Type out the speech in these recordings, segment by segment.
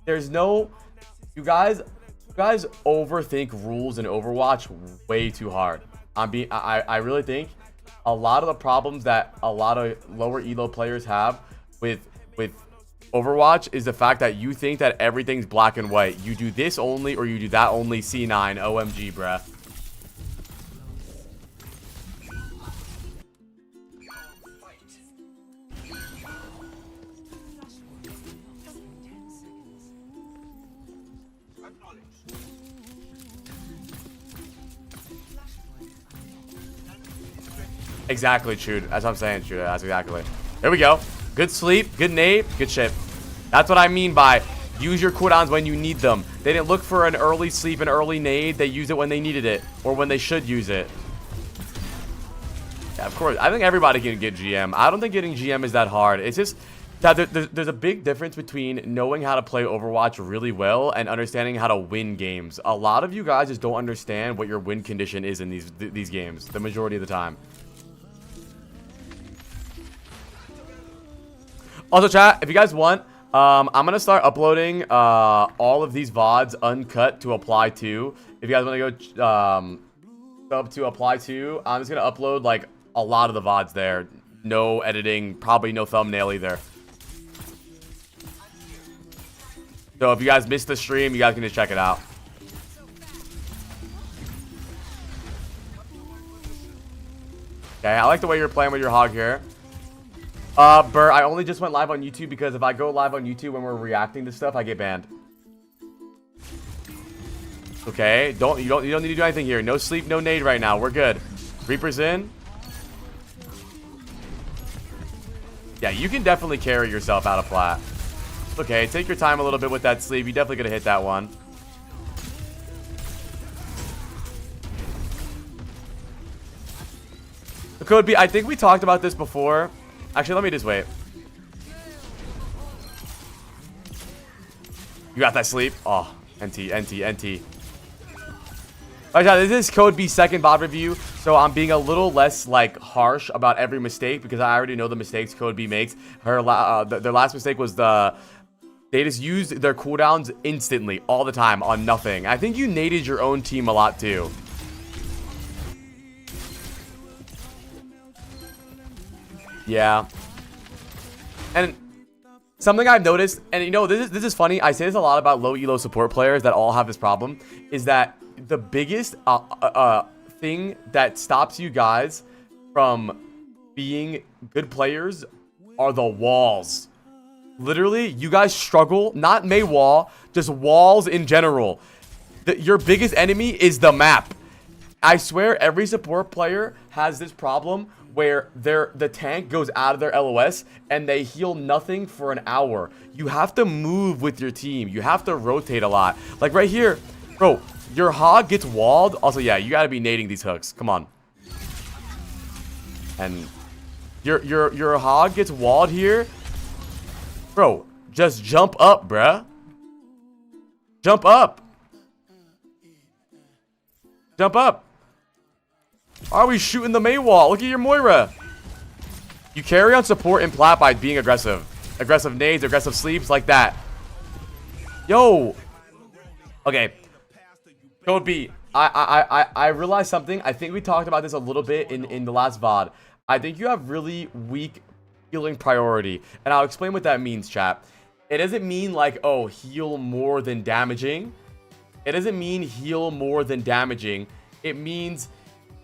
There's no, you guys overthink rules in Overwatch way too hard. I really think a lot of the problems that a lot of lower elo players have with Overwatch is the fact that you think that everything's black and white. You do this only or you do that only. C9 OMG, bruh. Exactly, Chewed. That's what I'm saying, Chewed. That's exactly. There we go. Good sleep, good nade, good shit. That's what I mean by use your cooldowns when you need them. They didn't look for an early sleep, an early nade. They used it when they needed it or when they should use it. Yeah, of course. I think everybody can get GM. I don't think getting GM is that hard. It's just that there's a big difference between knowing how to play Overwatch really well and understanding how to win games. A lot of you guys just don't understand what your win condition is in these games the majority of the time. Also, chat, if you guys want, I'm going to start uploading all of these VODs uncut to apply to. If you guys want to go sub to apply to, I'm just going to upload, like, a lot of the VODs there. No editing, probably no thumbnail either. So if you guys missed the stream, you guys can just check it out. Okay, I like the way you're playing with your hog here. Burr, I only just went live on YouTube because if I go live on YouTube when we're reacting to stuff, I get banned. Okay, you don't need to do anything here. No sleep, no nade right now. We're good. Reaper's in. Yeah, you can definitely carry yourself out of plat. Okay, take your time a little bit with that sleep. You definitely gonna hit that one. The code B, I think we talked about this before. Actually, let me just wait. You got that sleep? Oh, NT. Alright, this is code B second Vod review, so I'm being a little less like harsh about every mistake because I already know the mistakes code B makes. Their last mistake was they just used their cooldowns instantly all the time on nothing. I think you naded your own team a lot too. Yeah. And something I've noticed, and you know, this is funny. I say this a lot about low elo support players that all have this problem, is that the biggest thing that stops you guys from being good players are the walls. Literally, you guys struggle, not May wall, just walls in general. Your biggest enemy is the map. I swear every support player has this problem where the tank goes out of their LOS and they heal nothing for an hour. You have to move with your team. You have to rotate a lot. Like right here, bro, your hog gets walled. Also, yeah, you gotta be nading these hooks. Come on. And your hog gets walled here. Bro, just jump up, bruh. Jump up. Jump up. Why are we shooting the May wall? Look at your Moira. You carry on support and plat by being aggressive. Aggressive nades, aggressive sleeps, like that. Yo. Okay. Code B. I realized something. I think we talked about this a little bit in the last VOD. I think you have really weak healing priority. And I'll explain what that means, chat. It doesn't mean like, oh, heal more than damaging. It doesn't mean heal more than damaging. It means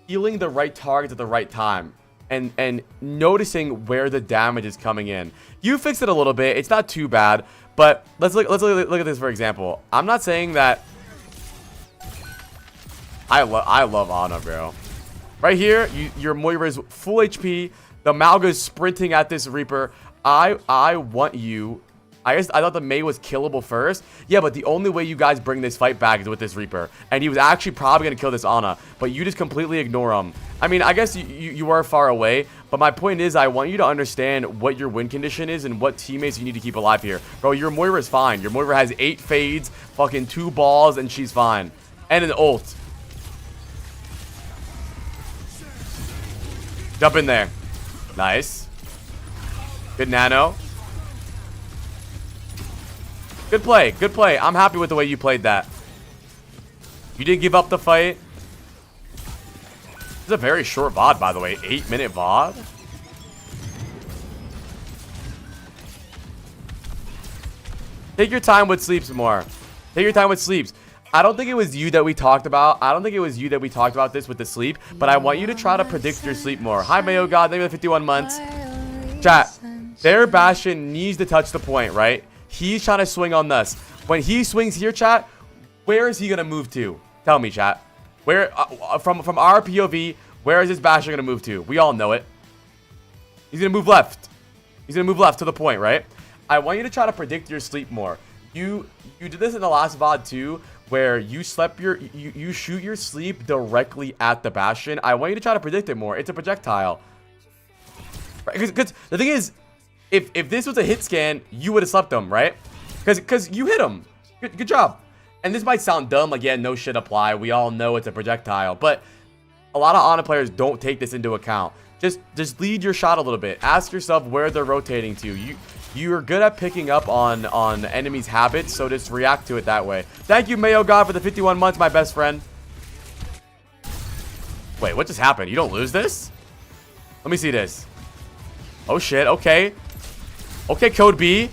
healing the right targets at the right time and noticing where the damage is coming in. You fixed it a little bit. It's not too bad, but let's look at this for example. I'm not saying that I love Ana, bro. Right here, your Moira is full HP. The Mauga is sprinting at this Reaper. I want you. I thought the May was killable first. Yeah, but the only way you guys bring this fight back is with this Reaper. And he was actually probably going to kill this Ana. But you just completely ignore him. I mean, I guess you are far away. But my point is, I want you to understand what your win condition is and what teammates you need to keep alive here. Bro, your Moira is fine. Your Moira has 8 fades, fucking 2 balls, and she's fine. And an ult. Jump in there. Nice. Good nano. Good play. Good play. I'm happy with the way you played that. You didn't give up the fight. This is a very short VOD, by the way. 8-minute VOD. Take your time with sleeps more. Take your time with sleeps. I don't think it was you that we talked about. I don't think it was you that we talked about this with the sleep. But I want you to try to predict your sleep more. Hi, Mauga. Thank you for the 51 months. Chat. Their Bastion needs to touch the point, right? He's trying to swing on this. When he swings here, chat, where is he going to move to? Tell me, chat. Where from our POV, where is this Bastion going to move to? We all know it. He's going to move left. He's going to move left to the point, right? I want you to try to predict your sleep more. You did this in the last VOD too, where you shoot your sleep directly at the Bastion. I want you to try to predict it more. It's a projectile. Because the thing is, if this was a hit scan, you would have slept him, right? Because you hit him. Good job. And this might sound dumb, like, yeah, no shit apply. We all know it's a projectile. But a lot of Ana players don't take this into account. Just lead your shot a little bit. Ask yourself where they're rotating to. You're good at picking up on enemies' habits, so just react to it that way. Thank you, Mayo God, for the 51 months, my best friend. Wait, what just happened? You don't lose this? Let me see this. Oh, shit. Okay. Okay, Code B.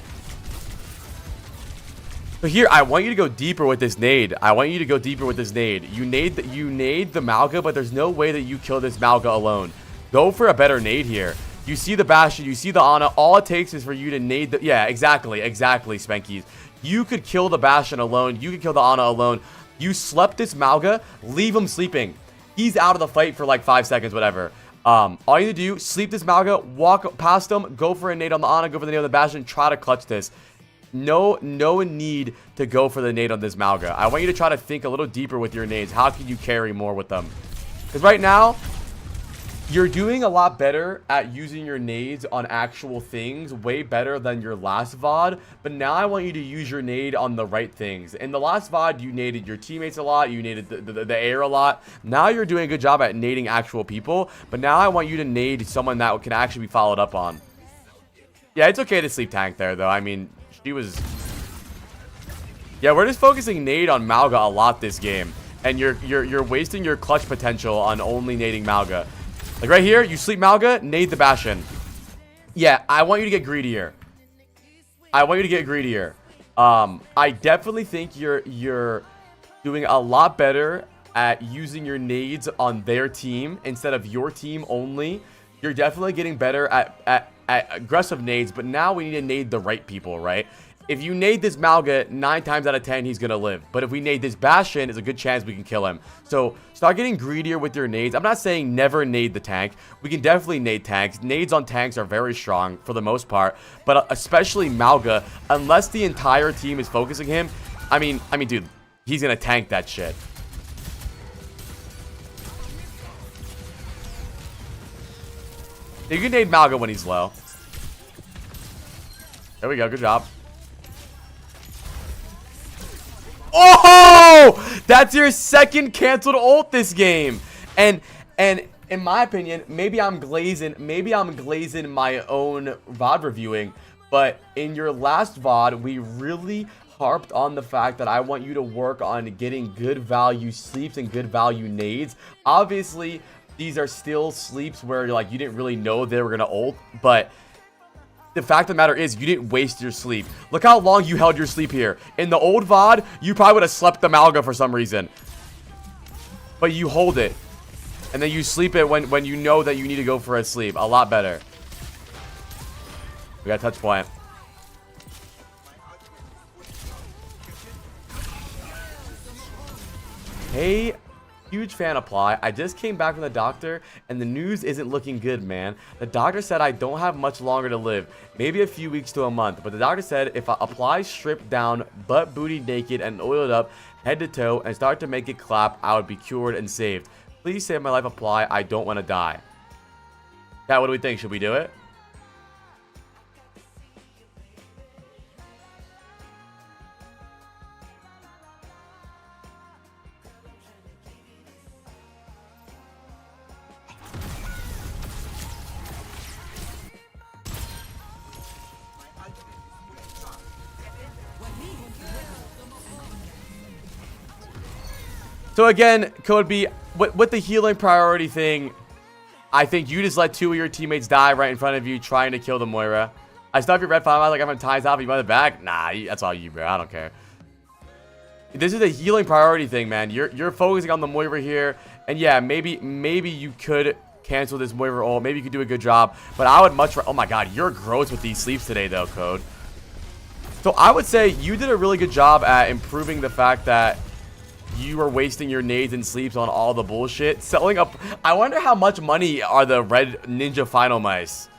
But here, I want you to go deeper with this nade. I want you to go deeper with this nade. You nade the Mauga, but there's no way that you kill this Mauga alone. Go for a better nade here. You see the Bastion, you see the Ana. All it takes is for you to nade the... Yeah, exactly, Spankies. You could kill the Bastion alone. You could kill the Ana alone. You slept this Mauga, leave him sleeping. He's out of the fight for like 5 seconds, whatever. All you need to do, sleep this Mauga, walk past him, go for a nade on the Ana, go for the nade on the Bastion, try to clutch this. No need to go for the nade on this Mauga. I want you to try to think a little deeper with your nades. How can you carry more with them? Because right now, you're doing a lot better at using your nades on actual things, way better than your last VOD. But now I want you to use your nade on the right things. In the last VOD, you naded your teammates a lot, you naded the air a lot. Now you're doing a good job at nading actual people. But now I want you to nade someone that can actually be followed up on. Yeah, it's okay to sleep tank there, though. I mean, she was... Yeah, we're just focusing nade on Mauga a lot this game. And you're wasting your clutch potential on only nading Mauga. Like right here, you sleep Mauga, nade the Bastion. Yeah, I want you to get greedier. I definitely think you're doing a lot better at using your nades on their team instead of your team only. You're definitely getting better at aggressive nades, but now we need to nade the right people, right? If you nade this Mauga, 9 times out of 10, he's going to live. But if we nade this Bastion, there's a good chance we can kill him. So start getting greedier with your nades. I'm not saying never nade the tank. We can definitely nade tanks. Nades on tanks are very strong for the most part. But especially Mauga, unless the entire team is focusing him, I mean, dude, he's going to tank that shit. You can nade Mauga when he's low. There we go. Good job. Oh! That's your second canceled ult this game. And in my opinion, maybe I'm glazing my own VOD reviewing, but in your last VOD, we really harped on the fact that I want you to work on getting good value sleeps and good value nades. Obviously, these are still sleeps where you're like, you didn't really know they were gonna ult, but the fact of the matter is you didn't waste your sleep. Look how long you held your sleep here. In the old VOD, you probably would have slept the Mauga for some reason. But you hold it. And then you sleep it when you know that you need to go for a sleep. A lot better. We got a touch point. Hey, huge fan apply. I just came back from the doctor and the news isn't looking good, man. The doctor said I don't have much longer to live, maybe a few weeks to a month, but the doctor said if I apply stripped down, butt booty naked and oiled up head to toe and start to make it clap, I would be cured and saved. Please save my life, apply. I don't want to die. Cat, what do we think? Should we do it? So again, Code B, with the healing priority thing, I think you just let 2 of your teammates die right in front of you trying to kill the Moira. I stuff your red 5 like I'm gonna ties off you by the back. Nah, that's all you, bro. I don't care. This is a healing priority thing, man. You're focusing on the Moira here, and yeah, maybe you could cancel this Moira ult. Maybe you could do a good job, but I would much. Oh my God, you're gross with these sleeps today, though, Code. So I would say you did a really good job at improving the fact that you are wasting your nades and sleeps on all the bullshit. Selling up. I wonder how much money are the red ninja final mice.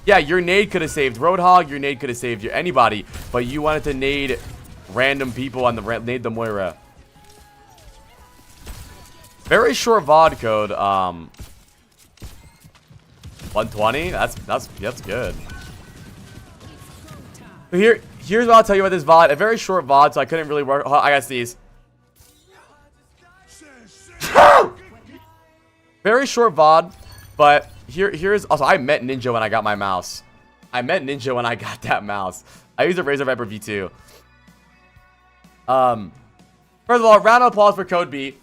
Yeah, your nade could have saved Roadhog. Your nade could have saved anybody, but you wanted to nade random people on the nade the Moira. Very short VOD, Code. 120. That's good. Here's what I'll tell you about this VOD. A very short VOD, so I couldn't really work. Oh, I got these. Very short VOD, but here's also, I met Ninja when I got my mouse. I met Ninja when I got that mouse. I used a Razor Viper V2. First of all, round of applause for Code B.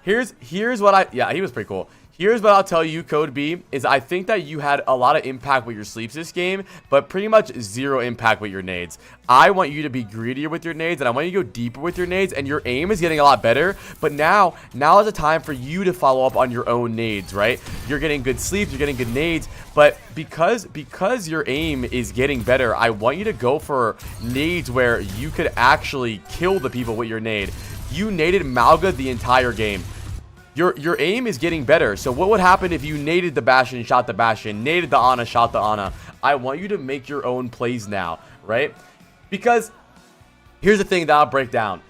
Here's what yeah, he was pretty cool. Here's what I'll tell you, Code B, is I think that you had a lot of impact with your sleeps this game, but pretty much zero impact with your nades. I want you to be greedier with your nades, and I want you to go deeper with your nades, and your aim is getting a lot better, but now is the time for you to follow up on your own nades, right? You're getting good sleeps, you're getting good nades, but because your aim is getting better, I want you to go for nades where you could actually kill the people with your nade. You naded Mauga the entire game. Your aim is getting better. So what would happen if you naded the Bastion, shot the Bastion, naded the Ana, shot the Ana? I want you to make your own plays now, right? Because here's the thing that I'll break down.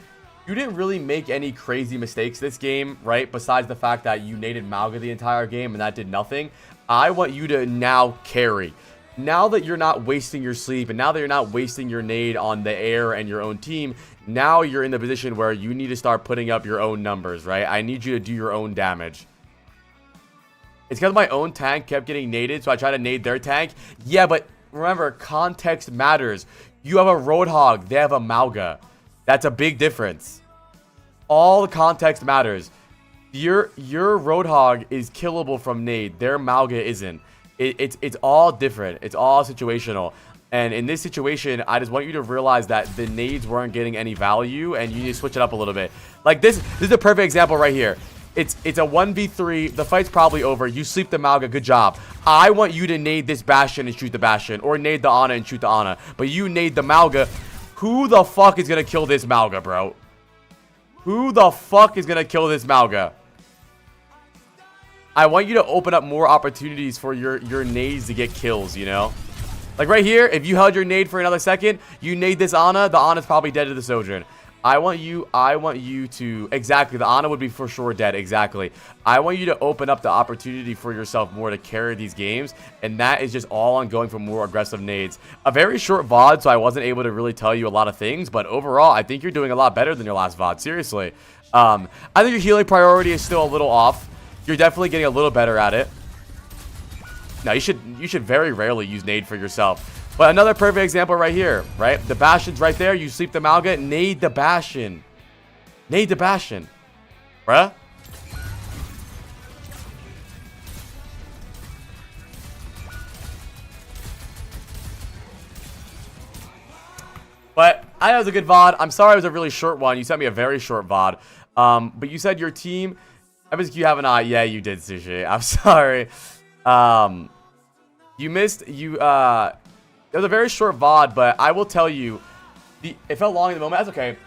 You didn't really make any crazy mistakes this game, right? Besides the fact that you naded Mauga the entire game and that did nothing. I want you to now carry. Now that you're not wasting your sleep, and now that you're not wasting your nade on the air and your own team, now you're in the position where you need to start putting up your own numbers, right? I need you to do your own damage. It's because my own tank kept getting naded, so I tried to nade their tank. Yeah, but remember, context matters. You have a Roadhog, they have a Mauga. That's a big difference. All the context matters. Your Roadhog is killable from nade. Their Mauga isn't. It's all different. It's all situational. And in this situation, I just want you to realize that the nades weren't getting any value, and you need to switch it up a little bit. Like this is a perfect example right here. It's a 1v3. The fight's probably over. You sleep the Mauga. Good job. I want you to nade this Bastion and shoot the Bastion, or nade the Ana and shoot the Ana. But you nade the Mauga. Who the fuck is gonna kill this Mauga, bro? Who the fuck is gonna kill this Mauga? I want you to open up more opportunities for your nades to get kills, you know? Like right here, if you held your nade for another second, you nade this Ana, the Ana's probably dead to the Sojourn. I want you to, exactly, the Ana would be for sure dead, exactly. I want you to open up the opportunity for yourself more to carry these games, and that is just all on going for more aggressive nades. A very short VOD, so I wasn't able to really tell you a lot of things, but overall, I think you're doing a lot better than your last VOD, seriously. I think your healing priority is still a little off. You're definitely getting a little better at it. Now, you should very rarely use nade for yourself. But another perfect example right here, right? The Bastion's right there. You sleep the Mauga, nade the Bastion. Nade the Bastion. Bruh. But I know it was a good VOD. I'm sorry it was a really short one. You sent me a very short VOD. But you said your team... you have an eye. Yeah, you did, Sushi. I'm sorry. You missed. It was a very short VOD, but I will tell you, it felt long in the moment. That's okay.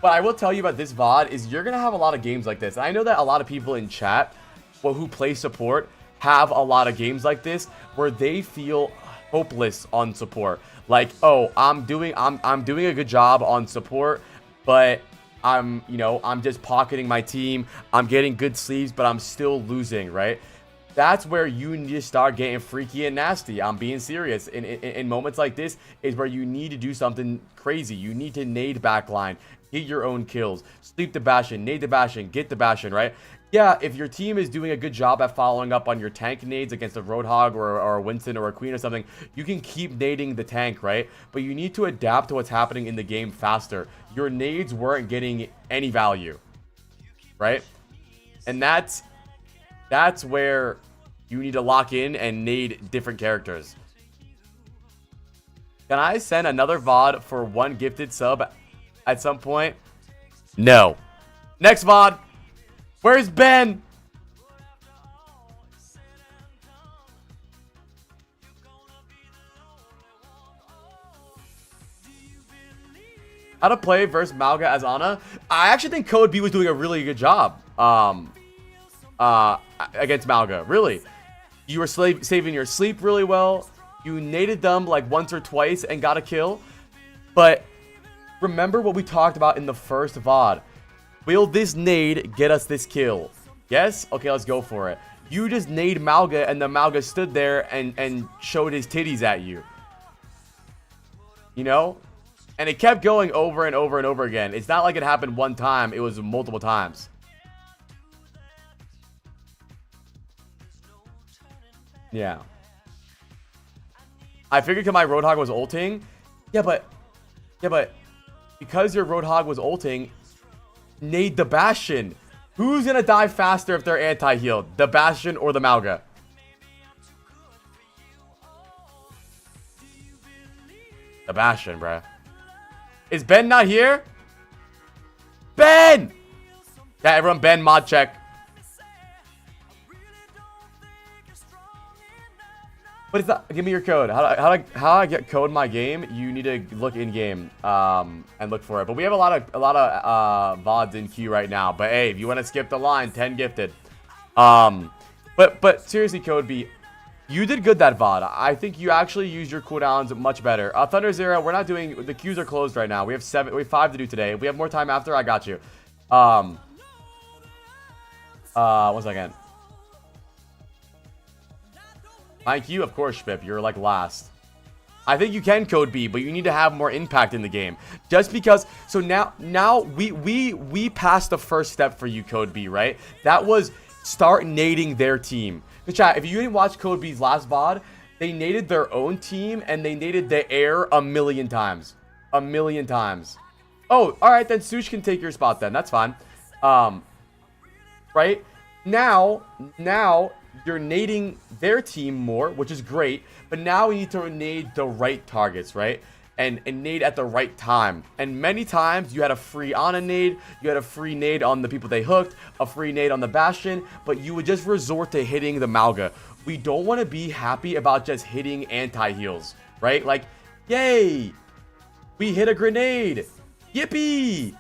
But I will tell you about this VOD is you're gonna have a lot of games like this. I know that a lot of people in chat, who play support, have a lot of games like this where they feel hopeless on support. Like, oh, I'm doing a good job on support, but I'm just pocketing my team. I'm getting good sleeves, but I'm still losing, right? That's where you need to start getting freaky and nasty. I'm being serious. In moments like this is where you need to do something crazy. You need to nade backline, get your own kills, sleep the Bastion, nade the Bastion, get the Bastion, right? yeah, if your team is doing a good job at following up on your tank nades against a Roadhog or a Winston or a Queen or something, you can keep nading the tank, right? But you need to adapt to what's happening in the game faster. Your nades weren't getting any value, right? And that's where you need to lock in and nade different characters. Can I send another VOD for 1 gifted sub at some point? No. Next VOD. Where's Ben? How to play versus Mauga as Ana? I actually think Code B was doing a really good job against Mauga. Really. You were saving your sleep really well. You naded them like once or twice and got a kill. But remember what we talked about in the first VOD. Will this nade get us this kill? Yes? Okay, let's go for it. You just nade Mauga and the Mauga stood there and showed his titties at you. You know? And it kept going over and over and over again. It's not like it happened one time. It was multiple times. Yeah. I figured my Roadhog was ulting. Yeah, but because your Roadhog was ulting, nade the Bastion. Who's gonna die faster if they're anti-healed? The Bastion or the Mauga? The Bastion, bruh. Is Ben not here? Ben! Yeah, everyone, Ben, mod check. But it's not, give me your code. How do I get code in my game? You need to look in game and look for it. But we have a lot of VODs in queue right now. But hey, if you want to skip the line, 10 gifted. But seriously, Code B, you did good that VOD. I think you actually used your cooldowns much better. Thunder Zero, we're not doing, the queues are closed right now. We have 5 to do today. If we have more time after, I got you. 1 second. Thank you, of course, Shpip. You're like last. I think you can Code B, but you need to have more impact in the game. Just because, so now we passed the first step for you, Code B, right? That was start nading their team. But chat, if you didn't watch Code B's last VOD, they naded their own team and they naded the air a million times. A million times. Oh, all right, then Sush can take your spot then. That's fine. Right? Now you're nading their team more, which is great. But now we need to nade the right targets, right? And nade at the right time. And many times you had a free Ana nade, you had a free nade on the people they hooked, a free nade on the Bastion, but you would just resort to hitting the Mauga. We don't want to be happy about just hitting anti-heals, right? Like, yay! We hit a grenade! Yippee!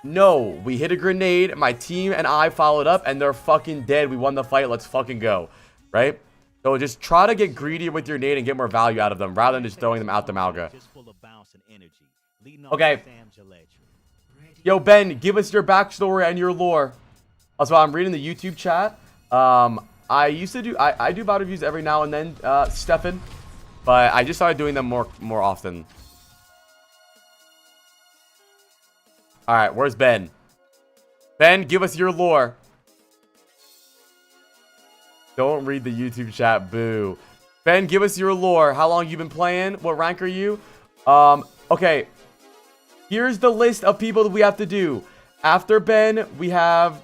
No, we hit a grenade, my team and I followed up, and they're fucking dead. We won the fight, let's fucking go, right? So just try to get greedier with your nade and get more value out of them, rather than just throwing them out the Mauga. Okay. Yo, Ben, give us your backstory and your lore. Also, I'm reading the YouTube chat. I used to do, I do Vod Reviews every now and then, Stefan, but I just started doing them more often. All right, where's Ben? Ben, give us your lore. Don't read the YouTube chat, boo. Ben, give us your lore. How long you been playing? What rank are you? Okay. Here's the list of people that we have to do. After Ben, we have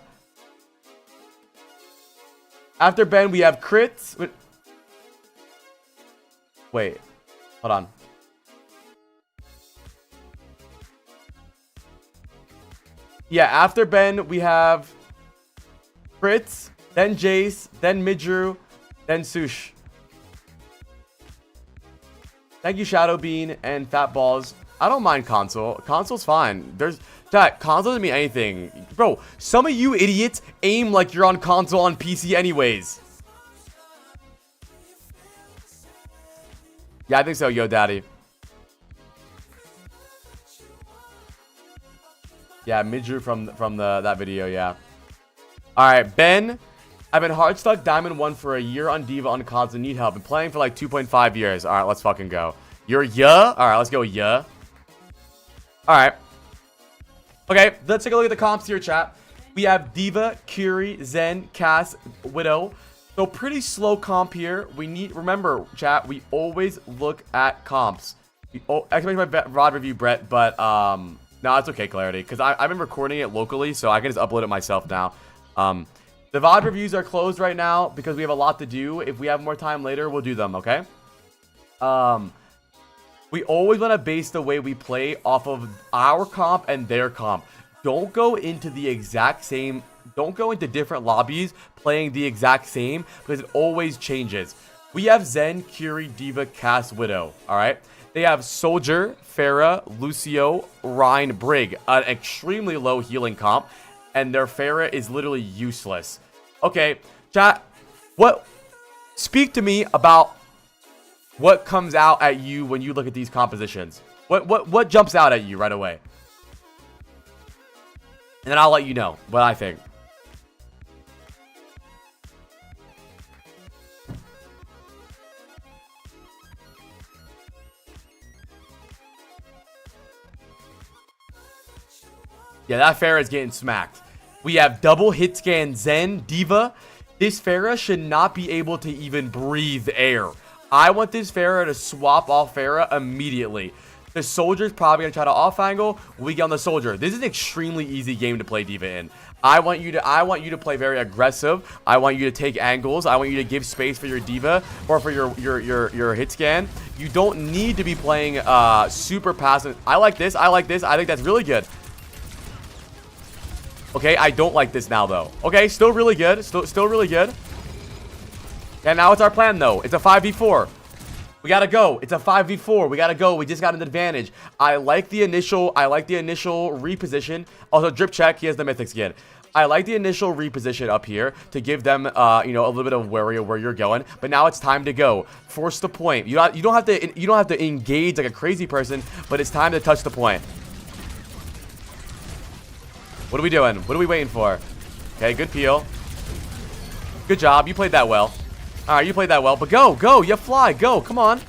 crits. Wait. Hold on. Yeah, after Ben, we have crits, then Jace, then Midru, then Sush. Thank you, Shadow Bean and Fat Balls. I don't mind console. Console's fine. Console doesn't mean anything. Bro, some of you idiots aim like you're on console on PC anyways. Yeah, I think so, Yo Daddy. Yeah, Midru from that video, yeah. Alright, Ben. I've been hard stuck Diamond 1 for a year on D.Va on CODs and need help. Been playing for like 2.5 years. Alright, let's fucking go. You're yeah? Alright, let's go yeah. Alright. Okay, let's take a look at the comps here, chat. We have D.Va, Curie, Zen, Cass, Widow. So pretty slow comp here. We need, remember, chat, we always look at comps. Excuse my Vod review, Brett, but no, it's okay, Clarity, because I've been recording it locally, so I can just upload it myself now. The Vod reviews are closed right now because we have a lot to do. If we have more time later, we'll do them, okay? We always want to base the way we play off of our comp and their comp. Don't go into the exact same, don't go into different lobbies playing the exact same because it always changes. We have Zen, Curie, D.Va, Cass, Widow, all right? They have Soldier, Pharah, Lucio, Rhine, Brig, an extremely low healing comp, and their Pharah is literally useless. Okay, chat, speak to me about what comes out at you when you look at these compositions. What jumps out at you right away? And then I'll let you know what I think. Yeah, that Pharah is getting smacked. We have double hit scan Zen, D.Va. This Pharah should not be able to even breathe air. I want this Pharah to swap off Pharah immediately. The Soldier's probably going to try to off angle. We get on the Soldier. This is an extremely easy game to play D.Va in. I want you to play very aggressive. I want you to take angles. I want you to give space for your D.Va or for your hit scan. You don't need to be playing super passive. I like this. I like this. I think that's really good. Okay, I don't like this now though. Okay, still really good. Still really good. And now it's our plan though. It's a 5v4. We gotta go. It's a 5v4. We gotta go. We just got an advantage. I like the initial reposition. Also, drip check. He has the mythic skin. I like the initial reposition up here to give them, you know, a little bit of worry of where you're going. But now it's time to go. Force the point. You don't have to engage like a crazy person, but it's time to touch the point. What are we doing? What are we waiting for? Okay, good peel. Good job. You played that well. All right, you played that well. But go. You fly. Go. Come on.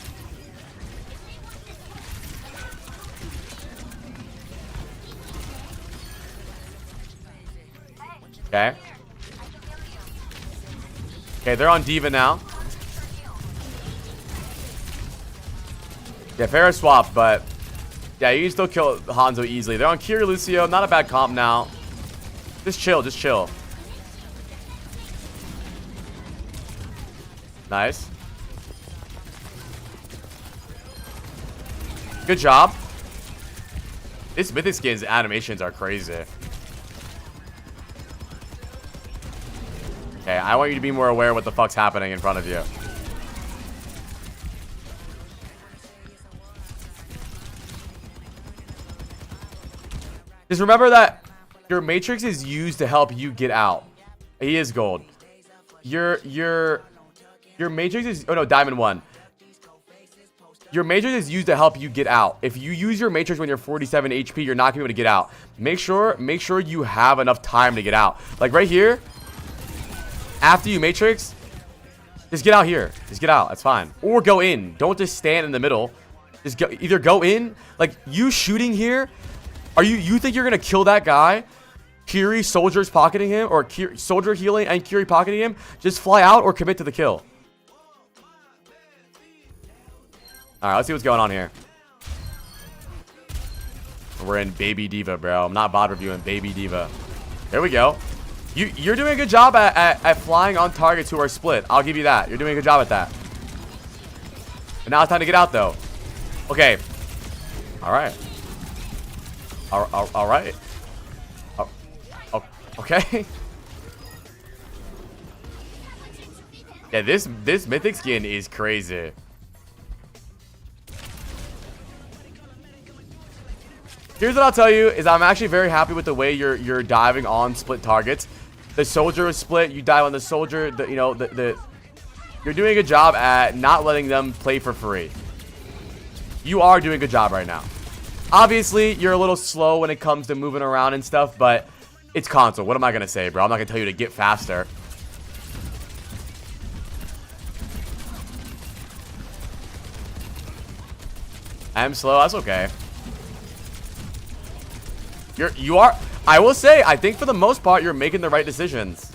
Okay. Okay, they're on D.Va now. Yeah, Pharah swapped, but yeah, you can still kill Hanzo easily. They're on Curie, Lucio. Not a bad comp now. Just chill. Just chill. Nice. Good job. This mythic skin's animations are crazy. Okay, I want you to be more aware of what the fuck's happening in front of you. Just remember that your matrix is used to help you get out. He is gold. Your matrix is, oh no, diamond 1. Your matrix is used to help you get out. If you use your matrix when you're 47 HP, you're not gonna be able to get out. Make sure you have enough time to get out. Like right here, after you matrix, just get out here. Just get out. That's fine. Or go in. Don't just stand in the middle. Just go, either go in. Like you shooting here. You think you're gonna kill that guy? Curie, Soldier's pocketing him, or Soldier healing and Curie pocketing him. Just fly out or commit to the kill. All right, let's see what's going on here. We're in Baby D.Va, bro. I'm not Vod reviewing Baby D.Va. There we go. You're doing a good job at flying on targets who are split. I'll give you that. You're doing a good job at that. But now it's time to get out, though. Okay. All right. All right. Oh, okay. Yeah, this mythic skin is crazy. Here's what I'll tell you is I'm actually very happy with the way you're diving on split targets. The Soldier is split. You dive on the Soldier. You're doing a good job at not letting them play for free. You are doing a good job right now. Obviously, you're a little slow when it comes to moving around and stuff, but it's console. What am I going to say, bro? I'm not going to tell you to get faster. I am slow. That's okay. You are. I will say, I think for the most part, you're making the right decisions.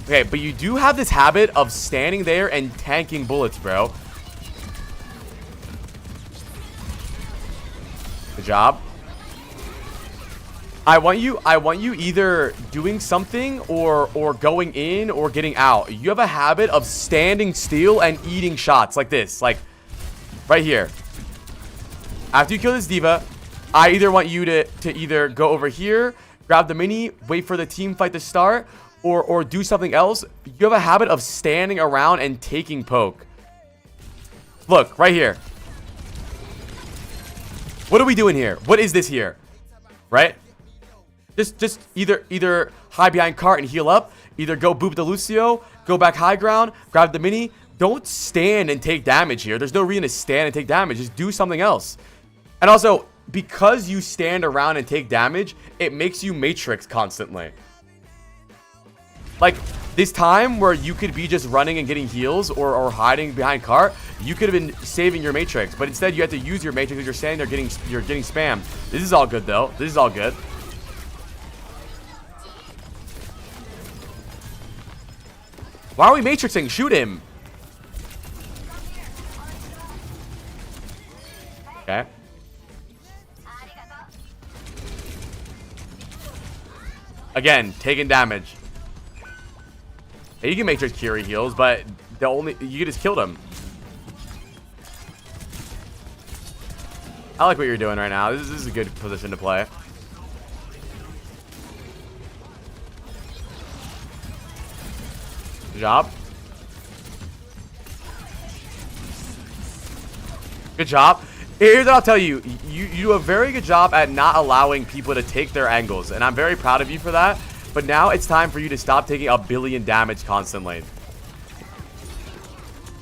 Okay, but you do have this habit of standing there and tanking bullets, bro. Good job. I want you either doing something or going in or getting out. You have a habit of standing still and eating shots like this, like right here. After you kill this D.Va, I either want you to either go over here, grab the mini, wait for the team fight to start, or do something else. You have a habit of standing around and taking poke. Look, right here. What are we doing here? What is this here? Right? Just either hide behind cart and heal up, either go boop the Lucio, go back high ground, grab the mini. Don't stand and take damage here. There's no reason to stand and take damage. Just do something else. And also, because you stand around and take damage, it makes you matrix constantly. Like, this time where you could be just running and getting heals or hiding behind cart, you could have been saving your matrix. But instead, you have to use your matrix because you're standing there you're getting spammed. This is all good, though. This is all good. Why are we matrixing? Shoot him. Okay. Again, taking damage. Hey, you can matrix Curie heals, but you just killed him. I like what you're doing right now. This is a good position to play. Good job. Good job. Here's what I'll tell you. You do a very good job at not allowing people to take their angles. And I'm very proud of you for that. But now it's time for you to stop taking a billion damage constantly.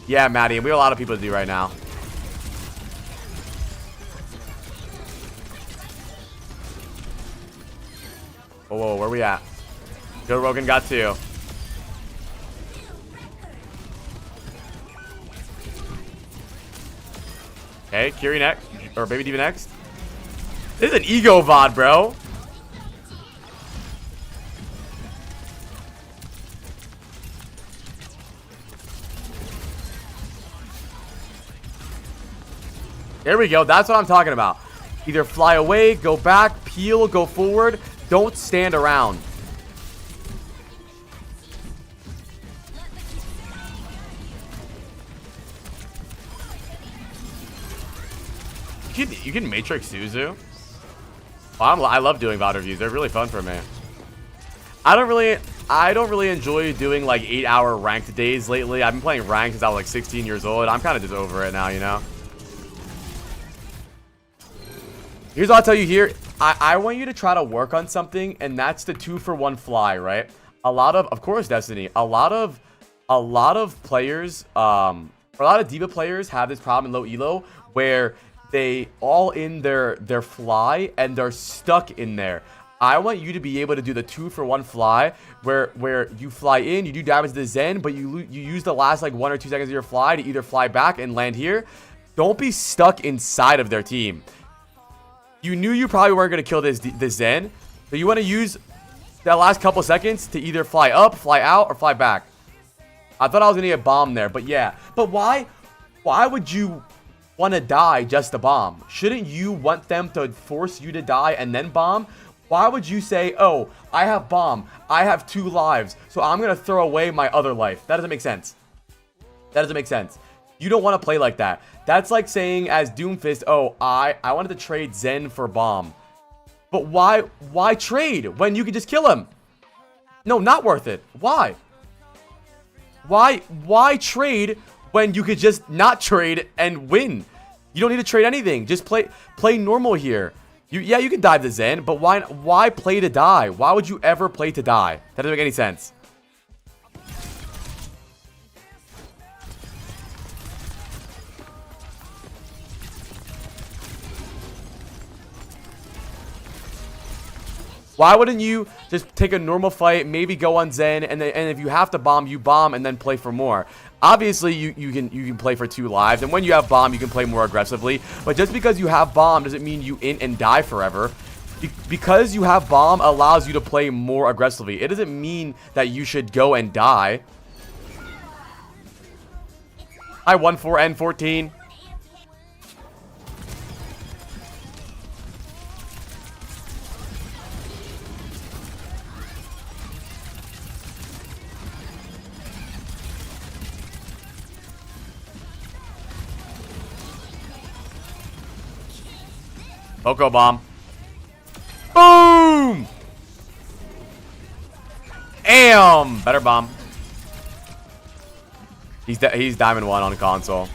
Yeah, Maddie. And we have a lot of people to do right now. Whoa, where are we at? Joe Rogan got 2. Okay, Curie next. Or Baby D.Va next. This is an ego VOD, bro. There we go. That's what I'm talking about. Either fly away, go back, peel, go forward. Don't stand around. You can matrix Suzu. Well, I love doing VOD reviews. They're really fun for me. I don't really enjoy doing like 8-hour ranked days lately. I've been playing ranked since I was like 16 years old. I'm kind of just over it now, you know. Here's what I'll tell you here. I want you to try to work on something, and that's the 2-for-1 fly, right? Of course, Destiny. A lot of players, a lot of D.Va players have this problem in low elo where they all in their fly and they're stuck in there. I want you to be able to do the 2-for-1 fly where you fly in, you do damage to the Zen, but you use the last like 1 or 2 seconds of your fly to either fly back and land here. Don't be stuck inside of their team. You knew you probably weren't going to kill this Zen, so you want to use that last couple seconds to either fly up, fly out, or fly back. I thought I was going to get bombed there, but yeah. But why would you want to die just to bomb? Shouldn't you want them to force you to die and then bomb? Why would you say, oh, I have bomb, I have 2 lives, so I'm going to throw away my other life? That doesn't make sense. That doesn't make sense. You don't want to play like that. That's like saying as Doomfist, oh, I wanted to trade Zen for bomb. But why trade when you can just kill him? No, not worth it. Why? Why trade when you could just not trade and win? You don't need to trade anything. Just play normal here. Yeah, you can dive the Zen, but why play to die? Why would you ever play to die? That doesn't make any sense. Why wouldn't you just take a normal fight, maybe go on Zen, and if you have to bomb, you bomb and then play for more? Obviously, you can play for 2 lives, and when you have bomb, you can play more aggressively. But just because you have bomb doesn't mean you int and die forever. Because you have bomb allows you to play more aggressively. It doesn't mean that you should go and die. I won 4N14. Poco bomb. Boom! Damn! Better bomb. He's diamond 1 on console.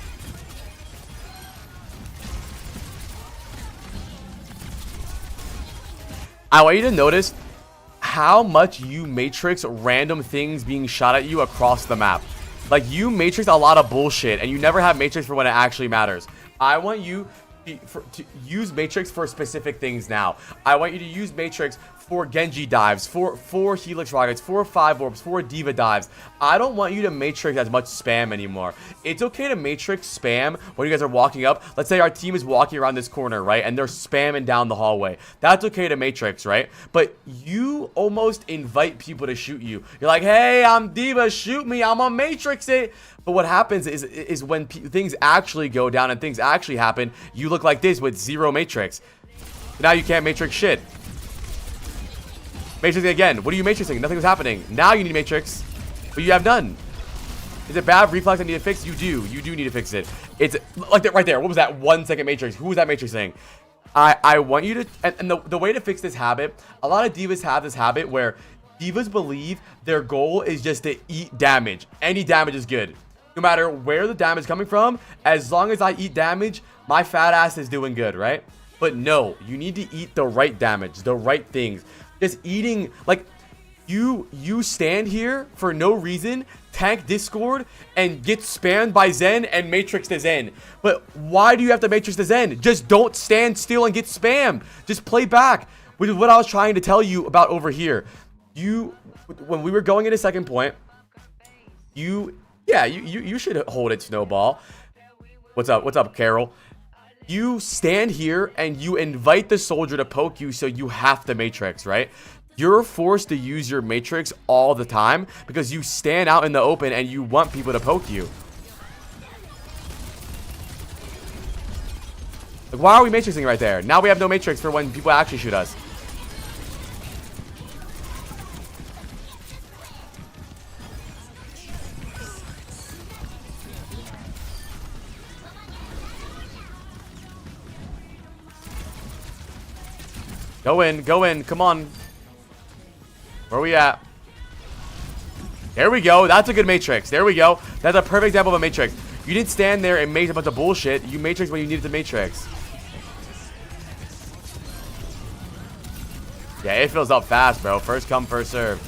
I want you to notice how much you matrix random things being shot at you across the map. Like, you matrix a lot of bullshit, and you never have matrix for when it actually matters. I want you to use matrix for specific things now. I want you to use matrix for Genji dives, for Helix rockets, for 5 orbs, for D.Va dives. I don't want you to matrix as much spam anymore. It's okay to matrix spam when you guys are walking up. Let's say our team is walking around this corner, right? And they're spamming down the hallway. That's okay to matrix, right? But you almost invite people to shoot you. You're like, hey, I'm D.Va, shoot me, I'm gonna matrix it. But what happens is when things actually go down and things actually happen, you look like this with 0 matrix. Now you can't matrix shit. Matrixing again. What are you matrixing? Nothing was happening. Now you need matrix, but you have none. Is it bad reflex I need to fix? You do. You do need to fix it. It's like that right there. What was that 1 second matrix? Who was that matrixing? I want you to, and the way to fix this habit, a lot of divas have this habit where divas believe their goal is just to eat damage. Any damage is good. No matter where the damage is coming from, as long as I eat damage, my fat ass is doing good, right? But no, you need to eat the right damage, the right things. Just eating, like, you stand here for no reason, tank Discord, and get spammed by Zen and matrix the Zen. But why do you have to matrix the Zen? Just don't stand still and get spammed. Just play back, which is what I was trying to tell you about over here. When we were going into second point, you should hold it, Snowball. What's up, Carol? You stand here and you invite the soldier to poke you, so you have to matrix, right? You're forced to use your matrix all the time because you stand out in the open and you want people to poke you. Like, why are we matrixing right there? Now we have no matrix for when people actually shoot us. Go in, come on. Where are we at? There we go. That's a good matrix. There we go. That's a perfect example of a matrix. You didn't stand there and make a bunch of bullshit. You matrix when you needed to matrix. Yeah, it fills up fast, bro. First come, first serve.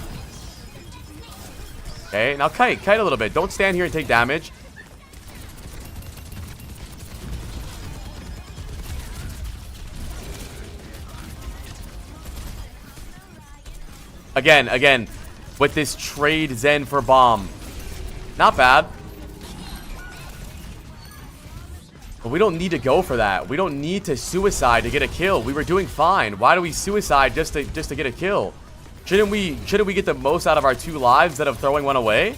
Okay, now kite a little bit. Don't stand here and take damage. Again, with this trade Zen for bomb. Not bad. But we don't need to go for that. We don't need to suicide to get a kill. We were doing fine. Why do we suicide just to get a kill? Shouldn't we get the most out of our 2 lives instead of throwing one away?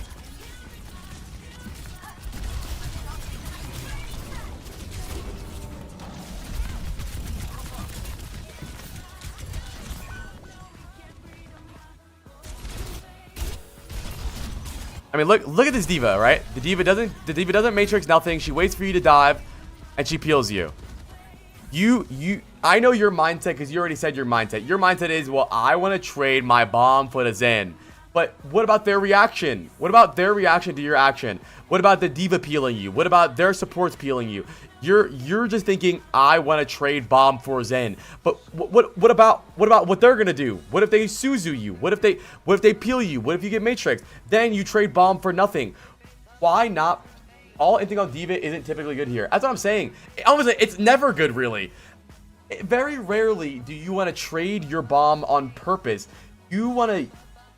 I mean, look at this D.Va, right? The D.Va doesn't matrix nothing. She waits for you to dive, and she peels you. I know your mindset because you already said your mindset. Your mindset is, well, I want to trade my bomb for the Zen. But what about their reaction? What about their reaction to your action? What about the D.Va peeling you? What about their supports peeling you? You're just thinking, I want to trade bomb for Zen. But what about what they're gonna do? What if they Suzu you? What if they peel you? What if you get matrix? Then you trade bomb for nothing. Why not? All anything on D.Va isn't typically good here. That's what I'm saying. It's never good, really. Very rarely do you want to trade your bomb on purpose. You want to,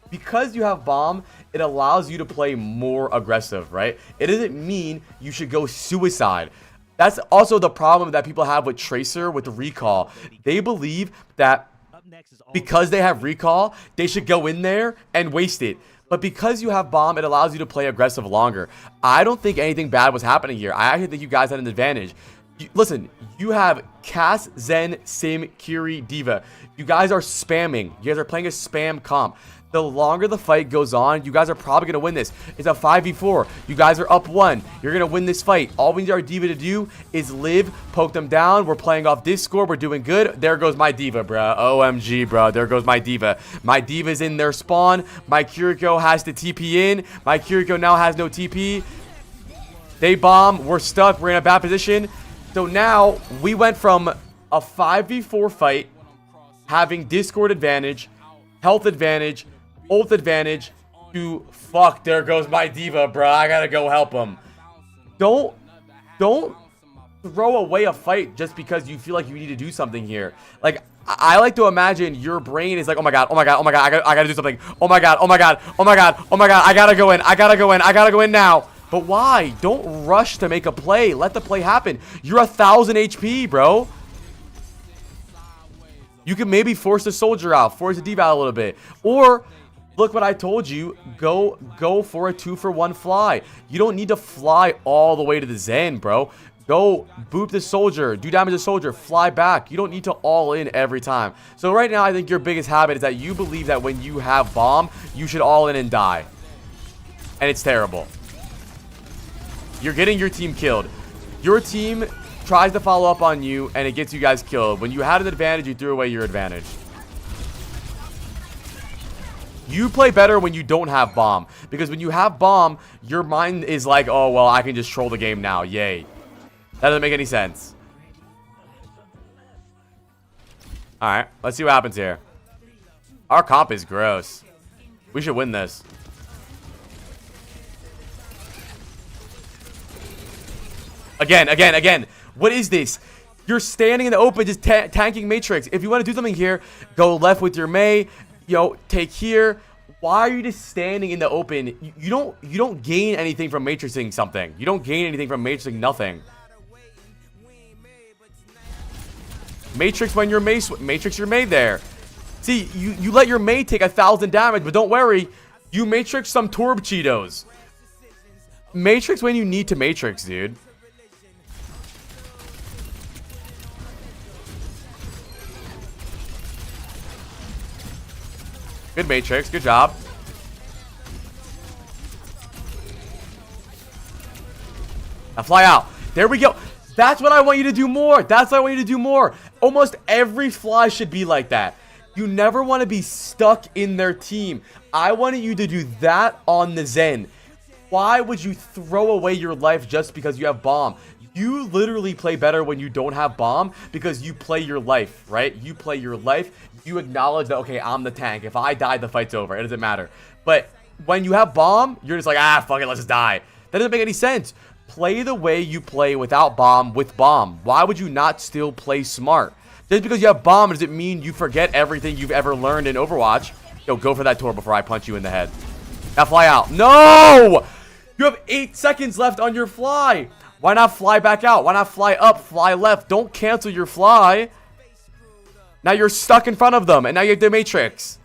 because you have bomb, it allows you to play more aggressive, right? It doesn't mean you should go suicide. That's also the problem that people have with Tracer, with the recall. They believe that because they have recall, they should go in there and waste it. But because you have bomb, it allows you to play aggressive longer. I don't think anything bad was happening here. I actually think you guys had an advantage. Listen, you have Cass, Zen, Sim, Kiri, D.Va. You guys are spamming. You guys are playing a spam comp. The longer the fight goes on, you guys are probably going to win this. It's a 5v4. You guys are up 1. You're going to win this fight. All we need our D.Va to do is live, poke them down. We're playing off Discord. We're doing good. There goes my D.Va, bro. OMG, bro. There goes my D.Va. My D.Va's in their spawn. My Kiriko has to TP in. My Kiriko now has no TP. They bomb. We're stuck. We're in a bad position. So now we went from a 5v4 fight, having Discord advantage, health advantage, ult advantage, to fuck, there goes my D.Va, bro. I gotta go help him. Don't throw away a fight just because you feel like you need to do something here. Like, I like to imagine your brain is like, oh my god, I gotta do something. Oh my god, I gotta go in, I gotta go in now. But why? Don't rush to make a play. Let the play happen. You're 1,000 HP, bro. You can maybe force the soldier out, force the D.Va out a little bit. Or, look what I told you. Go for a 2-for-1 fly. You don't need to fly all the way to the Zen, bro. Go boop the soldier, do damage to the soldier, fly back. You don't need to all in every time. So right now, I think your biggest habit is that you believe that when you have bomb, you should all in and die. And it's terrible. You're getting your team killed. Your team tries to follow up on you, and it gets you guys killed. When you had an advantage, you threw away your advantage. You play better when you don't have bomb. Because when you have bomb, your mind is like, oh, well, I can just troll the game now. Yay. That doesn't make any sense. Alright, let's see what happens here. Our comp is gross. We should win this. Again. What is this? You're standing in the open just tanking Matrix. If you want to do something here, go left with your Mei. Yo, take here. Why are you just standing in the open? You don't gain anything from Matrixing something. You don't gain anything from Matrixing nothing. Matrix when your Mei, Matrix your Mei there. See, you let your Mei take 1,000 damage, but don't worry. You Matrix some Torb Cheetos. Matrix when you need to Matrix, dude. Good Matrix. Good job. Now fly out. There we go. That's what I want you to do more. That's what I want you to do more. Almost every fly should be like that. You never want to be stuck in their team. I wanted you to do that on the Zen. Why would you throw away your life just because you have bomb? You literally play better when you don't have bomb because you play your life, right? You play your life. You acknowledge that, okay, I'm the tank. If I die, the fight's over. It doesn't matter. But when you have bomb, you're just like, ah, fuck it, let's just die. That doesn't make any sense. Play the way you play without bomb with bomb. Why would you not still play smart? Just because you have bomb doesn't mean you forget everything you've ever learned in Overwatch. Yo, go for that Tor before I punch you in the head. Now fly out. No! You have 8 seconds left on your fly. Why not fly back out? Why not fly up, fly left? Don't cancel your fly. Now you're stuck in front of them, and now you have the Matrix.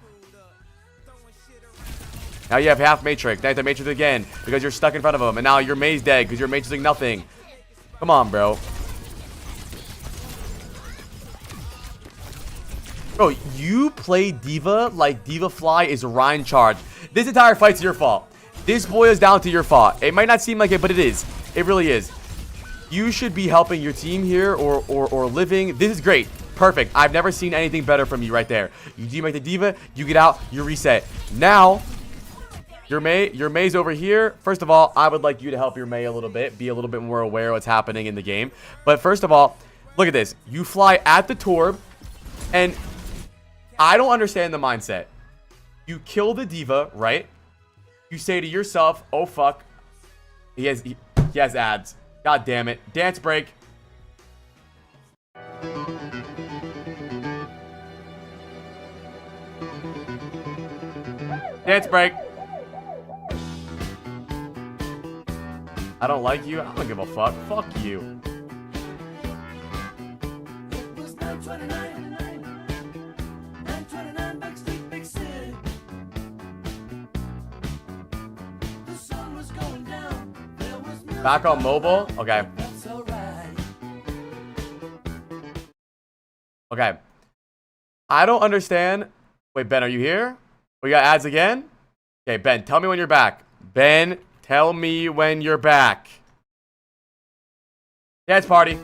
Now you have half Matrix. Now you have the Matrix again, because you're stuck in front of them. And now your Mei's dead, because you're Matrixing nothing. Come on, bro. Bro, you play D.Va like D.Va Fly is Ryan Charge. This entire fight's your fault. This boils down to your fault. It might not seem like it, but it is. It really is. You should be helping your team here or living. This is great. Perfect. I've never seen anything better from you right there. You demake the D.Va, you get out, you reset. Now, your Mei's over here. First of all, I would like you to help your Mei a little bit. Be a little bit more aware of what's happening in the game. But first of all, look at this. You fly at the Torb, and I don't understand the mindset. You kill the D.Va, right? You say to yourself, oh fuck. He has ads. God damn it. Dance break. Dance break. I don't like you. I don't give a fuck. Fuck you. Back on mobile? Okay. Okay. I don't understand. Wait, Ben, are you here? We got ads again? Okay, Ben, tell me when you're back. Ben, tell me when you're back. Dance party.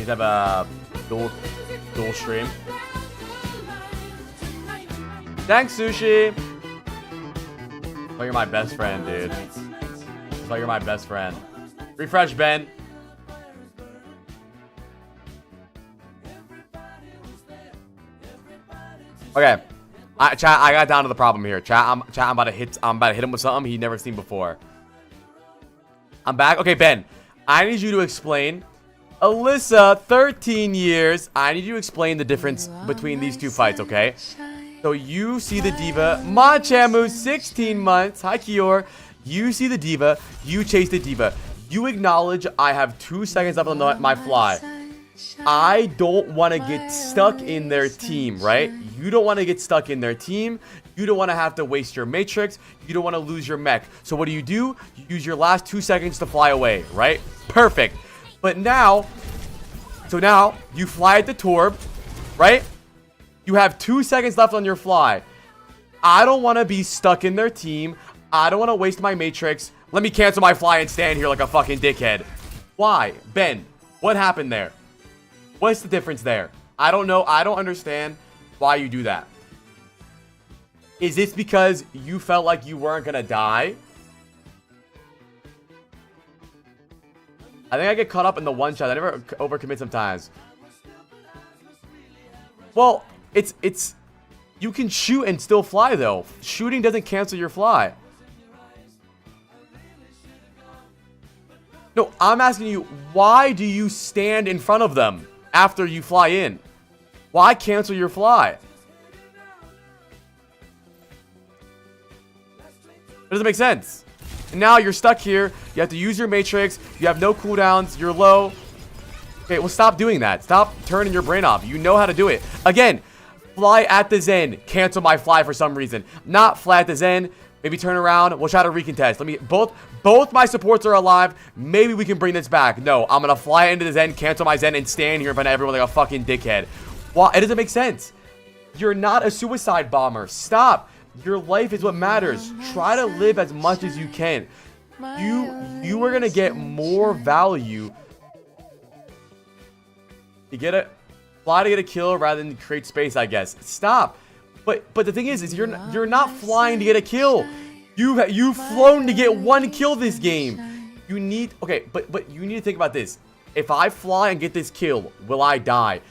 Have a dual stream. Thanks, Sushi. Oh, you're my best friend, dude. Oh, you're my best friend. Refresh, Ben. Okay, chat. I got down to the problem here. Chat. I'm about to hit him with something he'd never seen before. I'm back. Okay, Ben. I need you to explain. Alyssa, 13 years. I need you to explain the difference between these two fights, okay? So you see the D.Va. Machamu, 16 months. Hi, Kior. You see the D.Va. You chase the D.Va. You acknowledge I have 2 seconds left on my fly. I don't want to get stuck in their team, right? You don't want to get stuck in their team. You don't want to have to waste your matrix. You don't want to lose your mech. So what do? You use your last 2 seconds to fly away, right? Perfect. But now, you fly at the Torb, right? You have 2 seconds left on your fly. I don't want to be stuck in their team. I don't want to waste my matrix. Let me cancel my fly and stand here like a fucking dickhead. Why? Ben, what happened there? What's the difference there? I don't know. I don't understand why you do that. Is this because you felt like you weren't going to die? I think I get caught up in the one shot. I never overcommit sometimes. Well, it's you can shoot and still fly though. Shooting doesn't cancel your fly. No, I'm asking you, why do you stand in front of them after you fly in? Why cancel your fly? It doesn't make sense. And now you're stuck here. You have to use your matrix. You have no cooldowns. You're low. Okay, well, stop doing that. Stop turning your brain off. You know how to do it. Again, fly at the Zen. Cancel my fly for some reason. Not fly at the Zen. Maybe turn around. We'll try to recontest. Let me. Both my supports are alive. Maybe we can bring this back. No, I'm gonna fly into the Zen, cancel my Zen, and stand here in front of everyone like a fucking dickhead. Why? It doesn't make sense. You're not a suicide bomber. Stop. Your life is what matters. Try to live as much as you can. You are gonna get more value. You get a fly to get a kill rather than create space, I guess. Stop. But the thing is you're not flying to get a kill. You've flown to get 1 kill this game. You need but you need to think about this. If I fly and get this kill, will I die?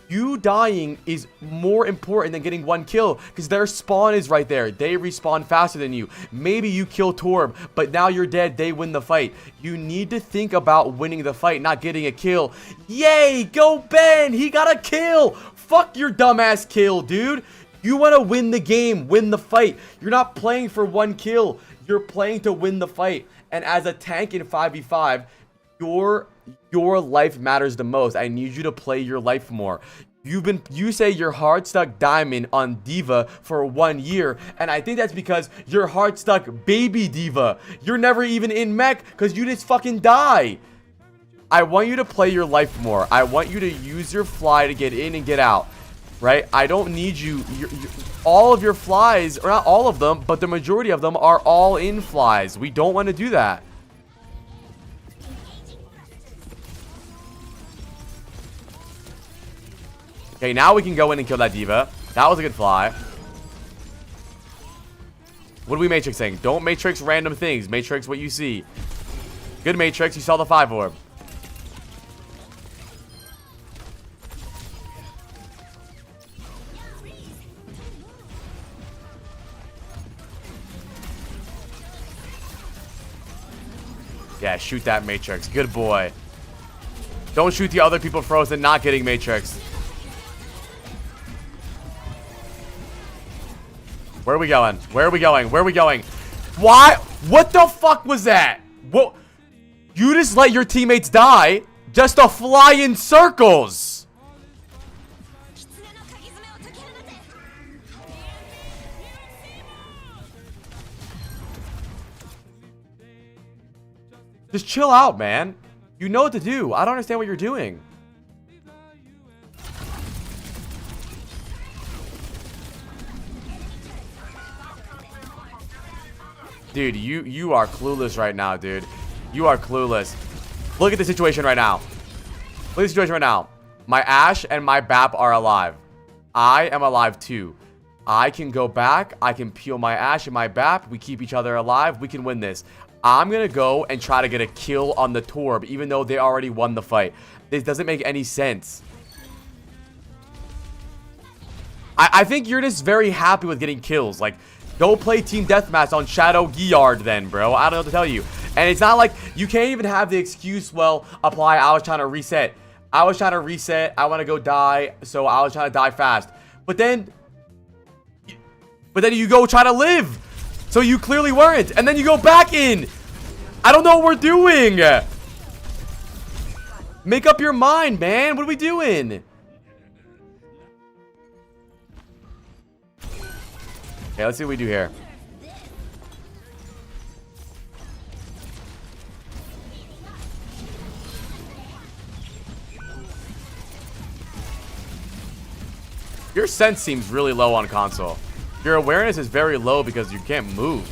You dying is more important than getting 1 kill because their spawn is right there. They respawn faster than you. Maybe you kill Torb, but now you're dead. They win the fight. You need to think about winning the fight, not getting a kill. Yay, go Ben. He got a kill. Fuck your dumbass kill, dude. You want to win the game, win the fight. You're not playing for 1 kill. You're playing to win the fight. And as a tank in 5v5, your life matters the most. I need you to play your life more. You say you're hard stuck diamond on D.Va for 1 year, and I think that's because you're hard stuck baby D.Va. You're never even in mech because you just fucking die. I want you to play your life more. I want you to use your fly to get in and get out, right? I don't need you. All of your flies, or not all of them, but the majority of them are all in flies. We don't want to do that. Okay, now we can go in and kill that D.Va. That was a good fly. What are we matrixing? Don't matrix random things. Matrix what you see. Good matrix. You saw the 5 orb. Yeah, shoot that matrix. Good boy. Don't shoot the other people frozen not getting matrix. Where are we going? Where are we going? Where are we going? Why? What the fuck was that? What? You just let your teammates die just to fly in circles. Just chill out, man. You know what to do. I don't understand what you're doing. Dude, you are clueless right now, dude. You are clueless. Look at the situation right now. Look at the situation right now. My Ashe and my BAP are alive. I am alive too. I can go back. I can peel my Ashe and my BAP. We keep each other alive. We can win this. I'm going to go and try to get a kill on the Torb, even though they already won the fight. This doesn't make any sense. I think you're just very happy with getting kills. Like, go play Team Deathmatch on Shadow Giard then, bro. I don't know what to tell you. And it's not like you can't even have the excuse, well, apply, I was trying to reset. I was trying to reset. I want to go die, so I was trying to die fast. But then you go try to live. So you clearly weren't. And then you go back in. I don't know what we're doing. Make up your mind, man. What are we doing? Okay, let's see what we do here. Your sense seems really low on console. Your awareness is very low because you can't move.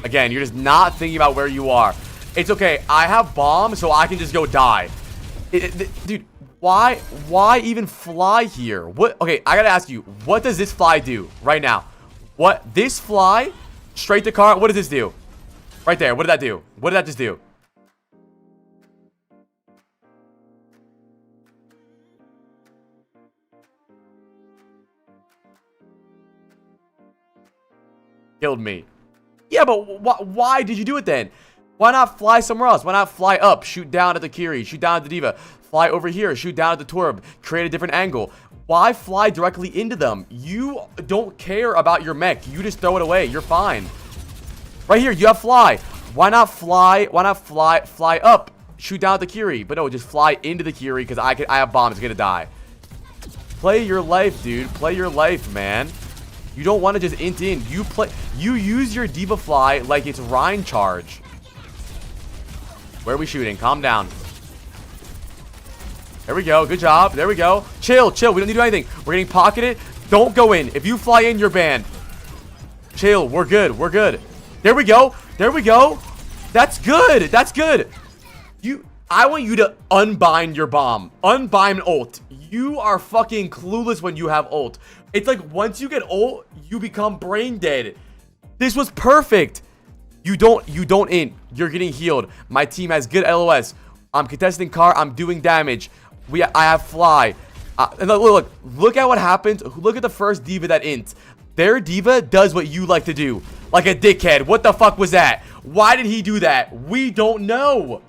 Again, you're just not thinking about where you are. It's okay. I have bomb, so I can just go die. Dude, why even fly here? What? Okay, I gotta ask you, what does this fly do right now? What? This fly straight to car? What does this do? Right there. What did that do? What did that just do? Killed me. Yeah, but why did you do it then? Why not fly somewhere else? Why not fly up, shoot down at the Kiri, shoot down at the D.Va, fly over here, shoot down at the Torb, create a different angle? Why fly directly into them? You don't care about your mech. You just throw it away. You're fine. Right here, you have fly. Why not fly? Why not fly up, shoot down at the Kiri? But no, just fly into the Kiri because I have bomb. It's gonna die. Play your life, dude. Play your life, man. You don't want to just int in. You use your D.Va fly like it's Rhine charge. Where are we shooting? Calm down. There we go. Good job. There we go. Chill. We don't need to do anything. We're getting pocketed. Don't go in. If you fly in, you're banned. Chill. We're good. We're good. There we go. There we go. That's good. That's good. I want you to unbind your bomb. Unbind ult. You are fucking clueless when you have ult. It's like once you get ult, you become brain dead. This was perfect. You don't int. You're getting healed. My team has good LOS. I'm contesting car. I'm doing damage. I have fly. And look at what happens. Look at the first D.Va that int. Their D.Va does what you like to do. Like a dickhead. What the fuck was that? Why did he do that? We don't know.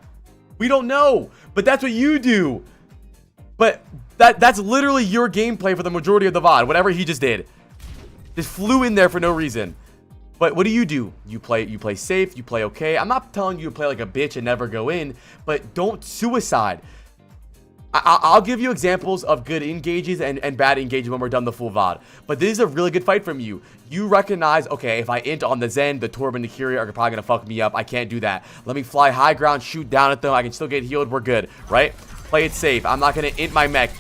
We don't know. But that's what you do. But that's literally your gameplay for the majority of the VOD. Whatever he just did. Just flew in there for no reason. But what do? You play safe, you play okay. I'm not telling you to play like a bitch and never go in, but don't suicide. I'll give you examples of good engages and bad engages when we're done the full VOD. But this is a really good fight from you. You recognize, okay, if I int on the Zen, the Torb and the Kyrie are probably going to fuck me up. I can't do that. Let me fly high ground, shoot down at them. I can still get healed. We're good, right? Play it safe. I'm not going to int my mech.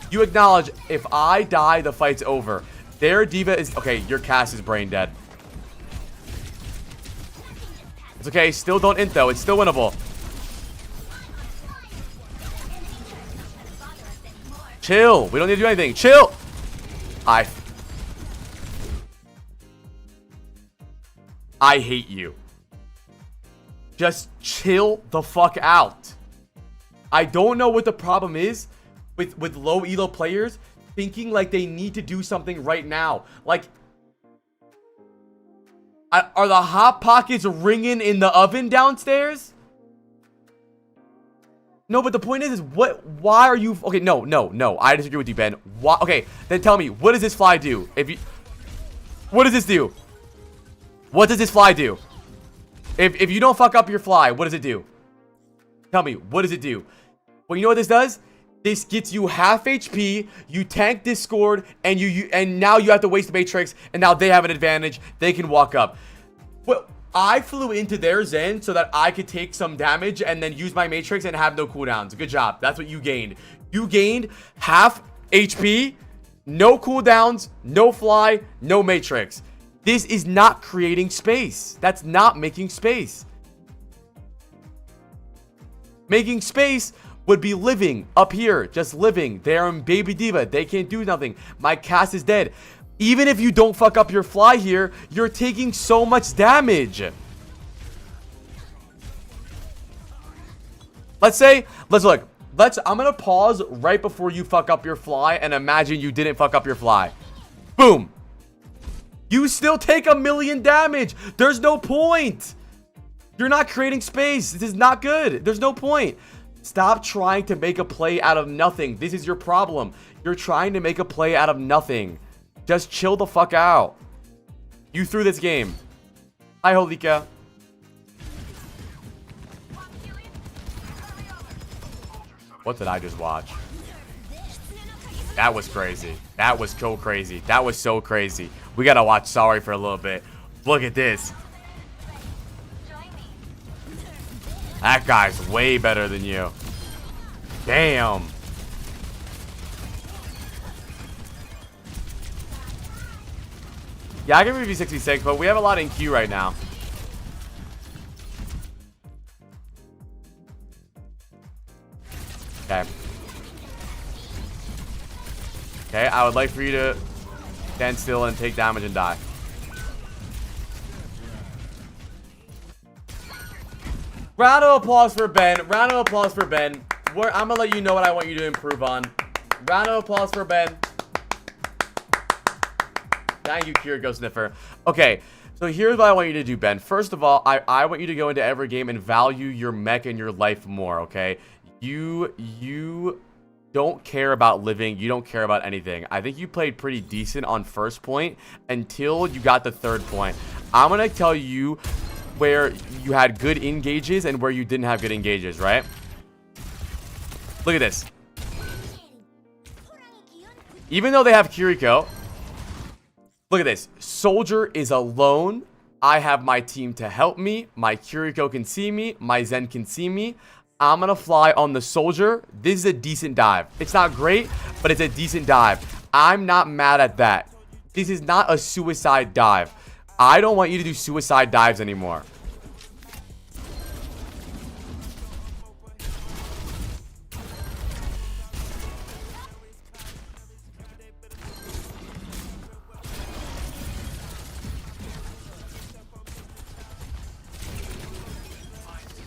You acknowledge, if I die, the fight's over. Their D.Va is... Okay, your cast is brain dead. It's okay. Still don't int, though. It's still winnable. Chill. We don't need to do anything. Chill. I hate you. Just chill the fuck out. I don't know what the problem is with low elo players thinking like they need to do something right now. Like, are the hot pockets ringing in the oven downstairs? No, but the point is why are you, okay, no, I disagree with you, Ben. Why, okay, then tell me, what does this fly do? What does this do? What does this fly do? If you don't fuck up your fly, what does it do? Tell me, what does it do? Well, you know what this does? This gets you half HP, you tank Discord, and and now you have to waste the Matrix, and now they have an advantage. They can walk up. Well, I flew into their Zen so that I could take some damage and then use my Matrix and have no cooldowns. Good job. That's what you gained. You gained half HP, no cooldowns, no fly, no Matrix. This is not creating space. That's not making space. Making space would be living up here, just living. They're in baby D.Va. They can't do nothing. My cast is dead. Even if you don't fuck up your fly here, you're taking so much damage. I'm gonna pause right before you fuck up your fly and imagine you didn't fuck up your fly. Boom. You still take 1,000,000 damage. There's no point. You're not creating space. This is not good. There's no point. Stop trying to make a play out of nothing. This is your problem. You're trying to make a play out of nothing. Just chill the fuck out. You threw this game. Hi, Holika. What did I just watch? That was crazy. That was so crazy. That was so crazy. We gotta watch Sorry for a little bit. Look at this. That guy's way better than you. Damn. Yeah, I can review 66, but we have a lot in queue right now. Okay. Okay, I would like for you to stand still and take damage and die. Round of applause for Ben. Round of applause for Ben. I'm gonna let you know what I want you to improve on. Round of applause for Ben. Thank you, Kiriko Sniffer. Okay, so here's what I want you to do, Ben. First of all, I want you to go into every game and value your mech and your life more, okay? You don't care about living. You don't care about anything. I think you played pretty decent on first point until you got the third point. I'm going to tell you where you had good engages and where you didn't have good engages, right? Look at this. Even though they have Kiriko, look at this. Soldier is alone. I have my team to help me. My Kiriko can see me. My Zen can see me. I'm going to fly on the Soldier. This is a decent dive. It's not great, but it's a decent dive. I'm not mad at that. This is not a suicide dive. I don't want you to do suicide dives anymore.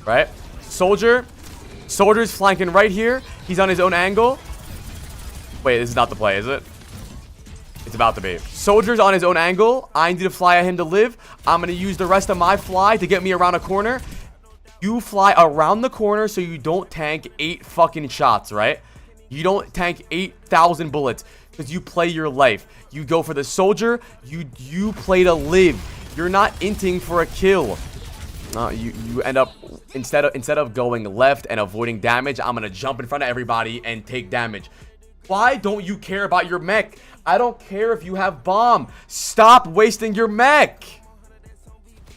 Right? Soldier's flanking right here. He's on his own angle. Wait, this is not the play, is it? It's about to be. Soldier's on his own angle. I need to fly at him to live. I'm going to use the rest of my fly to get me around a corner. You fly around the corner so you don't tank 8 fucking shots, right? You don't tank 8,000 bullets because you play your life. You go for the Soldier. You play to live. You're not inting for a kill. You end up, instead of going left and avoiding damage, I'm gonna jump in front of everybody and take damage. Why don't you care about your mech? I don't care if you have bomb. Stop wasting your mech.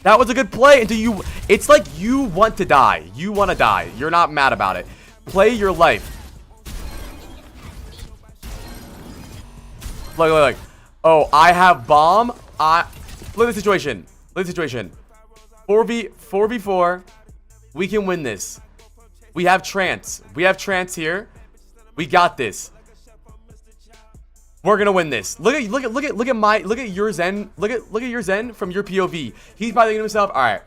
That was a good play until you, it's like you want to die. You want to die. You're not mad about it. Play your life. Look. Oh, I have bomb. Look at the situation. Look at the situation. 4v4. We can win this. We have Trance. We have Trance here. We got this. We're gonna win this. Look at your Zen. Look at your Zen from your POV. He's probably thinking to himself, all right,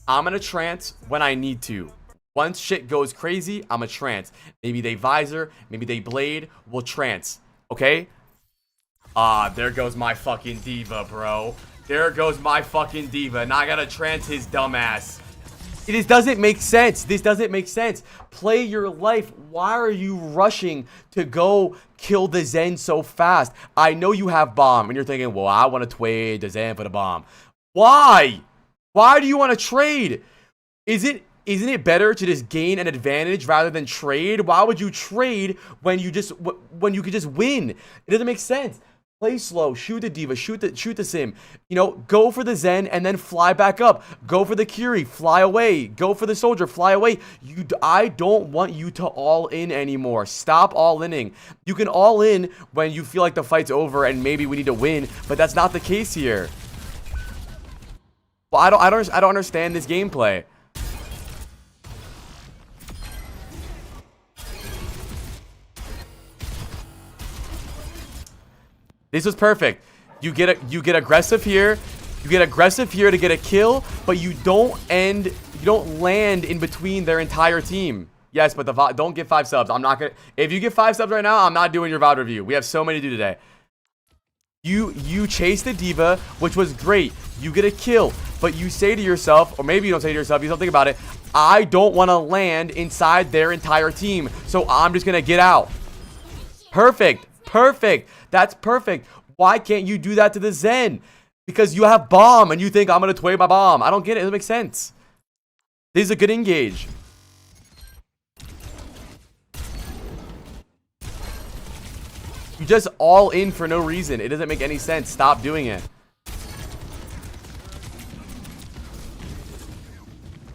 I'm gonna trance when I need to. Once shit goes crazy, I'm a trance. Maybe they visor, maybe they blade, we'll trance. Okay? There goes my fucking D.Va, bro. There goes my fucking D.Va. Now I gotta trance his dumbass. This doesn't make sense. This doesn't make sense. Play your life. Why are you rushing to go kill the Zen so fast? I know you have bomb, and you're thinking, well, I want to trade the Zen for the bomb. Why? Why do you want to trade? Isn't it better to just gain an advantage rather than trade? Why would you trade when you could just win? It doesn't make sense. Play slow, shoot the D.Va, shoot the Sim. You know, go for the Zen and then fly back up. Go for the Curie, fly away. Go for the Soldier, fly away. I don't want you to all in anymore. Stop all inning. You can all in when you feel like the fight's over and maybe we need to win, but that's not the case here. Well, I don't understand this gameplay. This was perfect. You get aggressive here. You get aggressive here to get a kill, but you don't land in between their entire team. Yes, but don't get 5 subs. I'm not gonna. If you get 5 subs right now, I'm not doing your VOD review. We have so many to do today. You chase the D.Va, which was great. You get a kill, but you say to yourself, or maybe you don't say to yourself, you don't think about it. I don't want to land inside their entire team, so I'm just gonna get out. Perfect. Perfect. That's perfect. Why can't you do that to the Zen? Because you have bomb and you think I'm going to tway my bomb. I don't get it. It doesn't make sense. This is a good engage. You just all in for no reason. It doesn't make any sense. Stop doing it.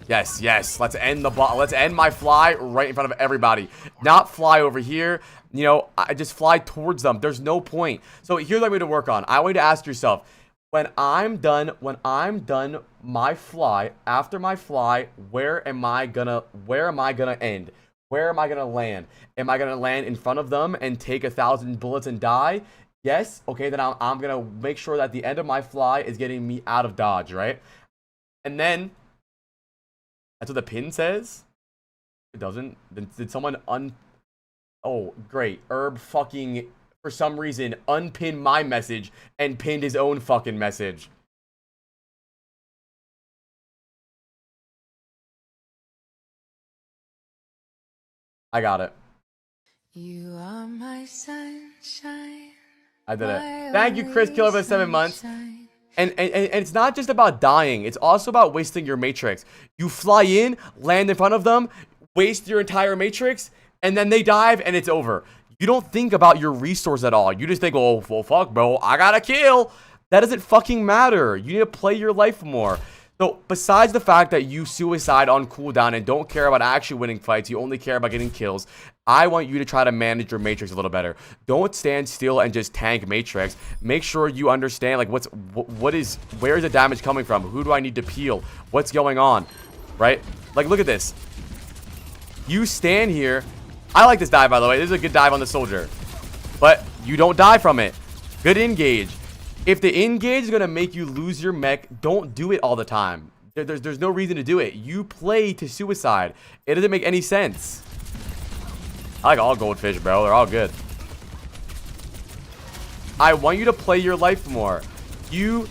Yes, yes. Let's end the ball. Let's end my fly right in front of everybody. Not fly over here. You know, I just fly towards them. There's no point. So here's what I want you to work on. I want you to ask yourself, when I'm done my fly, after my fly, where am I gonna end? Where am I gonna land? Am I gonna land in front of them and take 1,000 bullets and die? Yes. Okay, then I'm gonna make sure that the end of my fly is getting me out of dodge, right? And then that's what the pin says. It doesn't. Did someone Oh, great. Herb fucking, for some reason, unpinned my message and pinned his own fucking message. I got it. You are my sunshine. I did it. Thank you, Chris Killer, for the 7 months. And it's not just about dying. It's also about wasting your matrix. You fly in, land in front of them, waste your entire matrix, and then they dive and it's over. You don't think about your resource at all. You just think, oh, well, fuck, bro, I got to kill. That doesn't fucking matter. You need to play your life more. So besides the fact that you suicide on cooldown and don't care about actually winning fights, you only care about getting kills, I want you to try to manage your matrix a little better. Don't stand still and just tank matrix. Make sure you understand, like, where is the damage coming from? Who do I need to peel? What's going on? Right? Like, look at this. You stand here. I like this dive, by the way. This is a good dive on the Soldier. But you don't die from it. Good engage. If the engage is going to make you lose your mech, don't do it all the time. There's no reason to do it. You play to suicide. It doesn't make any sense. I like all goldfish, bro. They're all good. I want you to play your life more. You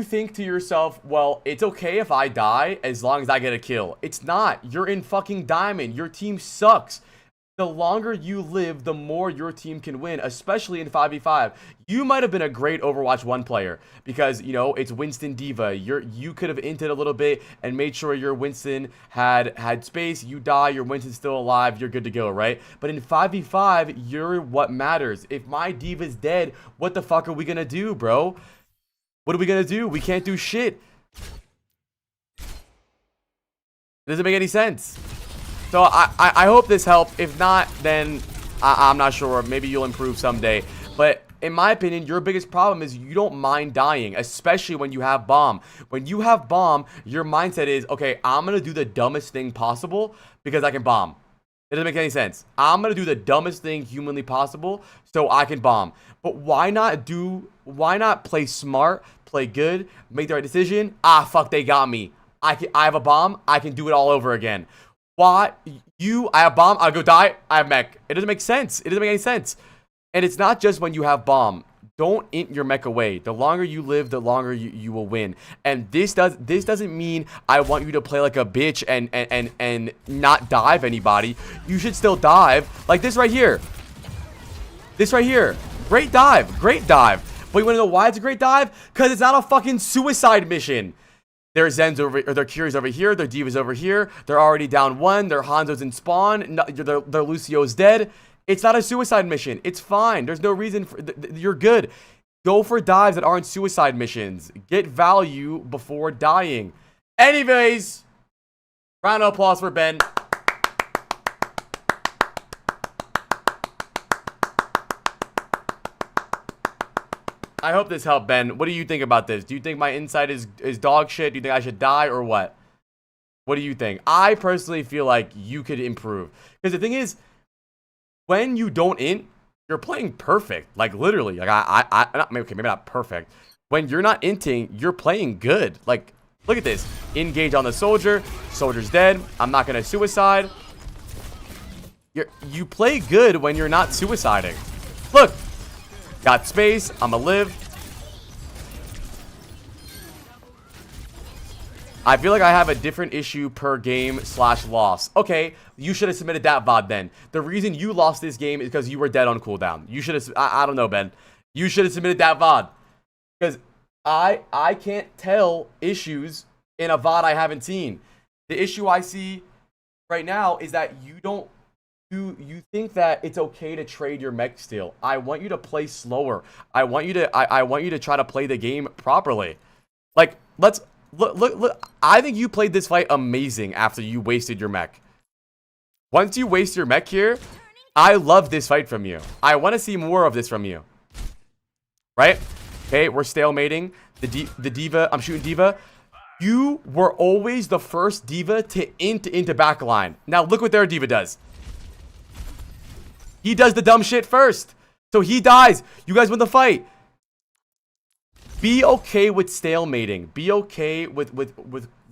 think to yourself, well, it's okay if I die as long as I get a kill. It's not. You're in fucking diamond. Your team sucks. The longer you live, the more your team can win, especially in 5v5. You might have been a great Overwatch 1 player because, you know, it's Winston D.Va. You could have inted a little bit and made sure your Winston had space. You die, your Winston's still alive, you're good to go, right? But in 5v5, you're what matters. If my D.Va's dead, what the fuck are we gonna do, bro? What are we gonna do? We can't do shit. It doesn't make any sense. So I hope this helped. If not, then I'm not sure. Maybe you'll improve someday. But in my opinion, your biggest problem is you don't mind dying, especially when you have bomb. When you have bomb, your mindset is, okay, I'm going to do the dumbest thing possible because I can bomb. It doesn't make any sense. I'm gonna do the dumbest thing humanly possible so I can bomb. But why not play smart, play good, make the right decision? Ah, fuck, they got me. I have a bomb. I can do it all over again. Why? I have bomb. I'll go die. I have mech. It doesn't make sense. It doesn't make any sense. And it's not just when you have bomb. Don't int your mech away. The longer you live, the longer you will win. And this doesn't mean I want you to play like a bitch and not dive anybody. You should still dive. Like this right here. This right here. Great dive. Great dive. But you want to know why it's a great dive? Because it's not a fucking suicide mission. Their Zen's over, or their Kiri's over here. Their D.Va's over here. They're already down one. Their Hanzo's in spawn. Their Lucio's dead. It's not a suicide mission. It's fine. There's no reason for... You're good. Go for dives that aren't suicide missions. Get value before dying. Anyways, round of applause for Ben. I hope this helped, Ben. What do you think about this? Do you think my insight is dog shit? Do you think I should die or what? What do you think? I personally feel like you could improve. Because the thing is... When you don't int, you're playing perfect. Like, literally. Like, okay, maybe not perfect. When you're not inting, you're playing good. Like, look at this. Engage on the soldier. Soldier's dead. I'm not going to suicide. You play good when you're not suiciding. Look. Got space. I'm going to live. I feel like I have a different issue per game / loss. Okay, you should have submitted that VOD then. The reason you lost this game is because you were dead on cooldown. You should have, I don't know, Ben. You should have submitted that VOD. Because I can't tell issues in a VOD I haven't seen. The issue I see right now is that you think that it's okay to trade your mech still. I want you to play slower. I want you to try to play the game properly. Like, Look, I think you played this fight amazing after you wasted your mech. Once you waste your mech here, I love this fight from you. I want to see more of this from you. Right? Okay, we're stalemating. The D.Va, I'm shooting D.Va. You were always the first D.Va to int into backline. Now look what their D.Va does. He does the dumb shit first. So he dies. You guys win the fight. Be okay with stalemating. Be okay with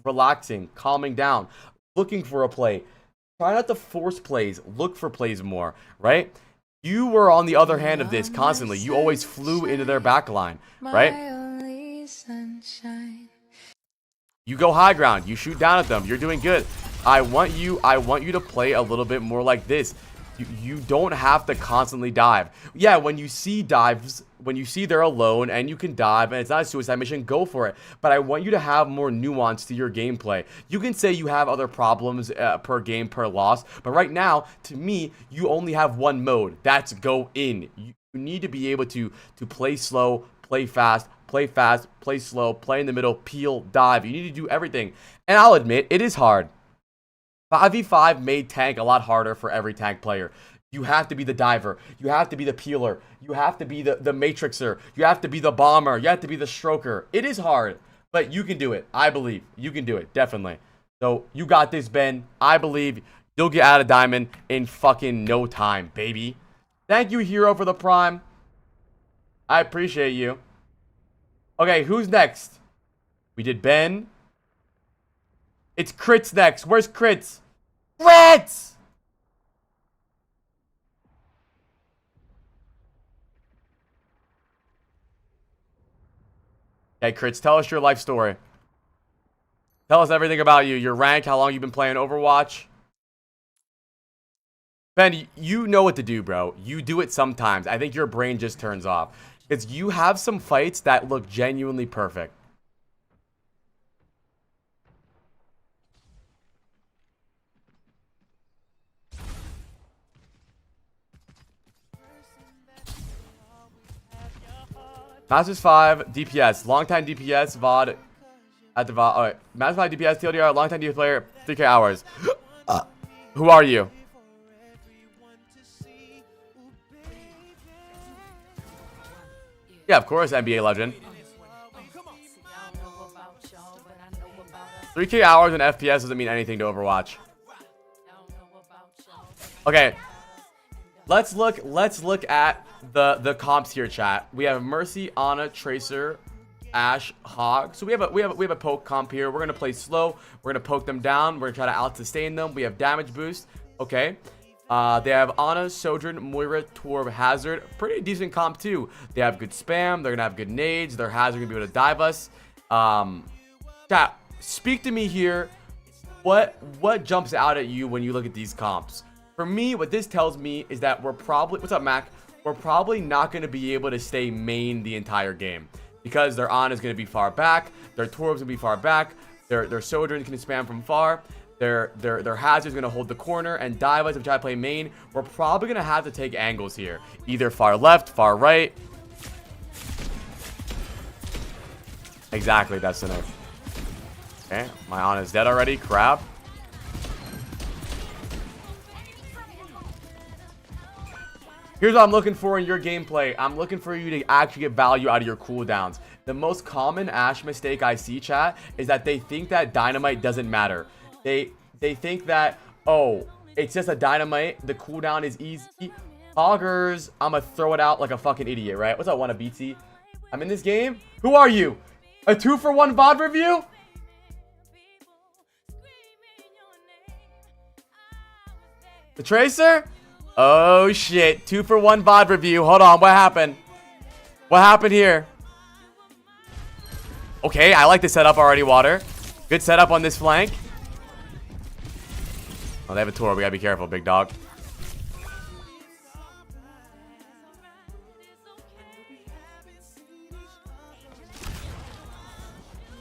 relaxing, calming down, looking for a play. Try not to force plays. Look for plays more, right? You were on the other hand of this constantly. You always flew into their backline, right? You go high ground. You shoot down at them. You're doing good. I want you to play a little bit more like this. You don't have to constantly dive. Yeah, when you see dives, when you see they're alone and you can dive and it's not a suicide mission, go for it. But I want you to have more nuance to your gameplay. You can say you have other problems per game, per loss. But right now, to me, you only have one mode. That's go in. You need to be able to play slow, play fast, play slow, play in the middle, peel, dive. You need to do everything. And I'll admit, it is hard. 5v5 made tank a lot harder for every tank player. You have to be the diver. You have to be the peeler. You have to be the matrixer. You have to be the bomber. You have to be the stroker. It is hard, but you can do it. I believe. You can do it, definitely. So, you got this, Ben. I believe you'll get out of diamond in fucking no time, baby. Thank you, Hero, for the prime. I appreciate you. Okay, who's next? We did Ben. It's Crits next. Where's Crits? Crits! Okay, Crits, tell us your life story. Tell us everything about you. Your rank, how long you've been playing Overwatch. Ben, you know what to do, bro. You do it sometimes. I think your brain just turns off. Because you have some fights that look genuinely perfect. Masters 5, DPS. Longtime DPS, VOD. At the VOD. Alright. Masters 5, DPS, TLDR, longtime DPS player, 3K hours. Who are you? Yeah, of course, NBA legend. 3K hours in FPS doesn't mean anything to Overwatch. Okay. Let's look at the comps here, chat. We have Mercy, Ana, Tracer, Ashe, Hog. So we have a poke comp here. We're gonna play slow. We're gonna poke them down. We're gonna try to out sustain them. We have damage boost. Okay. They have Ana, Sojourn, Moira, Torb, Hazard. Pretty decent comp too. They have good spam. They're gonna have good nades. Their Hazard gonna be able to dive us. Chat, speak to me here. What jumps out at you when you look at these comps? For me, what this tells me is that we're probably, what's up, Mac? We're probably not going to be able to stay main the entire game because their Ana is going to be far back, their Torb's going to be far back, their Sojourn can spam from far, their Hazard's going to hold the corner, and D.Va, if we try to play main, we're probably going to have to take angles here, either far left, far right. Exactly, that's the nerf. Okay, my Ana's dead already. Crap. Here's what I'm looking for in your gameplay. I'm looking for you to actually get value out of your cooldowns. The most common Ashe mistake I see, chat, is that they think that dynamite doesn't matter. They think that, oh, it's just a dynamite. The cooldown is easy. Hoggers, I'm gonna throw it out like a fucking idiot, right? What's up, Wanna BT? I'm in this game. Who are you? A 2-for-1 Vod review? The Tracer? Oh shit, 2-for-1 Vod review. Hold on, what happened? What happened here? Okay, I like the setup already, Water. Good setup on this flank. Oh, they have a Tor. We gotta be careful, big dog.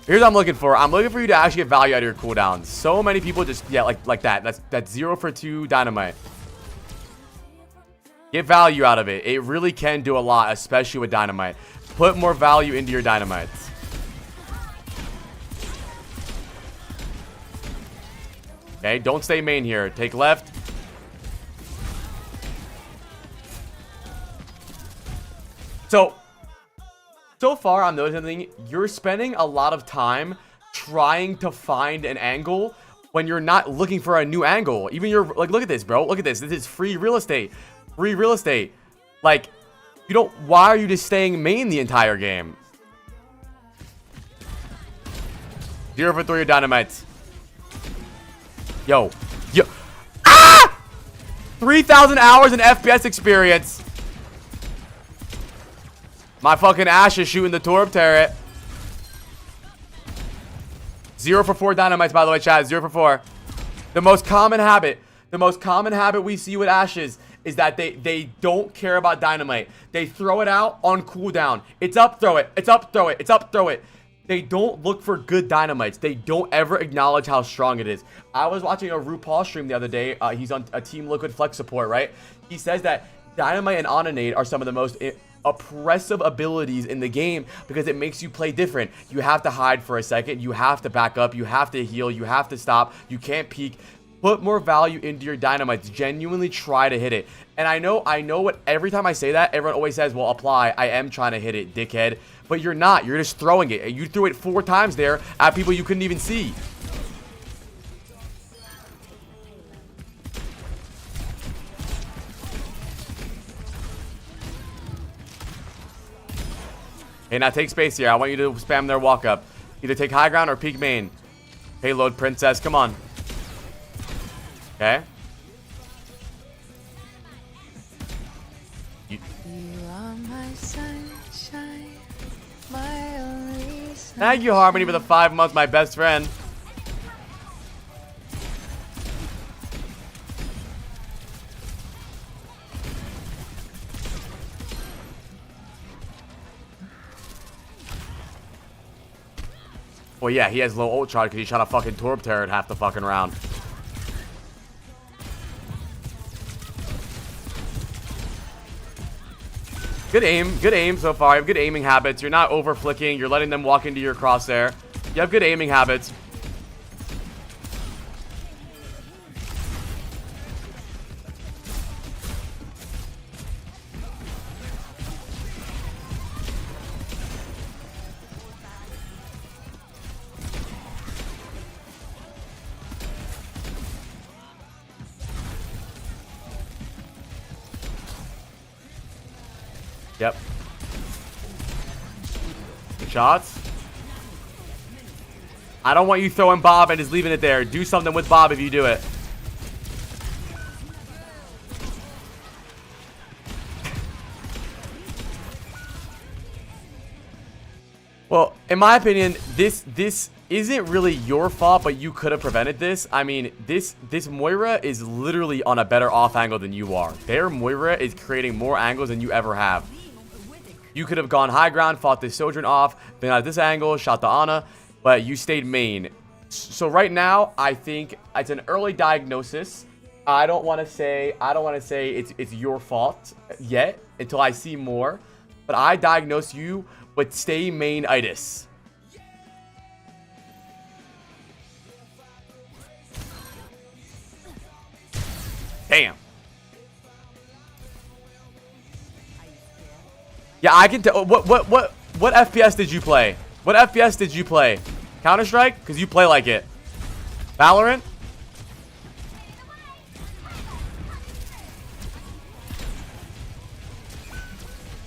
Here's what I'm looking for. I'm looking for you to actually get value out of your cooldowns. So many people just, yeah, like that. That's 0 for 2 dynamite. Get value out of it. It really can do a lot, especially with dynamite. Put more value into your dynamites. Okay, don't stay main here. Take left. So far, I'm noticing something. You're spending a lot of time trying to find an angle when you're not looking for a new angle. Even you're like, look at this, bro. Look at this. This is free real estate. Free real estate. Like, you don't. Why are you just staying main the entire game? 0 for 3 dynamites. Yo. Ah! 3,000 hours in FPS experience. My fucking Ashe is shooting the Torb turret. 0 for 4 dynamites, by the way, chat. 0 for 4. The most common habit we see with Ashes is that they don't care about dynamite. They throw it out on cooldown. It's up, throw it. It's up, throw it. It's up, throw it. They don't look for good dynamites. They don't ever acknowledge how strong it is. I was watching a RuPaul stream the other day. He's on a Team Liquid Flex support, right? He says that dynamite and Ana nade are some of the most oppressive abilities in the game because it makes you play different. You have to hide for a second. You have to back up. You have to heal. You have to stop. You can't peek. Put more value into your dynamites. Genuinely try to hit it. And I know what, every time I say that, everyone always says, well, apply. I am trying to hit it, dickhead. But you're not. You're just throwing it. You threw it 4 times there at people you couldn't even see. Hey, now take space here. I want you to spam their walk up. Either take high ground or peek main. Payload, princess. Come on. Okay. You are my sunshine, my only sunshine. Thank you, Harmony, for the 5 months, my best friend. Well, yeah, he has low ult charge because he shot a fucking Torb turret half the fucking round. Good aim so far. You have good aiming habits. You're not over flicking. You're letting them walk into your crosshair. You have good aiming habits. Yep. Good shots. I don't want you throwing Bob and just leaving it there. Do something with Bob if you do it. Well, in my opinion, this isn't really your fault, but you could have prevented this. I mean, this Moira is literally on a better off angle than you are. Their Moira is creating more angles than you ever have. You could have gone high ground, fought this Sojourn off, been at this angle, shot the Ana, but you stayed main. So right now, I think it's an early diagnosis. I don't want to say it's your fault yet until I see more, but I diagnose you with stay main-itis. Damn. Yeah, I can tell. What FPS did you play? What FPS did you play? Counter-Strike? Because you play like it. Valorant?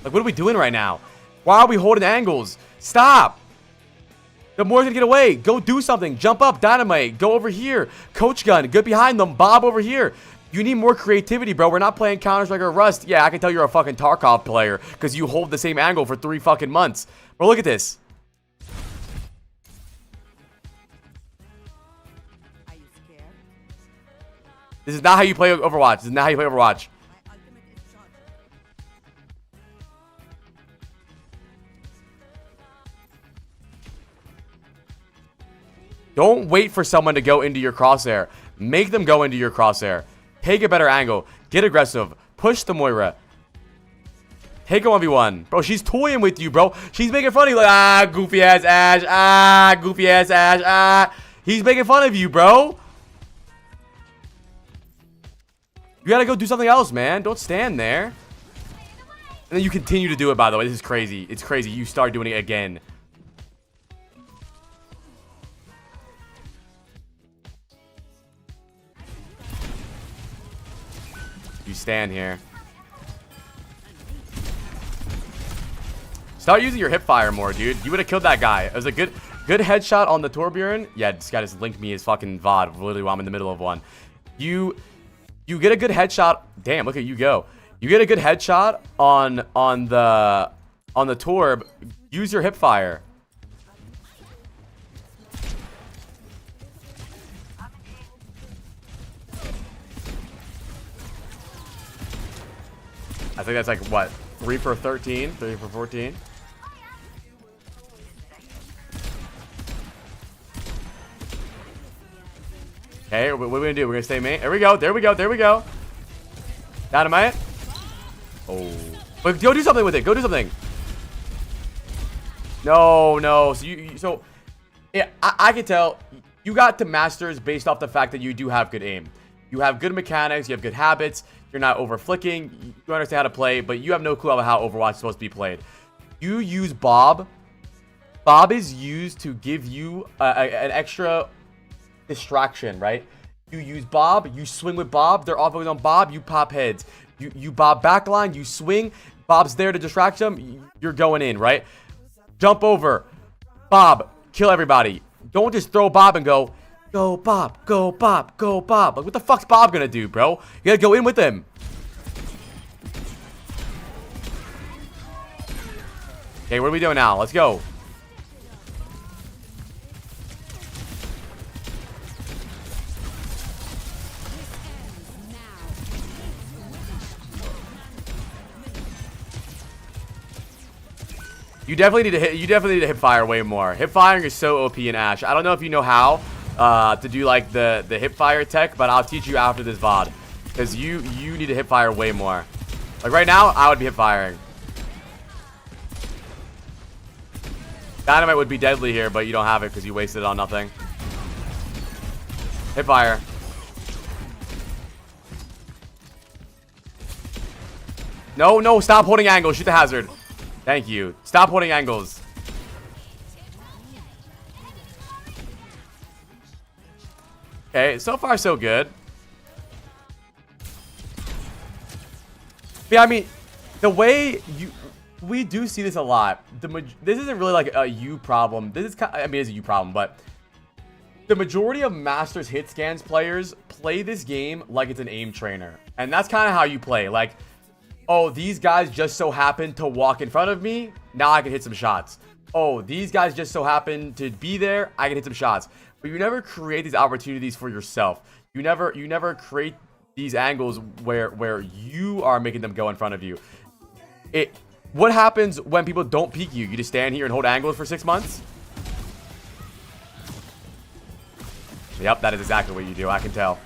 Like, what are we doing right now? Why are we holding angles? Stop! The Moira's gonna get away. Go do something. Jump up. Dynamite. Go over here. Coach gun. Get behind them. Bob over here. You need more creativity, bro. We're not playing Counter-Strike or Rust. Yeah, I can tell you're a fucking Tarkov player because you hold the same angle for 3 fucking months. Bro, look at this. Are you scared? This is not how you play Overwatch. This is not how you play Overwatch. My ultimate is charged. Don't wait for someone to go into your crosshair. Make them go into your crosshair. Take a better angle. Get aggressive. Push the Moira. Take a 1v1. Bro, she's toying with you, bro. She's making fun of you. Like, ah, goofy ass Ash. Ah, goofy ass Ash. Ah. He's making fun of you, bro. You gotta go do something else, man. Don't stand there. And then you continue to do it, by the way. This is crazy. It's crazy. You start doing it again. You stand here. Start using your hip fire more, dude. You would have killed that guy. It was a good headshot on the Torbjorn. Yeah, this guy just linked me his fucking VOD. Literally while I'm in the middle of one. You get a good headshot. Damn, look at you go. You get a good headshot on the Torb. Use your hip fire. I think that's like, what, 3 for 13? 3 for 14? Okay, what are we gonna do? We're gonna stay main. There we go, there we go, there we go. Dynamite. Oh. But go do something with it. Go do something. No, no. So yeah, I can tell you got to Masters based off the fact that you do have good aim. You have good mechanics, you have good habits. You're not over flicking. You understand how to play, but you have no clue about how Overwatch is supposed to be played. You use Bob. Bob is used to give you an extra distraction, right? You use Bob. You swing with Bob. They're all focused on Bob. You pop heads. You Bob backline. You swing. Bob's there to distract them. You're going in, right? Jump over. Bob. Kill everybody. Don't just throw Bob and go, go Bob, go Bob, go Bob. Like, what the fuck's Bob gonna do, bro? You gotta go in with him. Okay, what are we doing now? Let's go. You definitely need to hit. You definitely need to hip fire way more. Hip firing is so OP in Ash. I don't know if you know how to do like the hip fire tech, but I'll teach you after this VOD, because you need to hip fire way more. Like right now, I would be hip firing. Dynamite would be deadly here, but you don't have it because you wasted it on nothing. Hip fire. No, no, stop holding angles. Shoot the hazard. Thank you. Stop holding angles. Okay, so far so good. But yeah, I mean, the way we do see this a lot. This isn't really like a you problem. This is I mean, it's a you problem, but the majority of Masters hit scans players play this game like it's an aim trainer, and that's kind of how you play. Like, oh, these guys just so happen to walk in front of me. Now I can hit some shots. Oh, these guys just so happen to be there. I can hit some shots. But you never create these opportunities for yourself. You never create these angles where you are making them go in front of you. What happens when people don't peek you? You just stand here and hold angles for 6 months? Yep, that is exactly what you do. I can tell.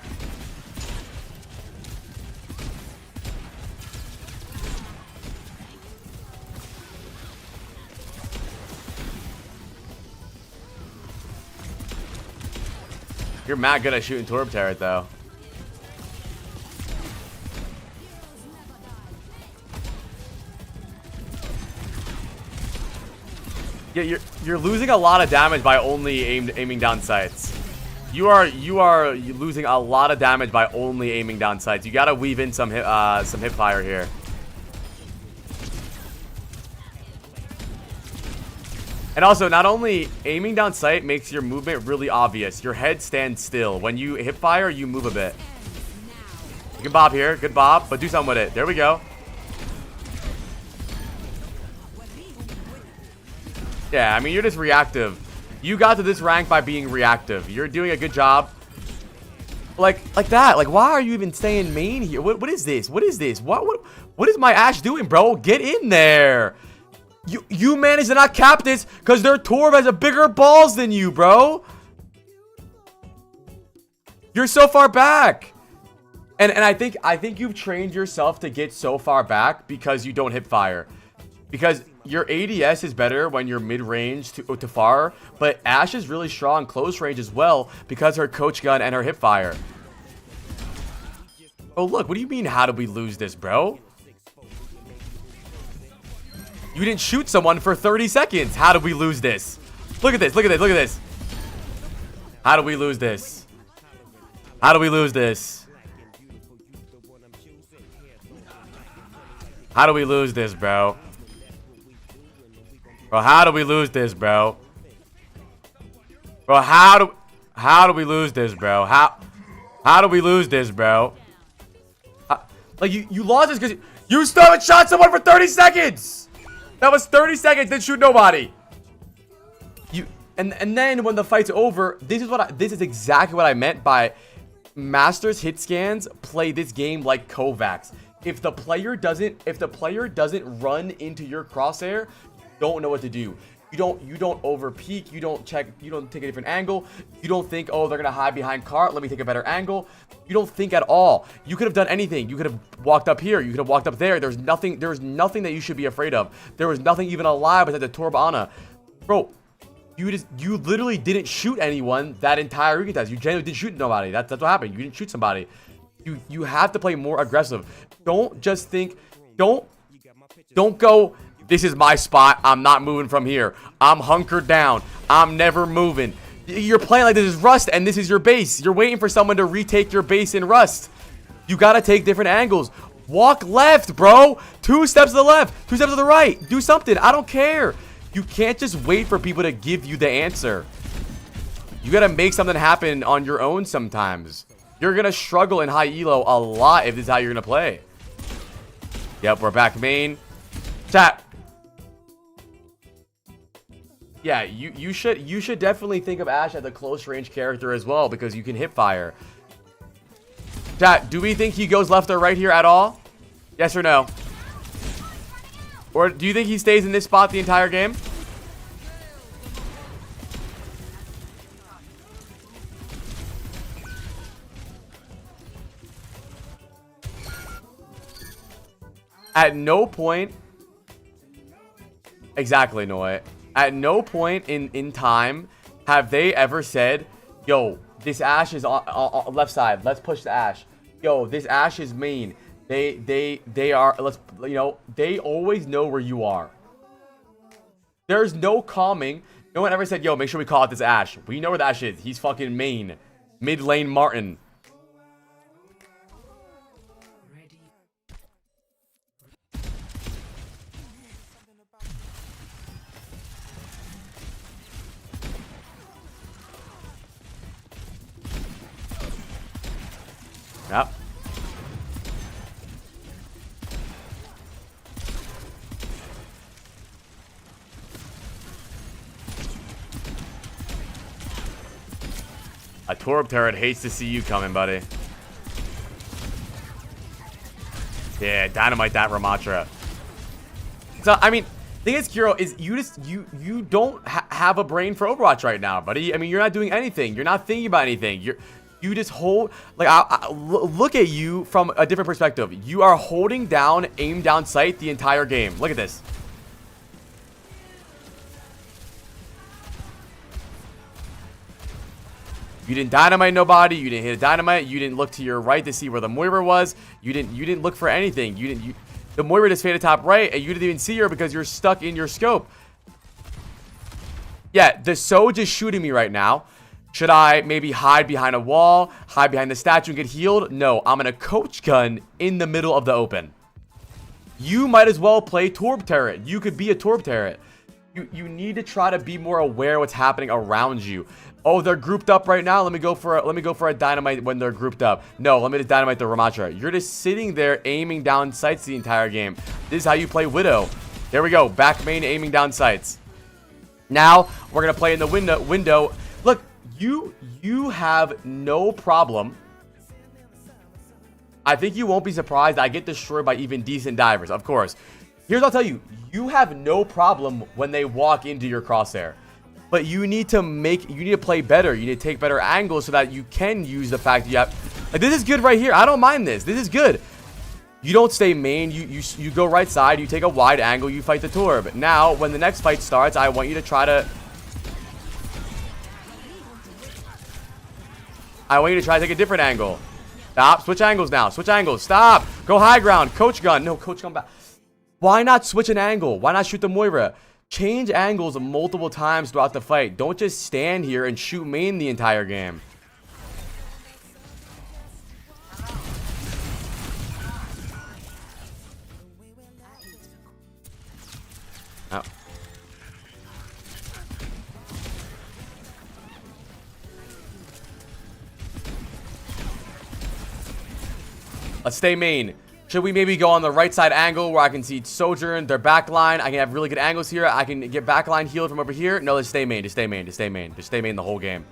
You're mad good at shooting Torb Turret, though. Yeah, you're losing a lot of damage by only aiming down sights. You are losing a lot of damage by only aiming down sights. You gotta weave in some hip fire here. And also, not only aiming down sight makes your movement really obvious. Your head stands still. When you hip fire, you move a bit. You can bob here. Good bob. But do something with it. There we go. Yeah, I mean, you're just reactive. You got to this rank by being reactive. You're doing a good job. Like that. Like, why are you even staying main here? What is this? What is this? What is my Ashe doing, bro? Get in there. You managed to not cap this because their Torb has a bigger balls than you, bro. You're so far back. And I think you've trained yourself to get so far back because you don't hip fire. Because your ADS is better when you're mid-range to far, but Ashe is really strong close range as well because her coach gun and her hip fire. Oh, look, what do you mean, how did we lose this, bro? You didn't shoot someone for 30 seconds. How did we lose this? Look at this, look at this, look at this. How did we lose this? How do we lose this? How do we lose this, bro? Bro, how do we lose this, bro? Bro, how do we lose this, bro? How do we lose this, bro? Like, you lost this because you still haven't shot someone for 30 seconds. That was 30 seconds, didn't shoot nobody. And then when the fight's over, this is exactly what I meant by Masters hit scans play this game like Kovacs. If the player doesn't run into your crosshair, you don't know what to do. You don't over peek, you don't check, you don't take a different angle, you don't think, oh, they're gonna hide behind cart, let me take a better angle. You don't think at all. You could have done anything. You could have walked up here, you could have walked up there. There's nothing that you should be afraid of. There was nothing even alive besides the Torb Ana. Bro, you literally didn't shoot anyone that entire recon test. You genuinely didn't shoot nobody. That's what happened. You didn't shoot somebody. You have to play more aggressive. Don't just think, don't go, this is my spot, I'm not moving from here, I'm hunkered down, I'm never moving. You're playing like this is Rust and this is your base. You're waiting for someone to retake your base in Rust. You gotta take different angles. Walk left, bro. 2 steps to the left, 2 steps to the right. Do something. I don't care. You can't just wait for people to give you the answer. You gotta make something happen on your own sometimes. You're gonna struggle in high elo a lot if this is how you're gonna play. Yep, we're back main. Chat. Yeah, you should definitely think of Ashe as a close range character as well because you can hip fire. Chat, do we think he goes left or right here at all? Yes or no? Or do you think he stays in this spot the entire game? At no point. Exactly, Noi. At no point in time have they ever said, yo, this Ashe is on left side. Let's push the Ashe. Yo, this Ashe is main. They are, they always know where you are. There's no calming. No one ever said, yo, make sure we call out this Ashe. We know where the Ashe is. He's fucking main. Mid lane Martin. Yep. A Torb turret hates to see you coming, buddy. Yeah, dynamite that Ramatra. So, I mean, the thing is, Kiro, is you don't have a brain for Overwatch right now, buddy. I mean, you're not doing anything. You're not thinking about anything. You just hold, like, look at you from a different perspective. You are holding down, aim down sight the entire game. Look at this. You didn't dynamite nobody. You didn't hit a dynamite. You didn't look to your right to see where the Moira was. You didn't look for anything. The Moira just faded top right, and you didn't even see her because you're stuck in your scope. Yeah, the Soj is shooting me right now. Should I maybe hide behind a wall, hide behind the statue and get healed? No, I'm gonna coach gun in the middle of the open. You might as well play Torb turret. You could be a Torb turret. You need to try to be more aware of what's happening around you. Oh, they're grouped up right now. Let me go for a dynamite when they're grouped up. No, let me just dynamite the Ramatra. You're just sitting there aiming down sights the entire game. This is how you play Widow. There we go. Back main aiming down sights. Now we're gonna play in the window. Look, you have no problem. I think you won't be surprised I get destroyed by even decent divers. Of course. Here's what I'll tell you. You have no problem when they walk into your crosshair. But you need to play better. You need to take better angles so that you can use the fact that you have, like, this is good right here. I don't mind this. This is good. You don't stay main. You go right side. You take a wide angle. You fight the Torb. Now, when the next fight starts, I want you to try to take a different angle. Stop. Switch angles now. Switch angles. Stop. Go high ground. Coach gun. No, coach gun back. Why not switch an angle? Why not shoot the Moira? Change angles multiple times throughout the fight. Don't just stand here and shoot main the entire game. Oh. Let's stay main. Should we maybe go on the right side angle where I can see Sojourn, their back line? I can have really good angles here. I can get back line healed from over here. No, let's stay main. Just stay main. Just stay main. Just stay main the whole game.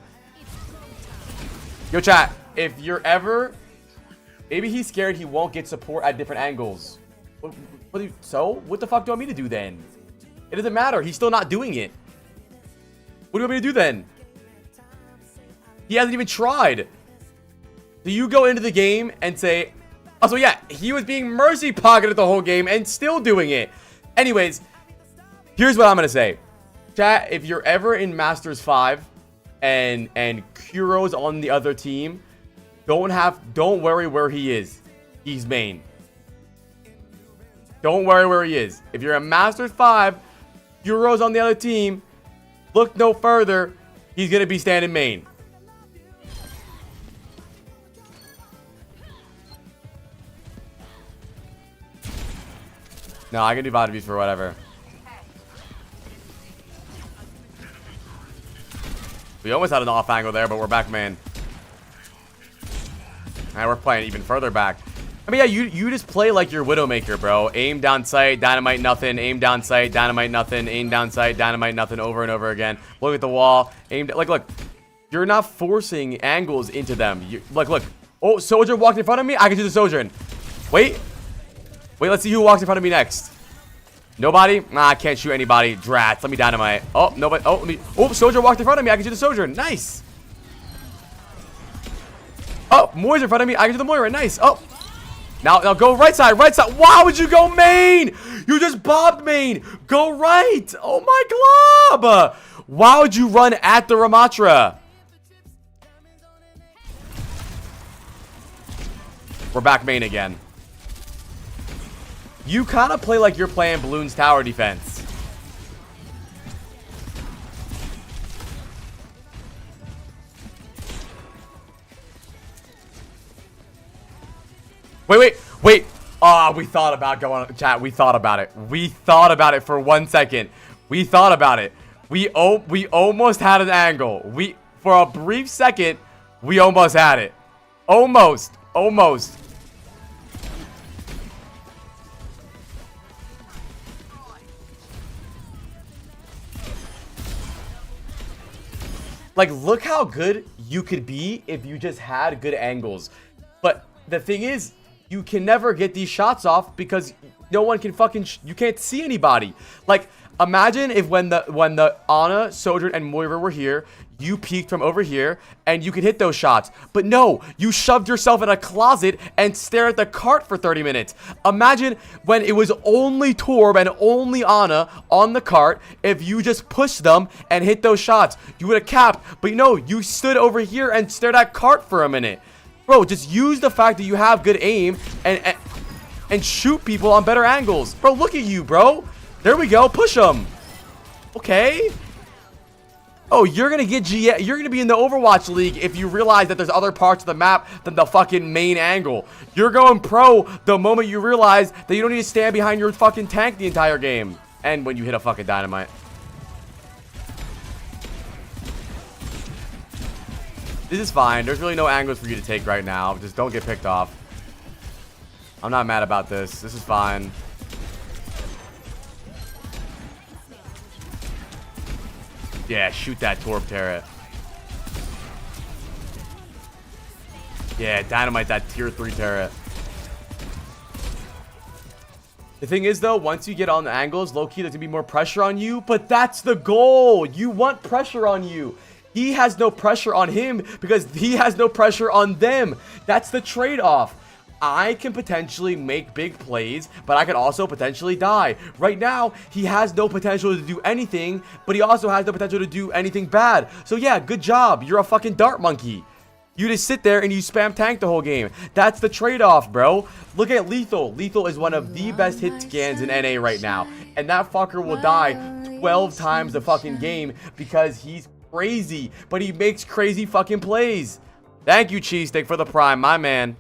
Yo, chat. If you're ever... Maybe he's scared he won't get support at different angles. So? What the fuck do you want me to do then? It doesn't matter. He's still not doing it. What do you want me to do then? He hasn't even tried. So you go into the game and say... Also, yeah, he was being mercy pocketed the whole game and still doing it. Anyways, here's what I'm gonna say. Chat, if you're ever in Masters 5 and Kuro's on the other team, don't worry where he is. He's main. Don't worry where he is. If you're in Masters 5, Kuro's on the other team, look no further. He's gonna be standing main. No, I can do Vod Reviews for whatever. We almost had an off angle there, but we're back main. And we're playing even further back. I mean, yeah, you just play like your Widowmaker, bro. Aim down sight, dynamite nothing. Aim down sight, dynamite nothing. Aim down sight, dynamite nothing. Over and over again. Look at the wall. Aim. Like, look. You're not forcing angles into them. Look. Oh, Soldier walked in front of me. I can do the Sojourn. Wait, let's see who walks in front of me next. Nobody? Nah, I can't shoot anybody. Drats. Let me dynamite. Oh, nobody. Oh, let me. Oh, Soldier walked in front of me. I can do the Sojourn. Nice. Oh, Moira's in front of me. I can do the Moira. Nice. Oh. Now go right side. Right side. Why would you go main? You just bobbed main. Go right. Oh, my glob. Why would you run at the Ramatra? We're back main again. You kind of play like you're playing Balloon's tower defense. Wait. Oh, we thought about going, chat. We thought about it. We thought about it for 1 second. We thought about it. We almost had an angle. For a brief second, we almost had it. Almost. Almost. Like, look how good you could be if you just had good angles. But the thing is, you can never get these shots off because no one can fucking you can't see anybody. Like, imagine if when the Ana, Sojourn, and Moira were here, you peeked from over here and you could hit those shots. But no, you shoved yourself in a closet and stared at the cart for 30 minutes. Imagine when it was only Torb and only Ana on the cart. If you just pushed them and hit those shots, you would have capped. But no, you stood over here and stared at cart for a minute. Bro, just use the fact that you have good aim and shoot people on better angles. Bro, look at you, bro. There we go. Push them. Okay. Oh, you're going to get you're going to be in the Overwatch League if you realize that there's other parts of the map than the fucking main angle. You're going pro the moment you realize that you don't need to stand behind your fucking tank the entire game. And when you hit a fucking dynamite. This is fine. There's really no angles for you to take right now. Just don't get picked off. I'm not mad about this. This is fine. Yeah, shoot that Torb turret. Yeah, dynamite that tier 3 turret. The thing is, though, once you get on the angles, low-key, there's going to be more pressure on you. But that's the goal. You want pressure on you. He has no pressure on him because he has no pressure on them. That's the trade-off. I can potentially make big plays, but I can also potentially die. Right now, he has no potential to do anything, but he also has no potential to do anything bad. So yeah, good job. You're a fucking dart monkey. You just sit there and you spam tank the whole game. That's the trade-off, bro. Look at Lethal. Lethal is one of the best hit scans in NA right now. And that fucker will die 12 times the fucking game because he's crazy, but he makes crazy fucking plays. Thank you, Cheesesteak, for the prime, my man.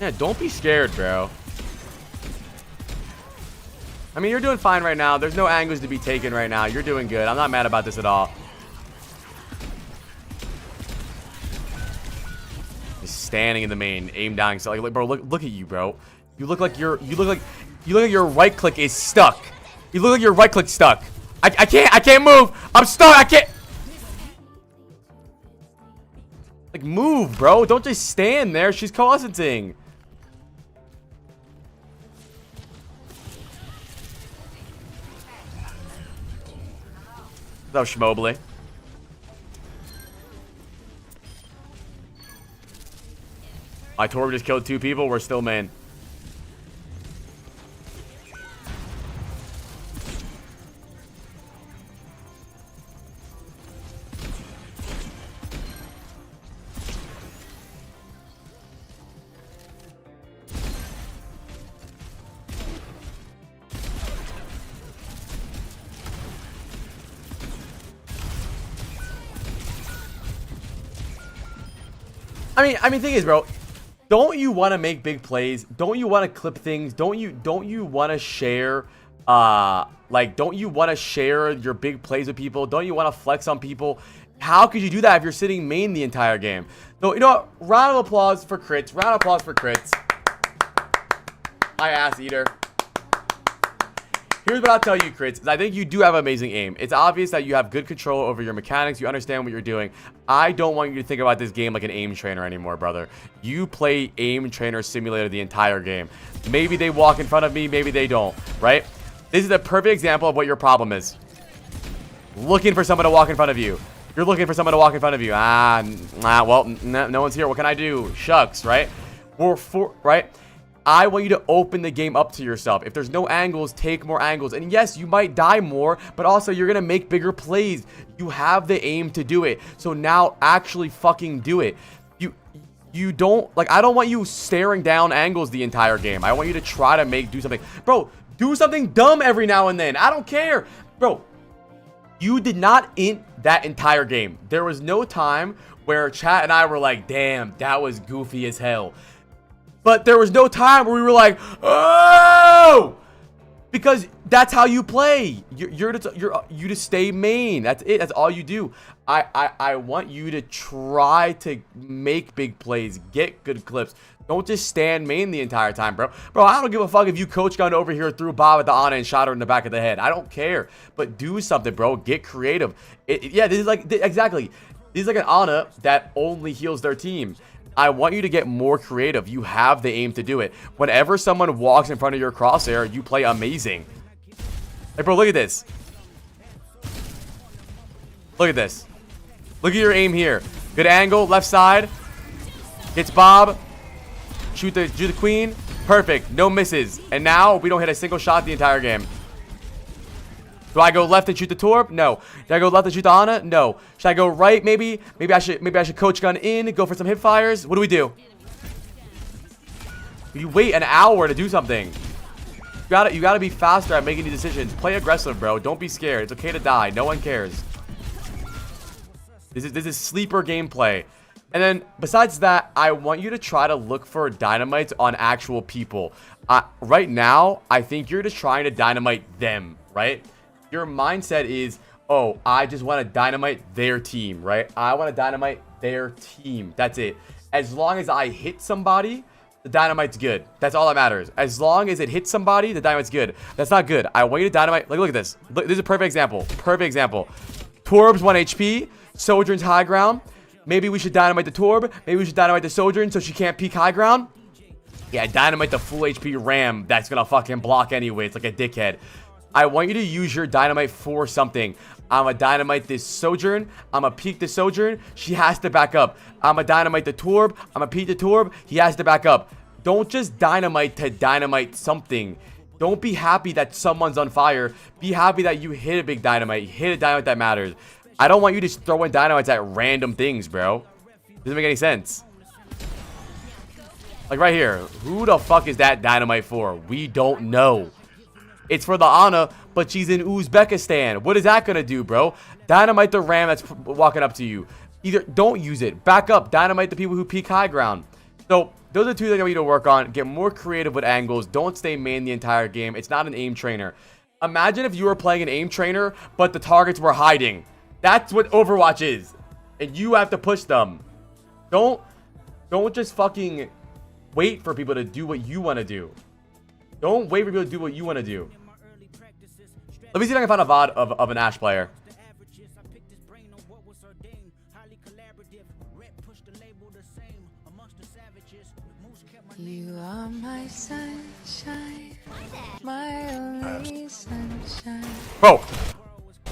Yeah, don't be scared, bro. I mean, you're doing fine right now. There's no angles to be taken right now. You're doing good. I'm not mad about this at all. Just standing in the main, aim down. So, like, bro, look at you, bro. You look like your right click is stuck. You look like your right click stuck. I can't move. I'm stuck. I can't. Like, move, bro. Don't just stand there. She's consenting. That was Schmobley. My Torb just killed 2 people. We're still main. I mean, thing is, bro, don't you want to make big plays? Don't you want to clip things? Don't you want to share, don't you want to share your big plays with people? Don't you want to flex on people? How could you do that if you're sitting main the entire game? So, you know what? Round of applause for crits. Round of applause for crits. My ass eater. Here's what I'll tell you, crits. I think you do have amazing aim. It's obvious that you have good control over your mechanics. You understand what you're doing. I don't want you to think about this game like an aim trainer anymore, brother. You play aim trainer simulator the entire game. Maybe they walk in front of me. Maybe they don't, right? This is a perfect example of what your problem is. Looking for someone to walk in front of you. You're looking for someone to walk in front of you. Well, no one's here. What can I do? Shucks, right? Right? I want you to open the game up to yourself. If there's no angles, take more angles. And yes, you might die more, but also you're going to make bigger plays. You have the aim to do it. So now actually fucking do it. You don't, like, I don't want you staring down angles the entire game. I want you to try to do something. Bro, do something dumb every now and then. I don't care. Bro, you did not int that entire game. There was no time where chat and I were like, damn, that was goofy as hell. But there was no time where we were like, oh! Because that's how you play. You just stay main. That's it. That's all you do. I want you to try to make big plays, get good clips. Don't just stand main the entire time, bro. Bro, I don't give a fuck if you coach gun over here, threw Bob at the Ana and shot her in the back of the head. I don't care. But do something, bro. Get creative. Yeah, this is like, exactly. This is like an Ana that only heals their team. I want you to get more creative. You have the aim to do it. Whenever someone walks in front of your crosshair, you play amazing. Hey, bro, look at this. Look at this. Look at your aim here. Good angle, left side. Hits Bob. Shoot the queen. Perfect. No misses. And now we don't hit a single shot the entire game. Do I go left and shoot the Torb? No. Did I go left and shoot the Ana? No. Should I go right? Maybe. Maybe I should coach gun in, go for some hip fires. What do we do? You wait an hour to do something. You gotta be faster at making these decisions. Play aggressive, bro. Don't be scared. It's okay to die. No one cares. This is sleeper gameplay. And then, besides that, I want you to try to look for dynamites on actual people. Right now, I think you're just trying to dynamite them, right? Your mindset is, oh, I just want to dynamite their team, right? I want to dynamite their team. That's it. As long as I hit somebody, the dynamite's good. That's all that matters. As long as it hits somebody, the dynamite's good. That's not good. I want you to dynamite. Like, look at this. Look, this is a perfect example. Perfect example. Torb's 1 HP. Sojourn's high ground. Maybe we should dynamite the Torb. Maybe we should dynamite the Sojourn so she can't peek high ground. Yeah, dynamite the full HP Ram that's gonna fucking block anyway. It's like a dickhead. I want you to use your dynamite for something. I'm gonna dynamite this Sojourn. I'm gonna peek the Sojourn. She has to back up. I'm gonna dynamite the Torb. I'm gonna peek the Torb. He has to back up. Don't just dynamite to dynamite something. Don't be happy that someone's on fire. Be happy that you hit a big dynamite. Hit a dynamite that matters. I don't want you to just throw in dynamites at random things, bro. Doesn't make any sense. Like right here. Who the fuck is that dynamite for? We don't know. It's for the Ana, but she's in Uzbekistan. What is that gonna do, bro? Dynamite the Ram that's walking up to you. Either don't use it. Back up. Dynamite the people who peek high ground. So those are two things I want you to work on. Get more creative with angles. Don't stay main the entire game. It's not an aim trainer. Imagine if you were playing an aim trainer, but the targets were hiding. That's what Overwatch is. And you have to push them. Don't just fucking wait for people to do what you want to do. Don't wait for people to do what you want to do. Let me see if I can find a VOD of an Ashe player. You are my sunshine, my only sunshine. Bro,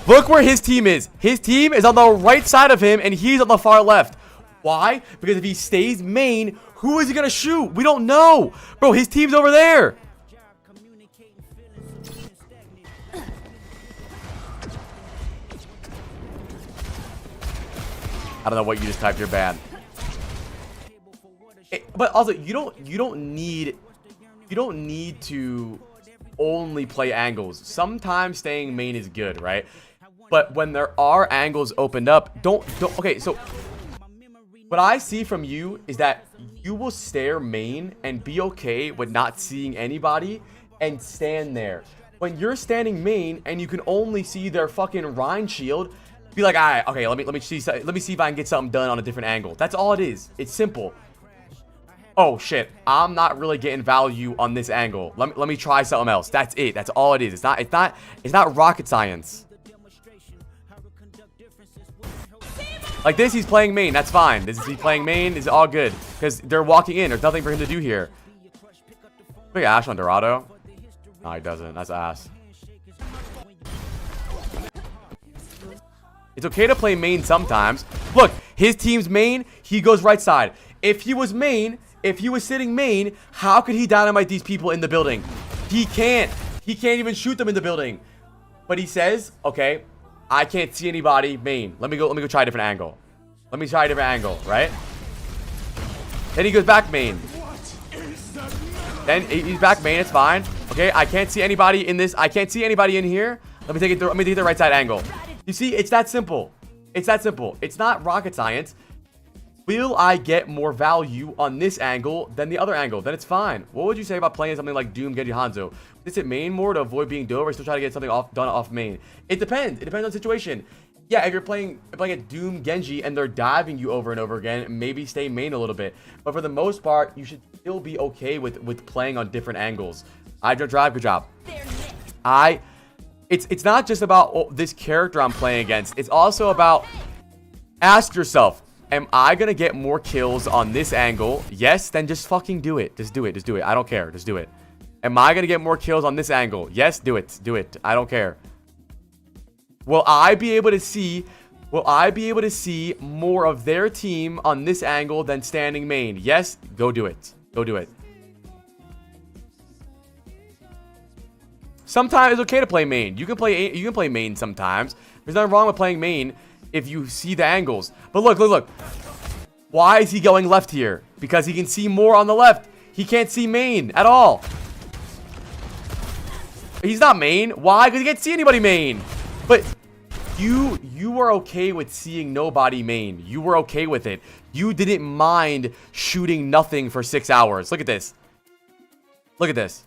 look where his team is. His team is on the right side of him, and he's on the far left. Why? Because if he stays main, who is he gonna shoot? We don't know. Bro, his team's over there. I don't know what you just typed. You're bad. But also, you don't need to only play angles. Sometimes staying main is good, right? But when there are angles opened up, don't. Okay, so what I see from you is that you will stare main and be okay with not seeing anybody and stand there. When you're standing main and you can only see their fucking Rhine shield, be like, all right, okay, let me see if I can get something done on a different angle. That's all it is. It's simple. Oh shit, I'm not really getting value on this angle. Let me try something else. That's it. That's all it is. It's not rocket science. Like this, he's playing main. That's fine. He's playing main. This is all good because they're walking in. There's nothing for him to do here. Big Ashe on Dorado. No, he doesn't. That's ass. It's okay to play main sometimes. Look, his team's main. He goes right side. If he was main, if he was sitting main, how could he dynamite these people in the building? He can't. He can't even shoot them in the building. But he says, okay, I can't see anybody main. Let me go try a different angle. Let me try a different angle, right? Then he goes back main. Then he's back main, it's fine. Okay, I can't see anybody in this. I can't see anybody in here. Let me take the right side angle. You see, it's that simple. It's that simple. It's not rocket science. will I get more value on this angle than the other angle? Then it's fine. What would you say about playing something like Doom, Genji, Hanzo? Is it main more to avoid being dove, or still try to get something done off main? It depends. It depends on the situation. Yeah, if you're playing a Doom, Genji, and they're diving you over and over again, maybe stay main a little bit. But for the most part, you should still be okay with playing on different angles. I don't drive. Good job. It's not just about this character I'm playing against. It's also about, ask yourself, am I going to get more kills on this angle? Yes, then just fucking do it. Just do it. Just do it. I don't care. Just do it. Am I going to get more kills on this angle? Yes, do it. Do it. I don't care. Will I be able to see more of their team on this angle than standing main? Yes, go do it. Go do it. Sometimes it's okay to play main. You can play main sometimes. There's nothing wrong with playing main if you see the angles. But look. Why is he going left here? Because he can see more on the left. He can't see main at all. He's not main. Why? Because he can't see anybody main. But you were okay with seeing nobody main. You were okay with it. You didn't mind shooting nothing for 6 hours. Look at this. Look at this.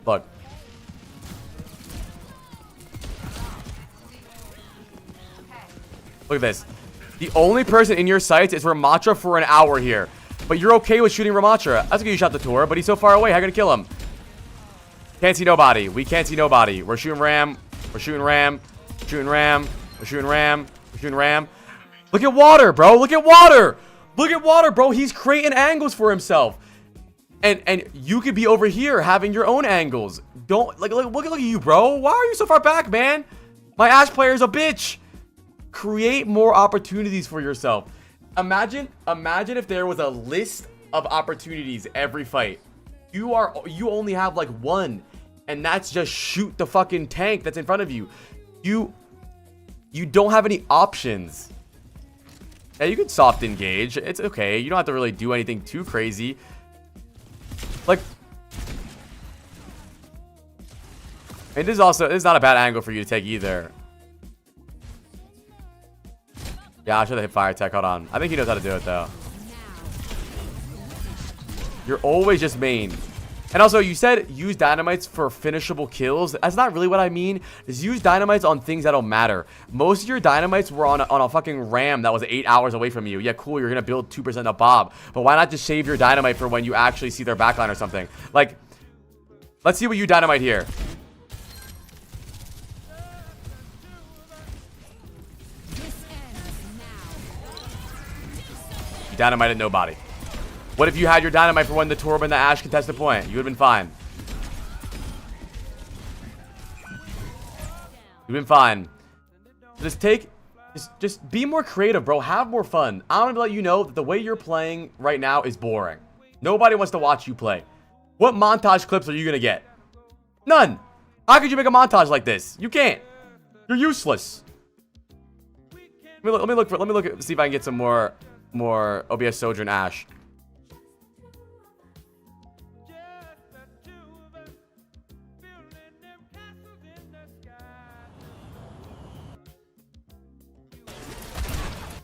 Look. Look at this. The only person in your sights is Ramatra for an hour here. But you're okay with shooting Ramatra. That's okay, you shot the tour, but he's so far away. How are you gonna kill him? Can't see nobody. We can't see nobody. We're shooting Ram. We're shooting Ram. Shooting Ram. We're shooting Ram. We're shooting Ram. Look at water, bro. Look at water. Look at water, bro. He's creating angles for himself. And you could be over here having your own angles. Don't look at you, bro. Why are you so far back, man? My Ashe player is a bitch. Create more opportunities for yourself. Imagine if there was a list of opportunities every fight. You only have like one, and that's just shoot the fucking tank that's in front of you. You don't have any options. Yeah, you can soft engage. It's okay. You don't have to really do anything too crazy. Like, and this is not a bad angle for you to take either. Yeah, I should have hit fire tech. Hold on. I think he knows how to do it though. You're always just main. And also, you said use dynamites for finishable kills. That's not really what I mean. Just use dynamites on things that don't matter. Most of your dynamites were on a fucking ram that was 8 hours away from you. Yeah, cool. You're going to build 2% of Bob. But why not just save your dynamite for when you actually see their backline or something? Like, let's see what you dynamite here. You dynamited nobody. What if you had your dynamite for when the Torb and the Ashe contested point? You would have been fine. You've been fine. Just be more creative, bro. Have more fun. I'm gonna let you know that the way you're playing right now is boring. Nobody wants to watch you play. What montage clips are you gonna get? None. How could you make a montage like this? You can't. You're useless. Let me look. See if I can get some more OBS Sojourn Ashe.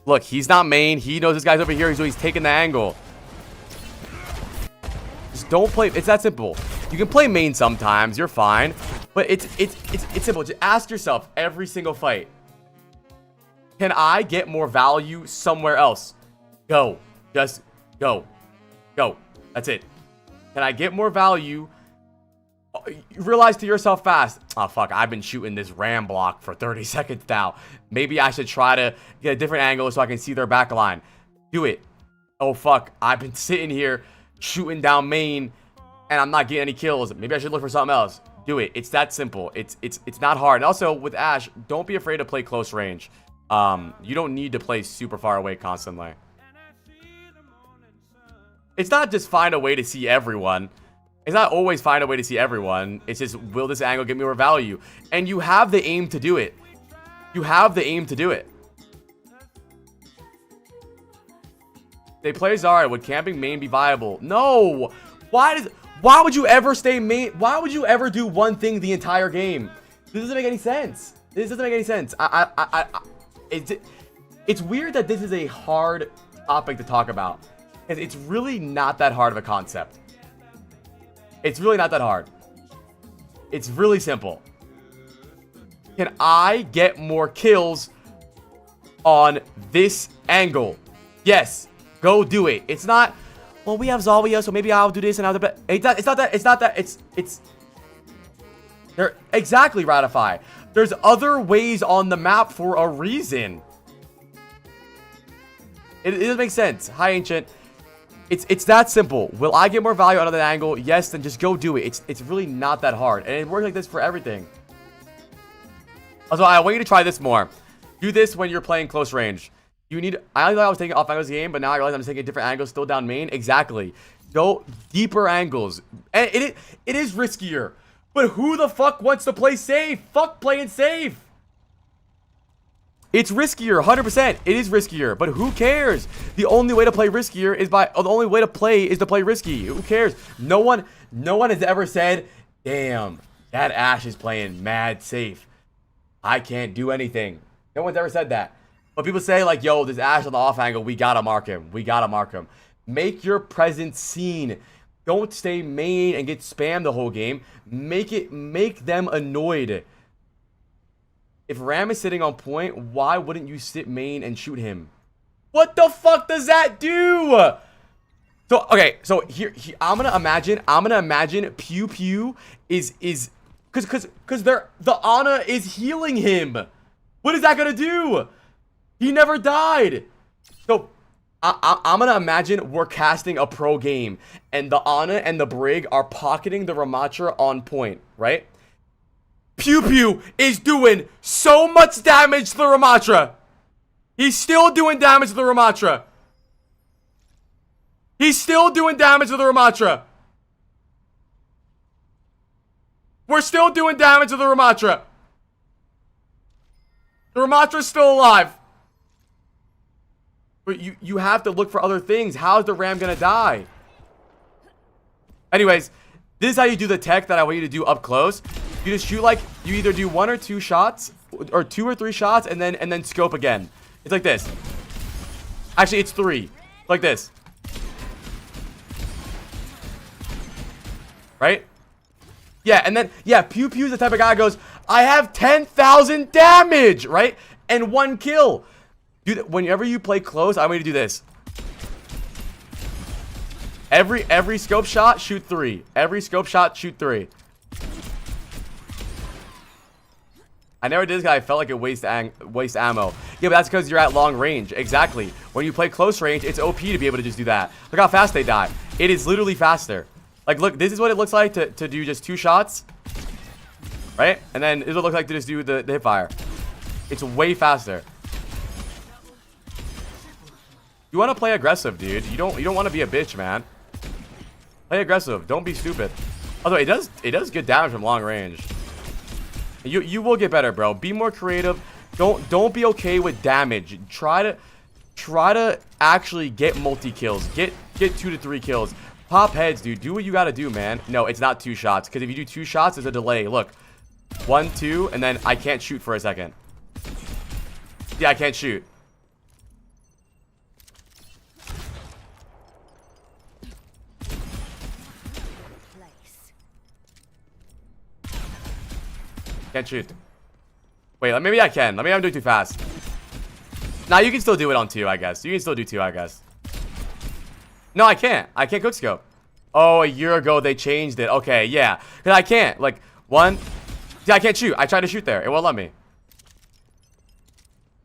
Look, he's not main. He knows this guy's over here, so he's taking the angle. Just don't play. It's that simple. You can play main sometimes. You're fine. But it's simple. Just ask yourself every single fight. Can I get more value somewhere else? Go. Just go. Go. That's it. Can I get more value? You realize to yourself fast, oh fuck, I've been shooting this ram block for 30 seconds now. Maybe I should try to get a different angle so I can see their back line. Do it. Oh fuck, I've been sitting here shooting down main and I'm not getting any kills. Maybe I should look for something else. Do it. It's that simple. It's not hard. And also with Ashe, don't be afraid to play close range. You don't need to play super far away constantly. It's not just find a way to see everyone. It's not always find a way to see everyone. It's just, will this angle get me more value? And you have the aim to do it. You have the aim to do it. They play Zarya. Would camping main be viable? No. Why would you ever stay main? Why would you ever do one thing the entire game? This doesn't make any sense. This doesn't make any sense. It's weird that this is a hard topic to talk about. It's really not that hard of a concept. It's really not that hard. It's really simple. Can I get more kills on this angle? Yes. Go do it. It's not, well, we have Zarya, so maybe I'll do this and I'll do that. It's not that. It's they're exactly Ratify. There's other ways on the map for a reason. It doesn't make sense. Hi, Ancient. It's that simple. Will I get more value out of that angle? Yes, then just go do it. It's really not that hard. And it works like this for everything. Also, I want you to try this more. Do this when you're playing close range. I thought I was taking off angles game, but now I realize I'm just taking different angles still down main. Exactly. Go deeper angles. And it is riskier. But who the fuck wants to play safe? Fuck playing safe. It's riskier, 100%. It is riskier, but who cares? The only way to play riskier is the only way to play is to play risky. Who cares? No one has ever said, "Damn, that Ashe is playing mad safe. I can't do anything." No one's ever said that. But people say like, "Yo, this Ashe on the off angle, we gotta mark him. We gotta mark him." Make your presence seen. Don't stay main and get spammed the whole game. Make them annoyed. If Ram is sitting on point, why wouldn't you sit main and shoot him? What the fuck does that do? So okay, so here I'm gonna imagine Pew Pew is cause the Ana is healing him. What is that gonna do? He never died. So I'm gonna imagine we're casting a pro game and the Ana and the Brig are pocketing the Ramatra on point, right? Pew Pew is doing so much damage to the Ramatra. He's still doing damage to the Ramatra. He's still doing damage to the Ramatra. We're still doing damage to the Ramatra. The Ramatra's still alive. But you have to look for other things. How's the Ram gonna die? Anyways, this is how you do the tech that I want you to do up close. You just shoot like, you either do 1 or 2 shots, or 2 or 3 shots, and then scope again. It's like this. Actually, it's 3. Like this. Right? Yeah, and then, yeah, Pew Pew's the type of guy who goes, I have 10,000 damage, right? And 1 kill. Dude, whenever you play close, I want you to do this. Every scope shot, shoot 3. Every scope shot, shoot 3. I never did this guy. I felt like it waste ammo. Yeah, but that's because you're at long range. Exactly. When you play close range, it's OP to be able to just do that. Look how fast they die. It is literally faster. Like, look, this is what it looks like to do just 2 shots. Right? And then this is what it looks like to just do the hip fire. It's way faster. You want to play aggressive, dude. You don't want to be a bitch, man. Play aggressive. Don't be stupid. Although it does good damage from long range. You will get better, bro. Be more creative. Don't be okay with damage. Try to actually get multi kills. Get 2 to 3 kills. Pop heads, dude. Do what you gotta do, man. No, it's not 2 shots. Because if you do 2 shots, there's a delay. Look, 1, 2, and then I can't shoot for a second. Yeah, I can't shoot. Can't shoot. Wait, maybe I can. Maybe I'm doing too fast. Nah, you can still do it on 2, I guess. You can still do 2, I guess. No, I can't. I can't quickscope. Oh, a year ago they changed it. Okay, yeah. Because I can't. Like, 1. Yeah, I can't shoot. I tried to shoot there. It won't let me.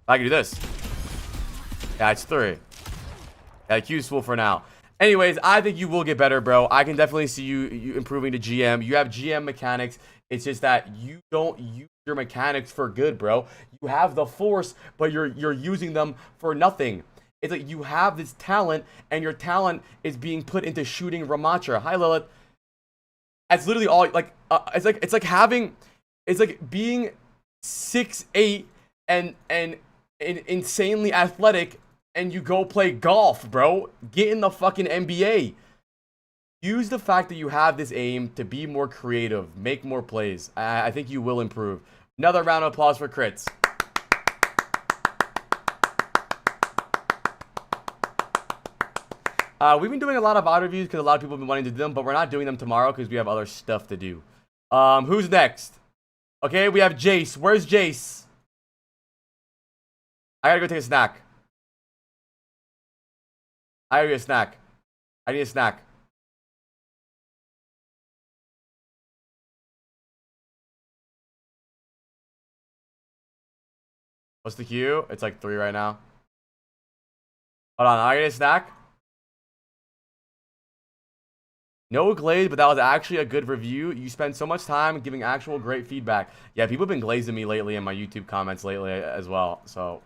I can do this. Yeah, it's 3. Yeah, Q's full for now. Anyways, I think you will get better, bro. I can definitely see you improving to GM. You have GM mechanics. It's just that you don't use your mechanics for good, bro. You have the force, but you're using them for nothing. It's like you have this talent, and your talent is being put into shooting Ramatra. Hi, Lilith. That's literally all. Like, it's like being 6'8" and insanely athletic and you go play golf, bro. Get in the fucking NBA. Use the fact that you have this aim to be more creative, make more plays. I think you will improve. Another round of applause for Crits. We've been doing a lot of VOD reviews because a lot of people have been wanting to do them, but we're not doing them tomorrow because we have other stuff to do. Who's next? Okay, we have Jace. Where's Jace? I gotta go take a snack. I gotta get a snack. I need a snack. What's the queue? It's like 3 right now. Hold on, I get a snack. No glaze, but that was actually a good review. You spend so much time giving actual great feedback. Yeah, people have been glazing me lately in my YouTube comments lately as well. So,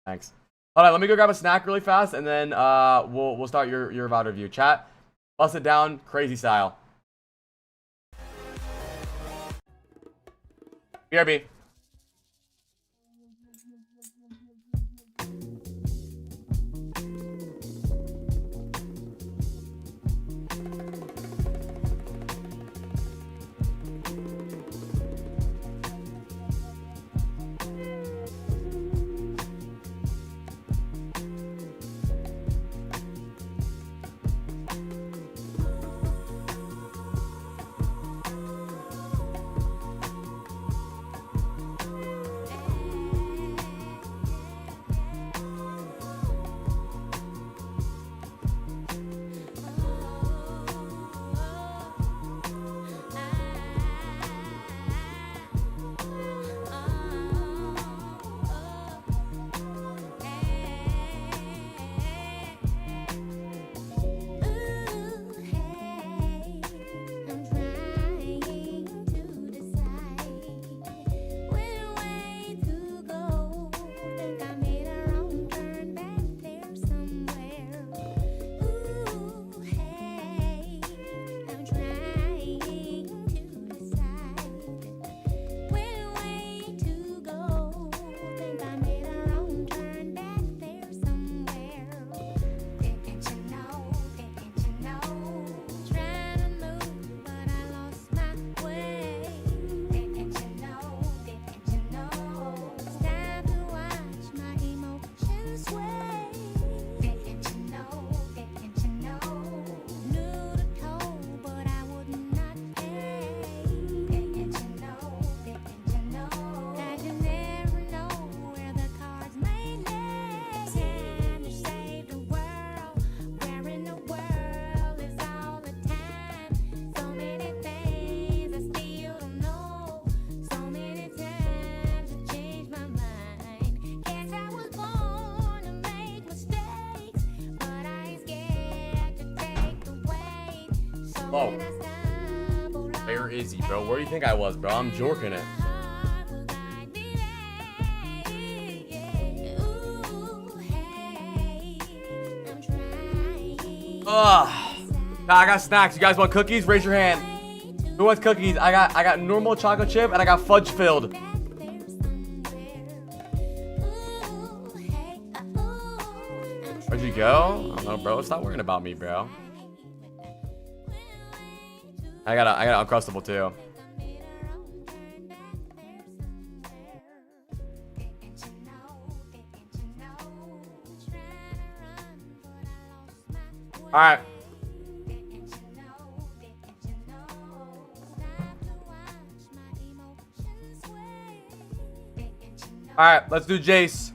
thanks. Hold on, let me go grab a snack really fast, and then we'll start your VOD review. Chat, bust it down, crazy style. BRB. Oh. Where is he, bro? Where do you think I was, bro? I'm jorking it. Ugh. I got snacks. You guys want cookies? Raise your hand. Who wants cookies? I got normal chocolate chip and I got fudge filled. Where'd you go? I don't know, bro. Stop worrying about me, bro. I got Uncrustable too. All right. All right, let's do Jace.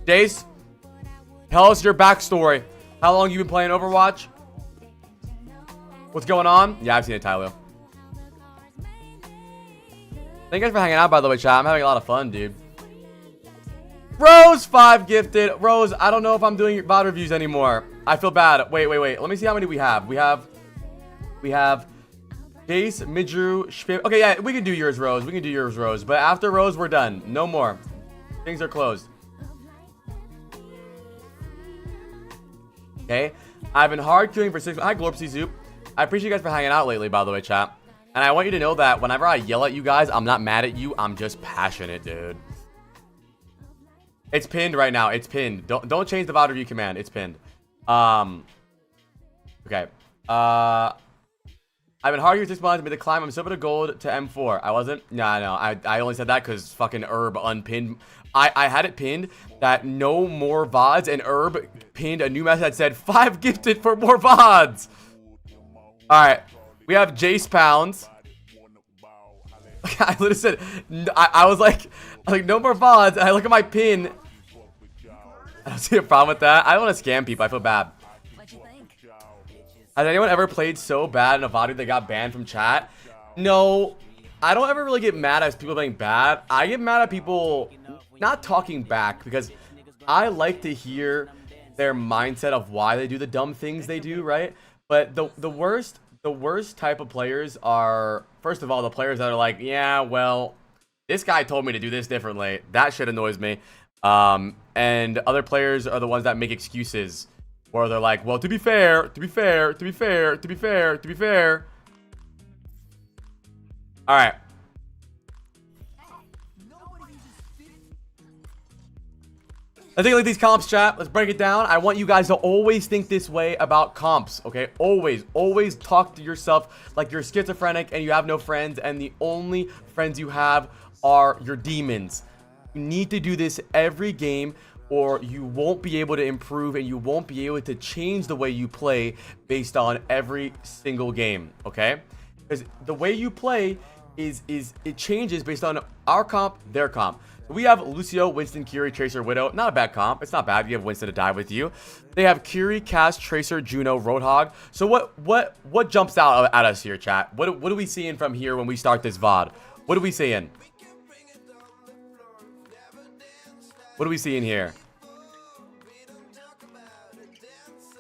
Jace, tell us your backstory. How long you been playing Overwatch? What's going on? Yeah, I've seen it, Tyler. Thank you guys for hanging out, by the way, chat. I'm having a lot of fun, dude. Rose 5 gifted. Rose, I don't know if I'm doing your VOD reviews anymore. I feel bad. Wait. Let me see how many we have. We have Jace, Midru, Shpip. Okay, yeah, we can do yours, Rose. We can do yours, Rose. But after Rose, we're done. No more. Things are closed. Okay. I've been hard queuing for 6 months. Hi, Glorpsy Zoop. I appreciate you guys for hanging out lately, by the way, chat. And I want you to know that whenever I yell at you guys, I'm not mad at you. I'm just passionate, dude. It's pinned right now. It's pinned. Don't change the Vod Review command. It's pinned. Okay. I've been hard here 6 months, made the climb. I'm silver to gold to M4. I wasn't? No. I only said that because fucking Herb unpinned. I had it pinned that no more VODs, and Herb pinned a new message that said 5 gifted for more VODs. Alright. We have Jace Pounds. I literally said, I was like, no more VODs. And I look at my pin. I don't see a problem with that. I don't want to scam people. I feel bad. Has anyone ever played so bad in a VOD that got banned from chat? No. I don't ever really get mad at people playing bad. I get mad at people not talking back because I like to hear their mindset of why they do the dumb things they do, right? But the worst type of players are, first of all, the players that are like, yeah, well, this guy told me to do this differently. That shit annoys me. And other players are the ones that make excuses where they're like, well, to be fair. All right. I think like these comps, chat. Let's break it down. I want you guys to always think this way about comps, okay? Always talk to yourself like you're schizophrenic and you have no friends, and the only friends you have are your demons. You need to do this every game, or you won't be able to improve and you won't be able to change the way you play based on every single game, okay? Because the way you play is it changes based on our comp, their comp. We have Lucio, Winston, Curie, Tracer, Widow. Not a bad comp. It's not bad. You have Winston to die with you. They have Curie, Cass, Tracer, Juno, Roadhog. So what jumps out at us here, chat? What are we seeing from here when we start this VOD? What are we seeing? What are we seeing here?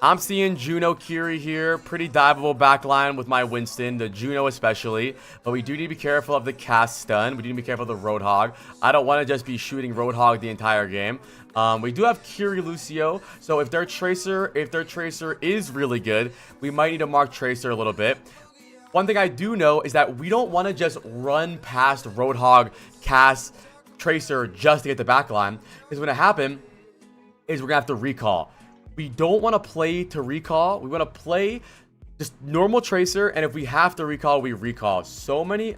I'm seeing Juno, Curie here. Pretty diveable backline with my Winston, the Juno especially. But we do need to be careful of the cast stun. We need to be careful of the Roadhog. I don't want to just be shooting Roadhog the entire game. We do have Curie, Lucio. So if their Tracer is really good, we might need to mark Tracer a little bit. One thing I do know is that we don't want to just run past Roadhog, cast, Tracer just to get the backline. Because what's going to happen is we're going to have to recall. We don't want to play to recall. We want to play just normal Tracer, and if we have to recall, we recall. So many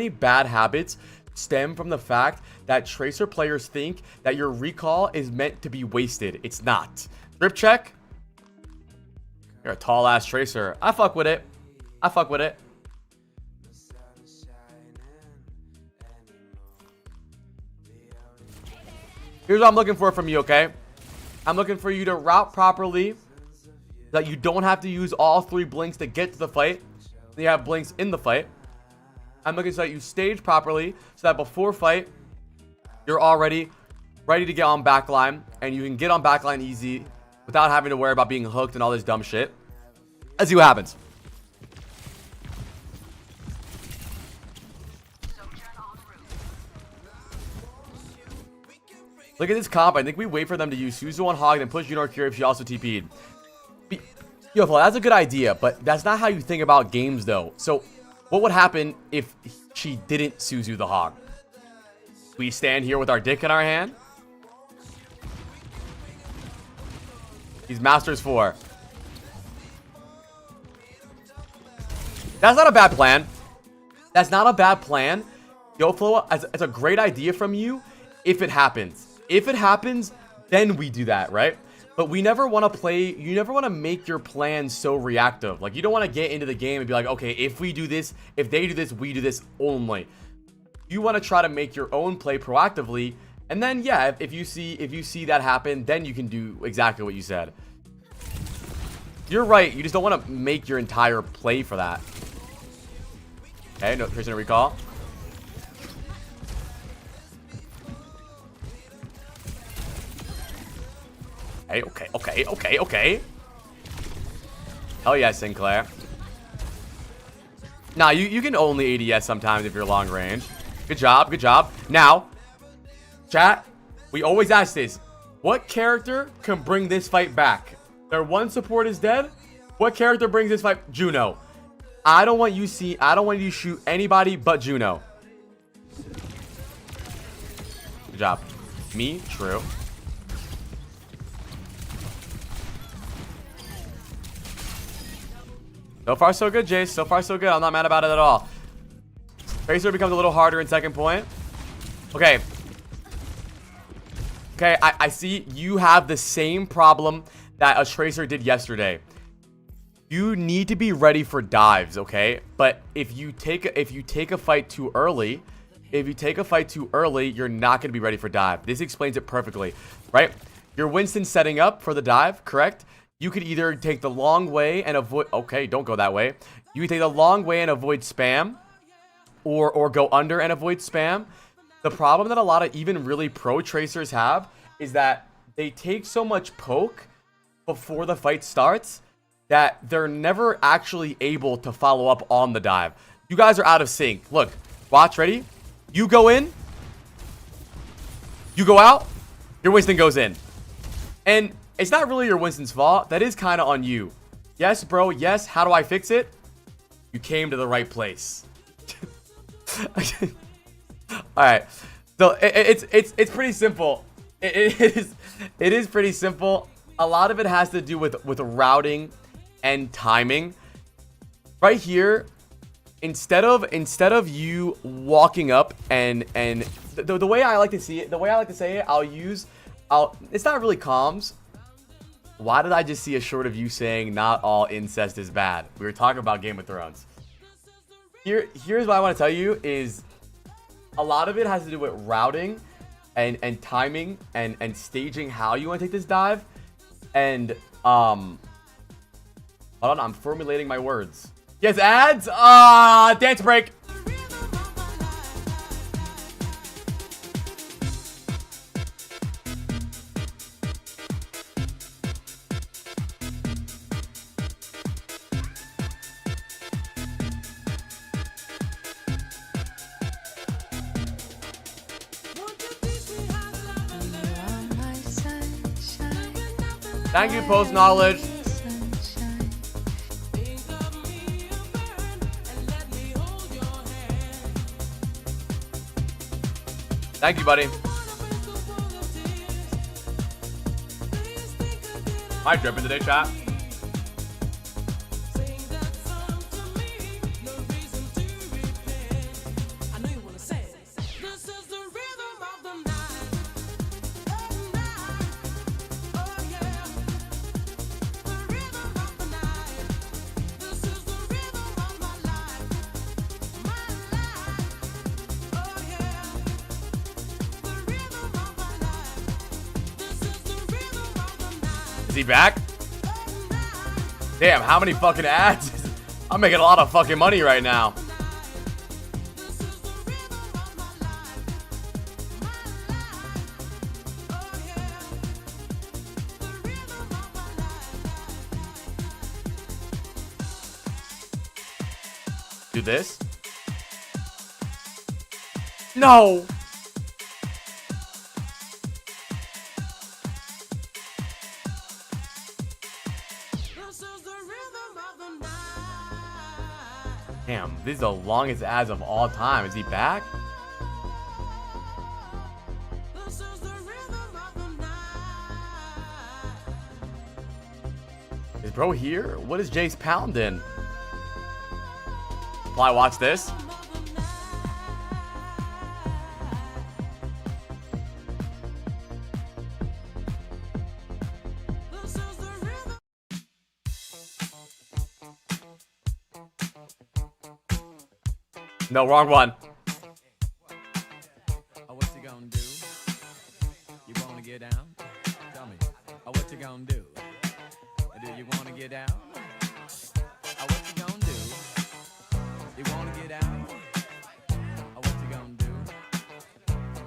bad habits stem from the fact that Tracer players think that your recall is meant to be wasted. It's not. Grip check. You're a tall ass Tracer. I fuck with it. Here's what I'm looking for from you, okay? I'm looking for you to route properly so that you don't have to use all 3 blinks to get to the fight. You have blinks in the fight. I'm looking so that you stage properly so that before fight, you're already ready to get on backline, and you can get on backline easy without having to worry about being hooked and all this dumb shit. Let's see what happens. Look at this comp. I think we wait for them to use Suzu on Hog and push Juno or Curie if she also TP'd. Yo, Flo, that's a good idea, but that's not how you think about games, though. So, what would happen if she didn't Suzu the Hog? We stand here with our dick in our hand? He's Masters 4. That's not a bad plan. That's not a bad plan. Yo, Flo, it's a great idea from you if it happens. If it happens, then we do that, right? But we never want to play, you never want to make your plan so reactive. Like, you don't want to get into the game and be like, okay, if we do this, if they do this, we do this only. You want to try to make your own play proactively. And then, yeah, if you see that happen, then you can do exactly what you said. You're right. You just don't want to make your entire play for that. Okay, no, here's a recall. Okay. Hell yeah, Sinclair. Nah, you can only ADS sometimes if you're long range. Good job. Now, chat, we always ask this. What character can bring this fight back? Their one support is dead. What character brings this fight? Juno. I don't want you to shoot anybody but Juno. Good job. Me? True. So far, so good, Jace. So far, so good. I'm not mad about it at all. Tracer becomes a little harder in second point. Okay. Okay, I see you have the same problem that a Tracer did yesterday. You need to be ready for dives, okay? But if you take a fight too early, you're not going to be ready for dive. This explains it perfectly, right? Your Winston setting up for the dive, correct? You could either take the long way and avoid... Okay, don't go that way. You can take the long way and avoid spam. Or go under and avoid spam. The problem that a lot of even really pro Tracers have is that they take so much poke before the fight starts that they're never actually able to follow up on the dive. You guys are out of sync. Look, watch, ready? You go in. You go out. Your Winston goes in. And... it's not really your Winston's fault. That is kind of on you. Yes, bro. Yes. How do I fix it? You came to the right place. All right. So it's pretty simple. It is pretty simple. A lot of it has to do with routing and timing. Right here, instead of you walking up and the way I like to see it, the way I like to say it, it's not really comms. Why did I just see a short of you saying not all incest is bad? We were talking about Game of Thrones. Here's what I want to tell you is a lot of it has to do with routing and timing and staging how you want to take this dive. And hold on, I'm formulating my words. Yes, ads. Dance break. Thank you, Post Knowledge. Thank you, buddy. Am I dripping today, chat? Is he back? Damn, how many fucking ads? I'm making a lot of fucking money right now. Do this? No! Damn, this is the longest ads of all time. Is he back? Is bro here? What is Jace pounding? Fly, watch this. No, wrong one. Oh, what you gonna do? You wanna get down? Tell me. Oh, what you gonna do? Do you wanna get down? Oh, what you gonna do? You wanna get down? Oh, what you gonna do?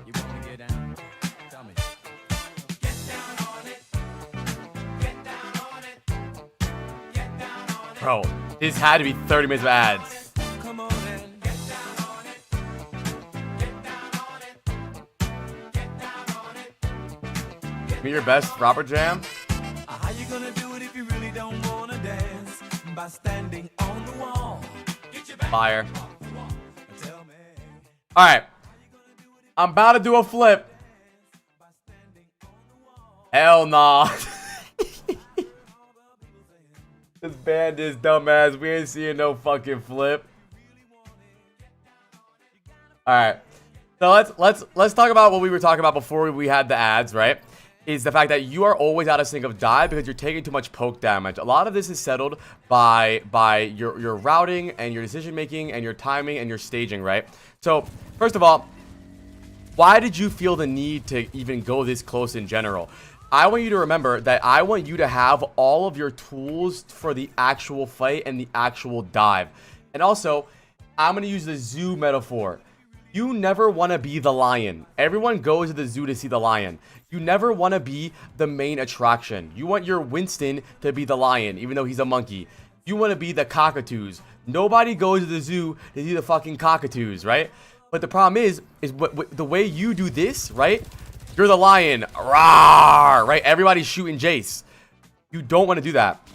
You wanna get down? Tell me. Get down on it. Get down on it. Get down on it. Bro, this had to be 30 minutes of ads. Be your best Robert Jam. How you gonna do it if you really don't wanna dance? By standing on the wall. Fire. Alright. I'm about to do a flip. Hell nah. Let's ban this dumbass. We ain't seeing no fucking flip. All right. So let's talk about what we were talking about before we had the ads, right? Is the fact that you are always out of sync of dive because you're taking too much poke damage. A lot of this is settled by your routing and your decision making and your timing and your staging, right? So first of all, why did you feel the need to even go this close in general? I want you to remember that I want you to have all of your tools for the actual fight and the actual dive. And also, I'm going to use the zoo metaphor. You never want to be the lion. Everyone goes to the zoo to see the lion. You never want to be the main attraction. You want your Winston to be the lion, even though he's a monkey. You want to be the cockatoos. Nobody goes to the zoo to see the fucking cockatoos, right? But the problem is the way you do this, right? You're the lion, rawr, right? Everybody's shooting Jace. You don't want to do that.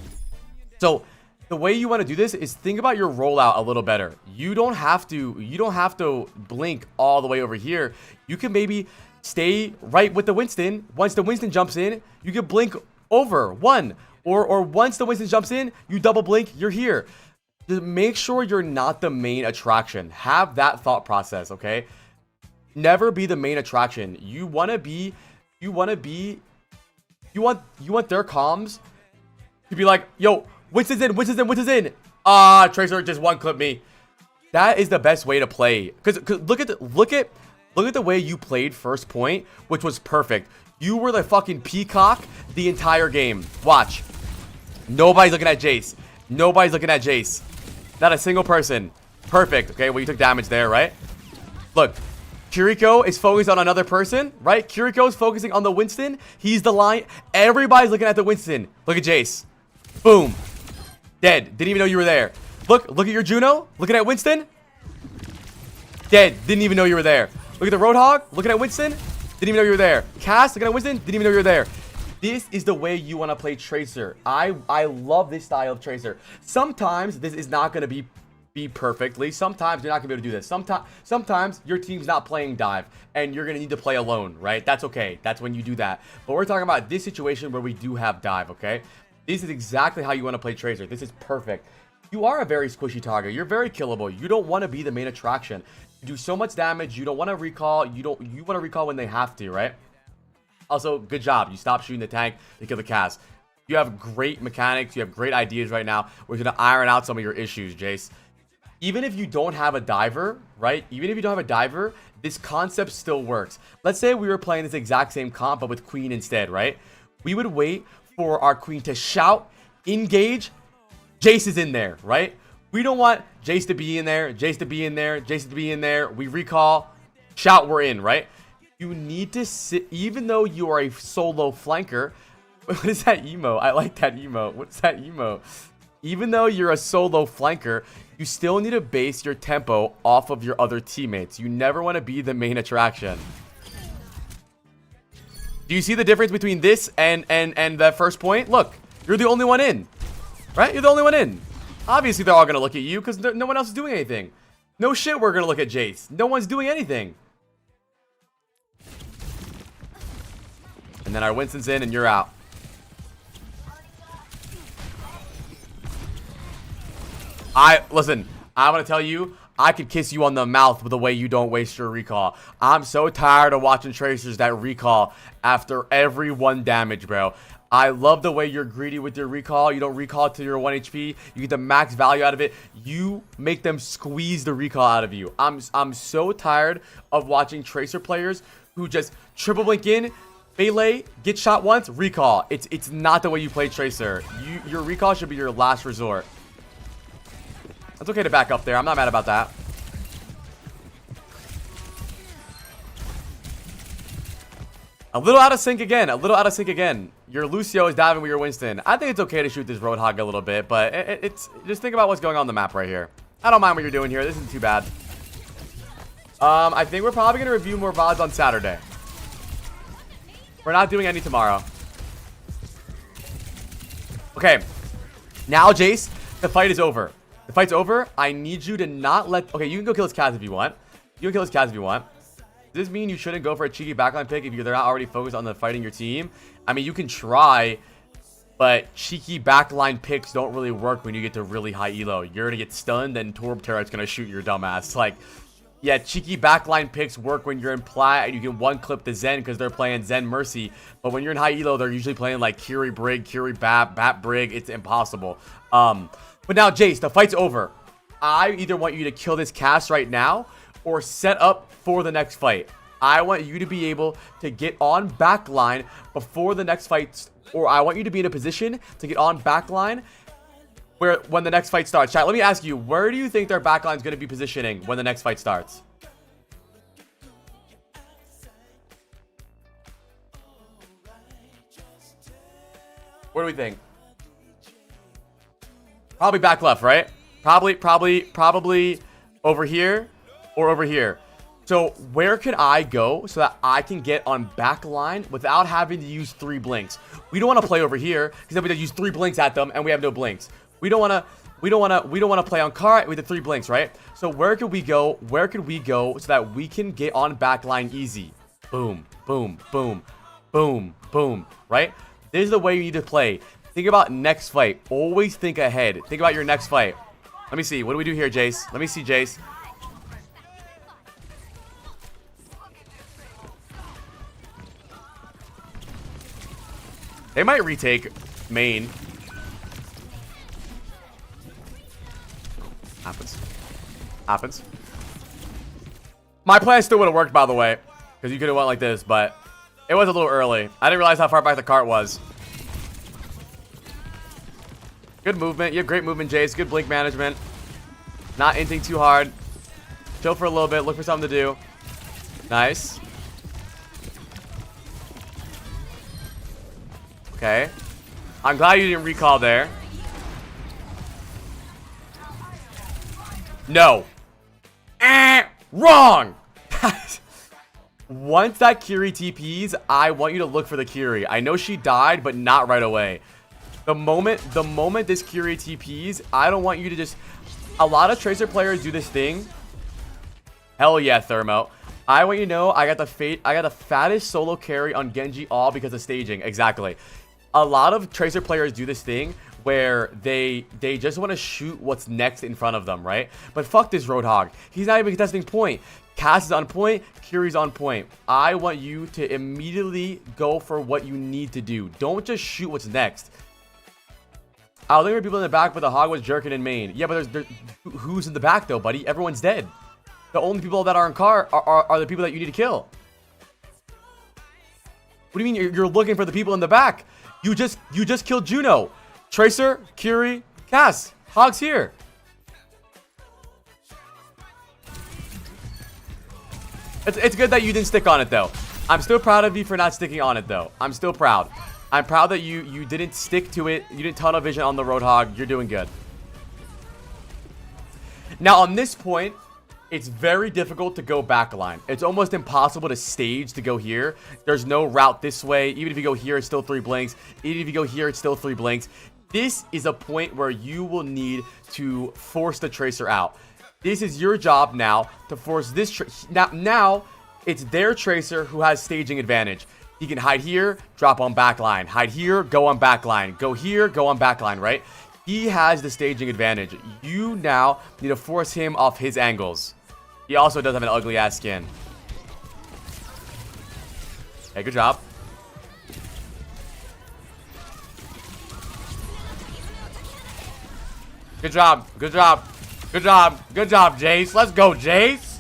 So the way you want to do this is think about your rollout a little better. You don't have to blink all the way over here. You can maybe stay right with the Winston. Once the Winston jumps in, you can blink over one, or once the Winston jumps in, you double blink, you're here. Just make sure you're not the main attraction. Have that thought process, okay? Never be the main attraction. You want their comms to be like, yo, Winston's in. Ah, Tracer just one clip me. That is the best way to play. Cause look at the way you played first point, which was perfect. You were the fucking peacock the entire game. Watch. Nobody's looking at Jace. Not a single person. Perfect. Okay, well, you took damage there, right? Look. Kiriko is focused on another person, right? Kiriko is focusing on the Winston. He's the line. Everybody's looking at the Winston. Look at Jace. Boom. Dead. Didn't even know you were there. Look at your Juno. Looking at Winston. Dead. Didn't even know you were there. Look at the Roadhog. Looking at Winston. Didn't even know you were there. Cass. Looking at Winston. Didn't even know you were there. This is the way you want to play Tracer. I love this style of Tracer. Sometimes this is not going to be perfectly. Sometimes you're not gonna be able to do this. Sometimes your team's not playing dive and you're gonna need to play alone, right? That's okay. That's when you do that. But we're talking about this situation where we do have dive, okay? This is exactly how you want to play Tracer. This is perfect. You are a very squishy target. You're very killable. You don't want to be the main attraction. You do so much damage. You don't want to recall. You want to recall when they have to, right? Also, good job. You stop shooting the tank to kill the Cass. You have great mechanics. You have great ideas right now. We're gonna iron out some of your issues, Jace. Even if you don't have a diver, right? Even if you don't have a diver, this concept still works. Let's say we were playing this exact same comp, but with Queen instead, right? We would wait for our Queen to shout, engage, Jace is in there, right? We don't want Jace to be in there, Jace to be in there, Jace to be in there. We recall, shout, we're in, right? You need to sit, even though you are a solo flanker. What is that emo? I like that emo. What's that emo? Even though you're a solo flanker, you still need to base your tempo off of your other teammates. You never want to be the main attraction. Do you see the difference between this and that first point? Look, you're the only one in, right? You're the only one in. Obviously, they're all going to look at you because no one else is doing anything. No shit, we're going to look at Jace. No one's doing anything. And then our Winston's in and you're out. Listen, I'm gonna tell you, I could kiss you on the mouth with the way you don't waste your recall. I'm so tired of watching Tracers that recall after every 1 damage, bro. I love the way you're greedy with your recall. You don't recall to your 1 HP. You get the max value out of it. You make them squeeze the recall out of you. I'm so tired of watching Tracer players who just triple blink in, melee, get shot once, recall. It's not the way you play Tracer. Your recall should be your last resort. It's okay to back up there. I'm not mad about that. A little out of sync again. Your Lucio is diving with your Winston. I think it's okay to shoot this Roadhog a little bit, but it's just think about what's going on the map right here. I don't mind what you're doing here. This isn't too bad. I think we're probably going to review more VODs on Saturday. We're not doing any tomorrow. Okay. Now, Jace, the fight is over. The fight's over. I need you to not let... Okay, you can go kill his Kaz if you want. You can kill his Kaz if you want. Does this mean you shouldn't go for a cheeky backline pick if they're not already focused on the fighting your team? I mean, you can try, but cheeky backline picks don't really work when you get to really high elo. You're gonna get stunned, and Torb Turret's gonna shoot your dumbass. Like, yeah, cheeky backline picks work when you're in plat and you can one clip the Zen because they're playing Zen Mercy. But when you're in high elo, they're usually playing like Kiri Brig, Kiri Bat Brig. It's impossible. But now, Jace, the fight's over. I either want you to kill this cast right now or set up for the next fight. I want you to be able to get on backline before the next fight, or I want you to be in a position to get on backline when the next fight starts. Chat, let me ask you, where do you think their backline is going to be positioning when the next fight starts? What do we think? Probably back left, right? Probably over here or over here. So where can I go so that I can get on backline without having to use 3 blinks? We don't want to play over here because then we have to use 3 blinks at them and we have no blinks. We don't want to play on cart with the 3 blinks, right? So where could we go? Where could we go so that we can get on backline easy? Boom, boom, boom, boom, boom, right? This is the way you need to play. Think about next fight. Always think ahead. Think about your next fight. Let me see. What do we do here, Jace? Let me see, Jace. They might retake main. Happens. My plan still would have worked, by the way, because you could have went like this, but it was a little early. I didn't realize how far back the cart was. Good movement. You have great movement, Jace. Good blink management. Not inting too hard. Chill for a little bit. Look for something to do. Nice. Okay. I'm glad you didn't recall there. No. Wrong. Once that Kiri TPs, I want you to look for the Kiri. I know she died, but not right away. The moment this Kiri TPs, I don't want you to just... A lot of Tracer players do this thing. Hell yeah, Thermo. I want you to know I got the fattest solo carry on Genji all because of staging. Exactly. A lot of Tracer players do this thing where they just want to shoot what's next in front of them, right? But fuck this Roadhog. He's not even contesting point. Cass is on point. Kiri's on point. I want you to immediately go for what you need to do. Don't just shoot what's next. I was looking for people in the back, but the hog was jerking in main. Yeah, but there's who's in the back though, buddy? Everyone's dead. The only people that are in car are the people that you need to kill. What do you mean you're looking for the people in the back? You just killed Juno. Tracer, Kiri, Cass. Hog's here. It's good that you didn't stick on it though. I'm still proud of you for not sticking on it though. I'm still proud. I'm proud that you didn't stick to it. You didn't tunnel vision on the Roadhog. You're doing good. Now on this point, it's very difficult to go backline. It's almost impossible to stage to go here. There's no route this way. Even if you go here, it's still 3 blinks. Even if you go here, it's still 3 blinks. This is a point where you will need to force the Tracer out. This is your job now to force this. Now it's their Tracer who has staging advantage. He can hide here, drop on backline. Hide here, go on backline. Go here, go on backline, right? He has the staging advantage. You now need to force him off his angles. He also does have an ugly ass skin. Hey, good job. Good job. Good job. Good job. Good job, Jace. Let's go, Jace.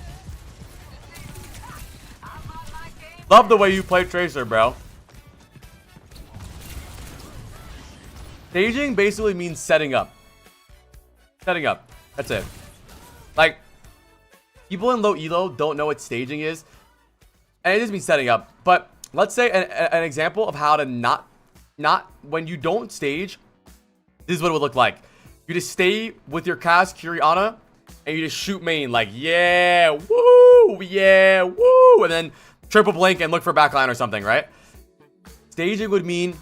Love the way you play Tracer, bro. Staging basically means setting up. Setting up. That's it. Like, people in low elo don't know what staging is. And it just means setting up. But let's say an example of how to not when you don't stage, this is what it would look like. You just stay with your cast, Kiriana, and you just shoot main like, yeah, woo, yeah, woo. And then triple blink and look for backline or something, right? Staging would mean,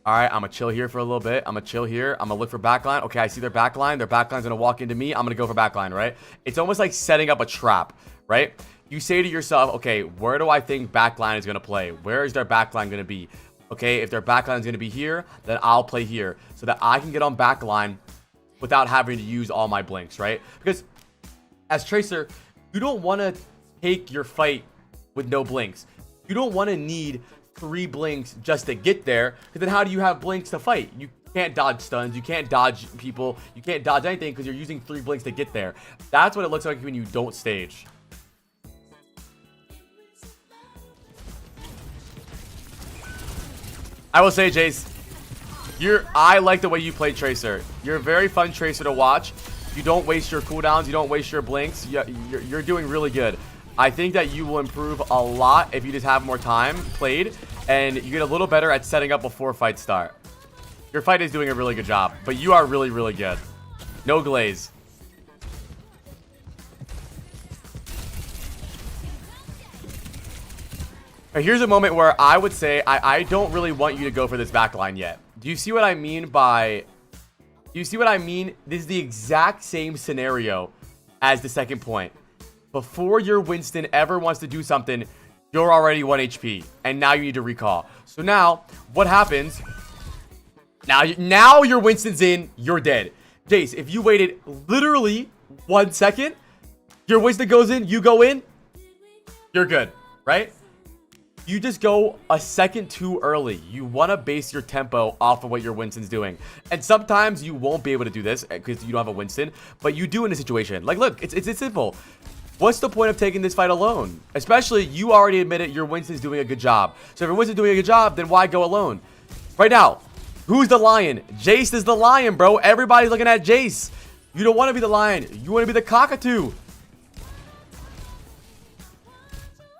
all right, I'm gonna chill here for a little bit. I'm gonna chill here. I'm gonna look for backline. Okay, I see their backline. Their backline's gonna walk into me. I'm gonna go for backline, right? It's almost like setting up a trap, right? you say to yourself, okay, where do I think backline is going to play? Where is their backline going to be? Okay, if their backline is going to be here, then I'll play here so that I can get on backline without having to use all my blinks, right? Because as Tracer, you don't want to take your fight with no blinks. You don't want to need 3 blinks just to get there, because then how do you have blinks to fight? You can't dodge stuns, you can't dodge people, you can't dodge anything because you're using 3 blinks to get there. That's what it looks like when you don't stage. I will say, Jace, I like the way you play Tracer. You're a very fun Tracer to watch. You don't waste your cooldowns, you don't waste your blinks. You're doing really good. I think that you will improve a lot if you just have more time played and you get a little better at setting up before fights start. Your fight is doing a really good job, but you are really, really good. No glaze. Here's a moment where I would say I don't really want you to go for this backline yet. Do you see what I mean by... Do you see what I mean? This is the exact same scenario as the second point. Before your Winston ever wants to do something, you're already 1 HP. And now you need to recall. So now, what happens... Now your Winston's in, you're dead. Jace, if you waited literally 1 second, your Winston goes in, you go in, you're good, right? You just go a second too early. You want to base your tempo off of what your Winston's doing. And sometimes you won't be able to do this because you don't have a Winston, but you do in a situation. Like, look, it's simple. What's the point of taking this fight alone? Especially, you already admitted your Winston's doing a good job. So if your Winston's doing a good job, then why go alone? Right now, who's the lion? Jace is the lion, bro. Everybody's looking at Jace. You don't want to be the lion. You want to be the cockatoo.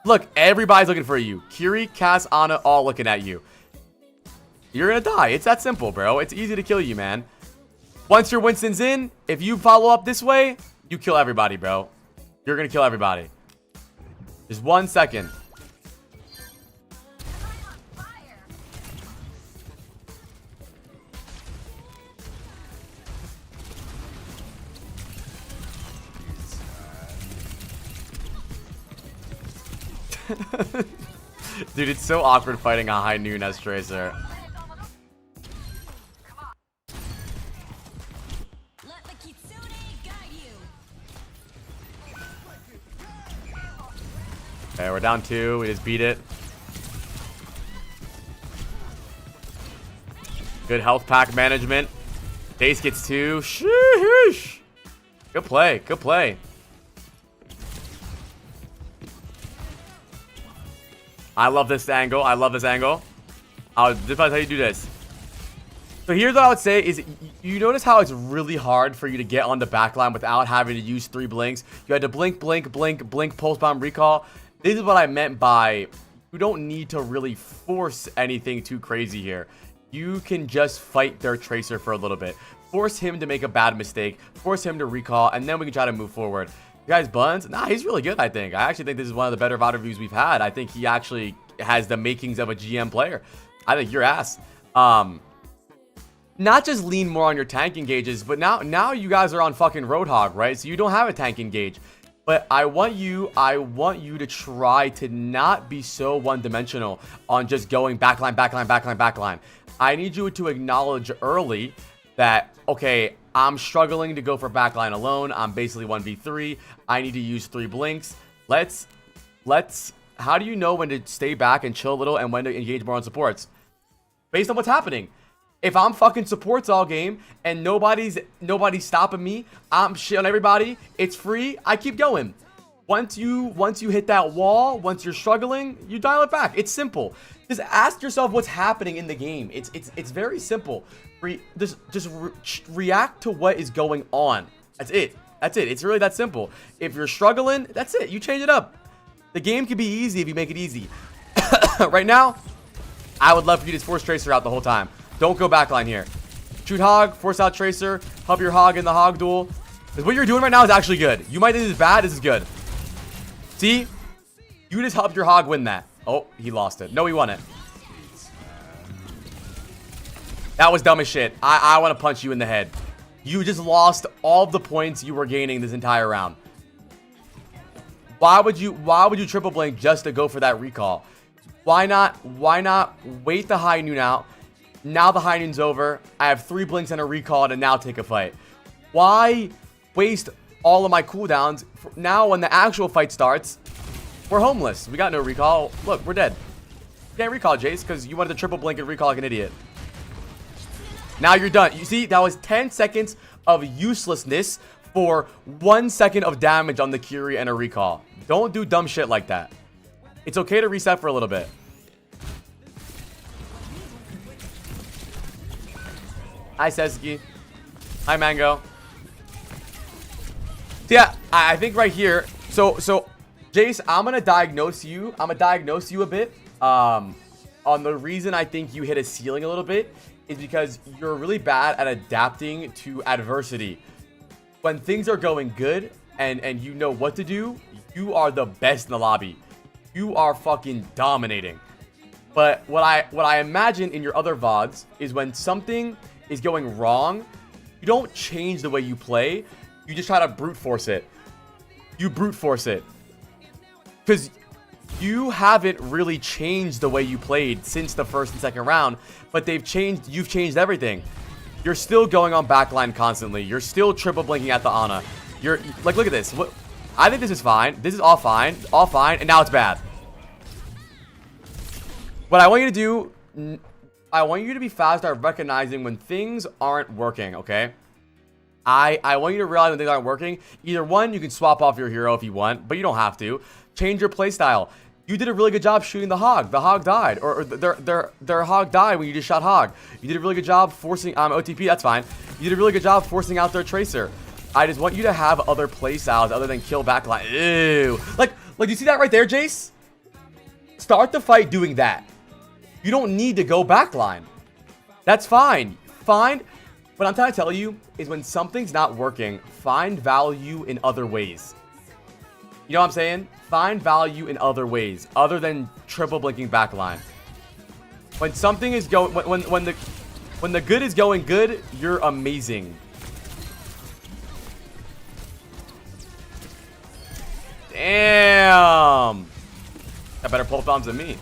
Look, everybody's looking for you. Kiri, Cass, Ana, all looking at you. You're going to die. It's that simple, bro. It's easy to kill you, man. Once your Winston's in, if you follow up this way, you kill everybody, bro. You're going to kill everybody. Just 1 second. Dude, it's so awkward fighting a high noon as Tracer. Okay, we're down 2. We just beat it. Good health pack management. Jace gets 2. Sheesh. Good play. Good play. I love this angle. I love this angle. This is how you do this. So here's what I would say is, you notice how it's really hard for you to get on the backline without having to use 3 blinks. You had to blink, blink, blink, blink, pulse bomb, recall. This is what I meant by, you don't need to really force anything too crazy here. You can just fight their Tracer for a little bit. Force him to make a bad mistake. Force him to recall. And then we can try to move forward. You guys, Buns? Nah, he's really good, I think. I actually think this is one of the better VOD reviews we've had. I think he actually has the makings of a GM player. I think your ass. Not just lean more on your tank engages, but now you guys are on fucking Roadhog, right? So you don't have a tank engage. But I want you to try to not be so one-dimensional on just going backline, backline, backline, backline. I need you to acknowledge early that, okay, I'm struggling to go for backline alone. I'm basically 1v3. I need to use 3 blinks. How do you know when to stay back and chill a little and when to engage more on supports? Based on what's happening. If I'm fucking supports all game and nobody's stopping me, I'm shit on everybody, it's free, I keep going. Once you hit that wall, once you're struggling, you dial it back. It's simple. Just ask yourself what's happening in the game. It's very simple. Just react to what is going on. That's it. It's really that simple. If you're struggling, that's it. You change it up. The game can be easy if you make it easy. Right now, I would love for you to force Tracer out the whole time. Don't go backline here. Shoot Hog, force out Tracer, help your Hog in the Hog duel. Because what you're doing right now is actually good. You might think this is bad, this is good. See? You just helped your Hog win that. Oh, he lost it. No, he won it. That was dumb as shit. I want to punch you in the head. You just lost all the points you were gaining this entire round. Why would you triple blink just to go for that recall? Why not wait the high noon out? Now the high noon's over. I have 3 blinks and a recall to now take a fight. Why waste all of my cooldowns? Now when the actual fight starts, we're homeless. We got no recall. Look, we're dead. You can't recall, Jace, because you wanted to triple blink and recall like an idiot. Now you're done. You see, that was 10 seconds of uselessness for 1 second of damage on the Curie and a recall. Don't do dumb shit like that. It's okay to reset for a little bit. Hi, Seski. Hi, Mango. So yeah, I think right here. So Jace, I'm gonna diagnose you. I'm gonna diagnose you a bit. On the reason I think you hit a ceiling a little bit is because you're really bad at adapting to adversity. When things are going good and you know what to do, you are the best in the lobby. You are fucking dominating. But what I imagine in your other VODs is when something is going wrong, you don't change the way you play. You just try to brute force it. You brute force it. Because you haven't really changed the way you played since the first and second round, but you've changed everything. You're still going on backline constantly. You're still triple blinking at the Ana. You're like, look at this. I think this is fine. This is all fine, and now it's bad. What I want you to do, I want you to be fast at recognizing when things aren't working, okay? I want you to realize when things aren't working. Either one, you can swap off your hero if you want, but you don't have to. Change your playstyle. You did a really good job shooting the Hog. The Hog died, or their Hog died when you just shot Hog. You did a really good job forcing OTP. That's fine. You did a really good job forcing out their Tracer. I just want you to have other playstyles other than kill backline. Ew. Like you see that right there, Jace? Start the fight doing that. You don't need to go backline. That's fine. Fine. What I'm trying to tell you is when something's not working, find value in other ways. You know what I'm saying? Find value in other ways other than triple blinking backline. When something is going, when the good is going good, you're amazing. Damn. Got better pulse bombs than me.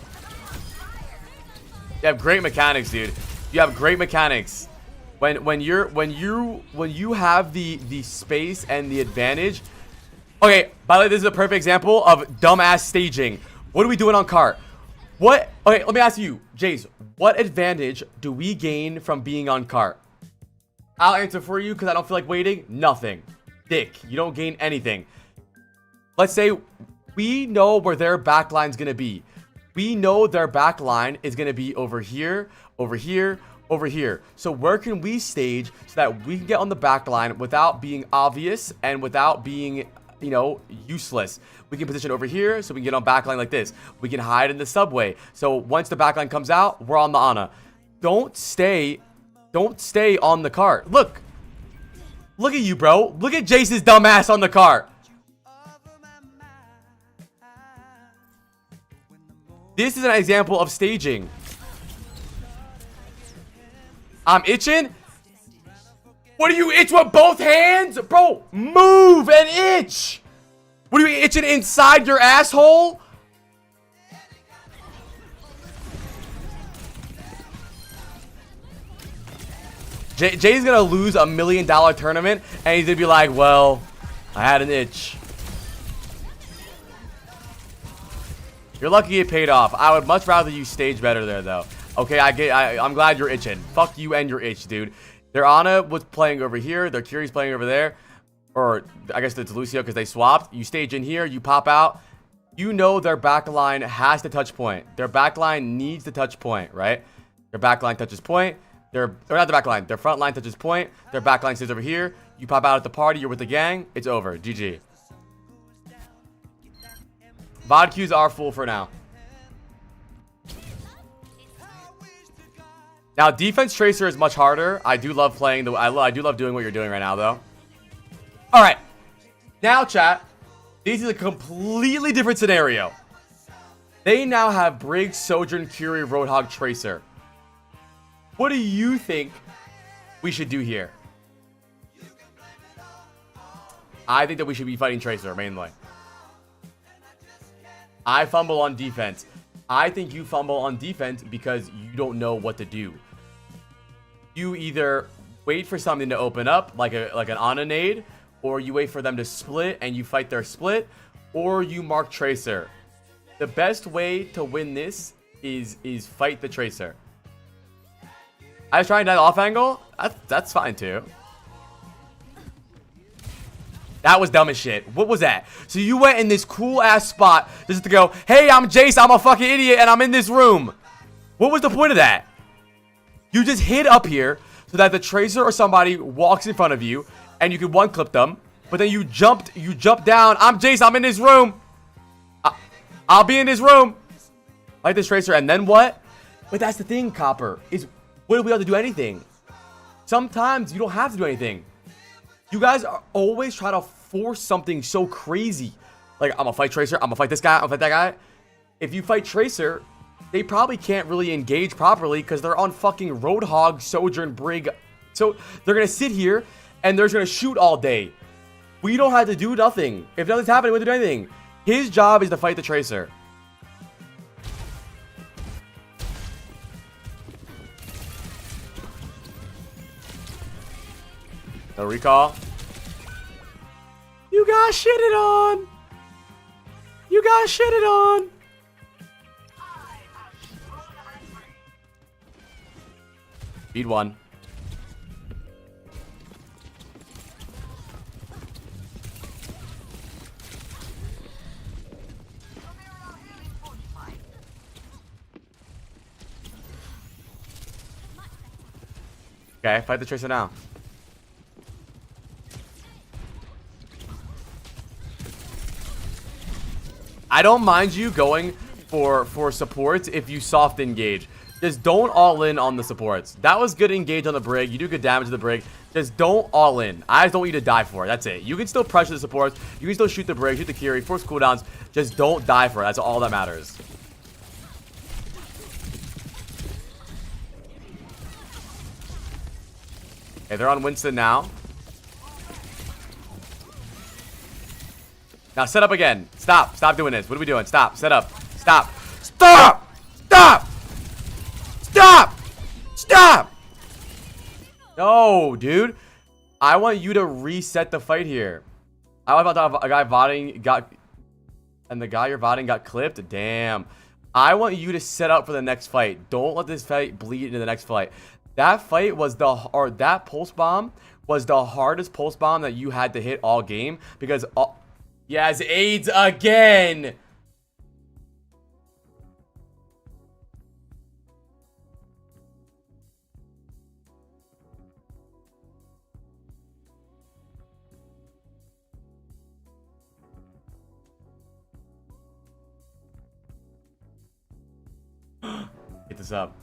You have great mechanics, dude. You have great mechanics. When you have the space and the advantage. Okay, by the way, this is a perfect example of dumbass staging. What are we doing on cart? Okay, let me ask you, Jace, what advantage do we gain from being on cart? I'll answer for you because I don't feel like waiting. Nothing. Dick, you don't gain anything. Let's say we know where their backline's gonna be. We know their backline is gonna be over here, over here, over here. So where can we stage so that we can get on the backline without being obvious and without being, you know, useless? We can position over here so we can get on backline like this. We can hide in the subway. So once the backline comes out, we're on the Ana. Don't stay on the cart. Look at you, bro. Look at Jace's dumb ass on the cart. This is an example of staging. I'm itching. What do you itch with both hands? Bro, move and itch. What are you itching inside your asshole? Jay's gonna lose $1 million tournament and he's gonna be like, well, I had an itch. You're lucky it paid off. I would much rather you stage better there, though. Okay, I'm glad you're itching. Fuck you and your itch, dude. Their Ana was playing over here. Their Curie's playing over there. Or, I guess it's Lucio because they swapped. You stage in here. You pop out. You know their backline has to touch point. Their backline needs to touch point, right? Their backline touches point. Or not the backline. Their front line touches point. Their backline stays over here. You pop out at the party. You're with the gang. It's over. GG. VOD queues are full for now. Now, defense tracer is much harder. I do love playing I do love doing what you're doing right now, though. All right. Now, chat. This is a completely different scenario. They now have Briggs, Sojourn, Curie, Roadhog, Tracer. What do you think we should do here? I think that we should be fighting Tracer, mainly. I fumble on defense. I think you fumble on defense because you don't know what to do. You either wait for something to open up, like an on a nade, or you wait for them to split and you fight their split, or you mark Tracer. The best way to win this is fight the Tracer. I was trying that off angle. That's fine too. That was dumb as shit. What was that? So you went in this cool ass spot just to go, hey, I'm Jace, I'm a fucking idiot, and I'm in this room. What was the point of that? You just hid up here so that the Tracer or somebody walks in front of you and you can one clip them. But then you jumped down. I'm Jace, I'm in this room. I'll be in this room. Like this Tracer, and then what? But that's the thing, Copper, is what do we have to do anything? Sometimes you don't have to do anything. You guys are always trying to force something so crazy. Like, I'm gonna fight Tracer, I'm gonna fight this guy, I'm gonna fight that guy. If you fight Tracer, they probably can't really engage properly because they're on fucking Roadhog, Sojourn, Brig. So they're gonna sit here and they're just gonna shoot all day. We don't have to do nothing. If nothing's happening, we don't do anything. His job is to fight the Tracer. No recall. You got shitted on. You got shitted on. Beat one. Okay, fight the Tracer now. I don't mind you going for supports if you soft engage. Just don't all in on the supports. That was good engage on the Brig. You do good damage to the Brig. Just don't all in. I just don't want you to die for it. That's it. You can still pressure the supports. You can still shoot the Brig, shoot the Kiri, force cooldowns. Just don't die for it. That's all that matters. Okay, they're on Winston now. Now set up again. Stop. Stop doing this. What are we doing? Stop. Set up. Stop. Stop! Stop! Stop! Stop! No, dude. I want you to reset the fight here. I thought a guy vodding got... And the guy you're vodding got clipped? Damn. I want you to set up for the next fight. Don't let this fight bleed into the next fight. That fight was that pulse bomb was the hardest pulse bomb that you had to hit all game. Because... Yes, AIDS again. Get this up.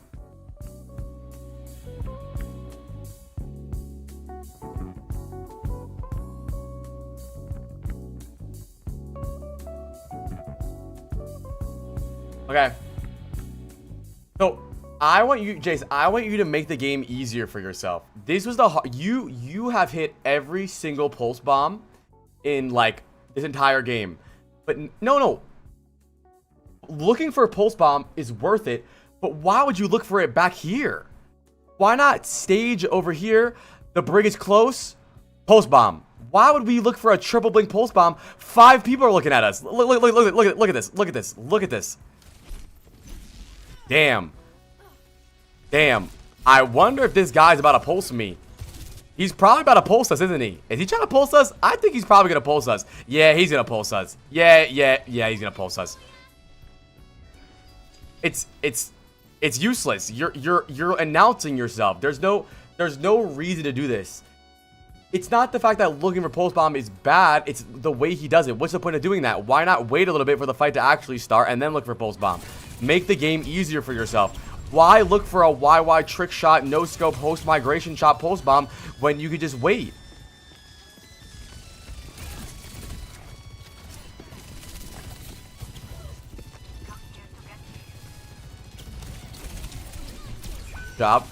Okay. So, I want you, Jace, I want you to make the game easier for yourself. This was the you have hit every single pulse bomb in like this entire game. But no. Looking for a pulse bomb is worth it, but why would you look for it back here? Why not stage over here? The Brig is close. Pulse bomb. Why would we look for a triple blink pulse bomb? 5 people are looking at us. Look at this. Look at this. Look at this. Damn. Damn. I wonder if this guy's about to pulse me. He's probably about to pulse us, isn't he? Is he trying to pulse us? I think he's probably going to pulse us. Yeah, he's going to pulse us. Yeah, he's going to pulse us. It's useless. You're announcing yourself. There's no reason to do this. It's not the fact that looking for pulse bomb is bad. It's the way he does it. What's the point of doing that? Why not wait a little bit for the fight to actually start and then look for pulse bomb? Make the game easier for yourself. Why look for a YY trick shot, no scope, host migration shot, pulse bomb when you could just wait? Job.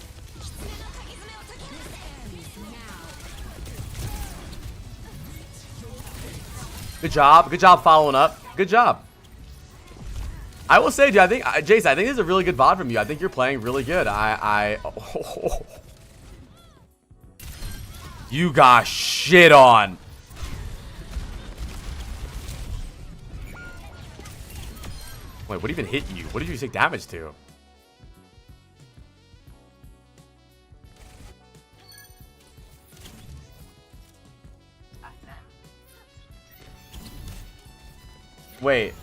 Good job. Good job following up. Good job. I will say, dude, I think, Jason, I think this is a really good VOD from you. I think you're playing really good. You got shit on. Wait, what even hit you? What did you take damage to? Wait.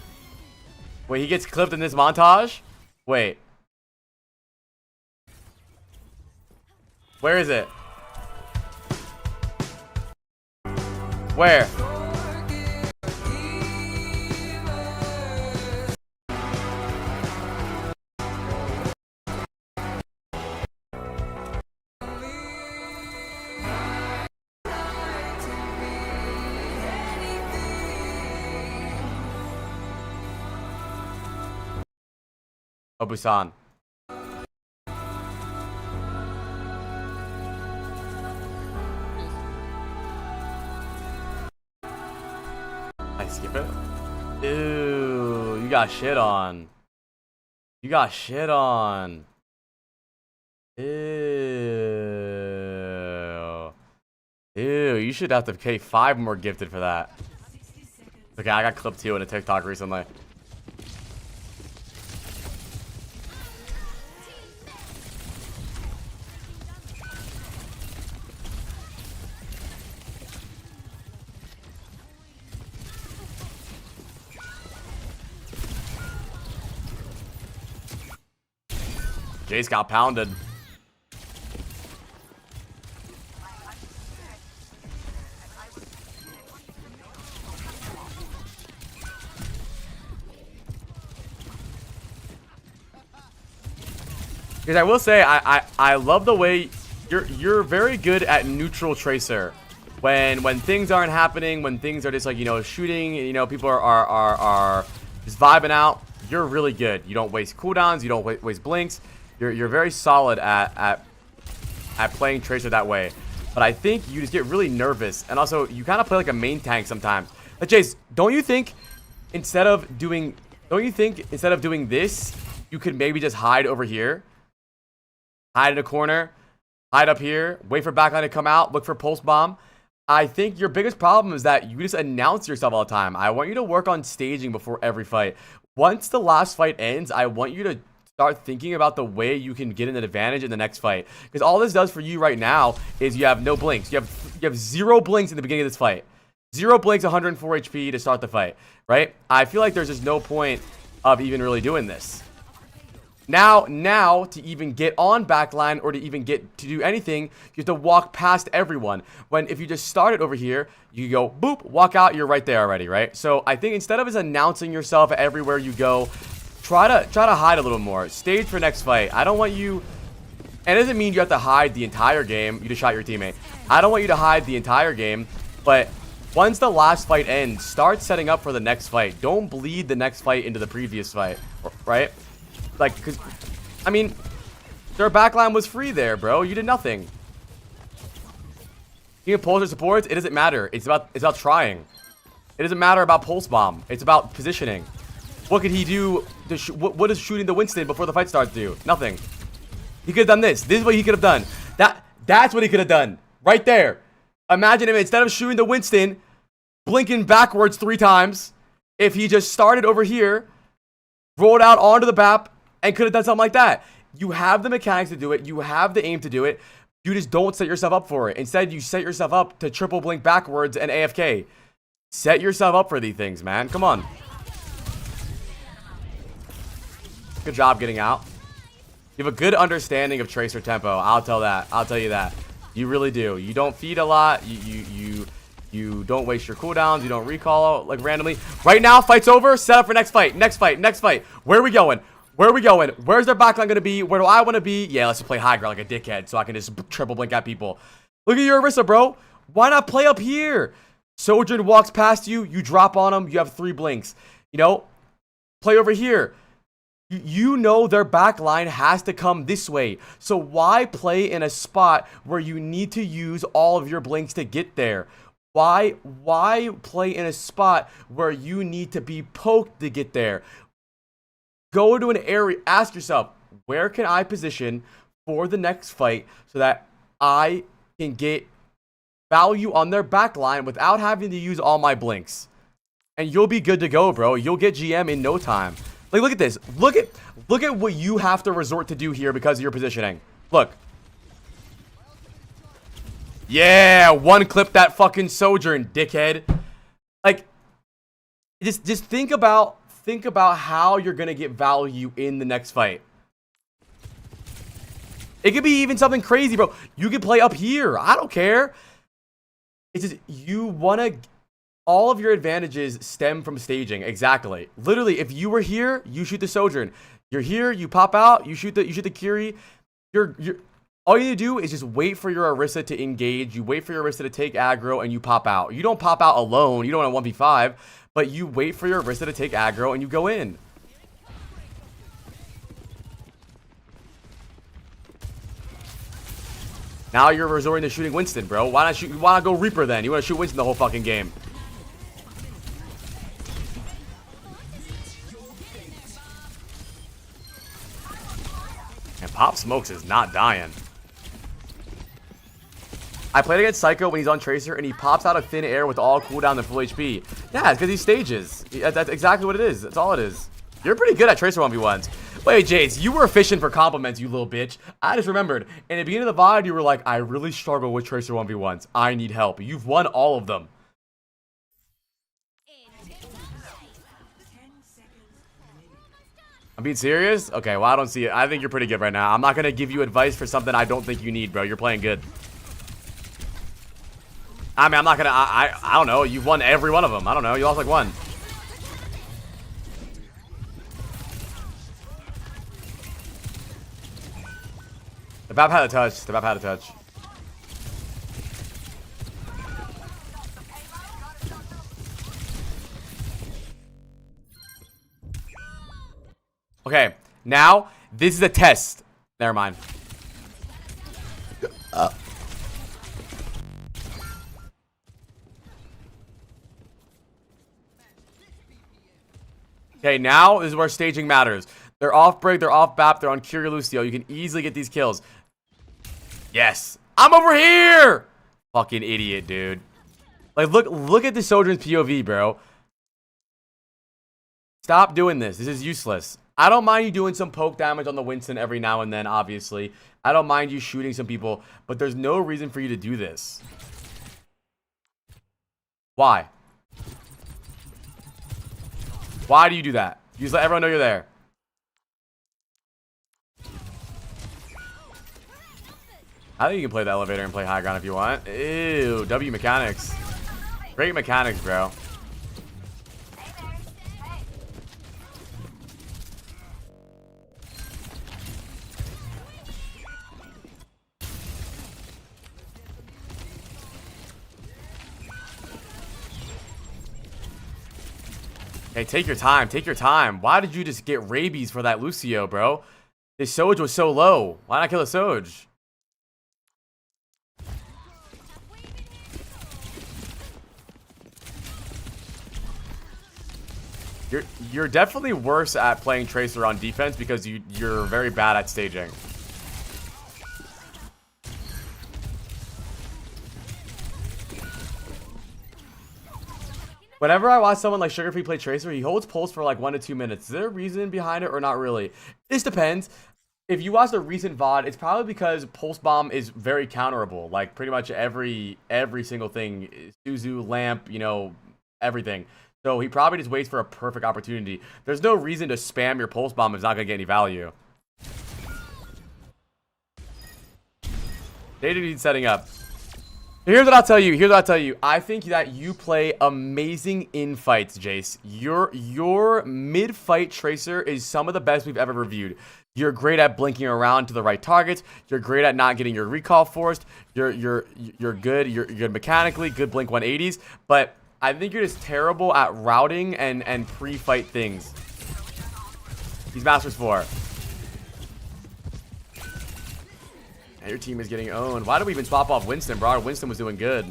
Wait, he gets clipped in this montage? Wait. Where is it? Where? Oh, Busan. I skip it? Ew, you got shit on. You got shit on. Ew. Ew, you should have to pay 5 more gifted for that. Okay, I got clipped too in a TikTok recently. Jace got pounded. Because I will say, I love the way you're very good at neutral tracer. When things aren't happening, when things are just like, you know, shooting, you know, people are just vibing out. You're really good. You don't waste cooldowns. You don't waste blinks. You're very solid at playing tracer that way. But I think you just get really nervous, and also you kind of play like a main tank sometimes. Like Jace, don't you think instead of doing this, you could maybe just hide over here, hide in a corner, hide up here, wait for backline to come out, look for pulse bomb. I think your biggest problem is that you just announce yourself all the time. I want you to work on staging before every fight. Once the last fight ends, I want you to start thinking about the way you can get an advantage in the next fight. Because all this does for you right now is you have no blinks. You have 0 blinks in the beginning of this fight. 0 blinks, 104 HP to start the fight, right? I feel like there's just no point of even really doing this. Now to even get on backline or to even get to do anything, you have to walk past everyone. When if you just start it over here, you go boop, walk out, you're right there already, right? So I think instead of just announcing yourself everywhere you go, try to hide a little more. Stage for next fight. I don't want you, and it doesn't mean you have to hide the entire game. You just shot your teammate. I don't want you to hide the entire game, but once the last fight ends, start setting up for the next fight. Don't bleed the next fight into the previous fight, right? Like, because, I mean, their backline was free there, bro. You did nothing. You can pulse or supports, it doesn't matter. It's about trying. It doesn't matter about pulse bomb. It's about positioning. What could he do? What does shooting the Winston before the fight starts do? Nothing. He could have done this. This is what he could have done. That's what he could have done. Right there. Imagine him, instead of shooting the Winston, blinking backwards 3 times, if he just started over here, rolled out onto the map, and could have done something like that. You have the mechanics to do it. You have the aim to do it. You just don't set yourself up for it. Instead, you set yourself up to triple blink backwards and AFK. Set yourself up for these things, man. Come on. Good job getting out. You have a good understanding of tracer tempo. I'll tell you that. You really do. You don't feed a lot. You don't waste your cooldowns. You don't recall like randomly. Right now, fight's over. Set up for next fight. Next fight. Where are we going? Where's their backline going to be? Where do I want to be? Yeah, let's just play high ground like a dickhead so I can just triple blink at people. Look at your Orisa, bro. Why not play up here? Sojourn walks past you. You drop on him. You have 3 blinks. You know, play over here. You know their backline has to come this way. So why play in a spot where you need to use all of your blinks to get there? Why play in a spot where you need to be poked to get there? go to an area, ask yourself, where can I position for the next fight so that I can get value on their backline without having to use all my blinks? And you'll be good to go, bro. You'll get GM in no time. Like, look at this. Look at what you have to resort to do here because of your positioning. Look. Yeah, one clip that fucking Sojourn, dickhead. Like, just think about how you're gonna get value in the next fight. It could be even something crazy, bro. You could play up here. I don't care. It's just you wanna. All of your advantages stem from staging. Exactly. Literally, if you were here, you shoot the Sojourn. You're here, you pop out, you shoot the Curie. You're all you need to do is just wait for your Orisa to engage. You wait for your Orisa to take aggro, and you pop out. You don't pop out alone. You don't want a 1v5, but you wait for your Orisa to take aggro, and you go in. Now you're resorting to shooting Winston, bro. Why not go Reaper then? You want to shoot Winston the whole fucking game. And Pop Smokes is not dying. I played against Psycho when he's on Tracer, and he pops out of thin air with all cooldown and full HP. Yeah, it's because he stages. That's exactly what it is. That's all it is. You're pretty good at Tracer 1v1s. Wait, Jace, you were fishing for compliments, you little bitch. I just remembered. In the beginning of the VOD, you were like, I really struggle with Tracer 1v1s. I need help. You've won all of them. I'm being serious? Okay, well, I don't see it. I think you're pretty good right now. I'm not going to give you advice for something I don't think you need, bro. You're playing good. I mean, I'm not going to... I don't know. You've won every one of them. I don't know. You lost like one. The Bap had a touch. The Bap had a touch. Okay, now this is a test. Never mind. Okay, now this is where staging matters. They're off break, they're off BAP, they're on Curie Lucio. You can easily get these kills. Yes. I'm over here! Fucking idiot, dude. Like, look at the Sojourn's POV, bro. Stop doing this. This is useless. I don't mind you doing some poke damage on the Winston every now and then, obviously. I don't mind you shooting some people, but there's no reason for you to do this. Why? Why do you do that? You just let everyone know you're there. I think you can play the elevator and play high ground if you want. Ew, W mechanics. Great mechanics, bro. Hey, take your time. Take your time. Why did you just get rabies for that Lucio, bro? His Soj was so low. Why not kill a Soj? You're definitely worse at playing Tracer on defense because you're very bad at staging. Whenever I watch someone like Sugarfree play Tracer, he holds pulse for like 1 to 2 minutes. Is there a reason behind it or not really? This depends. If you watch the recent VOD, it's probably because Pulse Bomb is very counterable. Like pretty much every single thing. Suzu, Lamp, you know, everything. So he probably just waits for a perfect opportunity. There's no reason to spam your Pulse Bomb if it's not going to get any value. Data needs setting up. Here's what I'll tell you. Here's what I'll tell you. I think that you play amazing in fights, Jace. Your mid-fight Tracer is some of the best we've ever reviewed. You're great at blinking around to the right targets. You're great at not getting your recall forced. You're good. You're good mechanically. Good blink 180s. But I think you're just terrible at routing and pre-fight things. He's Masters 4. And your team is getting owned. Why did we even swap off Winston, bro? Winston was doing good.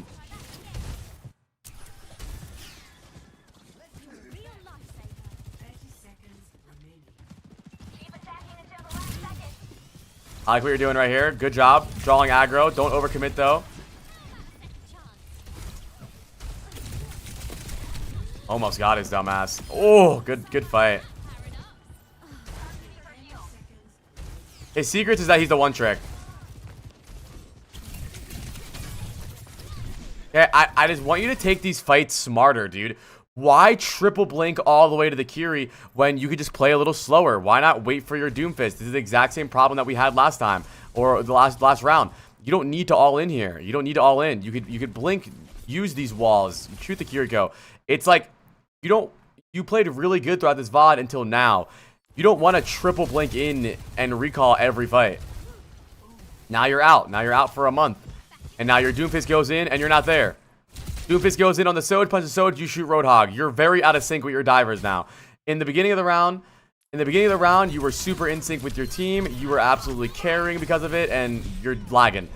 I like what you're doing right here. Good job. Drawing aggro. Don't overcommit, though. Almost got his dumbass. Oh, good fight. His secret is that he's the one trick. Okay, I just want you to take these fights smarter, dude. Why triple blink all the way to the Kiri when you could just play a little slower? Why not wait for your Doomfist? This is the exact same problem that we had last time, or the last round. You don't need to all in here. You don't need to all in. You could blink, use these walls, shoot the Kiriko. It's like you played really good throughout this VOD until now. You don't want to triple blink in and recall every fight. Now you're out. Now you're out for a month. And now your Doomfist goes in and you're not there. Doomfist goes in on the Soj, punches Soj, you shoot Roadhog. You're very out of sync with your divers now. In the beginning of the round, you were super in sync with your team. You were absolutely carrying because of it, and you're lagging.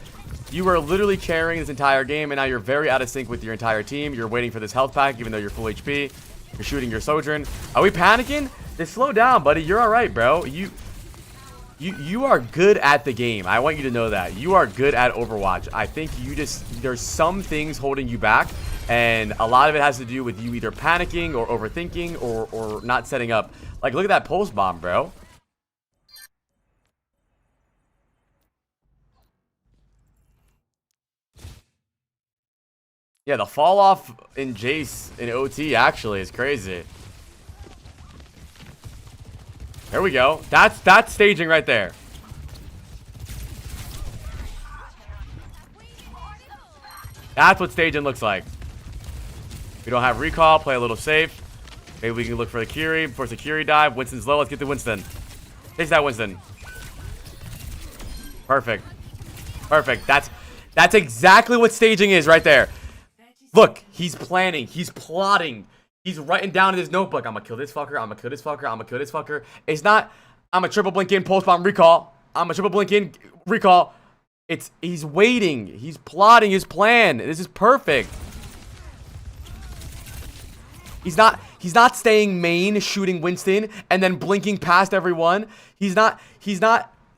You were literally carrying this entire game, and now you're very out of sync with your entire team. You're waiting for this health pack, even though you're full HP. You're shooting your Sojourn. Are we panicking? Just slow down, buddy. You're all right, bro. You are good at the game. I want you to know that. You are good at Overwatch. I think there's some things holding you back, and a lot of it has to do with you either panicking or overthinking or not setting up. Like, look at that pulse bomb, bro. Yeah, the fall off in Jace in OT actually is crazy. There we go. That's staging right there. That's what staging looks like. We don't have recall. Play a little safe. Maybe we can look for the Kiri. Force the Kiri dive. Winston's low. Let's get the Winston. Chase that Winston. Perfect. Perfect. That's exactly what staging is right there. Look, he's planning. He's plotting. He's writing down in his notebook, I'm gonna kill this fucker, I'm gonna kill this fucker, I'm gonna kill this fucker. It's not, I'm a triple blink in, post bomb, recall. I'm a triple blink in, recall. He's waiting. He's plotting his plan. This is perfect. He's not staying main, shooting Winston, and then blinking past everyone. He's not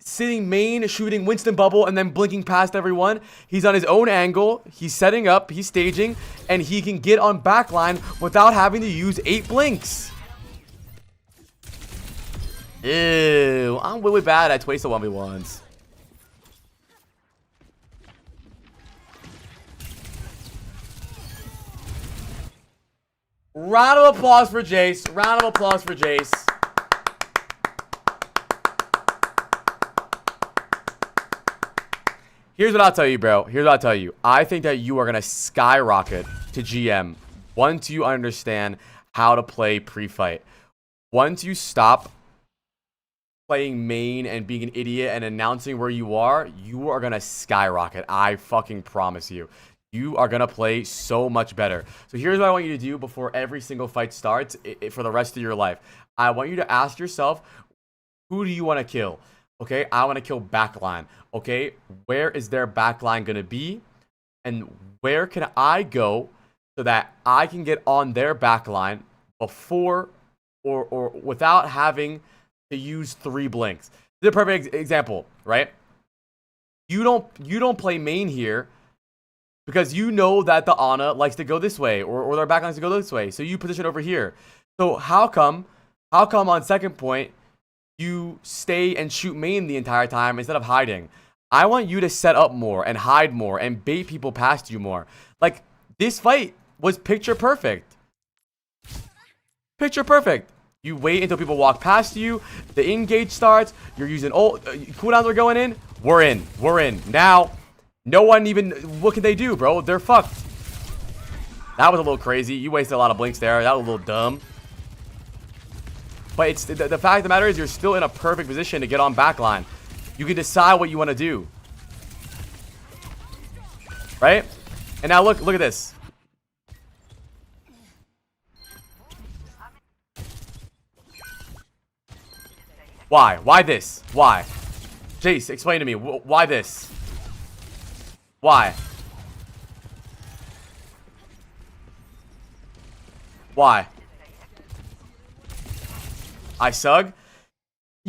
sitting main, shooting Winston bubble, and then blinking past everyone. He's on his own angle. He's setting up. He's staging. And he can get on backline without having to use 8 blinks. Ew. I'm really bad at wasted 1v1s. Round of applause for Jace. Round of applause for Jace. Here's what I'll tell you, bro. Here's what I'll tell you. I think that you are going to skyrocket to GM once you understand how to play pre-fight. Once you stop playing main and being an idiot and announcing where you are going to skyrocket. I fucking promise you. You are going to play so much better. So here's what I want you to do before every single fight starts for the rest of your life. I want you to ask yourself, who do you want to kill? Okay, I want to kill backline. Okay, where is their backline going to be? And where can I go so that I can get on their backline before or without having to use 3 blinks? This is a perfect example, right? You don't play main here because you know that the Ana likes to go this way or their backline likes to go this way. So you position over here. So how come on second point you stay and shoot main the entire time instead of hiding? I want you to set up more and hide more and bait people past you more. Like, this fight was picture perfect. Picture perfect. You wait until people walk past you. The engage starts. You're using ult. Cooldowns are going in. We're in. We're in. Now, no one even... What can they do, bro? They're fucked. That was a little crazy. You wasted a lot of blinks there. That was a little dumb. But it's the fact of the matter is you're still in a perfect position to get on backline. You can decide what you want to do. Right? And now look at this. Why? Why this? Why? Jace, explain to me. Why this? Why? Why? I sug?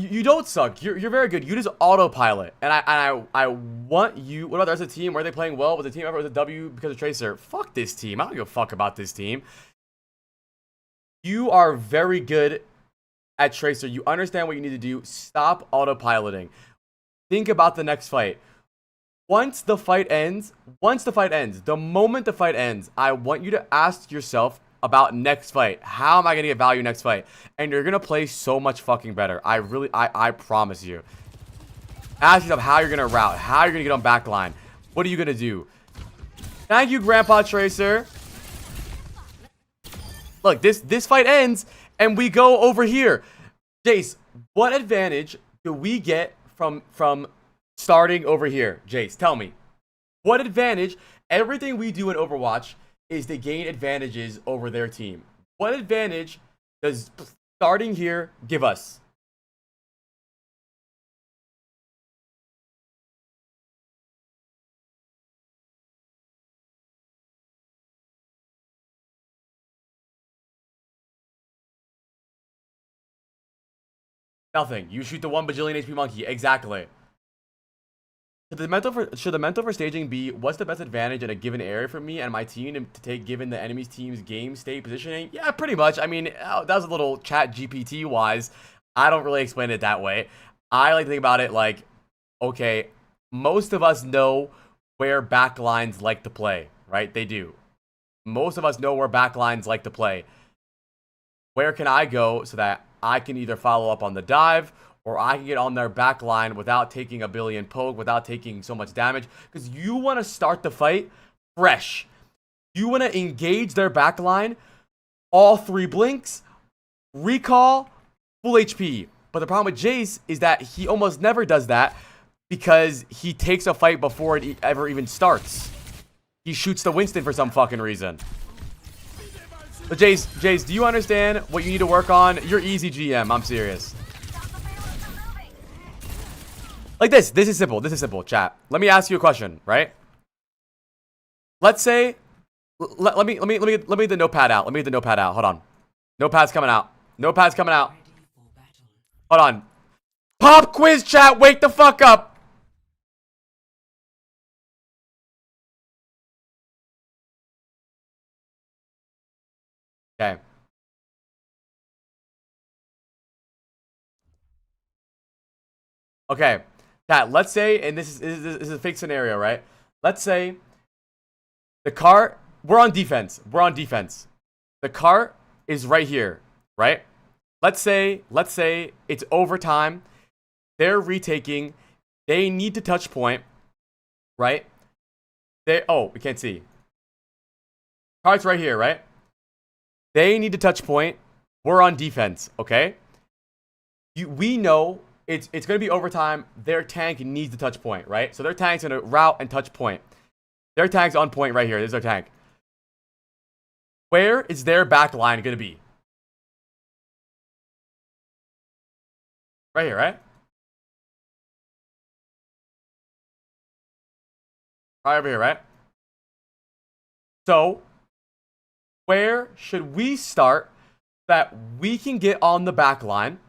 You don't suck. You're very good. You just autopilot. And I want you. What about the rest of the team? Were they playing well? Was the team ever with a W because of Tracer? Fuck this team. I don't give a fuck about this team. You are very good at Tracer. You understand what you need to do. Stop autopiloting. Think about the next fight. Once the fight ends, the moment the fight ends, I want you to ask yourself about next fight. How am I going to get value next fight? And you're going to play so much fucking better. I promise you. Ask yourself how you're going to route. How you're going to get on backline. What are you going to do? Thank you, Grandpa Tracer. Look, this fight ends and we go over here. Jace, what advantage do we get from starting over here? Jace, tell me. What advantage? Everything we do in Overwatch is to gain advantages over their team. What advantage does starting here give us? Nothing. You shoot the 1 bajillion HP monkey. Exactly. Should the mental for staging be what's the best advantage in a given area for me and my team to take given the enemy's team's game state positioning? Yeah, pretty much. I mean, that was a little chat GPT wise. I don't really explain it that way. I like to think about it like, okay, most of us know where backlines like to play, right? They do. Most of us know where backlines like to play. Where can I go so that I can either follow up on the dive or I can get on their back line without taking a billion poke, without taking so much damage? Because you want to start the fight fresh. You want to engage their back line, all 3 blinks, recall, full HP. But the problem with Jace is that he almost never does that because he takes a fight before it ever even starts. He shoots the Winston for some fucking reason. But Jace, do you understand what you need to work on? You're easy GM, I'm serious. Like this is simple, chat. Let me ask you a question, right? Let's say, let me get the notepad out. Let me get the notepad out. Hold on. Notepad's coming out. Notepad's coming out. Hold on. Pop quiz, chat. Wake the fuck up. Okay. Okay. Pat, let's say, and this is a fake scenario, right? Let's say the cart, we're on defense. The cart is right here, right? Let's say it's overtime. They're retaking. They need to touch point, right? We can't see. Cart's right here, right? They need to touch point. We're on defense, okay? We know it's going to be overtime. Their tank needs to touch point, right? So their tank's going to route and touch point. Their tank's on point right here. There's their tank. Where is their back line going to be? Right here, right? Right over here, right? So, where should we start that we can get on the back line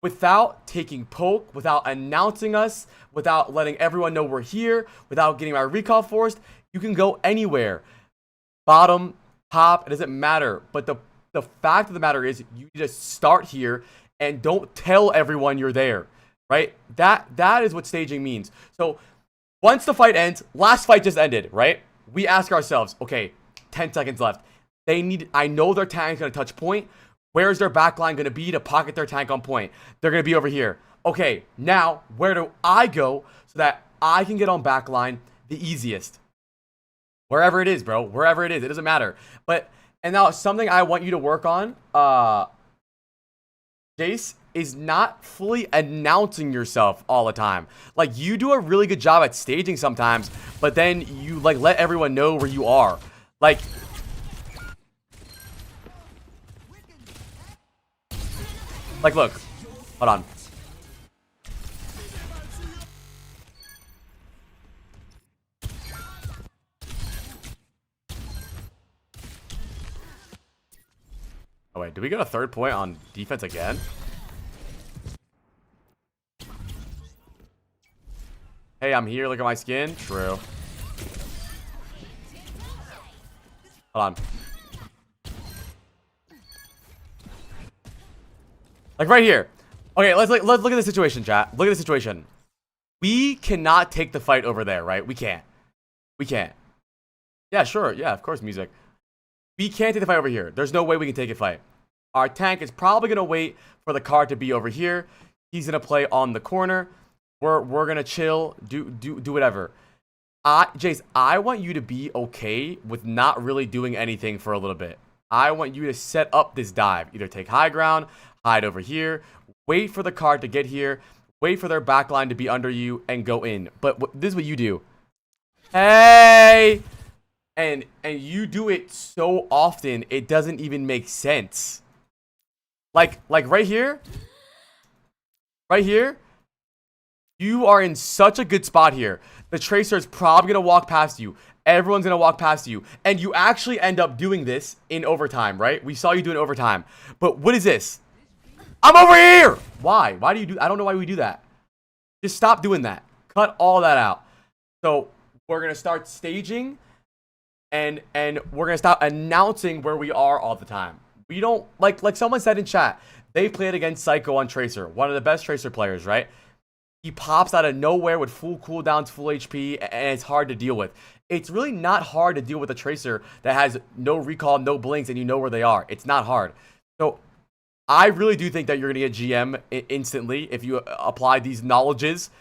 without taking poke, without announcing us, without letting everyone know we're here, without getting our recall forced? You can go anywhere. Bottom, top, it doesn't matter. But the fact of the matter is you need to start here and don't tell everyone you're there, right? That is what staging means. So once the fight ends, last fight just ended, right? We ask ourselves, okay, 10 seconds left. I know their tank's going to touch point. Where's their backline going to be to pocket their tank on point? They're going to be over here. Okay, now where do I go so that I can get on backline the easiest? Wherever it is, bro. Wherever it is. It doesn't matter. And now something I want you to work on, Jace, is not fully announcing yourself all the time. Like, you do a really good job at staging sometimes, but then you like let everyone know where you are. Like, look. Hold on. Oh, wait. Did we get a 3rd point on defense again? I'm here. Look at my skin. True. Hold on. Like right here. Okay, let's look at the situation, chat. Look at the situation. We cannot take the fight over there, right? We can't. We can't. Yeah, sure. Yeah, of course, music. We can't take the fight over here. There's no way we can take a fight. Our tank is probably going to wait for the card to be over here. He's going to play on the corner. We're going to chill, do whatever. Jace, I want you to be okay with not really doing anything for a little bit. I want you to set up this dive. Either take high ground, hide over here, wait for the card to get here, wait for their backline to be under you, and go in. But this is what you do. Hey! And you do it so often, it doesn't even make sense. Like right here, you are in such a good spot here. The Tracer is probably going to walk past you. Everyone's going to walk past you. And you actually end up doing this in overtime, right? We saw you do it in overtime. But what is this? I'm over here! Why? Why do you do... I don't know why we do that. Just stop doing that. Cut all that out. So we're going to start staging. And we're going to stop announcing where we are all the time. We don't... Like someone said in chat, they played against Psycho on Tracer. One of the best Tracer players, right? He pops out of nowhere with full cooldowns, full HP, and it's hard to deal with. It's really not hard to deal with a Tracer that has no recall, no blinks, and you know where they are. It's not hard. So I really do think that you're going to get GM instantly if you apply these knowledges.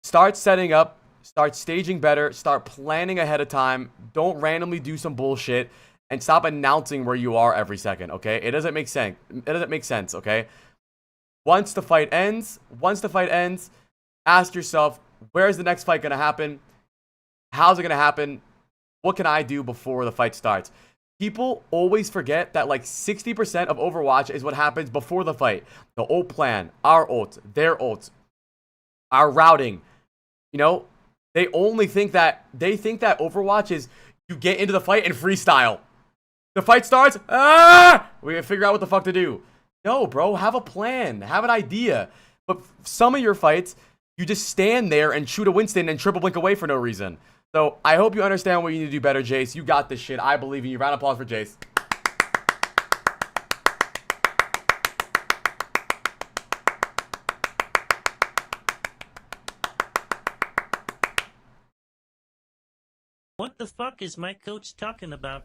Start setting up. Start staging better. Start planning ahead of time. Don't randomly do some bullshit. And stop announcing where you are every second, okay? It doesn't make sense. It doesn't make sense, okay? Once the fight ends, ask yourself, where's the next fight going to happen? How's it going to happen? What can I do before the fight starts? People always forget that like 60% of Overwatch is what happens before the fight. The ult plan, our ults, their ults, our routing. You know, they think that Overwatch is you get into the fight and freestyle. The fight starts, we gotta figure out what the fuck to do. No, bro, have a plan, have an idea. But some of your fights, you just stand there and shoot a Winston and triple blink away for no reason. So I hope you understand what you need to do better, Jace. You got this shit. I believe in you. Round of applause for Jace. What the fuck is my coach talking about?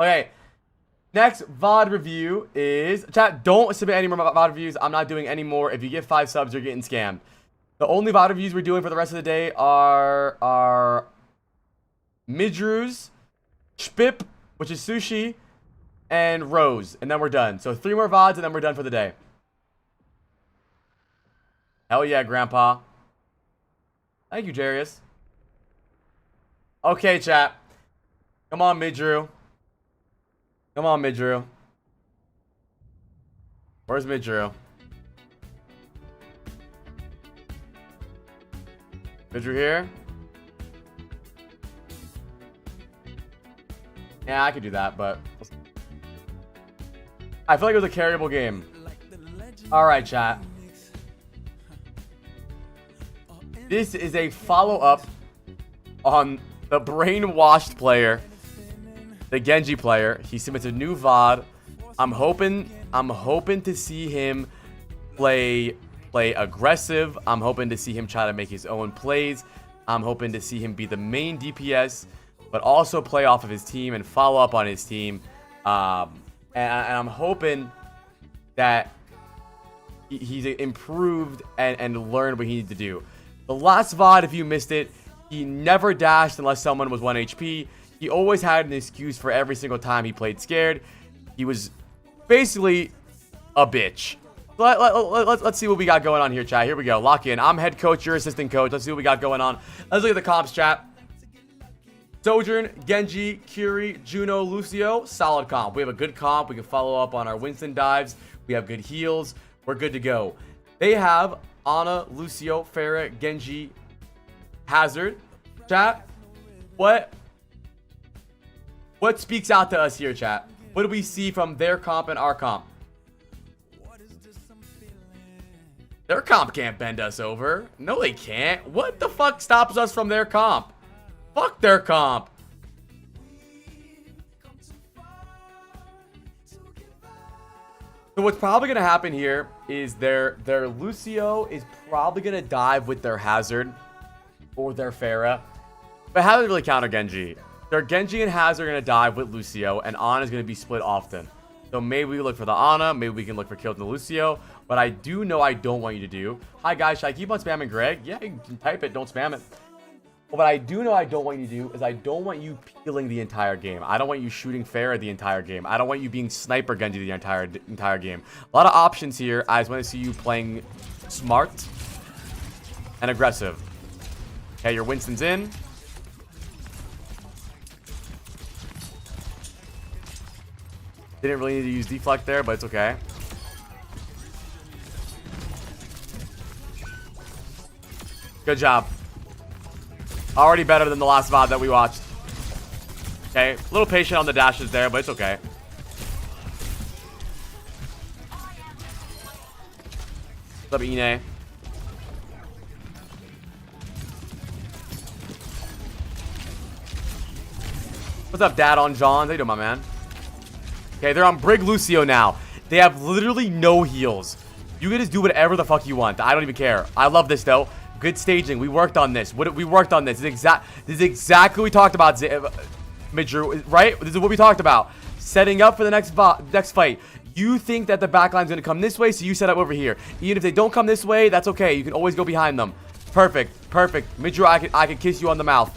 Okay. Next VOD review is... Chat, don't submit any more VOD reviews. I'm not doing any more. If you get 5 subs, you're getting scammed. The only VOD reviews we're doing for the rest of the day are Midrus, Spip, which is sushi, and Rose. And then we're done. So 3 more VODs and then we're done for the day. Hell yeah, Grandpa. Thank you, Jarius. Okay, chat. Come on, Midru. Come on, Midru. Where's Midru? Midru here? Yeah, I could do that, but... I feel like it was a carryable game. Alright, chat. This is a follow-up on the brainwashed player, the Genji player. He submits a new VOD. I'm hoping to see him play aggressive. I'm hoping to see him try to make his own plays. I'm hoping to see him be the main DPS, but also play off of his team and follow up on his team. And I'm hoping that he's improved and learned what he needs to do. The last VOD, if you missed it, he never dashed unless someone was 1 HP. He always had an excuse for every single time he played scared. He was basically a bitch. Let's see what we got going on here, chat. Here we go. Lock in. I'm head coach, you're assistant coach. Let's see what we got going on. Let's look at the comps, chat. Sojourn, Genji, Curie, Juno, Lucio. Solid comp. We have a good comp. We can follow up on our Winston dives. We have good heals. We're good to go. They have Ana, Lucio, Pharah, Genji, Hazard. Chat, What speaks out to us here, chat? What do we see from their comp and our comp? Their comp can't bend us over. No, they can't. What the fuck stops us from their comp? Fuck their comp. So what's probably gonna happen here is their Lucio is probably gonna dive with their Hazard or their Pharah. But how does it really counter Genji? Their Genji and Hazard are gonna dive with Lucio, and Ana is gonna be split often. So maybe we look for the Ana, maybe we can look for kills in the Lucio. But I do know I don't want you to do. Hi guys, should I keep on spamming Greg? Yeah, you can type it, don't spam it. But what I do know I don't want you to do is I don't want you peeling the entire game. I don't want you shooting Pharah the entire game. I don't want you being sniper Genji the entire game. A lot of options here. I just want to see you playing smart and aggressive. Okay, your Winston's in. Didn't really need to use deflect there, but it's okay. Good job. Already better than the last VOD that we watched. Okay, a little patient on the dashes there, but it's okay. What's up, Ine? What's up, Dad on John? How you doing, my man? Okay, they're on Brig Lucio now. They have literally no heals. You can just do whatever the fuck you want. I don't even care. I love this, though. Good staging. We worked on this. We worked on this. This is exactly what we talked about, Midru, right? This is what we talked about. Setting up for the next fight. You think that the backline's going to come this way, so you set up over here. Even if they don't come this way, that's okay. You can always go behind them. Perfect. Perfect. Midru, I can kiss you on the mouth.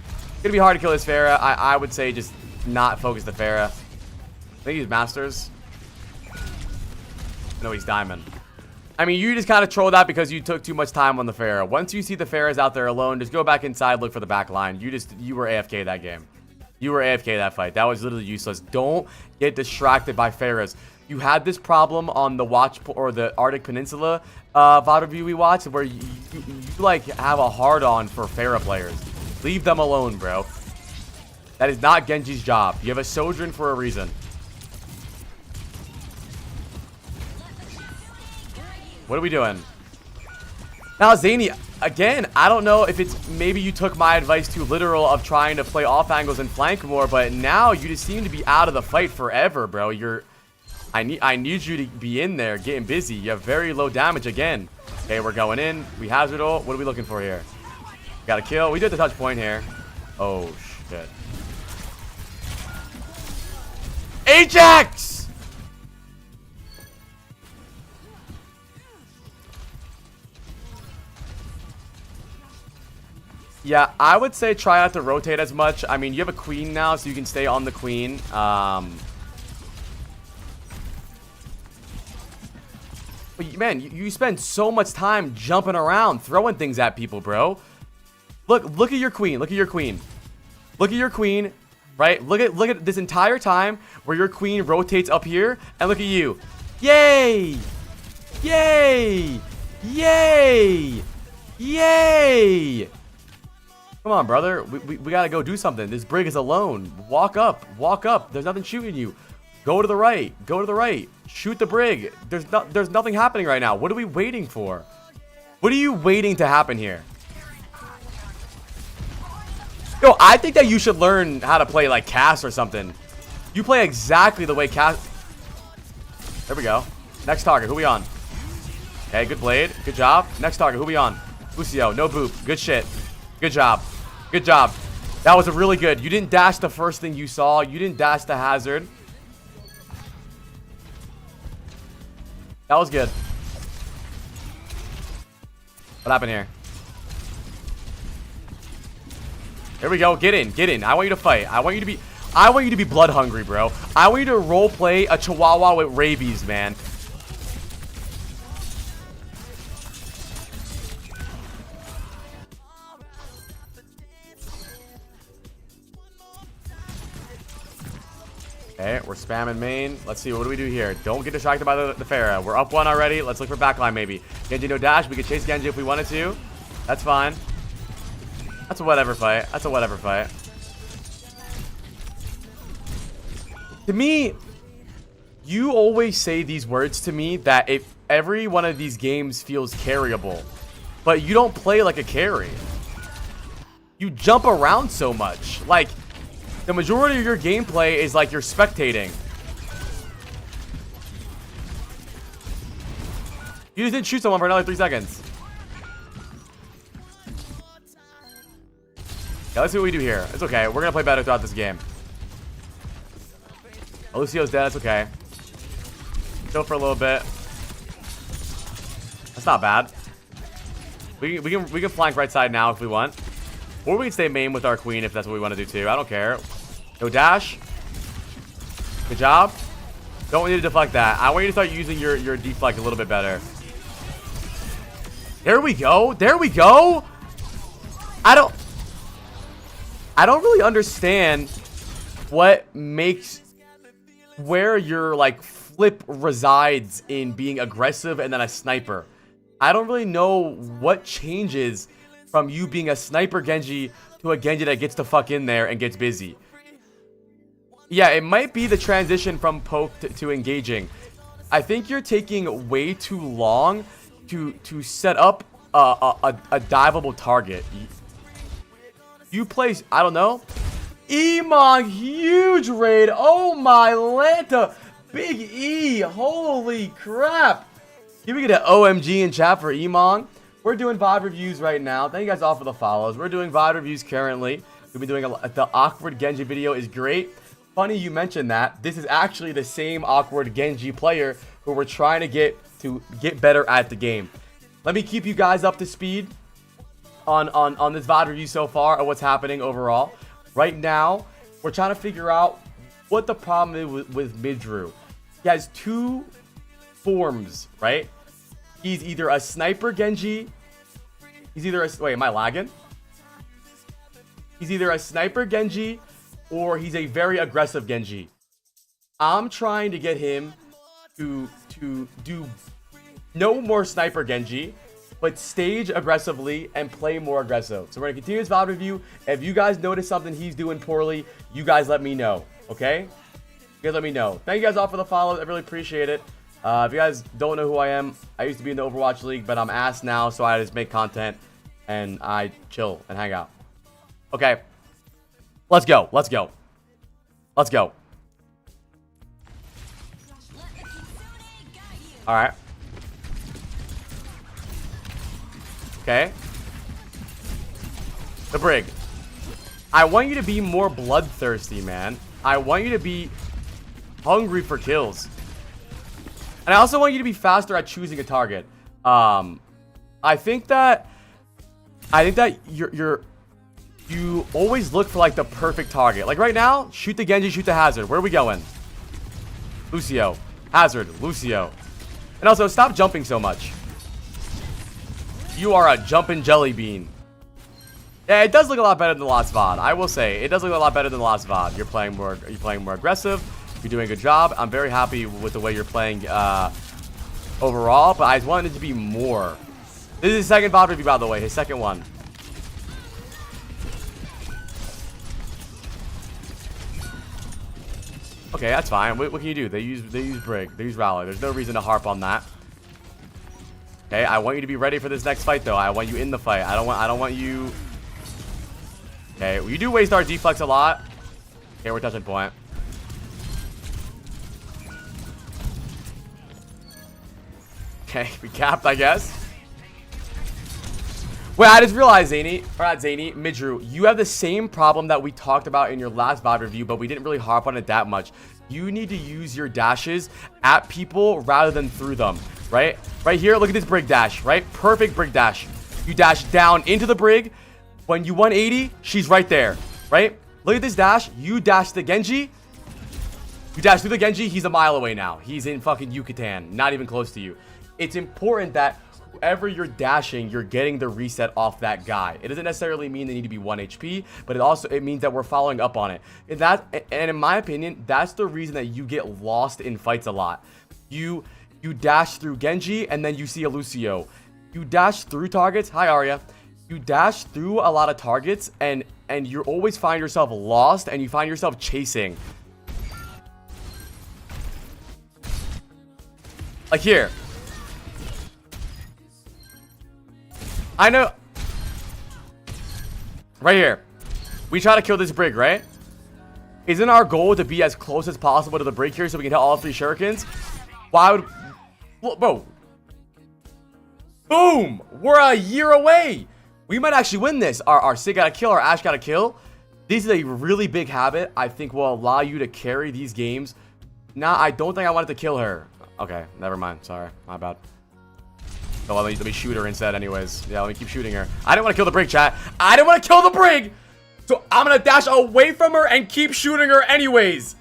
It's going to be hard to kill this Pharah. I would say just not focus the Pharah. I think he's Masters. No, he's Diamond. I mean, you just kind of trolled that because you took too much time on the Pharah. Once you see the Pharahs out there alone, just go back inside, look for the back line. You were AFK that game. You were AFK that fight. That was literally useless. Don't get distracted by Pharahs. You had this problem on the Watch or the Arctic Peninsula VOD review we watched where you like have a hard-on for Pharah players. Leave them alone, bro. That is not Genji's job. You have a Sojourn for a reason. What are we doing? Now, Zany, again, I don't know if it's maybe you took my advice too literal of trying to play off angles and flank more, but now you just seem to be out of the fight forever, bro. I need you to be in there, getting busy. You have very low damage again. Okay, we're going in. We hazard ult. What are we looking for here? Got a kill. We did the touch point here. Oh, shit. Ajax! Yeah, I would say try not to rotate as much. I mean, you have a queen now, so you can stay on the queen. But man, you spend so much time jumping around, throwing things at people, bro. Look at your queen. Look at your queen. Look at your queen, right? Look at this entire time where your queen rotates up here, and look at you. Yay! Yay! Yay! Yay! Come on, brother. We gotta go do something. This Brig is alone. Walk up. Walk up. There's nothing shooting you. Go to the right. Go to the right. Shoot the Brig. There's nothing happening right now. What are we waiting for? What are you waiting to happen here? Yo, I think that you should learn how to play like Cass or something. You play exactly the way Cass... There we go. Next target. Who we on? Okay, good blade. Good job. Next target. Who we on? Lucio. No boop. Good shit. Good job. Good job. That was a really good. You didn't dash the first thing you saw. You didn't dash the hazard. That was good. What happened here? Here we go. Get in. Get in. I want you to fight. I want you to be blood hungry, bro. I want you to role play a chihuahua with rabies, man. Okay, we're spamming main. Let's see, what do we do here? Don't get distracted by the Pharah. We're up one already. Let's look for backline maybe. Genji no dash. We could chase Genji if we wanted to. That's fine. That's a whatever fight. That's a whatever fight. To me, you always say these words to me that if every one of these games feels carryable, but you don't play like a carry. You jump around so much. Like, the majority of your gameplay is like you're spectating. You just didn't shoot someone for another 3 seconds. Yeah, let's see what we do here. It's okay. We're gonna play better throughout this game. Lucio's dead. It's okay. Chill for a little bit. That's not bad. We can flank right side now if we want, or we can stay main with our queen if that's what we want to do too. I don't care. No dash. Good job. Don't want you to deflect that. I want you to start using your deflect a little bit better. There we go. There we go. I don't really understand what makes where your like flip resides in being aggressive and then a sniper. I don't really know what changes from you being a sniper Genji to a Genji that gets the fuck in there and gets busy. Yeah, it might be the transition from poke to engaging. I think you're taking way too long to set up a diveable target. You place, I don't know. Emong, huge raid. Oh my Lanta. Big E. Holy crap. Can we get an OMG in chat for Emong? We're doing Vod Reviews right now. Thank you guys all for the follows. We're doing Vod Reviews currently. We've been doing the awkward Genji video is great. Funny you mentioned that. This is actually the same awkward Genji player who we're trying to get better at the game. Let me keep you guys up to speed on this VOD review so far and what's happening overall. Right now, we're trying to figure out what the problem is with Midru. He has two forms, right? He's either a sniper Genji. He's either a... Wait, am I lagging? He's either a sniper Genji or he's a very aggressive Genji. I'm trying to get him to do no more sniper Genji, but stage aggressively and play more aggressive. So we're going to continue this VOD review. If you guys notice something he's doing poorly, you guys let me know, okay? You guys let me know. Thank you guys all for the follow. I really appreciate it. If you guys don't know who I am, I used to be in the Overwatch League, but I'm ass now, so I just make content and I chill and hang out. Okay. Let's go. Let's go. Let's go. All right. Okay. The Brig. I want you to be more bloodthirsty, man. I want you to be hungry for kills. And I also want you to be faster at choosing a target. I think that you always look for like the perfect target. Like right now, shoot the Genji, shoot the Hazard. Where are we going? Lucio. Hazard. Lucio. And also, stop jumping so much. You are a jumping jelly bean. Yeah, it does look a lot better than the last VOD. I will say, it does look a lot better than the last VOD. You're playing more aggressive. You're doing a good job. I'm very happy with the way you're playing overall, but I wanted it to be more. This is his second VOD review, by the way. His second one. Okay, that's fine. What can you do? They use Brig. They use Rally. There's no reason to harp on that. Okay, I want you to be ready for this next fight, though. I want you in the fight. I don't want you... Okay, well, you do waste our deflex a lot. Okay, we're touching point. Okay, we capped, I guess. Wait, I just realized, Zany, or not Zany, Midru, you have the same problem that we talked about in your last VOD review, but we didn't really harp on it that much. You need to use your dashes at people rather than through them, right? Right here, look at this Brig dash, right? Perfect Brig dash. You dash down into the Brig. When you 180, she's right there, right? Look at this dash. You dash the Genji. You dash through the Genji, he's a mile away now. He's in fucking Yucatan, not even close to you. It's important that whoever you're dashing, you're getting the reset off that guy. It doesn't necessarily mean they need to be 1 HP, but it means that we're following up on it. And in my opinion, that's the reason that you get lost in fights a lot. You dash through Genji, and then you see a Lucio. You dash through targets. Hi, Arya. you dash through a lot of targets and you always find yourself lost and you find yourself chasing. Like here. I know. Right here. We try to kill this brig, right? Isn't our goal to be as close as possible to the brig here so we can hit all 3 shurikens? Why would... Well, bro. Boom! We're a year away. We might actually win this. Our Sig got a kill. Our Ashe got a kill. This is a really big habit. I think will allow you to carry these games. Nah, I don't think I wanted to kill her. Okay, never mind. Sorry. My bad. So let me shoot her instead anyways. Yeah, let me keep shooting her. I didn't want to kill the brig, chat. I didn't want to kill the brig! So I'm going to dash away from her and keep shooting her anyways.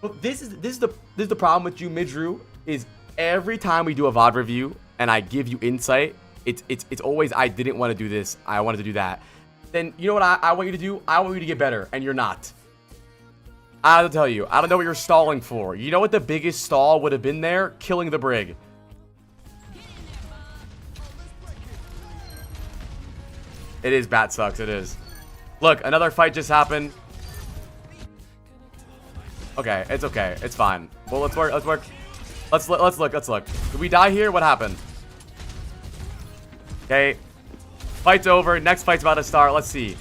But this is the problem with you, Midru, is every time we do a VOD review and I give you insight, it's always I didn't want to do this. I wanted to do that. Then you know what I want you to do? I want you to get better, and you're not. I have to tell you, I don't know what you're stalling for. You know what the biggest stall would have been there? Killing the brig. It is bat sucks. It is. Look, another fight just happened. Okay, it's okay. It's fine. Well, let's work. Let's work. Let's look. Let's look. Did we die here? What happened? Okay. Fight's over. Next fight's about to start. Let's see.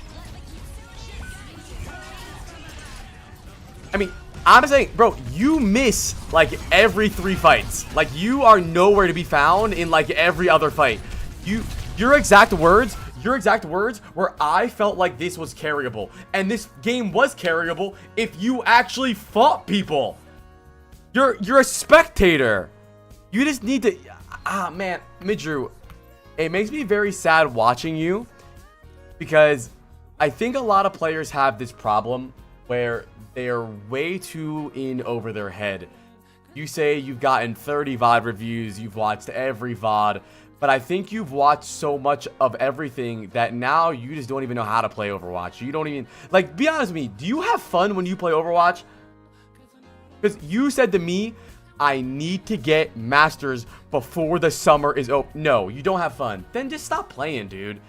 I mean, I'm saying, bro, you miss like every 3 fights. Like you are nowhere to be found in like every other fight. Your exact words where I felt like this was carryable. And this game was carryable if you actually fought people. You're a spectator. You just need to... Ah, man. Midru, it makes me very sad watching you. Because I think a lot of players have this problem where they are way too in over their head. You say you've gotten 30 VOD reviews. You've watched every VOD. But I think you've watched so much of everything that now you just don't even know how to play Overwatch. You don't even... Like, be honest with me. Do you have fun when you play Overwatch? Because you said to me, I need to get Masters before the summer is over. No, you don't have fun. Then just stop playing, dude.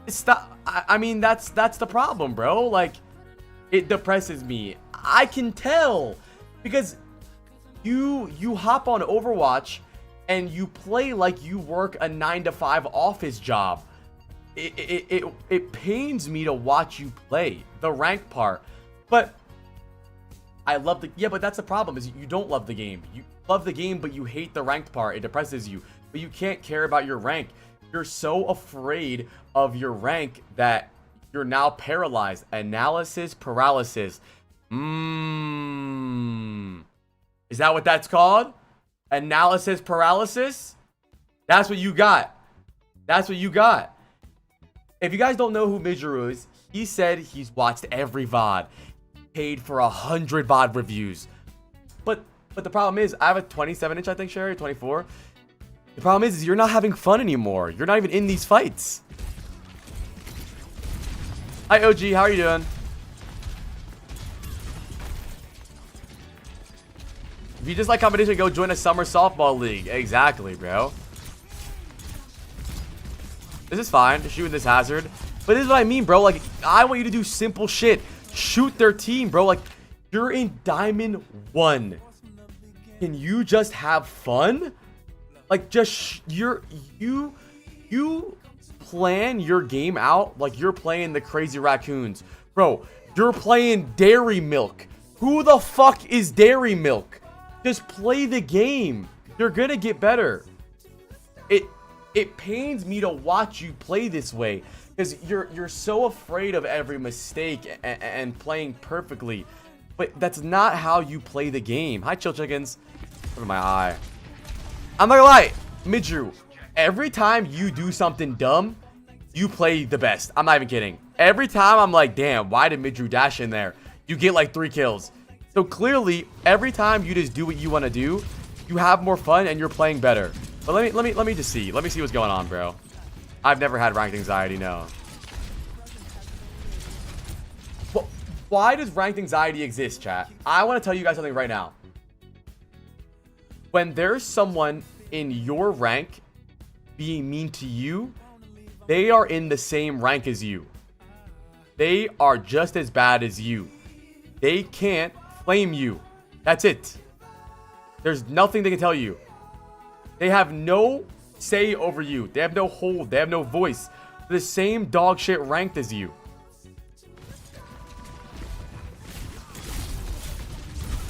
Stop. I mean, that's the problem, bro. Like, it depresses me. I can tell. Because you hop on Overwatch... and you play like you work a 9-to-5 office job. It pains me to watch you play the rank part. But I love the... Yeah, but that's the problem is you don't love the game. You love the game, but you hate the ranked part. It depresses you. But you can't care about your rank. You're so afraid of your rank that you're now paralyzed. Analysis paralysis. Is that what that's called? Analysis paralysis? That's what you got. That's what you got. If you guys don't know who Midru is, he said he's watched every VOD. Paid for 100 VOD reviews. But the problem is, I have a 27-inch, I think, Sherry, 24. The problem is you're not having fun anymore. You're not even in these fights. Hi, OG. How are you doing? If you just like competition, go join a summer softball league. Exactly, bro. This is fine. Just shooting this hazard. But this is what I mean, bro. Like, I want you to do simple shit. Shoot their team, bro. Like, you're in Diamond 1. Can you just have fun? Like, just you plan your game out like you're playing the Crazy Raccoons. Bro, you're playing Dairy Milk. Who the fuck is Dairy Milk? Just play the game. You're gonna get better. It pains me to watch you play this way because you're so afraid of every mistake and playing perfectly. But that's not how you play the game. Hi, chill chickens. Look at my eye. I'm not gonna lie, Midru. Every time you do something dumb, you play the best. I'm not even kidding. Every time I'm like, damn, why did Midru dash in there? You get like 3 kills. So clearly, every time you just do what you want to do, you have more fun and you're playing better. But let me just see. Let me see what's going on, bro. I've never had ranked anxiety, no. Well, why does ranked anxiety exist, chat? I want to tell you guys something right now. When there's someone in your rank being mean to you, They are in the same rank as you. They are just as bad as you. They can't flame you. That's it. There's nothing they can tell you. They have no say over you. They have no hold. They have no voice. They're the same dog shit ranked as you.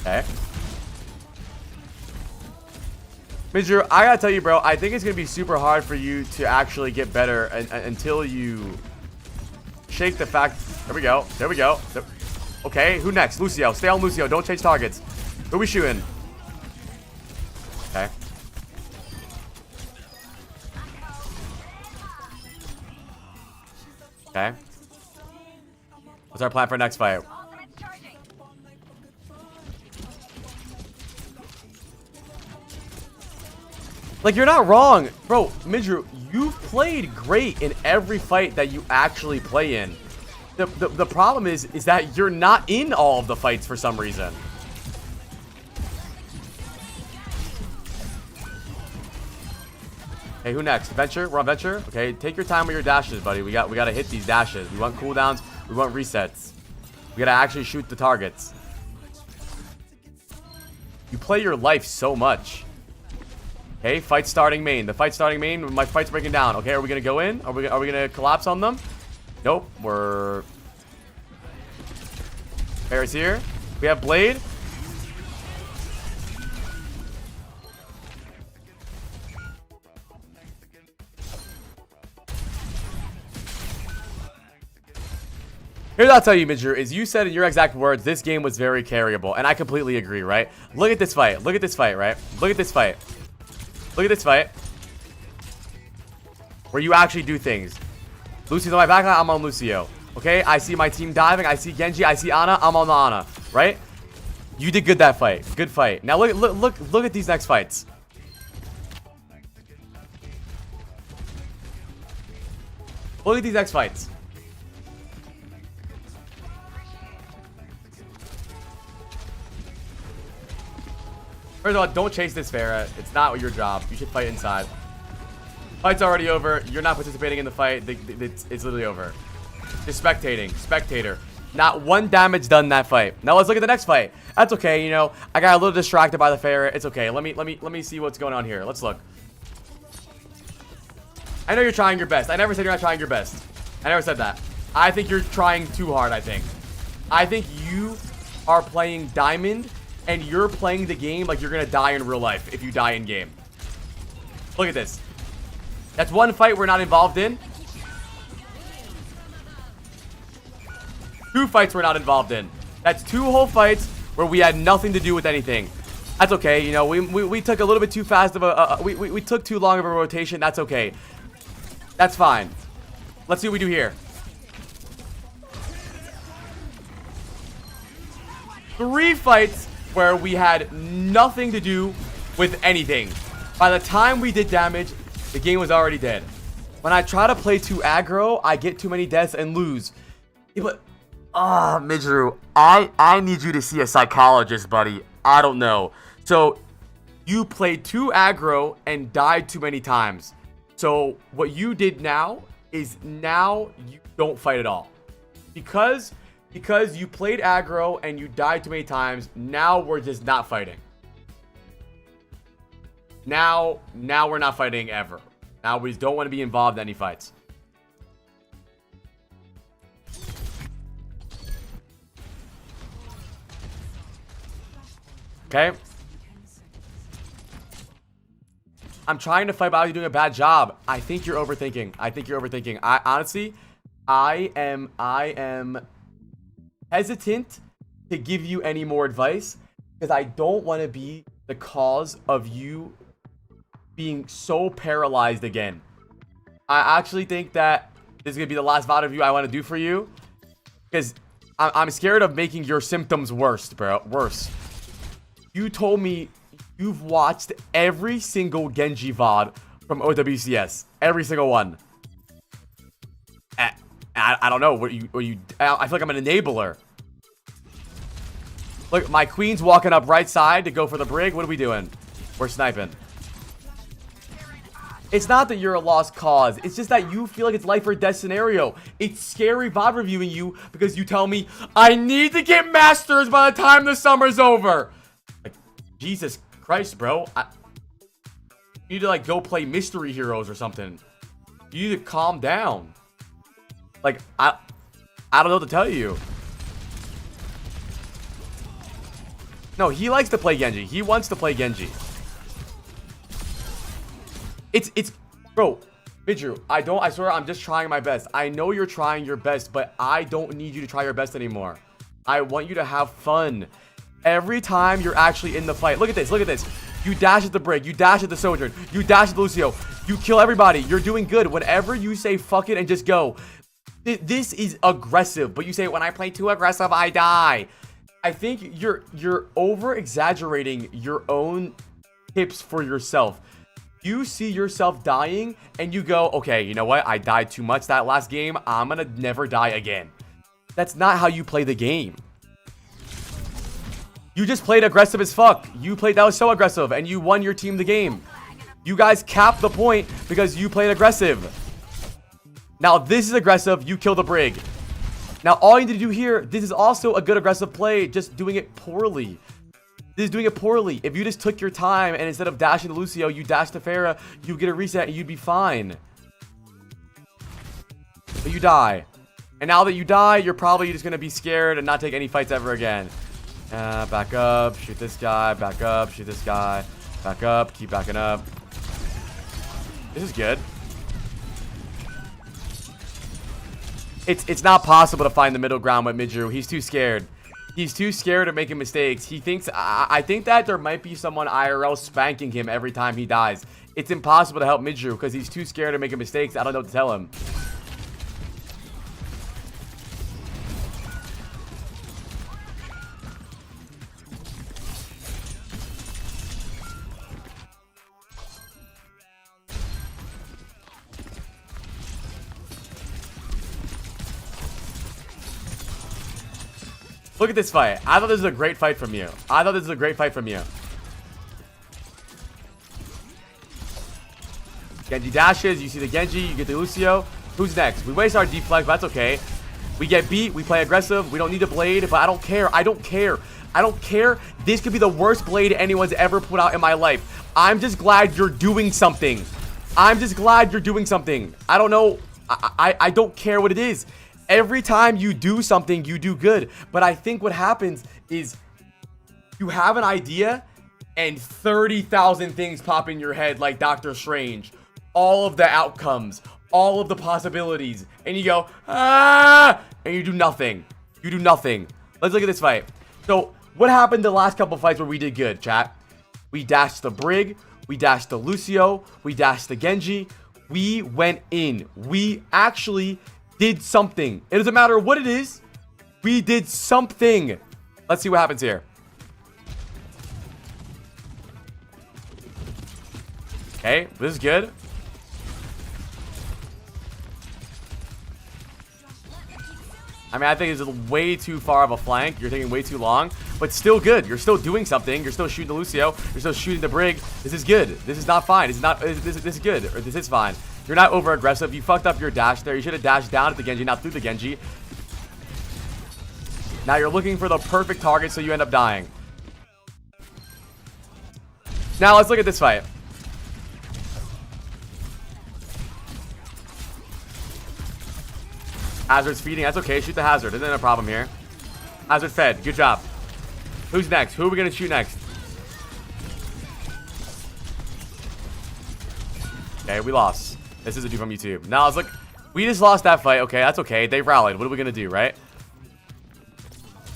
Okay. Midru, I gotta tell you, bro, I think it's gonna be super hard for you to actually get better until you shake the fact. There we go. There we go. Okay, who next? Lucio. Stay on Lucio. Don't change targets. Who are we shooting? Okay. Okay. What's our plan for next fight? Like, you're not wrong. Bro, Midru, you've played great in every fight that you actually play in. The problem is that you're not in all of the fights for some reason. Hey, who next? Venture? We're on Venture? Okay, take your time with your dashes, buddy. We gotta hit these dashes. We want cooldowns. We want resets. We gotta actually shoot the targets. You play your life so much. Okay, fight starting main. The fight starting main. My fight's breaking down. Okay, are we gonna go in? Are we gonna collapse on them? Nope. We're. Paris here. We have Blade. Here's what I'll tell you, Midru, is you said in your exact words, this game was very carryable. And I completely agree, right? Look at this fight. Look at this fight, right? Look at this fight. Look at this fight. Where you actually do things. Lucio's on my back line, I'm on Lucio. Okay, I see my team diving. I see Genji. I see Ana. I'm on the Ana. Right? You did good that fight. Good fight. Now look at these next fights. Look at these next fights. First of all, don't chase this Pharah. It's not your job. You should fight inside. Fight's already over. You're not participating in the fight. It's literally over. Just spectating. Spectator. Not one damage done in that fight. Now let's look at the next fight. That's okay, you know. I got a little distracted by the Pharah. It's okay. Let me see what's going on here. Let's look. I know you're trying your best. I never said you're not trying your best. I never said that. I think you're trying too hard, I think. I think you are playing Diamond and you're playing the game like you're gonna die in real life if you die in game. Look at this. That's one fight we're not involved in. 2 fights we're not involved in. That's 2 whole fights where we had nothing to do with anything. That's okay, you know, we took a little bit too fast of a, we took too long of a rotation. That's okay. That's fine. Let's see what we do here. 3 fights where we had nothing to do with anything. By the time we did damage, the game was already dead. When I try to play too aggro, I get too many deaths and lose. Yeah, but, Midru, I need you to see a psychologist, buddy. I don't know. So, you played too aggro and died too many times. So, what you did now is now you don't fight at all. Because you played aggro and you died too many times, now we're just not fighting. Now we're not fighting ever. Now we just don't want to be involved in any fights. Okay? I'm trying to fight, but you're doing a bad job. I think you're overthinking. I am hesitant to give you any more advice because I don't want to be the cause of you being so paralyzed again. I actually think that this is gonna be the last VOD review I want to do for you because I'm scared of making your symptoms worse, bro. Worse. You told me you've watched every single Genji VOD from OWCS, every single one. I don't know. I feel like I'm an enabler. Look, my queen's walking up right side to go for the brig. What are we doing? We're sniping. It's not that you're a lost cause. It's just that you feel like it's life or death scenario. It's scary Vod reviewing you because you tell me, I need to get masters by the time the summer's over. Like, Jesus Christ, bro. You need to, like, go play Mystery Heroes or something. You need to calm down. Like, I don't know what to tell you. No, he likes to play Genji. He wants to play Genji. It's bro, Midru, I swear I'm just trying my best. I know you're trying your best, but I don't need you to try your best anymore. I want you to have fun. Every time you're actually in the fight. Look at this, look at this. You dash at the Brig, you dash at the Sojourn, you dash at the Lucio, you kill everybody. You're doing good. Whenever you say fuck it and just go, this is aggressive, but you say when I play too aggressive, I die. I think you're over exaggerating your own tips for yourself. You see yourself dying and you go, okay, you know what? I died too much that last game. I'm gonna never die again. That's not how you play the game. You just played aggressive as fuck. That was so aggressive and you won your team the game. You guys capped the point because you played aggressive. Now this is aggressive. You kill the Brig. Now all you need to do here, this is also a good aggressive play, just doing it poorly. This is doing it poorly. If you just took your time and instead of dashing to Lucio, you dash to Pharah, you get a reset and you'd be fine. But you die. And now that you die, you're probably just going to be scared and not take any fights ever again. Back up, shoot this guy, back up, shoot this guy, back up, keep backing up. This is good. It's not possible to find the middle ground with Midru. He's too scared. He's too scared of making mistakes. He thinks, I think that there might be someone IRL spanking him every time he dies. It's impossible to help Midru because he's too scared of making mistakes. I don't know what to tell him. Look at this fight. I thought this was a great fight from you. Genji dashes. You see the Genji. You get the Lucio. Who's next? We waste our deflect, but that's okay. We get beat. We play aggressive. We don't need a blade, but I don't care. I don't care. This could be the worst blade anyone's ever put out in my life. I'm just glad you're doing something. I don't know. I don't care what it is. Every time you do something, you do good. But I think what happens is you have an idea and 30,000 things pop in your head like Doctor Strange. All of the outcomes, all of the possibilities. And you go, ah! And you do nothing. Let's look at this fight. So what happened the last couple fights where we did good, chat? We dashed the Brig. We dashed the Lucio. We dashed the Genji. We went in. We actually did something. It doesn't matter what it is. We did something. Let's see what happens here. Okay, this is good. I mean, I think it's way too far of a flank. You're taking way too long, but still good. You're still doing something. You're still shooting the Lucio. You're still shooting the Brig. This is good. This is not fine. This is good. Or this is fine. You're not over aggressive. You fucked up your dash there. You should have dashed down at the Genji, not through the Genji. Now you're looking for the perfect target, so you end up dying. Now let's look at this fight. Hazard's feeding. That's okay. Shoot the Hazard. Isn't a problem here. Hazard fed. Good job. Who's next? Who are we going to shoot next? Okay, we lost. This is a dude from YouTube. Now let's look. We just lost that fight. Okay, that's okay. They rallied. What are we going to do, right?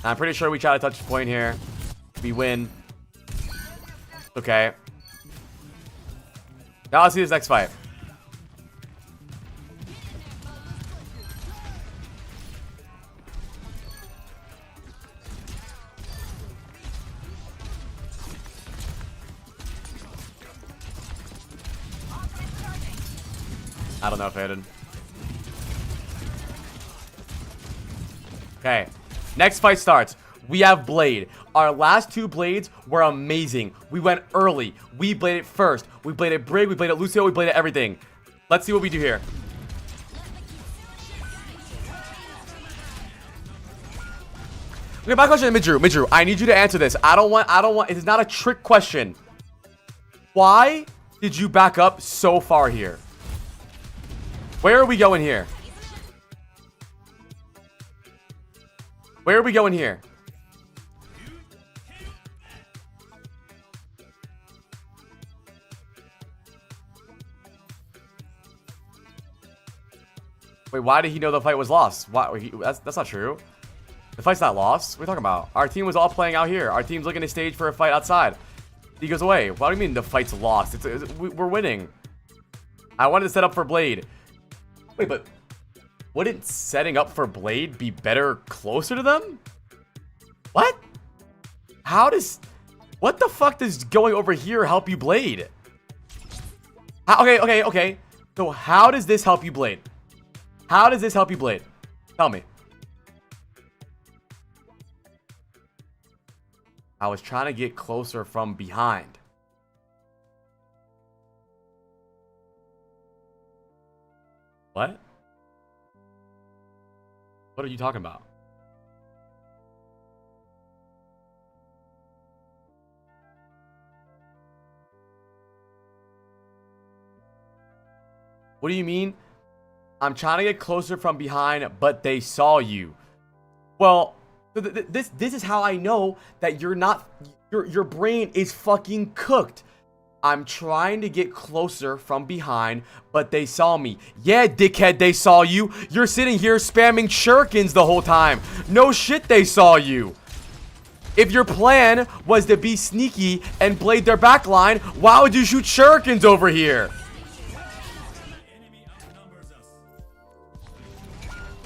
I'm pretty sure we try to touch the point here. We win. Okay. Now let's see this next fight. I don't know if I did. Okay. Next fight starts. We have Blade. Our last 2 blades were amazing. We went early. We bladed first. We bladed Brig. We bladed Lucio. We bladed everything. Let's see what we do here. Okay, my question is Midru, I need you to answer this. I don't want, it is not a trick question. Why did you back up so far here? Where are we going here? Where are we going here? Wait, why did he know the fight was lost? Why? That's not true. The fight's not lost. What are you talking about? Our team was all playing out here. Our team's looking to stage for a fight outside. He goes away. What do you mean the fight's lost? We're winning. I wanted to set up for Blade. Wait, but wouldn't setting up for Blade be better closer to them? What? How does... What the fuck does going over here help you Blade? Okay. So how does this help you Blade? How does this help you Blade? Tell me. I was trying to get closer from behind. What? What are you talking about? What do you mean? I'm trying to get closer from behind, but they saw you. Well, this is how I know that you're not, your brain is fucking cooked. I'm trying to get closer from behind, but they saw me. Yeah, dickhead, they saw you. You're sitting here spamming shurikens the whole time. No shit, they saw you. If your plan was to be sneaky and blade their backline, why would you shoot shurikens over here?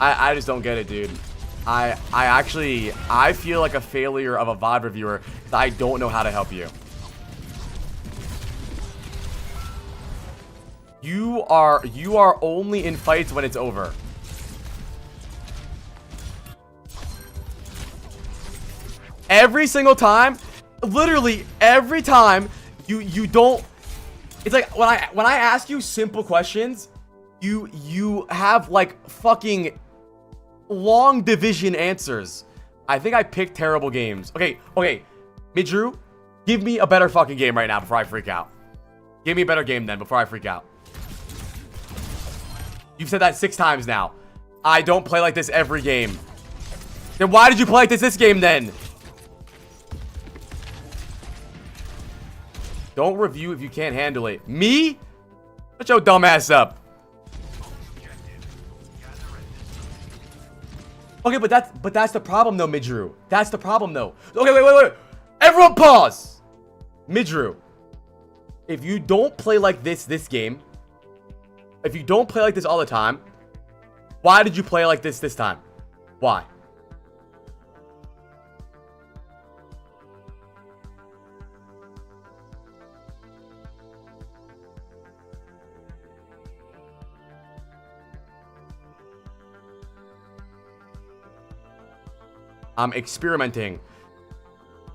I just don't get it, dude. I feel like a failure of a VOD reviewer because I don't know how to help you. You are only in fights when it's over. Every single time, literally every time you don't. It's like when I ask you simple questions, you have like fucking long division answers. I think I picked terrible games. Okay, Midru, give me a better fucking game right now before I freak out. Give me a better game then before I freak out. You've said that 6 times now. I don't play like this every game. Then why did you play like this game then? Don't review if you can't handle it. Me? Shut your dumb ass up. Okay, but that's the problem though, Midru. That's the problem though. Okay, wait. Everyone pause. Midru, if you don't play like this game, if you don't play like this all the time, why did you play like this time? Why? I'm experimenting.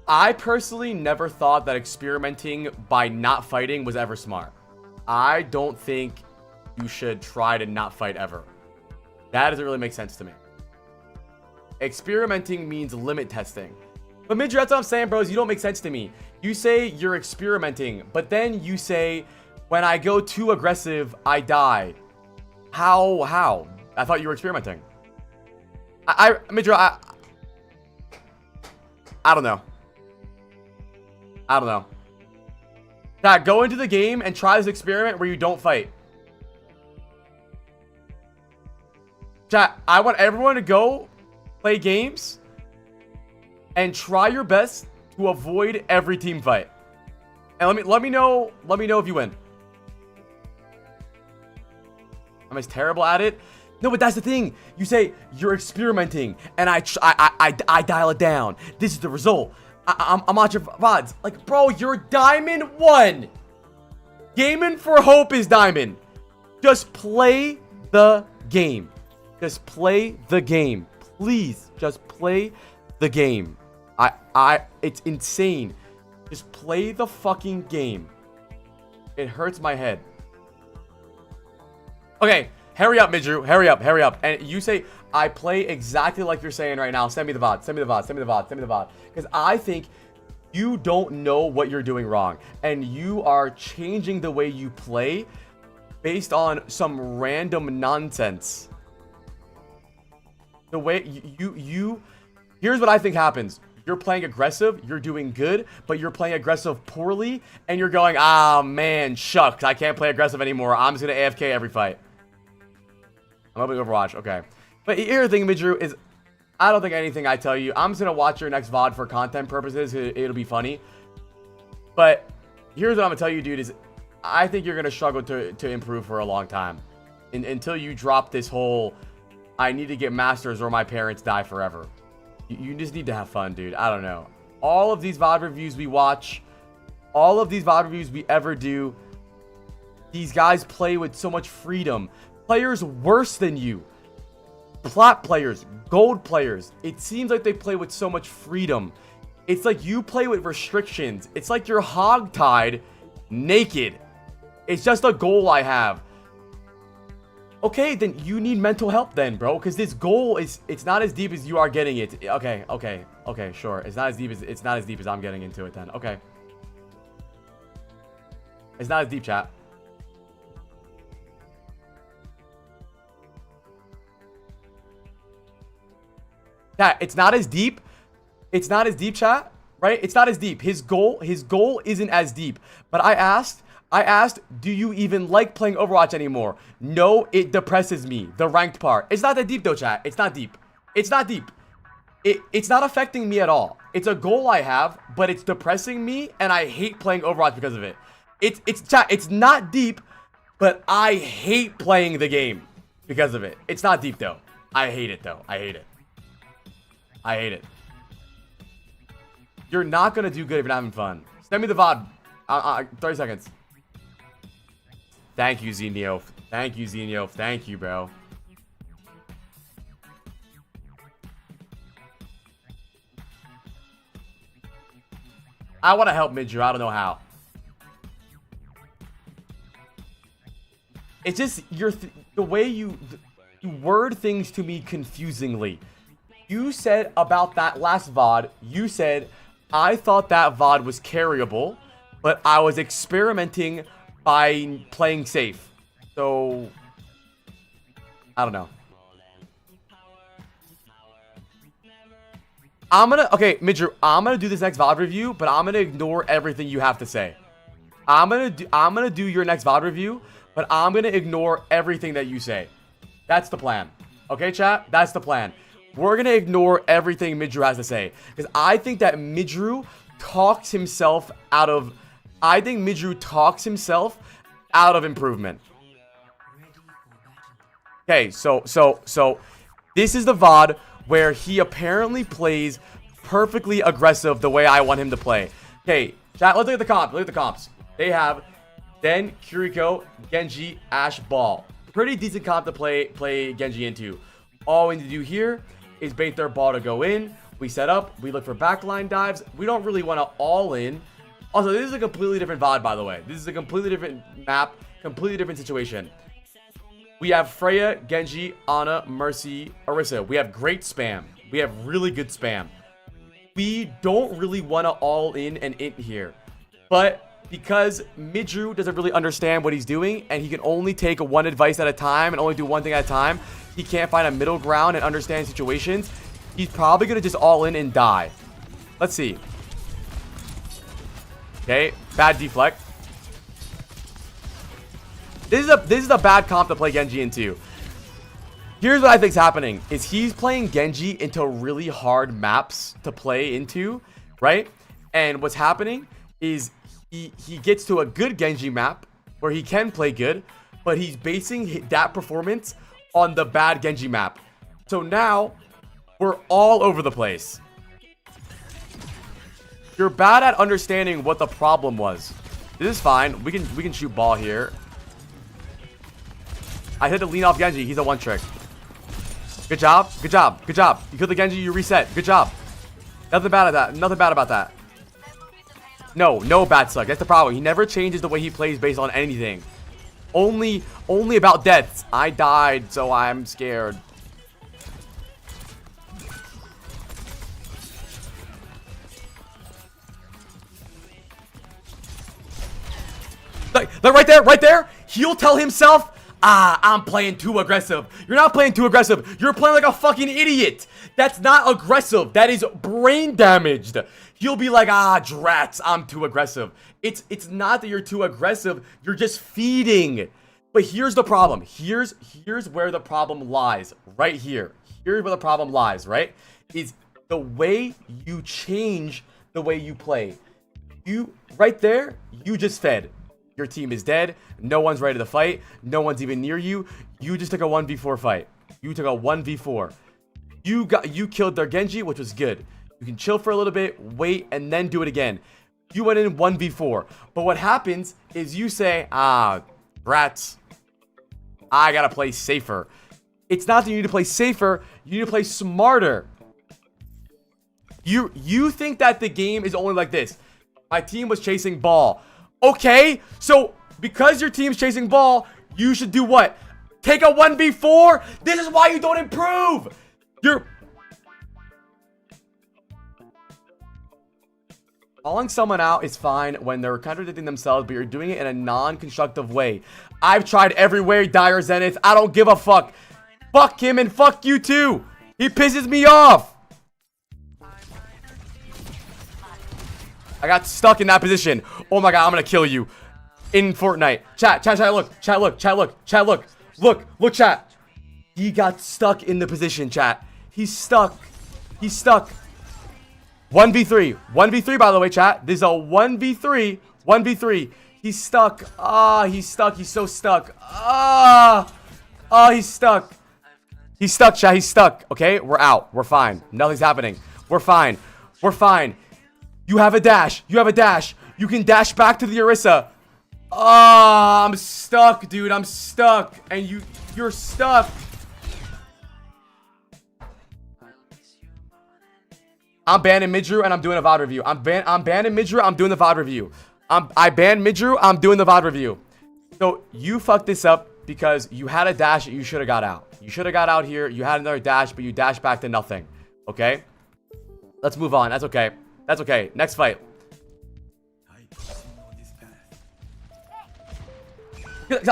I personally never thought that experimenting by not fighting was ever smart. I don't think you should try to not fight ever. That doesn't really make sense to me. Experimenting means limit testing. But Midge, that's what I'm saying, bros. You don't make sense to me. You say you're experimenting, but then you say, when I go too aggressive, I die. How? I thought you were experimenting. Midge, I don't know. Chat, go into the game and try this experiment where you don't fight. Chat, I want everyone to go play games and try your best to avoid every team fight. And let me know if you win. I'm as terrible at it. No, but that's the thing. You say you're experimenting, and I dial it down. This is the result. I'm on your VODs. Like, bro, you're Diamond 1. Gaming for Hope is Diamond. Just play the game. Just play the game. Please, just play the game. It's insane. Just play the fucking game. It hurts my head. Okay, hurry up, Midru. Hurry up, hurry up. And you say, I play exactly like you're saying right now. Send me the VOD, send me the VOD, send me the VOD, send me the VOD. Because I think you don't know what you're doing wrong. And you are changing the way you play based on some random nonsense. The way here's what I think happens. You're playing aggressive, you're doing good, but you're playing aggressive poorly, and you're going, ah, man, shucks, I can't play aggressive anymore. I'm just going to AFK every fight. I'm opening Overwatch, okay. But here's the thing, Midru, is I don't think anything I tell you. I'm just going to watch your next VOD for content purposes. It'll be funny. But here's what I'm going to tell you, dude, is I think you're going to struggle to improve for a long time. Until you drop this whole, I need to get masters or my parents die forever. You just need to have fun, dude. I don't know. All of these VOD reviews we watch, all of these VOD reviews we ever do, these guys play with so much freedom. Players worse than you. Plat players, gold players. It seems like they play with so much freedom. It's like you play with restrictions. It's like you're hogtied naked. It's just a goal I have. Okay, then you need mental help then, bro, because this goal it's not as deep as you are getting it. Okay, sure. It's not as deep as I'm getting into it then. Okay. It's not as deep, chat. Chat, it's not as deep. It's not as deep, chat, right? It's not as deep. His goal isn't as deep. But I asked, do you even like playing Overwatch anymore? No, it depresses me. The ranked part. It's not that deep though, chat. It's not deep. It's not deep. It's not affecting me at all. It's a goal I have, but it's depressing me, and I hate playing Overwatch because of it. Chat, it's not deep, but I hate playing the game because of it. It's not deep though. I hate it though. I hate it. I hate it. You're not gonna do good if you're not having fun. Send me the VOD. 30 seconds. Thank you, Zenio. Thank you, Zenio. Thank you, bro. I want to help Midru. I don't know how. It's just the way you word things to me confusingly. You said about that last VOD, you said, I thought that VOD was carryable, but I was experimenting by playing safe. So, I don't know. Okay, Midru, I'm gonna do this next VOD review, but I'm gonna ignore everything you have to say. I'm gonna do your next VOD review, but I'm gonna ignore everything that you say. That's the plan. Okay, chat? That's the plan. We're gonna ignore everything Midru has to say, because I think that Midru talks himself out of improvement. Okay, so this is the VOD where he apparently plays perfectly aggressive the way I want him to play. Okay, chat, let's look at the comps. Look at the comps. They have Den, Kiriko, Genji, Ashe, Ball. Pretty decent comp to play Genji into. All we need to do here is bait their ball to go in. We set up. We look for backline dives. We don't really want to all in. Also, this is a completely different VOD, by the way. This is a completely different map, completely different situation. We have Freya, Genji, Ana, Mercy, Orisa. We have great spam. We have really good spam. We don't really want to all in and int here. But because Midru doesn't really understand what he's doing, and he can only take one advice at a time and only do one thing at a time, he can't find a middle ground and understand situations. He's probably going to just all in and die. Let's see. Okay, bad deflect. This is a bad comp to play Genji into. Here's what I think's happening is he's playing Genji into really hard maps to play into, right? And what's happening is he gets to a good Genji map where he can play good, but he's basing that performance on the bad Genji map. So now we're all over the place. You're bad at understanding what the problem was. This is fine. We can shoot ball here. I had to lean off Genji. He's a one trick. Good job. Good job. Good job. You killed the Genji. You reset. Good job. Nothing bad at that. Nothing bad about that. No, no bad suck. That's the problem. He never changes the way he plays based on anything. Only about deaths. I died, so I'm scared. Like right there. He'll tell himself, I'm playing too aggressive. You're not playing too aggressive. You're playing like a fucking idiot. That's not aggressive. That is brain damaged. He'll be like, drats, I'm too aggressive. It's not that you're too aggressive. You're just feeding. But here's the problem. Here's where the problem lies. Right here. Here's where the problem lies, right? Is the way you change the way you play. Right there, you just fed. Your team is dead. No one's ready to fight. No one's even near you. You just took a 1v4 fight. You took a 1v4. You killed their Genji, which was good. You can chill for a little bit, wait, and then do it again. You went in 1v4. But what happens is you say, rats, I gotta play safer. It's not that you need to play safer. You need to play smarter. You think that the game is only like this. My team was chasing ball. Okay, so because your team's chasing ball, you should do what? Take a 1v4? This is why you don't improve. You're calling someone out is fine when they're contradicting themselves, but you're doing it in a non-constructive way. I've tried every way, Dire Zenith. I don't give a fuck. Fuck him and fuck you too. He pisses me off. I got stuck in that position. Oh my god, I'm gonna kill you. In Fortnite. Chat, look, chat. He got stuck in the position, chat. He's stuck. 1v3, by the way, chat. This is a 1v3. He's stuck. He's stuck. He's so stuck. He's stuck. He's stuck, chat. He's stuck. Okay, we're out. We're fine. Nothing's happening. We're fine. You have a dash. You can dash back to the Orisa. I'm stuck, dude. I'm stuck. And you're stuck. I'm banning Midru and I'm doing a VOD review. I'm banning Midru, I'm doing the VOD review. I banned Midru, I'm doing the VOD review. So you fucked this up because you had a dash that you should have got out. You should have got out here. You had another dash, but you dashed back to nothing. Okay? Let's move on. That's okay. Next fight.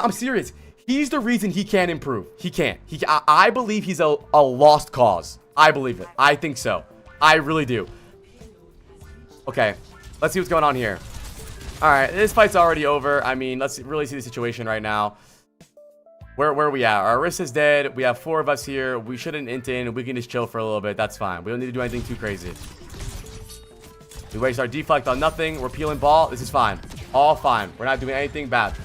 I'm serious. He's the reason he can't improve. He can't. I believe he's a lost cause. I believe it. I think so. I really do. Okay. Let's see what's going on here. Alright. This fight's already over. I mean, let's really see the situation right now. Where are we at? Our Orisa's dead. We have 4 of us here. We shouldn't int in. We can just chill for a little bit. That's fine. We don't need to do anything too crazy. We waste our deflect on nothing. We're peeling ball. This is fine. All fine. We're not doing anything bad.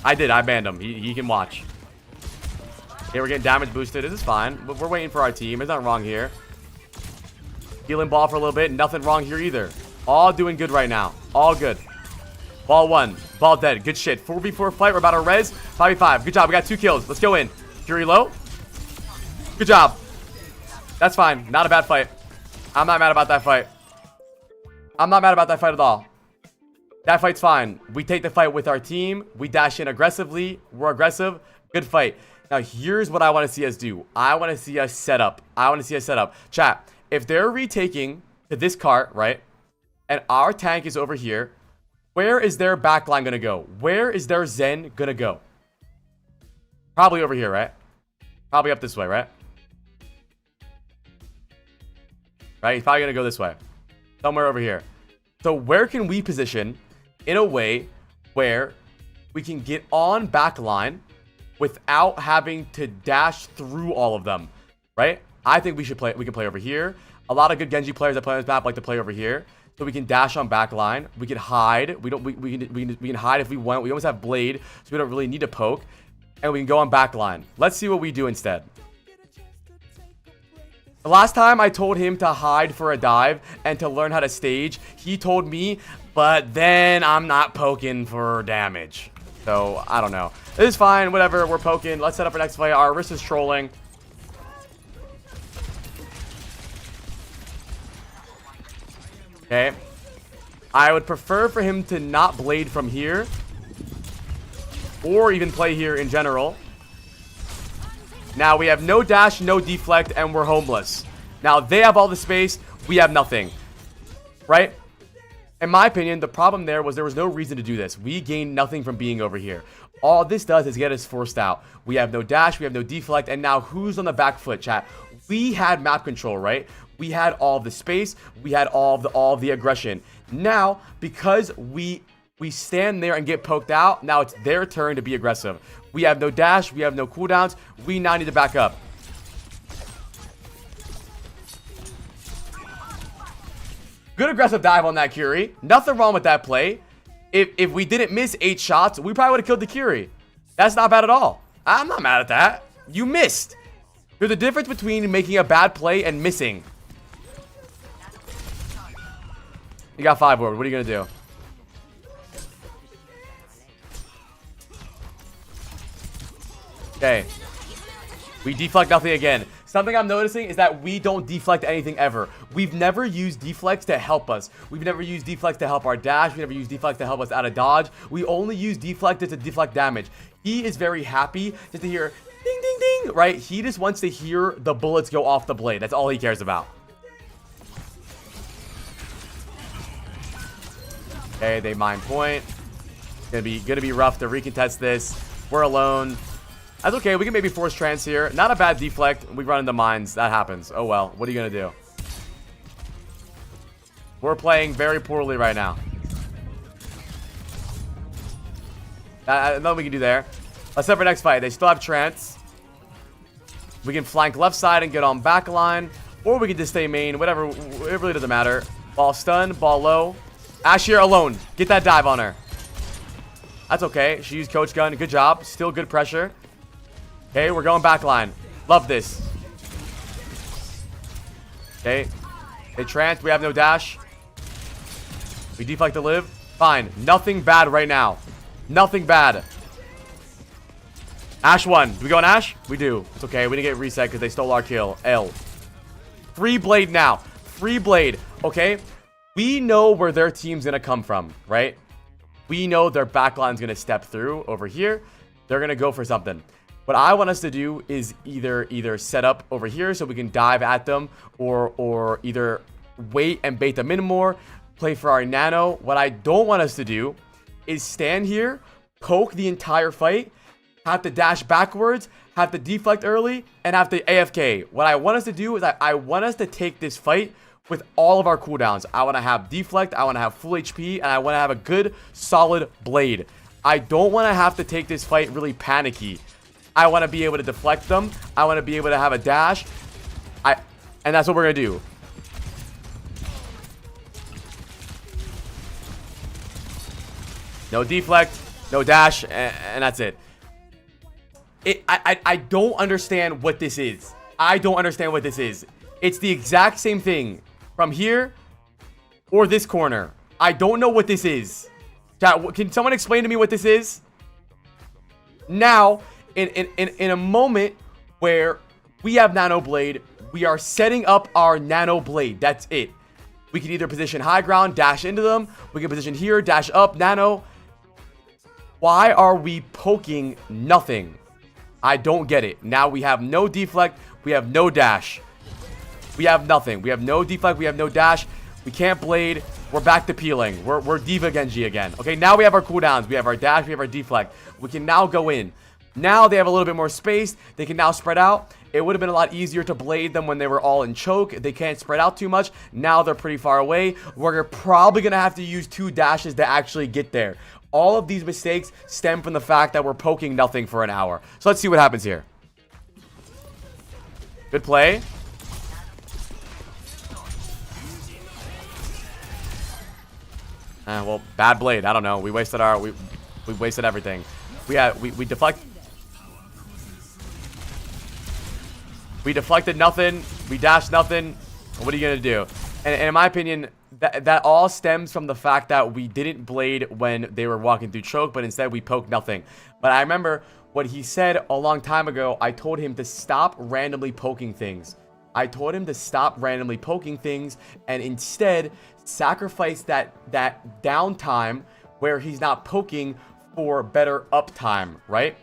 I banned him. He can watch. Okay, we're getting damage boosted. This is fine. We're waiting for our team. There's nothing wrong here. Healing ball for a little bit. Nothing wrong here either. All doing good right now. All good. Ball 1. Ball dead. Good shit. 4v4 fight. We're about to res. 5v5. Good job. We got 2 kills. Let's go in. Fury low. Good job. That's fine. Not a bad fight. I'm not mad about that fight. I'm not mad about that fight at all. That fight's fine. We take the fight with our team. We dash in aggressively. We're aggressive. Good fight. Now, here's what I want to see us do. I want to see us set up. Chat, if they're retaking to this cart, right, and our tank is over here, where is their backline going to go? Where is their Zen going to go? Probably over here, right? Probably up this way, right? Right? He's probably going to go this way. Somewhere over here. So where can we position in a way where we can get on backline without having to dash through all of them, right? I think we can play over here. A lot of good Genji players that play on this map like to play over here. So we can dash on backline. We can hide. We can hide if we want. We almost have blade, so we don't really need to poke. And we can go on backline. Let's see what we do instead. The last time I told him to hide for a dive and to learn how to stage, he told me, but then I'm not poking for damage. So, I don't know. This is fine. Whatever. We're poking. Let's set up our next fight. Our wrist is trolling. Okay. I would prefer for him to not blade from here. Or even play here in general. Now we have no dash, no deflect, and we're homeless. Now they have all the space. We have nothing. Right? In my opinion, the problem there was no reason to do this. We gained nothing from being over here. All this does is get us forced out. We have no dash, we have no deflect, and now who's on the back foot, chat? We had map control, right? We had all of the space, we had all of the aggression. Now, because we stand there and get poked out, now it's their turn to be aggressive. We have no dash, we have no cooldowns, we now need to back up. Good aggressive dive on that Curie. Nothing wrong with that play. If we didn't miss 8 shots, we probably would have killed the Curie. That's not bad at all. I'm not mad at that. You missed. There's a difference between making a bad play and missing. You got 5 ward. What are you going to do? Okay. We deflect nothing again. Something I'm noticing is that we don't deflect anything ever. We've never used deflects to help us. We've never used deflects to help our dash. We never used deflects to help us out of dodge. We only use deflected to deflect damage. He is very happy just to hear ding, ding, ding, right? He just wants to hear the bullets go off the blade. That's all he cares about. Okay, they mine point. Gonna be rough to recontest this. We're alone. That's okay. We can maybe force trance here. Not a bad deflect. We run into mines. That happens. Oh well. What are you gonna do? We're playing very poorly right now. Nothing we can do there. Let's set for next fight. They still have trance. We can flank left side and get on back line, or we can just stay main. Whatever. It really doesn't matter. Ball stun. Ball low. Ashe here alone. Get that dive on her. That's okay. She used coach gun. Good job. Still good pressure. Okay, we're going back line. Love this. Okay. They trance. We have no dash. We deflect to live. Fine. Nothing bad right now. Nothing bad. Ashe 1. Do we go on Ashe? We do. It's okay. We didn't get reset because they stole our kill. L. Free blade now. Free blade. Okay. We know where their team's going to come from, right? We know their backline's going to step through over here. They're going to go for something. What I want us to do is either set up over here so we can dive at them, or either wait and bait them in more, play for our nano. What I don't want us to do is stand here, poke the entire fight, have to dash backwards, have to deflect early, and have to AFK. What I want us to do is I want us to take this fight with all of our cooldowns. I want to have deflect, I want to have full HP, and I want to have a good, solid blade. I don't want to have to take this fight really panicky. I want to be able to deflect them. I want to be able to have a dash. And that's what we're going to do. No deflect, no dash, and that's it. I don't understand what this is. I don't understand what this is. It's the exact same thing from here or this corner. I don't know what this is. Chat, can someone explain to me what this is? Now, in a moment where we have nano blade, we are setting up our nano blade. That's it. We can either position high ground, dash into them. We can position here, dash up, nano. Why are we poking nothing? I don't get it. Now we have no deflect. We have no dash. We have nothing. We have no deflect. We have no dash. We can't blade. We're back to peeling. We're D.Va Genji again. Okay, now we have our cooldowns. We have our dash. We have our deflect. We can now go in. Now they have a little bit more space. They can now spread out. It would have been a lot easier to blade them when they were all in choke. They can't spread out too much. Now they're pretty far away. We're probably going to have to use 2 dashes to actually get there. All of these mistakes stem from the fact that we're poking nothing for an hour. So let's see what happens here. Good play. Well, bad blade. I don't know. We wasted our... We wasted everything. We deflect... We deflected nothing. We dashed nothing. What are you going to do? And in my opinion, that all stems from the fact that we didn't blade when they were walking through choke, but instead we poked nothing. But I remember what he said a long time ago. I told him to stop randomly poking things. I told him to stop randomly poking things and instead sacrifice that downtime where he's not poking for better uptime, right?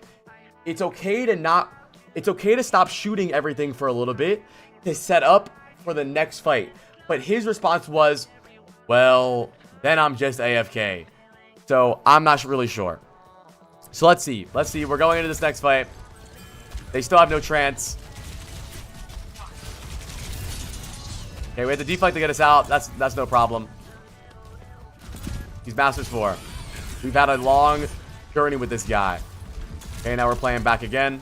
It's okay to stop shooting everything for a little bit to set up for the next fight. But his response was, well, then I'm just AFK. So I'm not really sure. So let's see. We're going into this next fight. They still have no trance. Okay, we have to deflect to get us out. That's no problem. He's Masters 4. We've had a long journey with this guy. Okay, now we're playing back again.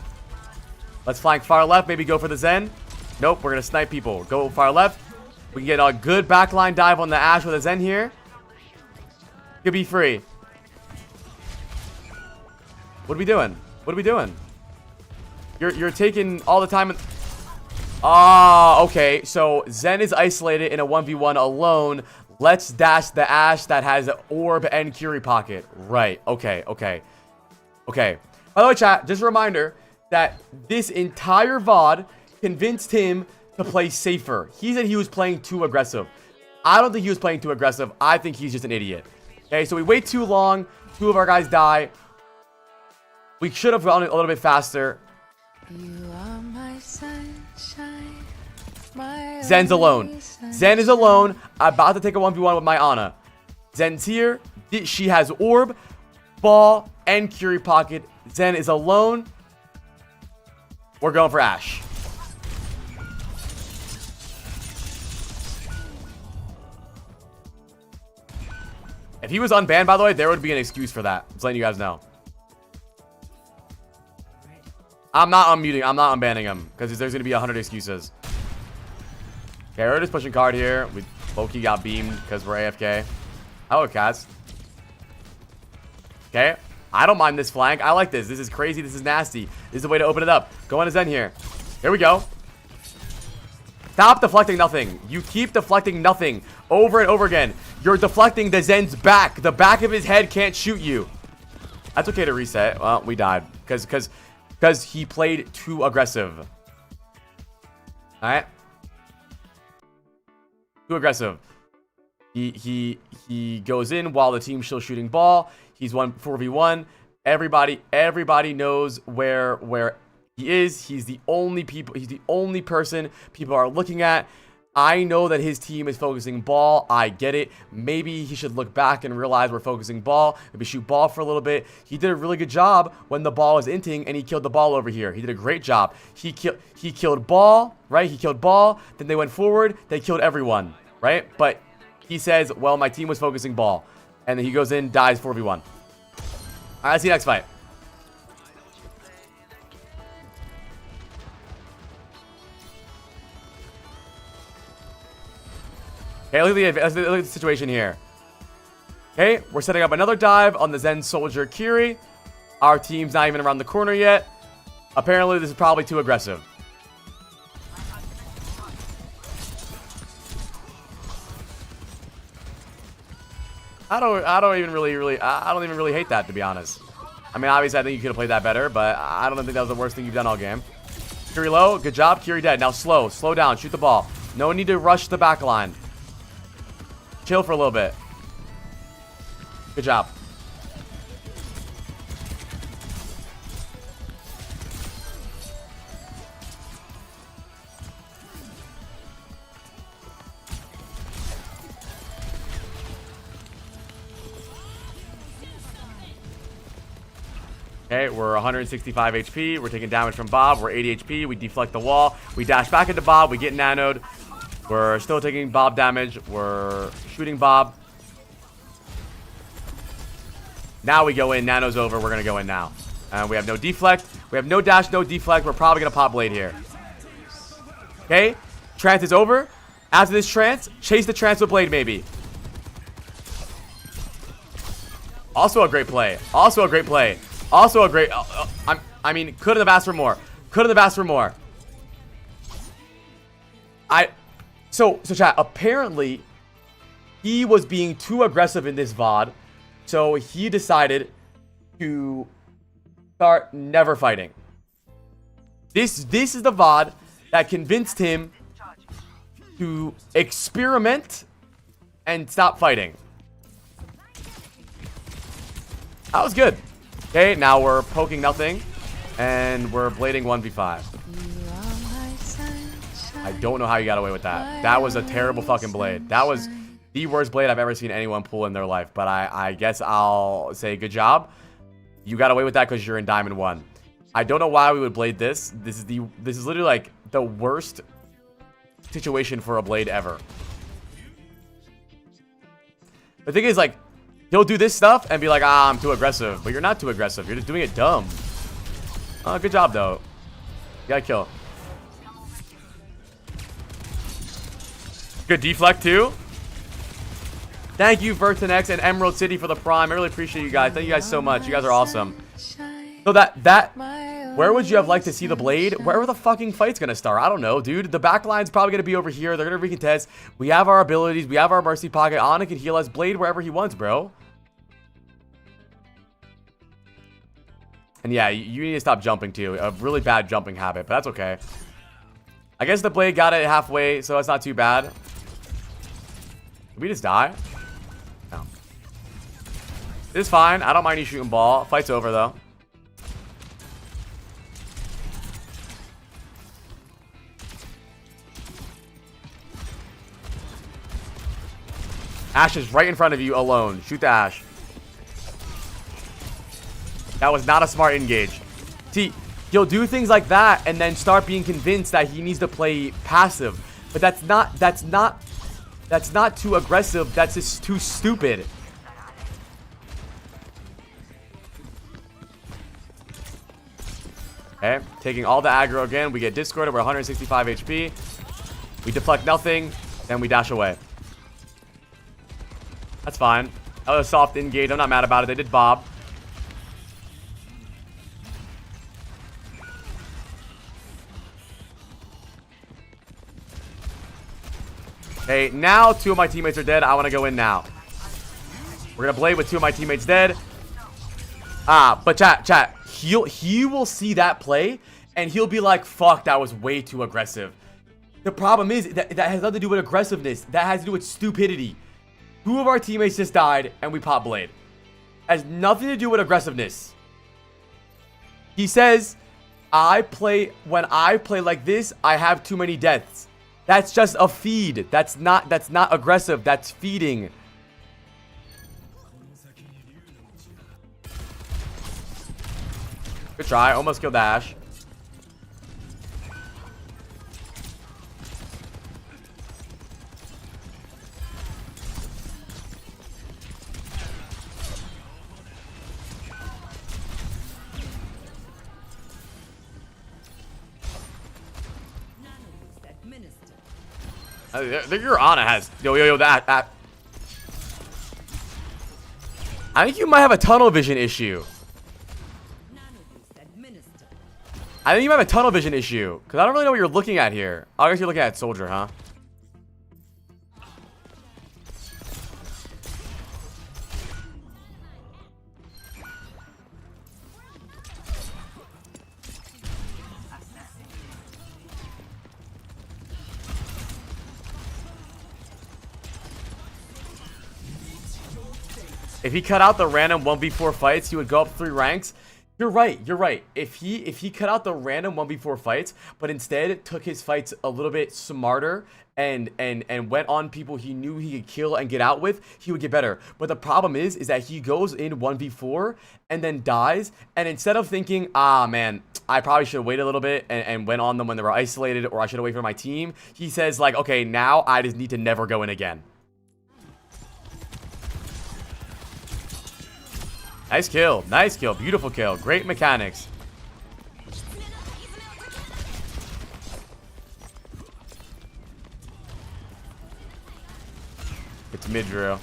Let's flank far left. Maybe go for the Zen. Nope, we're going to snipe people. Go far left. We can get a good backline dive on the Ashe with a Zen here. Could be free. What are we doing? What are we doing? You're taking all the time. Okay. So Zen is isolated in a 1v1 alone. Let's dash the Ashe that has orb and Curie pocket. Right. Okay. By the way, chat, just a reminder that this entire VOD convinced him to play safer. He said he was playing too aggressive. I don't think he was playing too aggressive. I think he's just an idiot. Okay, so we wait too long. 2 of our guys die. We should have gone a little bit faster. You are my sunshine, my Zen's alone. Zen is alone. About to take a 1v1 with my Ana. Zen's here. She has orb, ball, and Curie pocket. Zen is alone. We're going for Ashe. If he was unbanned, by the way, there would be an excuse for that. Just letting you guys know. I'm not unmuting. I'm not unbanning him because there's going to be 100 excuses. Okay, we're just pushing card here. We low-key got beamed because we're AFK. Hello, cats. Okay. I don't mind this flank. I like this. This is crazy. This is nasty. This is the way to open it up. Go on to Zen here. Here we go. Stop deflecting nothing. You keep deflecting nothing over and over again. You're deflecting the Zen's back. The back of his head can't shoot you. That's okay to reset. Well, we died because he played too aggressive. All right. Too aggressive. He goes in while the team's still shooting ball. He's 4v1. Everybody knows where he is. He's the only person people are looking at. I know that his team is focusing ball. I get it. Maybe he should look back and realize we're focusing ball. Maybe shoot ball for a little bit. He did a really good job when the ball was inting and he killed the ball over here. He did a great job. He killed ball, right? He killed ball. Then they went forward. They killed everyone, right? But he says, well, my team was focusing ball. And then he goes in, dies 4v1. All right, let's see next fight. Okay, look at the situation here. Okay, we're setting up another dive on the Zen Soldier Curie. Our team's not even around the corner yet. Apparently, this is probably too aggressive. I don't even really hate that, to be honest. I mean, obviously, I think you could have played that better, but I don't think that was the worst thing you've done all game. Curie low, good job. Curie dead. Now slow down, shoot the ball. No need to rush the back line. Chill for a little bit. Good job. Okay, we're 165 HP. We're taking damage from Bob. We're 80 HP. We deflect the wall. We dash back into Bob. We get nanoed. We're still taking Bob damage. We're shooting Bob. Now we go in. Nano's over. We're going to go in now. We have no deflect. We have no dash, no deflect. We're probably going to pop Blade here. Okay. Trance is over. After this trance, chase the trance with Blade maybe. Also a great play. Also a great play. Also a great... I mean, couldn't have asked for more. Couldn't have asked for more. So chat, apparently he was being too aggressive in this VOD. So he decided to start never fighting. This is the VOD that convinced him to experiment and stop fighting. That was good. Okay, now we're poking nothing, and we're blading 1v5. I don't know how you got away with that. That was a terrible fucking blade. That was the worst blade I've ever seen anyone pull in their life. But I guess I'll say good job. You got away with that because you're in Diamond 1. I don't know why we would blade this. This is literally like the worst situation for a blade ever. The thing is, like, he'll do this stuff and be like, ah, I'm too aggressive. But you're not too aggressive. You're just doing it dumb. Good job, though. You gotta kill. Good deflect, too. Thank you, Vertinex and Emerald City for the prime. I really appreciate you guys. Thank you guys so much. You guys are awesome. So where would you have liked to see the blade? Wherever the fucking fight's gonna start. I don't know, dude. The back line's probably gonna be over here. They're gonna recontest. We have our abilities. We have our mercy pocket. Ana can heal us. Blade wherever he wants, bro. And yeah, you need to stop jumping too. A really bad jumping habit, but that's okay. I guess the blade got it halfway, so it's not too bad. Did we just die? No. It's fine. I don't mind you shooting ball. Fight's over, though. Ashe is right in front of you alone. Shoot the Ashe. That was not a smart engage. See, he'll do things like that and then start being convinced that he needs to play passive. But that's not too aggressive. That's just too stupid. Okay, taking all the aggro again. We get discorded. We're 165 HP. We deflect nothing. Then we dash away. That's fine. That was a soft engage. I'm not mad about it. They did bob. Okay, now 2 of my teammates are dead. I want to go in now. We're going to blade with 2 of my teammates dead. But chat. He will see that play, and he'll be like, fuck, that was way too aggressive. The problem is, that has nothing to do with aggressiveness. That has to do with stupidity. 2 of our teammates just died, and we pop blade. Has nothing to do with aggressiveness. He says, when I play like this, I have too many deaths. That's just a feed. That's not aggressive. That's feeding. Good try. Almost killed Ashe. Your Ana has that. I think you might have a tunnel vision issue. I think you might have a tunnel vision issue because I don't really know what you're looking at here. I guess you're looking at Soldier, huh? If he cut out the random 1v4 fights, he would go up 3 ranks. You're right. If he cut out the random 1v4 fights, but instead took his fights a little bit smarter and went on people he knew he could kill and get out with, he would get better. But the problem is that he goes in 1v4 and then dies, and instead of thinking, ah man, I probably should have waited a little bit and went on them when they were isolated, or I should have waited for my team, he says like, okay, now I just need to never go in again. Nice kill. Nice kill. Beautiful kill. Great mechanics. It's mid-drill.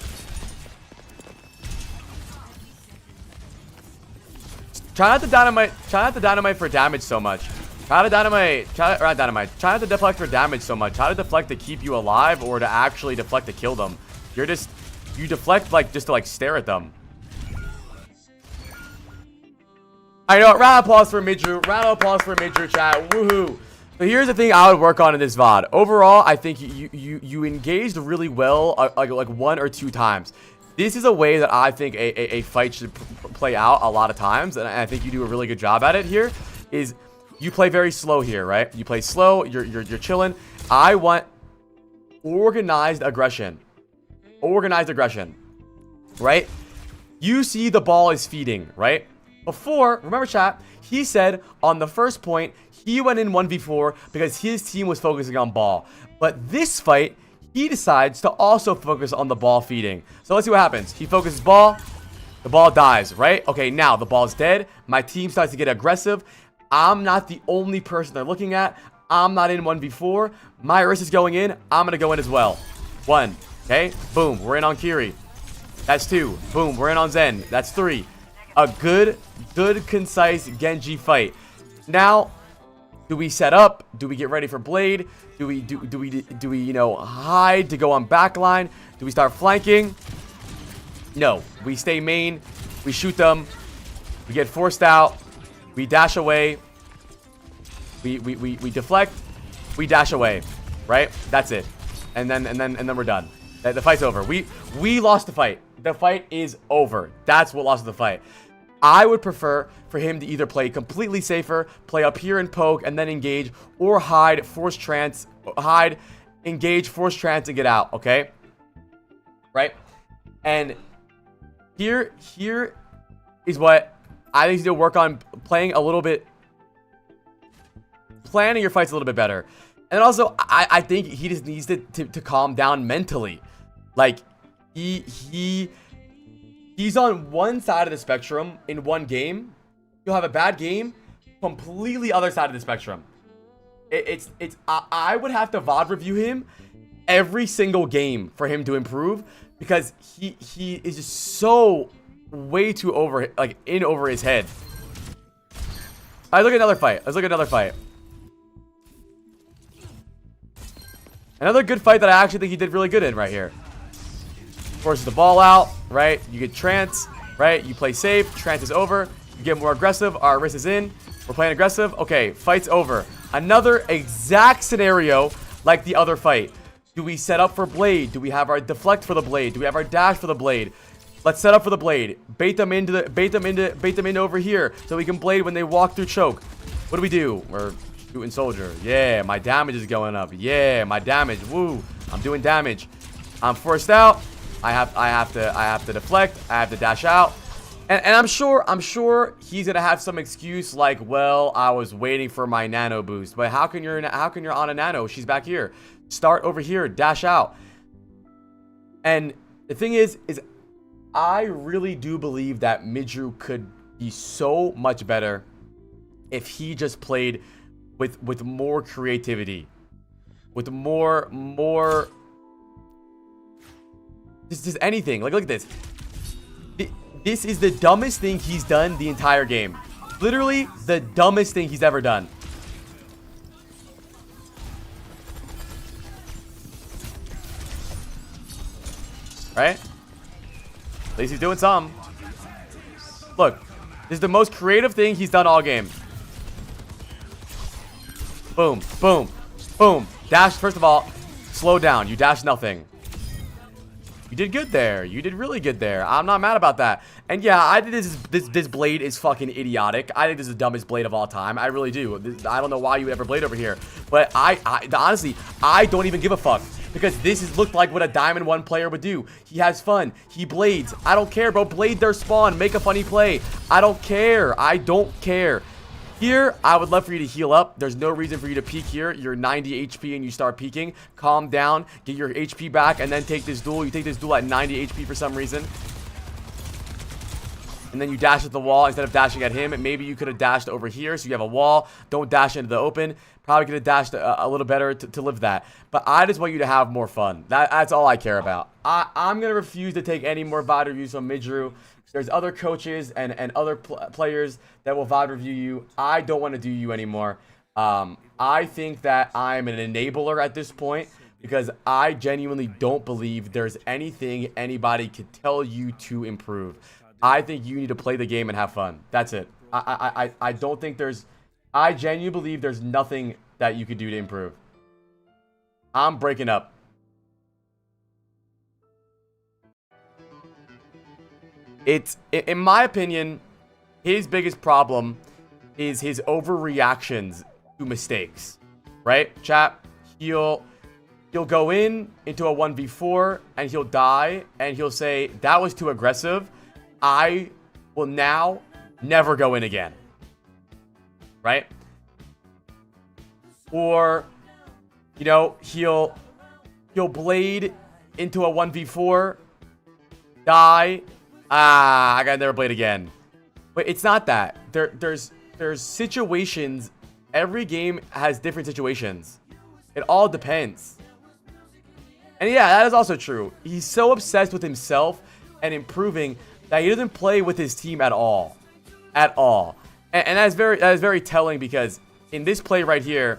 Try not to dynamite for damage so much. Try not to deflect for damage so much. Try to deflect to keep you alive or to actually deflect to kill them. You deflect like just to like stare at them. I know. Round of applause for Midru. Round of applause for Midru, chat. Woohoo. So here's the thing I would work on in this VOD. Overall, I think you engaged really well, like 1 or 2 times. This is a way that I think a fight should play out a lot of times, and I think you do a really good job at it here. Is you play very slow here, right? You play slow. You're chilling. I want organized aggression. Organized aggression, right? You see the ball is feeding, right? Before, remember chat, he said on the first point, he went in 1v4 because his team was focusing on ball. But this fight, he decides to also focus on the ball feeding. So let's see what happens. He focuses ball, the ball dies, right? Okay, now the ball's dead. My team starts to get aggressive. I'm not the only person they're looking at. I'm not in 1v4. My wrist is going in. I'm going to go in as well. 1. Okay, boom, we're in on Kiri. That's 2. Boom, we're in on Zen. That's 3. A good, concise Genji fight. Now, do we set up? Do we get ready for Blade? Do we you know, hide to go on backline? Do we start flanking? No, we stay main. We shoot them. We get forced out. We dash away. We deflect. We dash away. Right? That's it. And then we're done. The fight's over. We lost the fight. The fight is over. That's what lost the fight. I would prefer for him to either play completely safer, play up here and poke, and then engage, or hide, force trance, hide, engage, force trance, and get out, okay? Right? And here is what I think you need to work on, playing a little bit, planning your fights a little bit better. And also, I think he just needs to calm down mentally. Like, he's on one side of the spectrum in one game. You'll have a bad game, completely other side of the spectrum. I would have to VOD review him every single game for him to improve, because he is just so way too over his head. Alright, look at another fight. Let's look at another fight. Another good fight that I actually think he did really good in right here. Forces the ball out, right? You get trance, right? You play safe. Trance is over. You get more aggressive. Our wrist is in. We're playing aggressive. Okay, fight's over. Another exact scenario like the other fight. Do we set up for Blade? Do we have our deflect for the Blade? Do we have our dash for the Blade? Let's set up for the Blade. Bait them in over here so we can Blade when they walk through choke. What do we do? We're shooting soldier. Yeah, my damage is going up. Yeah, my damage. Woo. I'm doing damage. I'm forced out. I have to deflect. I have to dash out. And I'm sure he's gonna have some excuse like, well, I was waiting for my nano boost. But how can you're on a nano? She's back here. Start over here. Dash out. And the thing is I really do believe that Midru could be so much better if he just played with more creativity, with more just anything. Like, look at this. This is the dumbest thing he's done the entire game. Literally the dumbest thing he's ever done. Right? At least he's doing something. Look, this is the most creative thing he's done all game. Boom, boom, boom. Dash, first of all, slow down. You dash nothing. You did good there. You did really good there. I'm not mad about that. And yeah, I think this blade is fucking idiotic. I think this is the dumbest blade of all time. I really do. I don't know why you would ever blade over here. But honestly, I don't even give a fuck. Because this looked like what a Diamond 1 player would do. He has fun. He blades. I don't care, bro. Blade their spawn. Make a funny play. I don't care. I don't care. Here, I would love for you to heal up. There's no reason for you to peek here. You're 90 HP and you start peeking. Calm down. Get your HP back and then take this duel. You take this duel at 90 HP for some reason. And then you dash at the wall instead of dashing at him. Maybe you could have dashed over here so you have a wall. Don't dash into the open. Probably could have dashed a little better to live that. But I just want you to have more fun. That's all I care about. I'm going to refuse to take any more VOD reviews from Midru. There's other coaches and other players that will VOD review you. I don't want to do you anymore. I think that I'm an enabler at this point because I genuinely don't believe there's anything anybody could tell you to improve. I think you need to play the game and have fun. That's it. I don't think there's... I genuinely believe there's nothing that you could do to improve. I'm breaking up. It's, in my opinion, his biggest problem is his overreactions to mistakes. Right, chat? He'll go into a 1v4 and he'll die and he'll say, that was too aggressive. I will now never go in again. Right? Or, you know, he'll blade into a 1v4, die. I gotta never blade again. But it's not that. There's situations. Every game has different situations. It all depends. And yeah, that is also true. He's so obsessed with himself and improving that he doesn't play with his team at all. At all. And that is very telling, because in this play right here,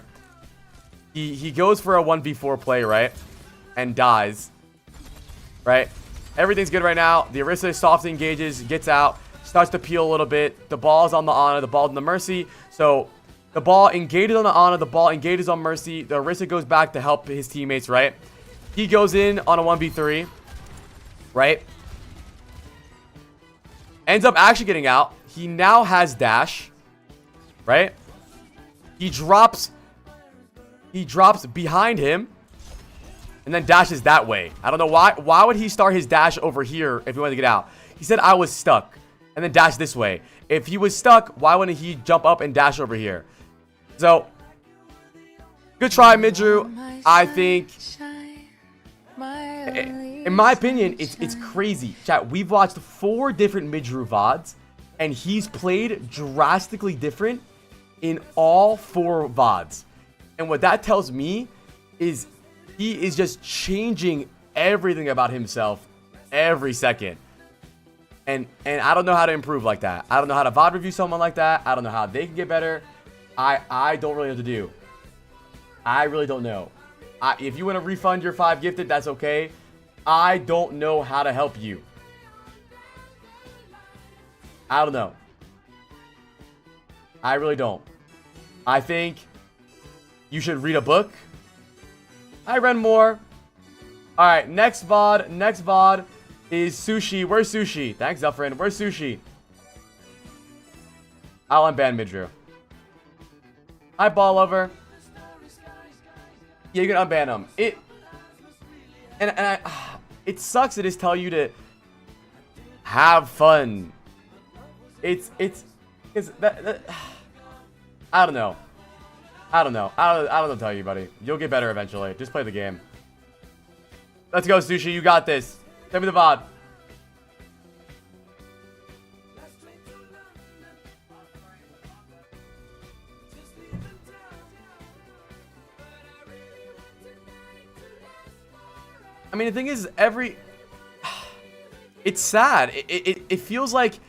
he goes for a 1v4 play, right? And dies. Right? Everything's good right now. The Orisa soft engages, gets out, starts to peel a little bit. The ball's on the Ana, the ball's on the Mercy. So the ball engages on the Ana, the ball engages on Mercy. The Orisa goes back to help his teammates, right? He goes in on a 1v3, right? Ends up actually getting out. He now has dash, right? He drops behind him and then dashes that way. I don't know why. Why would he start his dash over here if he wanted to get out? He said, I was stuck, and then dash this way. If he was stuck, why wouldn't he jump up and dash over here? So, good try, Midru. I think, in my opinion, it's crazy. Chat, we've watched 4 different Midru VODs, and he's played drastically different in all 4 VODs. And what that tells me is he is just changing everything about himself every second. And I don't know how to improve like that. I don't know how to VOD review someone like that. I don't know how they can get better. I don't really know what to do. I really don't know. If you want to refund your 5 gifted, that's okay. I don't know how to help you. I don't know. I really don't. I think you should read a book. I read more. Alright, next VOD. Next VOD is Sushi. Where's Sushi? Thanks, Zelfrin. Where's Sushi? I'll unban Midru. Hi, ball over. Yeah, you can unban him. It sucks to just tell you to have fun. It's that I don't know. I don't know what to tell you, buddy. You'll get better eventually. Just play the game. Let's go, Sushi. You got this. Send me the VOD. I mean, the thing is, it's sad. It feels like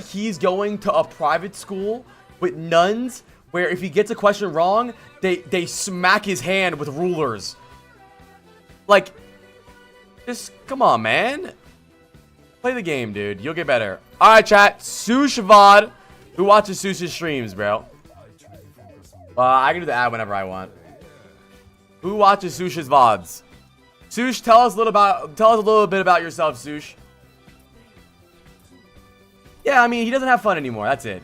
he's going to a private school with nuns, where if he gets a question wrong, they smack his hand with rulers. Like, just come on, man. Play the game, dude. You'll get better. All right, chat. Sush VOD. Who watches Sush's streams, bro? I can do the ad whenever I want. Who watches Sush's VODs? Sush, tell us a little bit about yourself, Sush. Yeah, I mean, he doesn't have fun anymore. That's it.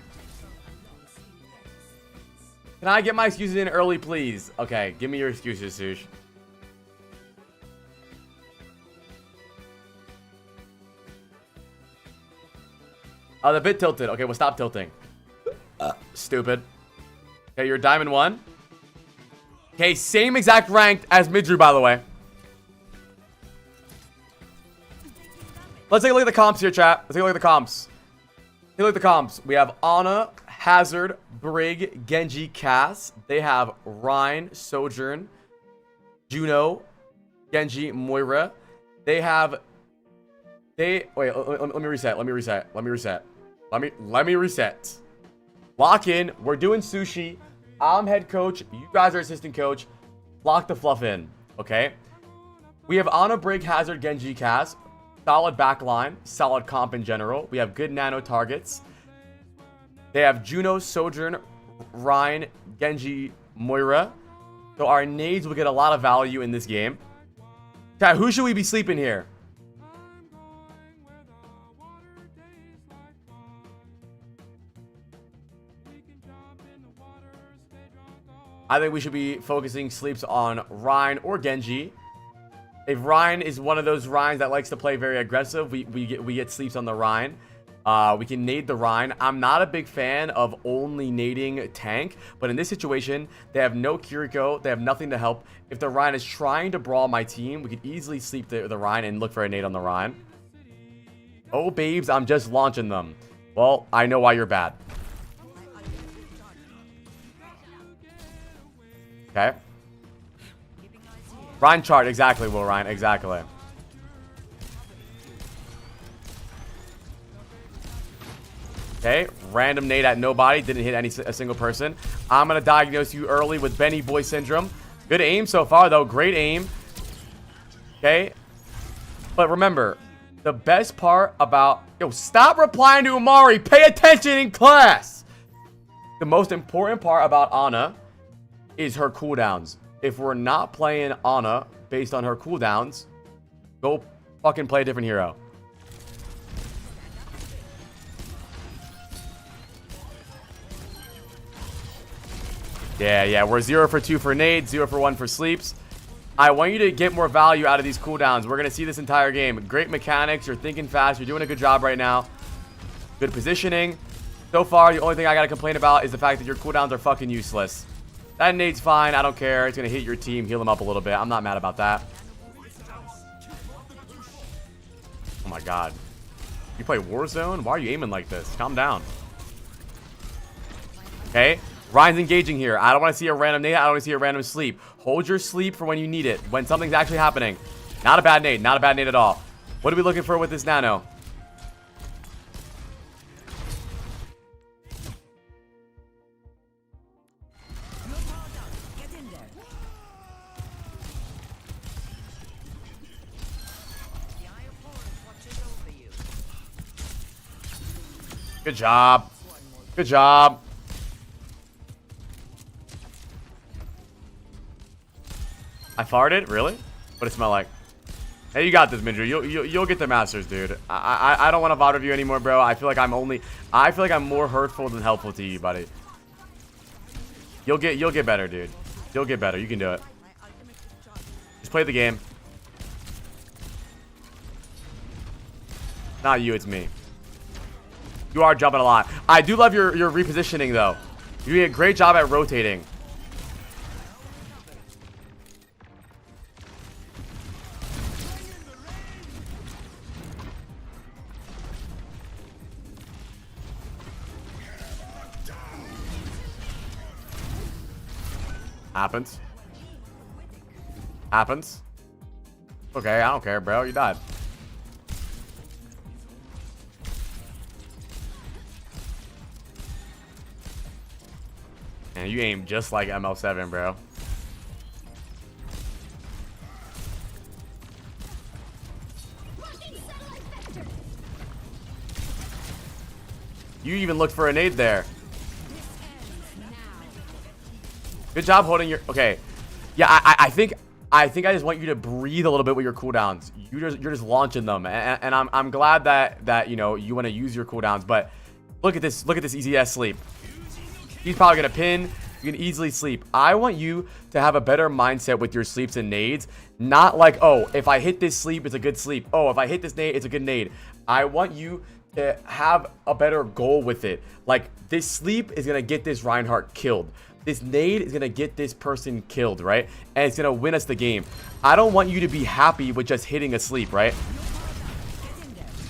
Can I get my excuses in early, please? Okay, give me your excuses, Sush. Oh, the bit tilted. Okay, well, stop tilting. Stupid. Okay, you're Diamond 1. Okay, same exact rank as Midru, by the way. Let's take a look at the comps here, chat. Let's take a look at the comps. Take a look at the comps. We have Ana, Hazard, Brig, Genji, Cass. They have Rein, Sojourn, Juno, Genji, Moira. They have... Wait, let me reset. Let me reset. Lock in. We're doing Sushi. I'm head coach. You guys are assistant coach. Lock the fluff in. Okay? We have Ana, Brig, Hazard, Genji, Cass. Solid backline. Solid comp in general. We have good nano targets. They have Juno, Sojourn, Rein, Genji, Moira. So our nades will get a lot of value in this game. Chat, who should we be sleeping here? I think we should be focusing sleeps on Ryan or Genji. If Ryan is one of those Ryans that likes to play very aggressive, we get sleeps on the Ryan. We can nade the Ryan. I'm not a big fan of only nading tank, but in this situation, they have no Kiriko. They have nothing to help. If the Ryan is trying to brawl my team, we could easily sleep the Ryan and look for a nade on the Ryan. Oh, babes, I'm just launching them. Well, I know why you're bad. Okay. Ryan chart, exactly, Will Ryan, exactly. Okay, random nade at nobody, didn't hit a single person. I'm gonna diagnose you early with Benny Boy syndrome. Good aim so far, though, great aim. Okay, but remember, the best part about... Yo, stop replying to Amari, pay attention in class! The most important part about Ana is her cooldowns. If we're not playing Ana based on her cooldowns, go fucking play a different hero. Yeah, we're 0 for 2 for nades, 0 for 1 for sleeps. I want you to get more value out of these cooldowns. We're going to see this entire game. Great mechanics, you're thinking fast, you're doing a good job right now. Good positioning. So far, the only thing I got to complain about is the fact that your cooldowns are fucking useless. That nade's fine. I don't care. It's going to hit your team. Heal them up a little bit. I'm not mad about that. Oh my god. You play Warzone? Why are you aiming like this? Calm down. Okay. Ryan's engaging here. I don't want to see a random nade. I don't want to see a random sleep. Hold your sleep for when you need it. When something's actually happening. Not a bad nade. Not a bad nade at all. What are we looking for with this nano? Good job. Good job. I farted? Really? What does it smell like? Hey, you got this, Mindra. You'll get the masters, dude. I don't want to Vod Review anymore, bro. I feel like I'm more hurtful than helpful to you, buddy. You'll get better, dude. You'll get better. You can do it. Just play the game. Not you, it's me. You are jumping a lot. I do love your repositioning, though. You did a great job at rotating. Happens. Happens. Okay, I don't care, bro. You died. Man, you aim just like ML7, bro. You even looked for a nade there. Good job holding your... Okay. Yeah, I think I just want you to breathe a little bit with your cooldowns. You're just launching them. And I'm glad that you know, you want to use your cooldowns. But look at this easy ass sleep. He's probably going to pin. You can easily sleep. I want you to have a better mindset with your sleeps and nades. Not like, oh, if I hit this sleep, it's a good sleep. Oh, if I hit this nade, it's a good nade. I want you to have a better goal with it. Like, this sleep is going to get this Reinhardt killed. This nade is going to get this person killed, right? And it's going to win us the game. I don't want you to be happy with just hitting a sleep, right?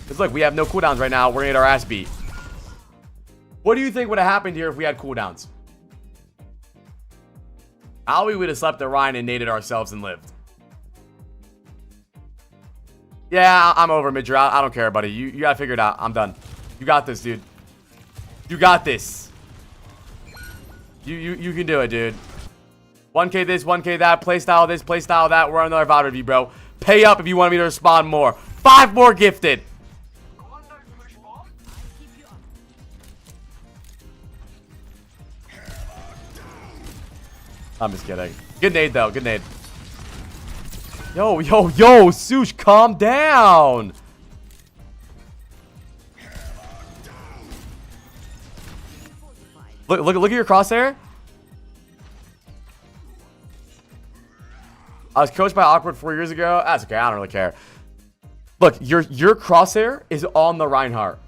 Because look, we have no cooldowns right now. We're going to get our ass beat. What do you think would have happened here if we had cooldowns? How we would have slept the Ryan and naded ourselves and lived. Yeah, I'm over, Midra. I don't care, buddy. You gotta figure it out. I'm done. You got this, dude. You got this. You can do it, dude. 1K this, 1K that. Playstyle this, playstyle that. We're on another VOD review, bro. Pay up if you want me to respond more. 5 more gifted. I'm just kidding. Good nade, though. Good nade. Yo, yo, yo, Sush, calm down. Look at your crosshair. I was coached by Awkward 4 years ago. That's okay. I don't really care. Look, your crosshair is on the Reinhardt.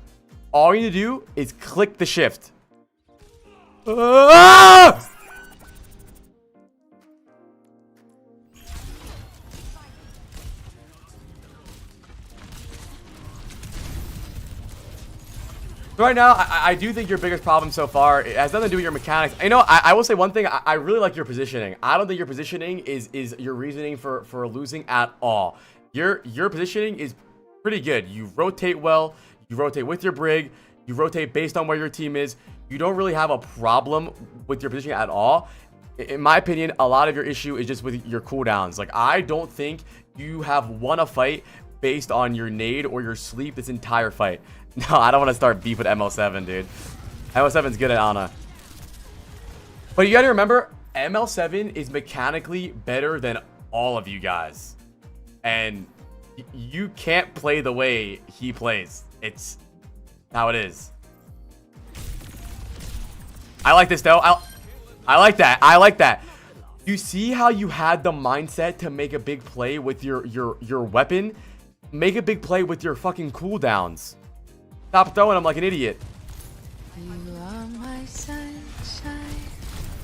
All you need to do is click the shift. Ah! Right now, I do think your biggest problem so far, it has nothing to do with your mechanics. You know, I will say one thing. I really like your positioning. I don't think your positioning is your reasoning for losing at all. Your positioning is pretty good. You rotate well. You rotate with your brig. You rotate based on where your team is. You don't really have a problem with your positioning at all. In my opinion, a lot of your issue is just with your cooldowns. Like, I don't think you have won a fight based on your nade or your sleep this entire fight. No, I don't want to start beef with ML7, dude. ML7's good at Ana. But you gotta remember, ML7 is mechanically better than all of you guys. And you can't play the way he plays. It's how it is. I like this, though. I like that. I like that. You see how you had the mindset to make a big play with your weapon? Make a big play with your fucking cooldowns. Stop throwing him like an idiot. You are my sunshine.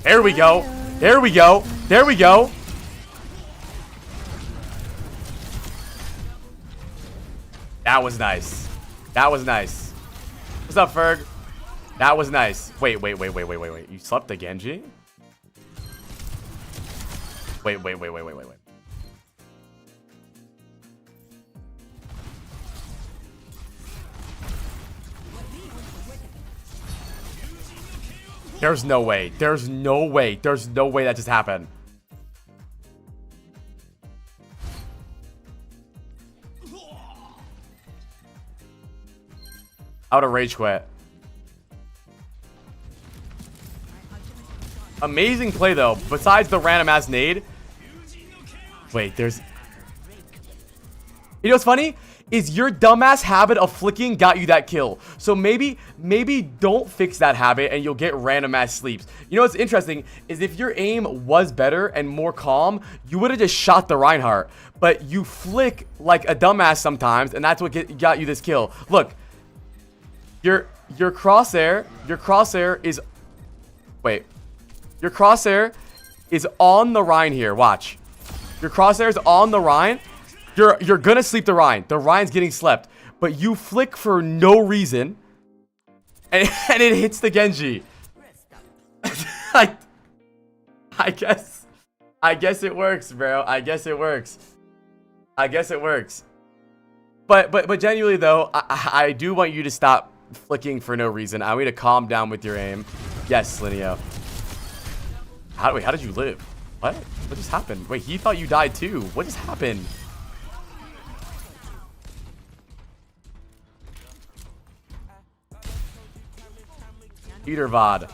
There we go. There we go. There we go. That was nice. That was nice. What's up, Ferg? That was nice. Wait. You slept the Genji? Wait. There's no way. There's no way. There's no way that just happened. I would have rage quit. Amazing play, though. Besides the random ass nade. Wait, there's... You know what's funny? Is your dumbass habit of flicking got you that kill. So maybe don't fix that habit and you'll get random ass sleeps. You know what's interesting is if your aim was better and more calm, you would have just shot the Reinhardt. But you flick like a dumbass sometimes, and that's what got you this kill. Look, your crosshair is... Wait. Your crosshair is on the Rhine here. Watch. Your crosshair is on the Rhine. You're gonna sleep the Rhine. The Rhine's getting slept. But you flick for no reason. And it hits the Genji. I guess it works, bro. I guess it works. But genuinely though, I do want you to stop flicking for no reason. I want you to calm down with your aim. Yes, Lineo. How did you live? What just happened? Wait, he thought you died too. What just happened? Eater Vod.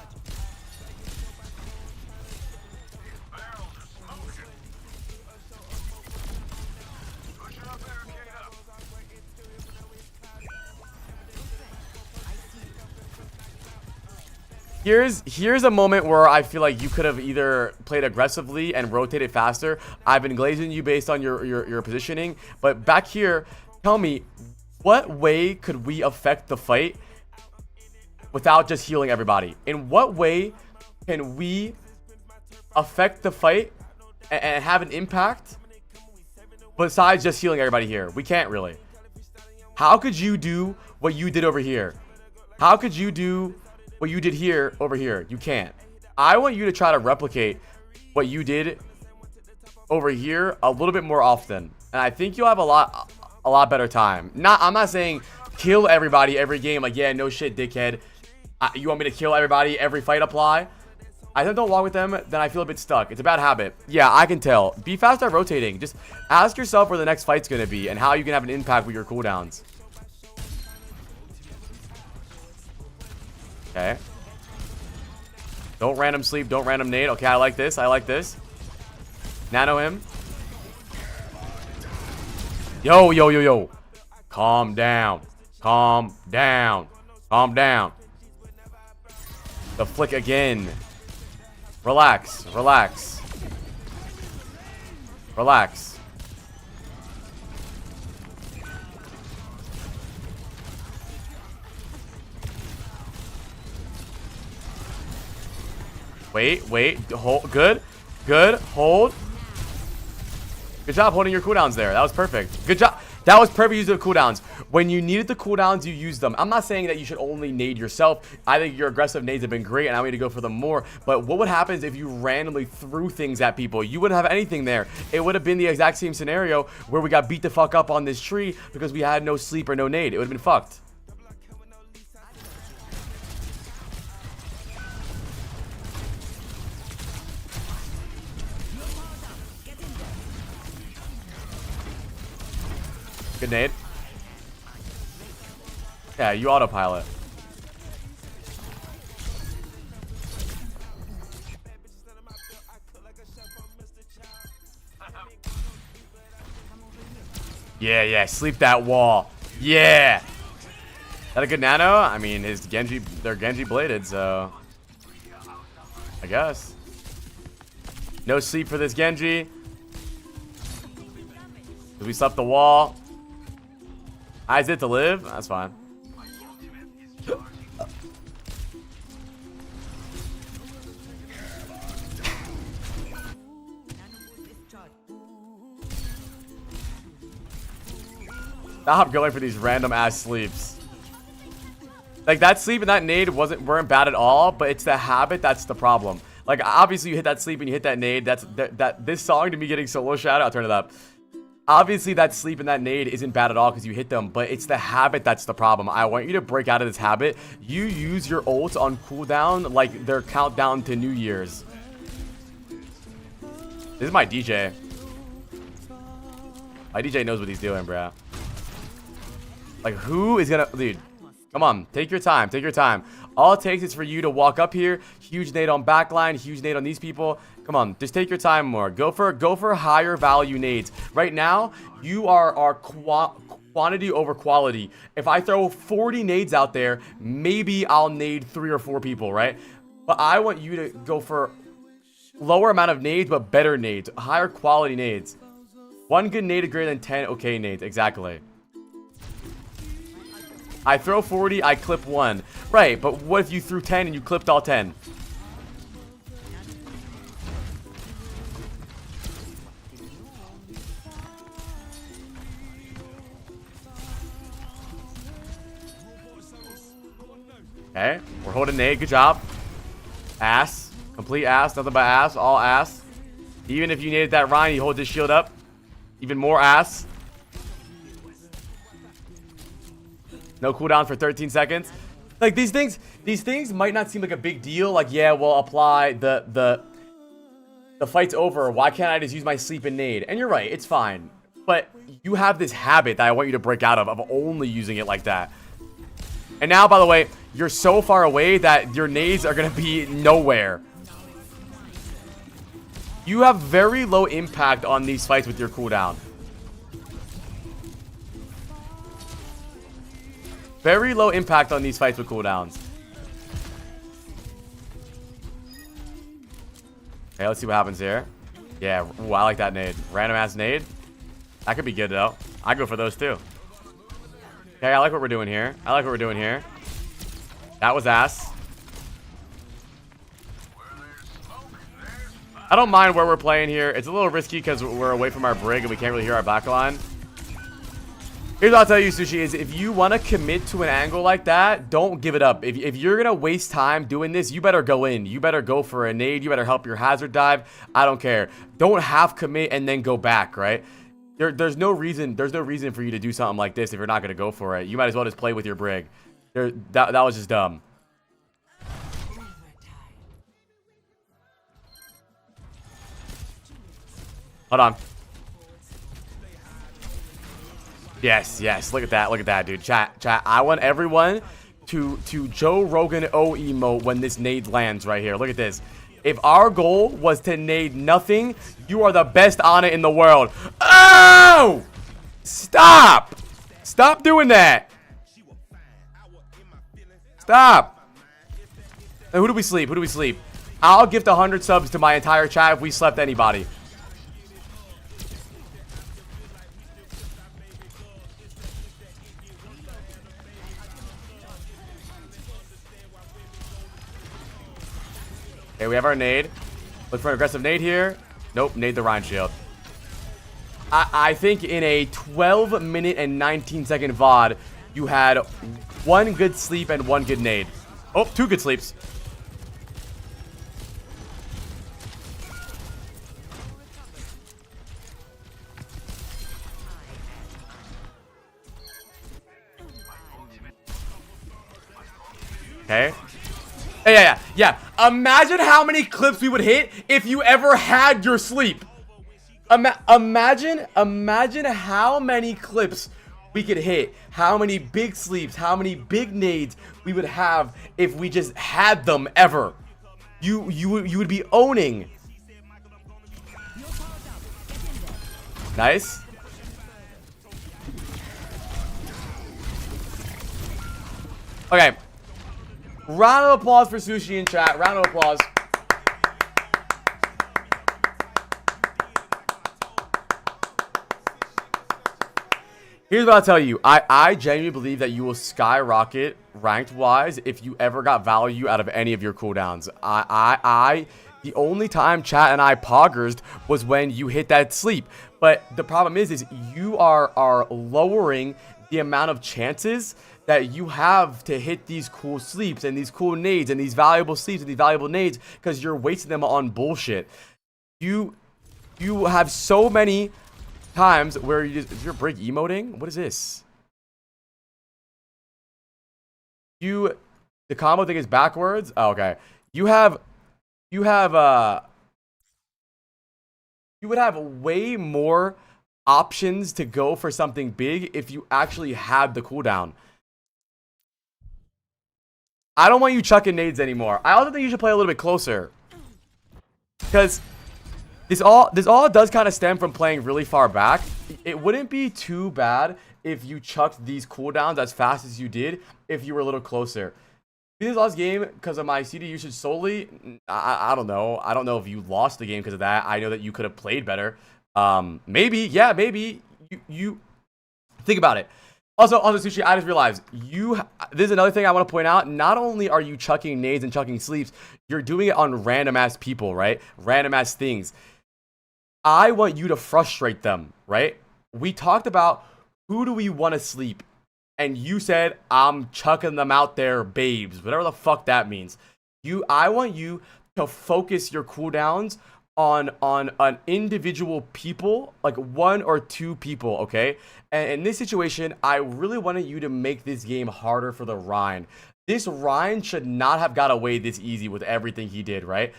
Here's a moment where I feel like you could have either played aggressively and rotated faster. I've been glazing you based on your positioning, but back here, tell me, what way could we affect the fight without just healing everybody? In what way can we affect the fight and have an impact besides just healing everybody here? We can't really. How could you do what you did over here? How could you do what you did here over here? You can't. I want you to try to replicate what you did over here a little bit more often, and I think you'll have a lot better time. I'm not saying kill everybody every game. Like, yeah, no shit, dickhead. You want me to kill everybody every fight apply? I think don't walk with them, then I feel a bit stuck. It's a bad habit. Yeah, I can tell. Be fast at rotating. Just ask yourself where the next fight's gonna be and how you can have an impact with your cooldowns. Okay. Don't random sleep. Don't random nade. Okay, I like this. I like this. Nano him. Yo, yo, yo, yo. Calm down. Calm down. Calm down. The flick again. Relax. Relax. Relax. Wait, wait. Hold. Good. Good. Hold. Good job holding your cooldowns there. That was perfect. Good job. That was perfect use of cooldowns. When you needed the cooldowns, you used them. I'm not saying that you should only nade yourself. I think your aggressive nades have been great, and I want you to go for them more. But what would happen if you randomly threw things at people? You wouldn't have anything there. It would have been the exact same scenario where we got beat the fuck up on this tree because we had no sleep or no nade. It would have been fucked. Good nade. Yeah, you autopilot. Yeah, yeah, sleep that wall. Yeah. That a good nano? I mean, his Genji, they're Genji bladed, so I guess. No sleep for this Genji. We slept the wall. Eyes it to live? That's fine. Stop going for these random ass sleeps. Like that sleep and that nade weren't bad at all, but it's the habit that's the problem. Like obviously you hit that sleep and you hit that nade. This song to me getting solo shout out, turn it up. Obviously, that sleep and that nade isn't bad at all because you hit them, but it's the habit that's the problem. I want you to break out of this habit. You use your ults on cooldown like their countdown to New Year's. This is my DJ. My DJ knows what he's doing, bro. Like, who is gonna... Dude, come on. Take your time. Take your time. All it takes is for you to walk up here. Huge nade on backline. Huge nade on these people. Come on, just take your time more. Go for higher value nades. Right now, you are quantity over quality. If I throw 40 nades out there, maybe I'll nade 3 or 4 people, right? But I want you to go for lower amount of nades, but better nades, higher quality nades. 1 good nade is greater than 10 okay nades. Exactly. I throw 40, I clip 1. Right, but what if you threw 10 and you clipped all 10? Okay, we're holding nade. Good job. Ass. Complete ass. Nothing but ass. All ass. Even if you needed that Ryan, he holds his shield up. Even more ass. No cooldown for 13 seconds. Like these things might not seem like a big deal. Like, yeah, well, apply the fight's over. Why can't I just use my sleep and nade? And you're right, it's fine. But you have this habit that I want you to break out of only using it like that. And now, by the way, you're so far away that your nades are going to be nowhere. You have very low impact on these fights with your cooldown. Very low impact on these fights with cooldowns. Okay, let's see what happens here. Yeah, ooh, I like that nade. Random ass nade. That could be good though. I go for those too. Okay, I like what we're doing here. I like what we're doing here. That was ass. I don't mind where we're playing here. It's a little risky because we're away from our brig and we can't really hear our backline. Here's what I'll tell you, Sushi, is if you want to commit to an angle like that, don't give it up. If you're going to waste time doing this, you better go in. You better go for a nade. You better help your hazard dive. I don't care. Don't half commit and then go back, right? There's no reason for you to do something like this if you're not going to go for it. You might as well just play with your brig. That was just dumb. Hold on. Yes, yes. Look at that. Look at that, dude. Chat. I want everyone Joe Rogan O emote when this nade lands right here. Look at this. If our goal was to nade nothing, you are the best on it in the world. Oh! Stop! Stop doing that. Stop. And who do we sleep? Who do we sleep? I'll gift 100 subs to my entire chat if we slept anybody. Okay, we have our nade. Look for an aggressive nade here. Nope, nade the Rhine shield. I think in a 12-minute and 19-second VOD, you had 1 good sleep and 1 good nade. Oh, 2 good sleeps. Okay. Yeah. Imagine how many clips we would hit if you ever had your sleep. Imagine how many clips we could hit. How many big sleeps, how many big nades we would have if we just had them ever. You would be owning. Nice. Okay. Round of applause for Sushi in chat. Round of applause. Here's what I'll tell you. I genuinely believe that you will skyrocket ranked wise if you ever got value out of any of your cooldowns. The only time chat and I poggers was when you hit that sleep. But the problem is you are lowering the amount of chances that you have to hit these cool sleeps and these cool nades and these valuable sleeps and these valuable nades because you're wasting them on bullshit. You have so many times where is your brig emoting? What is this? The combo thing is backwards. Oh, okay. You would have way more options to go for something big if you actually had the cooldown. I don't want you chucking nades anymore. I also think you should play a little bit closer. Because this all does kind of stem from playing really far back. It wouldn't be too bad if you chucked these cooldowns as fast as you did if you were a little closer. This last game, because of my CD usage solely, I don't know. I don't know if you lost the game because of that. I know that you could have played better. Maybe, yeah, maybe. You think about it. Also, Sushi, I just realized this is another thing I want to point out. Not only are you chucking nades and chucking sleeps, you're doing it on random ass people, right? Random ass things. I want you to frustrate them, right? We talked about who do we want to sleep, and you said I'm chucking them out there, babes, whatever the fuck that means. I want you to focus your cooldowns on an individual people, like 1 or 2 people, okay? And in this situation, I really wanted you to make this game harder for the Rhine. This Rhine should not have got away this easy with everything he did, right?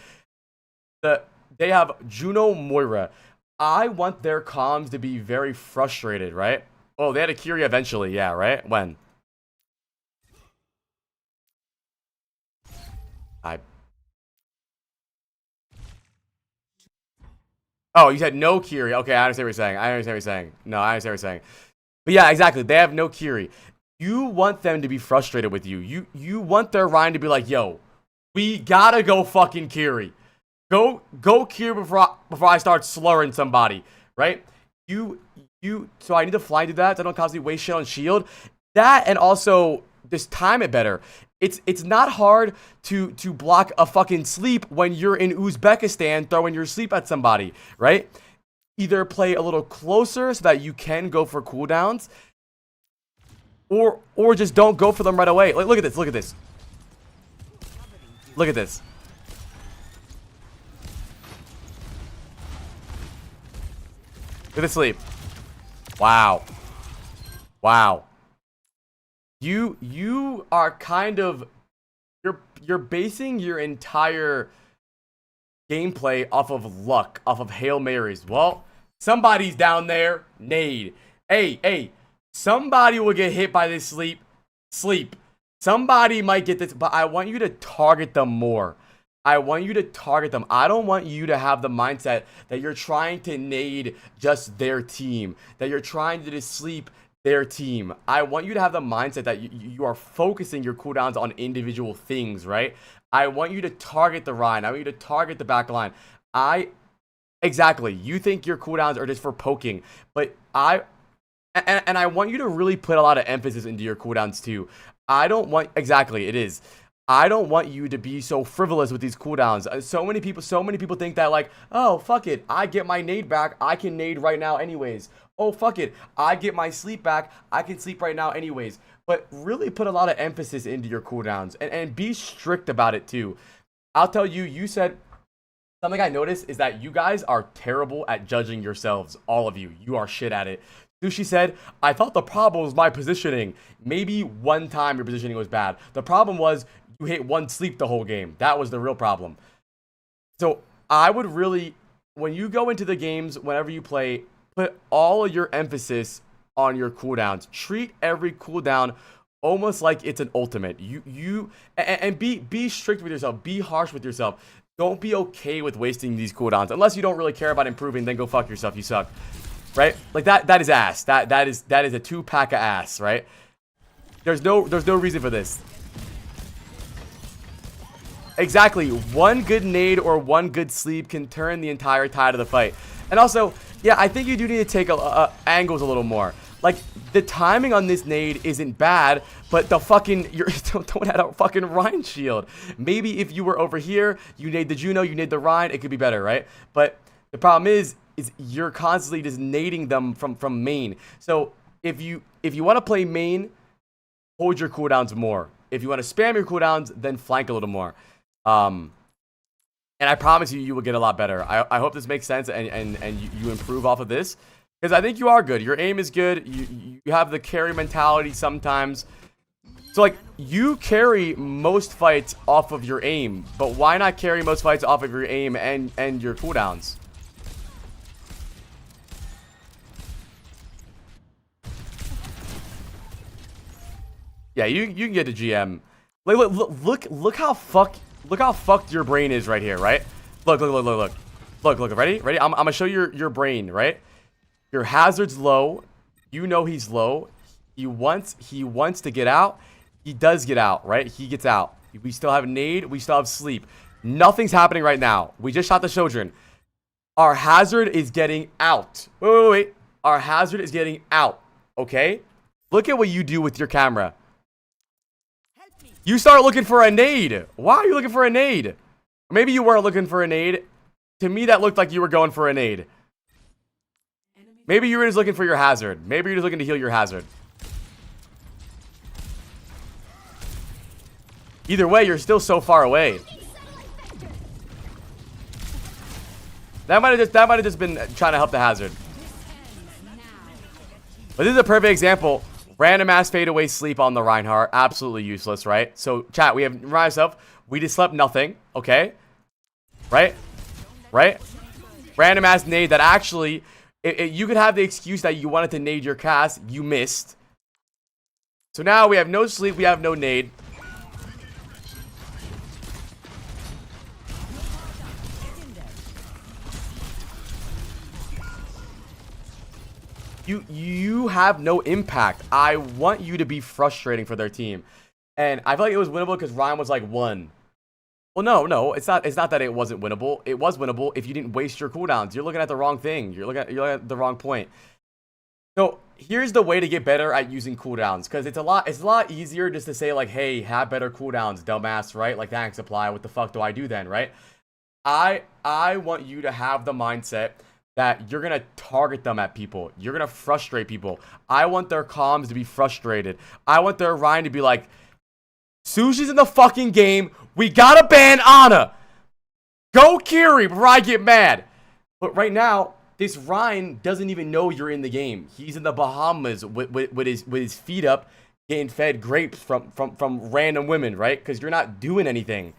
They have Juno Moira. I want their comms to be very frustrated, right? Oh, they had a Kyrie eventually, yeah, right? When? Oh, you said no Kyrie. Okay, I understand what you're saying. No, I understand what you're saying. But yeah, exactly. They have no Kyrie. You want them to be frustrated with you. You want their Rhine to be like, yo, we gotta go fucking Kyrie. Go Kyrie before I start slurring somebody, right? So I need to fly to that. So I don't constantly waste shit on shield. That and also just time it better. It's not hard to block a fucking sleep when you're in Uzbekistan throwing your sleep at somebody, right? Either play a little closer so that you can go for cooldowns, or just don't go for them right away. Like, look at this. Look at this. Look at this. Look at the sleep. Wow. Wow. You are kind of you're basing your entire gameplay off of luck, off of Hail Marys. Well, somebody's down there. Nade. Hey, somebody will get hit by this sleep. Somebody might get this, but I want you to target them more. I want you to target them. I don't want you to have the mindset that you're trying to nade just their team, that you're trying to just sleep their team. I want you to have the mindset that you are focusing your cooldowns on individual things, right? I want you to target the Ryan. I want you to target the back line. Exactly. You think your cooldowns are just for poking, but I want you to really put a lot of emphasis into your cooldowns too. I don't want, exactly, it is. I don't want you to be so frivolous with these cooldowns. So many people think that like, oh, fuck it, I get my nade back, I can nade right now anyways. Oh, fuck it, I get my sleep back, I can sleep right now anyways. But really put a lot of emphasis into your cooldowns and be strict about it too. I'll tell you, you said, something I noticed is that you guys are terrible at judging yourselves. All of you. You are shit at it. Sushi said, I thought the problem was my positioning. Maybe one time your positioning was bad. The problem was you hit one sleep the whole game. That was the real problem. So I would really, when you go into the games, whenever you play, put all of your emphasis on your cooldowns. Treat every cooldown almost like it's an ultimate. And be strict with yourself. Be harsh with yourself. Don't be okay with wasting these cooldowns. Unless you don't really care about improving, then go fuck yourself. You suck. Right? Like that is ass. That is a 2-pack of ass, right? There's no reason for this. Exactly. One good nade or one good sleep can turn the entire tide of the fight. And also, yeah, I think you do need to take angles a little more. Like, the timing on this nade isn't bad, but the fucking, don't have a fucking Rhine shield. Maybe if you were over here, you nade the Juno, you nade the Rhine, it could be better, right? But the problem is you're constantly just nading them from main. So if you want to play main, hold your cooldowns more. If you want to spam your cooldowns, then flank a little more. And I promise you will get a lot better. I hope this makes sense and you improve off of this. Because I think you are good. Your aim is good. You have the carry mentality sometimes. So, like, you carry most fights off of your aim. But why not carry most fights off of your aim and your cooldowns? Yeah, you can get to GM. Like, look how fucked your brain is right here, right? Look. Ready? I'm gonna show you your brain, right? Your hazard's low. You know he's low. He wants to get out. He does get out, right? He gets out. We still have nade. We still have sleep. Nothing's happening right now. We just shot the children. Our hazard is getting out. Wait. Our hazard is getting out. Okay? Look at what you do with your camera. You start looking for a nade. Why are you looking for a nade? Maybe you weren't looking for a nade. To me, that looked like you were going for a nade. Maybe you were just looking for your hazard. Maybe you're just looking to heal your hazard. Either way, you're still so far away. That might have just been trying to help the hazard. But this is a perfect example. Random ass fadeaway sleep on the Reinhardt. Absolutely useless, right? So, chat, we have remind ourselves, we just slept nothing, okay? Right? Random ass nade that actually, you could have the excuse that you wanted to nade your cast, you missed. So now we have no sleep, we have no nade. You have no impact. I want you to be frustrating for their team. And I feel like it was winnable because Ryan was like 1. Well, no, it's not that it wasn't winnable. It was winnable if you didn't waste your cooldowns. You're looking at the wrong thing. You're looking at the wrong point. So here's the way to get better at using cooldowns, because it's a lot easier just to say like, hey, have better cooldowns, dumbass, right? Like, thanks, apply. What the fuck do I do then, right? I want you to have the mindset that you're gonna target them at people. You're gonna frustrate people. I want their comms to be frustrated. I want their Ryan to be like, Sushi's in the fucking game. We gotta ban Ana. Go Kiri before I get mad. But right now, this Ryan doesn't even know you're in the game. He's in the Bahamas with his feet up, getting fed grapes from random women, right? Because you're not doing anything.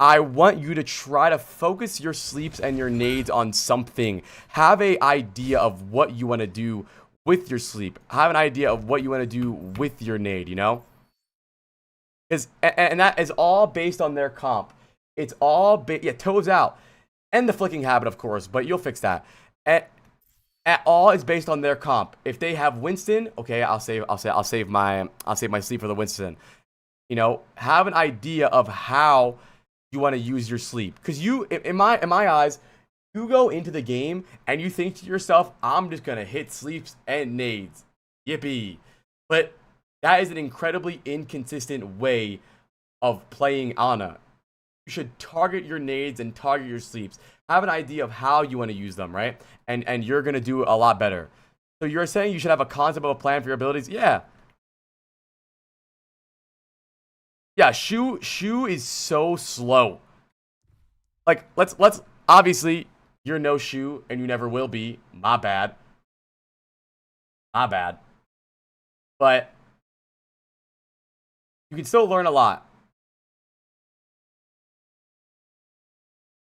I want you to try to focus your sleeps and your nades on something. Have an idea of what you want to do with your sleep. Have an idea of what you want to do with your nade, you know? And that is all based on their comp. It's all yeah, toes out, and the flicking habit, of course. But you'll fix that. At all is based on their comp. If they have Winston, okay, I'll save my sleep for the Winston. You know, have an idea of how you want to use your sleep, because you, in my eyes, you go into the game and you think to yourself, I'm just gonna hit sleeps and nades, yippee. But that is an incredibly inconsistent way of playing Ana. You should target your nades and target your sleeps. Have an idea of how you want to use them, right? And you're gonna do a lot better. So you're saying you should have a concept of a plan for your abilities? Yeah. Yeah, Shu is so slow. Like, let's obviously, you're no Shu and you never will be. My bad. My bad. But you can still learn a lot.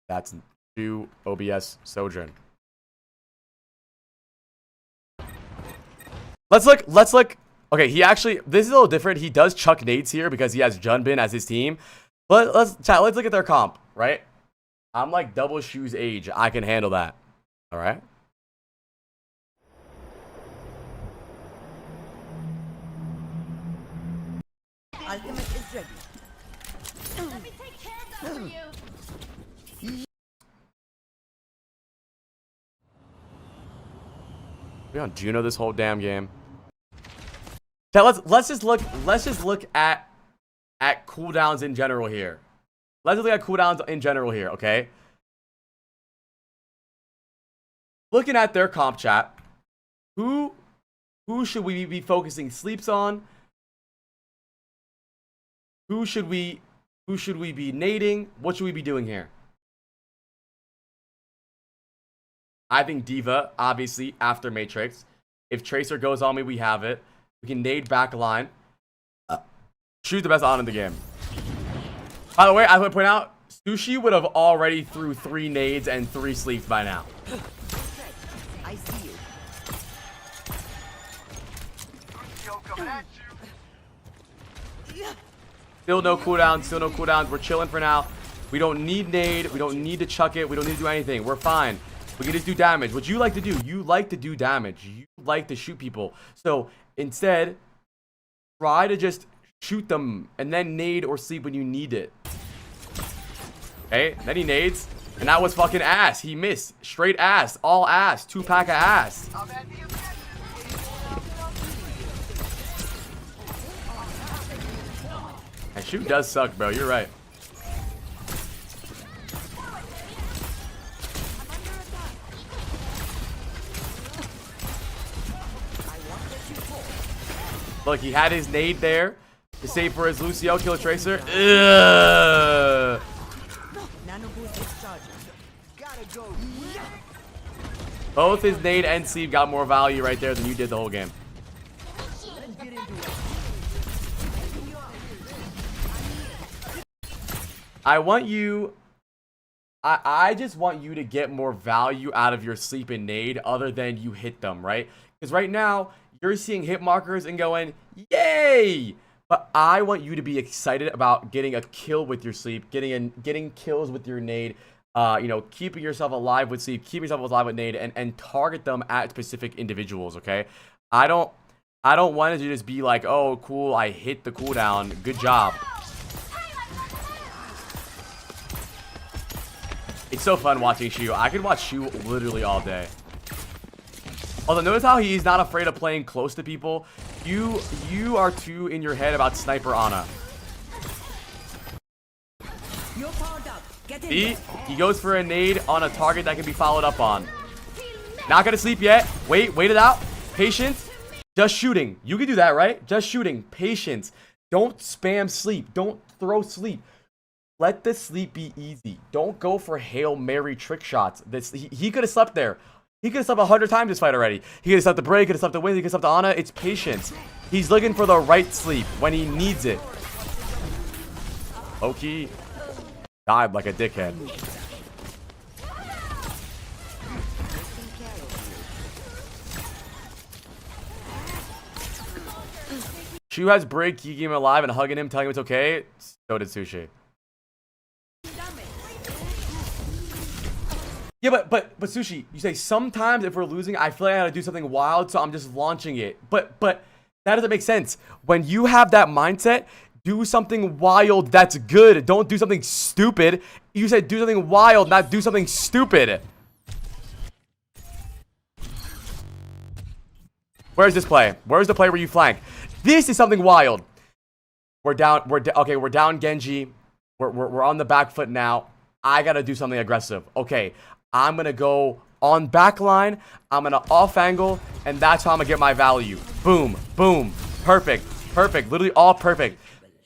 That's Shu, OBS, Sojourn. Let's look. Okay, he actually, this is a little different. He does chuck nades here because he has Junbin as his team. But let's look at their comp, right? I'm like double Shu's age. I can handle that. All right. Ultimate is ready. Let me take care of that for you. We on Juno this whole damn game. Okay, let's just look at cooldowns in general here. Let's look at cooldowns in general here, okay? Looking at their comp chat, who should we be focusing sleeps on? Who should we be nading? What should we be doing here? I think D.Va, obviously, after Matrix. If Tracer goes on me, we have it. We can nade back line. Shoot the best on in the game. By the way, I would point out, Sushi would have already threw 3 nades and 3 sleeps by now. I see you. Still no cooldowns, We're chilling for now. We don't need nade. We don't need to chuck it. We don't need to do anything. We're fine. We can just do damage. What you like to do, you like to do damage. You like to shoot people. So instead, try to just shoot them and then nade or sleep when you need it. Okay, then he nades. And that was fucking ass. He missed. Straight ass. All ass. 2-pack of ass. And shoot does suck, bro. You're right. Look, he had his nade there to save for his Lucio, kill a Tracer. Ugh. Nano boost discharging. Gotta go. Both his nade and sleep got more value right there than you did the whole game. Let's get into it. I want you... I just want you to get more value out of your sleep and nade other than you hit them, right? Because right now, you're seeing hit markers and going, yay! But I want you to be excited about getting a kill with your sleep, getting kills with your nade, you know, keeping yourself alive with sleep, keeping yourself alive with nade, and target them at specific individuals, okay? I don't want it to just be like, oh, cool, I hit the cooldown, good job. It's so fun watching Shu. I could watch Shu literally all day. Although notice how he's not afraid of playing close to people. You are too in your head about Sniper Ana. You're powered up. Get in. See? He goes for a nade on a target that can be followed up on. Not gonna sleep yet. Wait it out. Patience. Just shooting. You can do that, right? Just shooting. Patience. Don't spam sleep. Don't throw sleep. Let the sleep be easy. Don't go for Hail Mary trick shots. He could have slept there. He could have slept 100 times this fight already. He could have slept the break, could have slept the win, he could have slept the Ana. It's patience. He's looking for the right sleep when he needs it. Loki died like a dickhead. Chu has Brig keeping him alive and hugging him, telling him it's okay. So did Sushi. Yeah, but Sushi, you say sometimes if we're losing, I feel like I gotta do something wild, so I'm just launching it. But that doesn't make sense. When you have that mindset, do something wild that's good. Don't do something stupid. You said do something wild, not do something stupid. Where's this play? Where's the play where you flank? This is something wild. We're down. Okay, we're down Genji. We're on the back foot now. I gotta do something aggressive. Okay, I'm gonna go on backline. I'm gonna off angle, and that's how I'm gonna get my value. Boom, boom, perfect, perfect. Literally all perfect.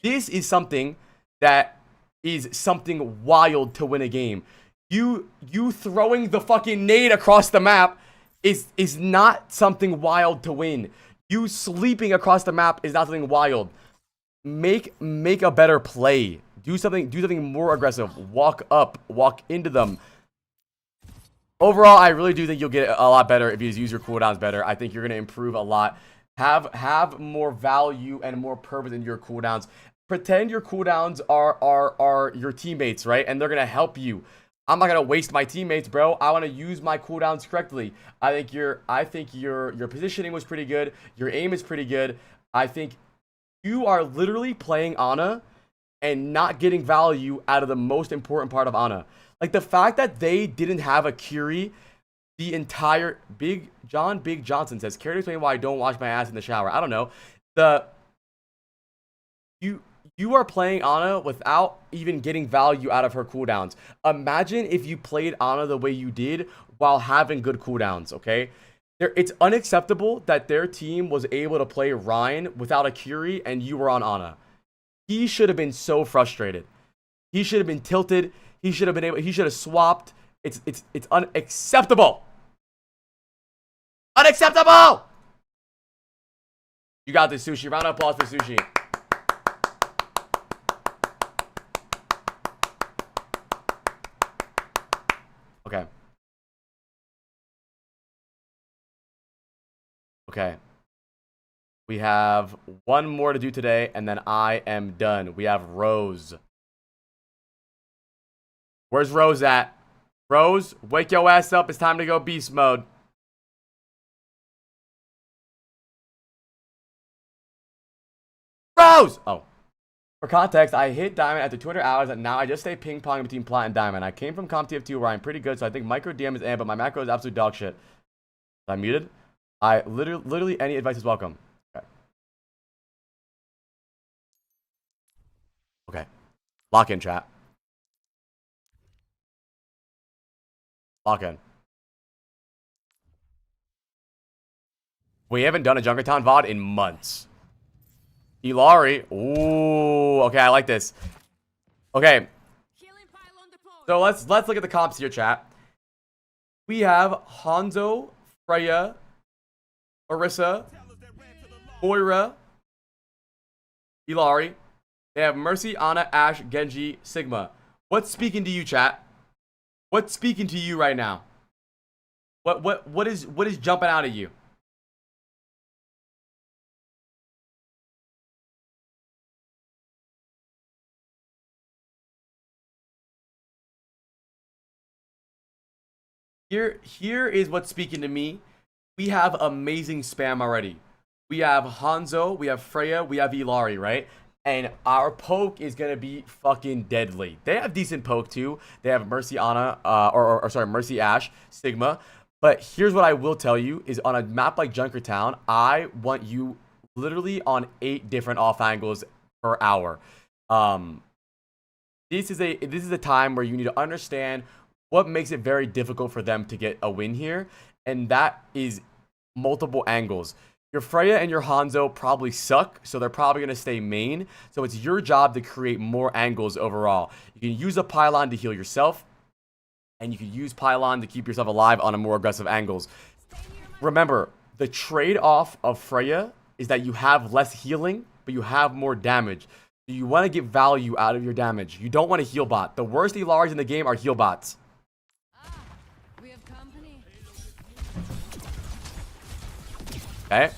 This is something that is something wild to win a game. You throwing the fucking nade across the map is not something wild to win. You sleeping across the map is not something wild. Make a better play. Do something more aggressive. Walk up, walk into them. Overall, I really do think you'll get a lot better if you use your cooldowns better. I think you're going to improve a lot. Have more value and more purpose in your cooldowns. Pretend your cooldowns are your teammates, right? And they're going to help you. I'm not going to waste my teammates, bro. I want to use my cooldowns correctly. I think your positioning was pretty good. Your aim is pretty good. I think you are literally playing Ana and not getting value out of the most important part of Ana. Like the fact that they didn't have a Curie the entire Big Johnson says, "Care to explain why I don't wash my ass in the shower?" I don't know. You are playing Ana without even getting value out of her cooldowns. Imagine if you played Ana the way you did while having good cooldowns, okay? It's unacceptable that their team was able to play Ryan without a Curie and you were on Ana. He should have been so frustrated. He should have been tilted. He should have swapped. It's unacceptable. Unacceptable! You got this, Sushi. Round of applause for Sushi. Okay. Okay. We have one more to do today, and then I am done. We have Rose. Where's Rose at? Rose, wake your ass up. It's time to go beast mode. Rose! Oh. For context, I hit Diamond after 200 hours, and now I just stay ping-ponging between Plat and Diamond. I came from Comp TF2 where I'm pretty good, so I think micro DM is but my macro is absolute dog shit. I'm muted. I literally any advice is welcome. Okay. Okay. Lock in, chat. Lock in. We haven't done a Junkertown VOD in months. Ilari. Ooh, okay, I like this. Okay. So let's look at the comps here, chat. We have Hanzo, Freya, Orisa, Moira, Ilari. They have Mercy, Ana, Ashe, Genji, Sigma. What's speaking to you, chat? What's speaking to you right now? What is jumping out at you? Here is what's speaking to me. We have amazing spam already. We have Hanzo, we have Freya, we have Ilari, right? And our poke is gonna be fucking deadly. They have decent poke too. They have Mercy Ana, sorry, Mercy Ashe, Sigma. But here's what I will tell you is on a map like Junkertown, I want you literally on 8 different off angles per hour. This is a time where you need to understand what makes it very difficult for them to get a win here, and that is multiple angles. Your Freya and your Hanzo probably suck, so they're probably going to stay main, so it's your job to create more angles overall. You can use a pylon to heal yourself, and you can use pylon to keep yourself alive on a more aggressive angles. Remember, the trade-off of Freya is that you have less healing, but you have more damage. So you want to get value out of your damage. You don't want to heal bot. The worst Ilaris in the game are heal bots. Okay.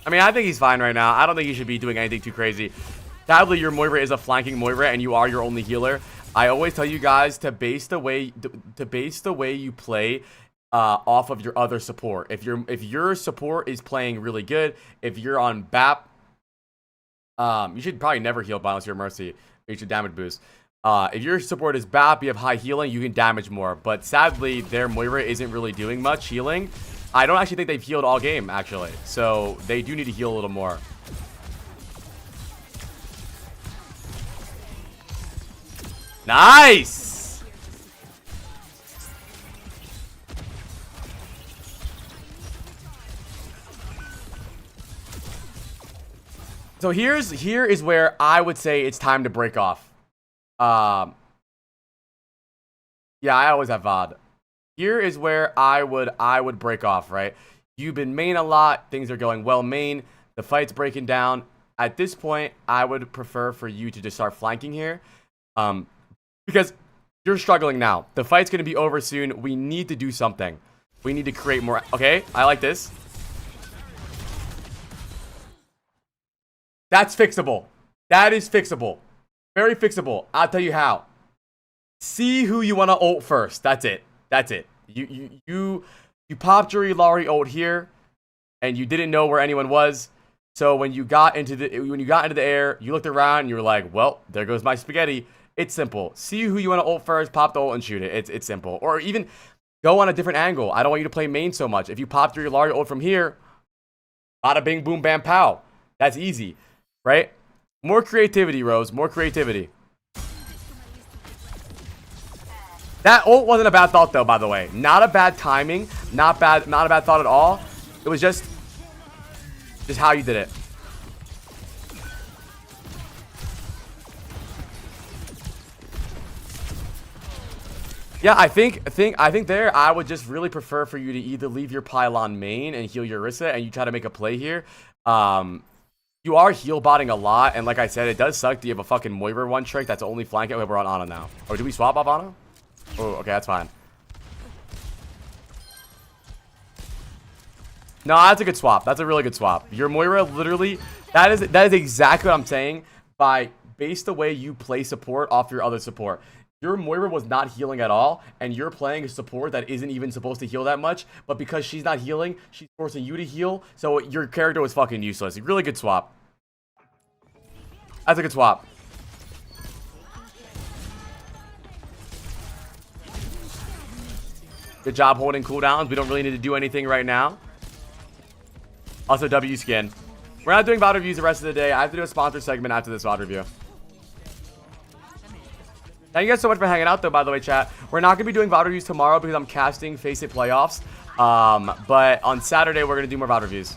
I mean, I think he's fine right now. I don't think he should be doing anything too crazy. Sadly, your Moira is a flanking Moira, and you are your only healer. I always tell you guys to base the way you play off of your other support. If your support is playing really good, if you're on BAP, you should probably never heal unless you're Mercy. You should damage boost. If your support is BAP, you have high healing, you can damage more. But sadly, their Moira isn't really doing much healing. I don't actually think they've healed all game, actually. So they do need to heal a little more. Nice! So here is where I would say it's time to break off. Yeah, I always have VOD. Here is where I would break off, right? You've been main a lot. Things are going well main. The fight's breaking down. At this point, I would prefer for you to just start flanking here. Because you're struggling now. The fight's going to be over soon. We need to do something. We need to create more. Okay, I like this. That's fixable. That is fixable. Very fixable. I'll tell you how. See who you want to ult first. That's it. That's it. You popped your Illari ult here, and you didn't know where anyone was. So when you got into the air, you looked around and you were like, well, there goes my spaghetti. It's simple. See who you want to ult first, pop the ult and shoot it. It's simple. Or even go on a different angle. I don't want you to play main so much. If you popped your Illari ult from here, bada bing boom bam pow. That's easy, right? More creativity, Rose. More creativity. That ult wasn't a bad thought though, by the way. Not a bad timing. Not a bad thought at all. It was just how you did it. Yeah, I think there I would just really prefer for you to either leave your pylon main and heal your Orisa and you try to make a play here. You are heal botting a lot, and like I said, it does suck that you have a fucking Moira one trick that's only flanking. Okay, we're on Ana now. Or do we swap off Ana? Oh, okay, that's fine. No, that's a good swap. That's a really good swap. Your Moira literally, that is exactly what I'm saying. By base the way you play support off your other support. Your Moira was not healing at all, and you're playing a support that isn't even supposed to heal that much, but because she's not healing, she's forcing you to heal, so your character was fucking useless. Really good swap. That's a good swap. Good job holding cooldowns. We don't really need to do anything right now. Also, W skin. We're not doing VOD reviews the rest of the day. I have to do a sponsor segment after this VOD review. Thank you guys so much for hanging out, though, by the way, chat. We're not going to be doing VOD reviews tomorrow because I'm casting Face It Playoffs. But on Saturday, we're going to do more VOD reviews.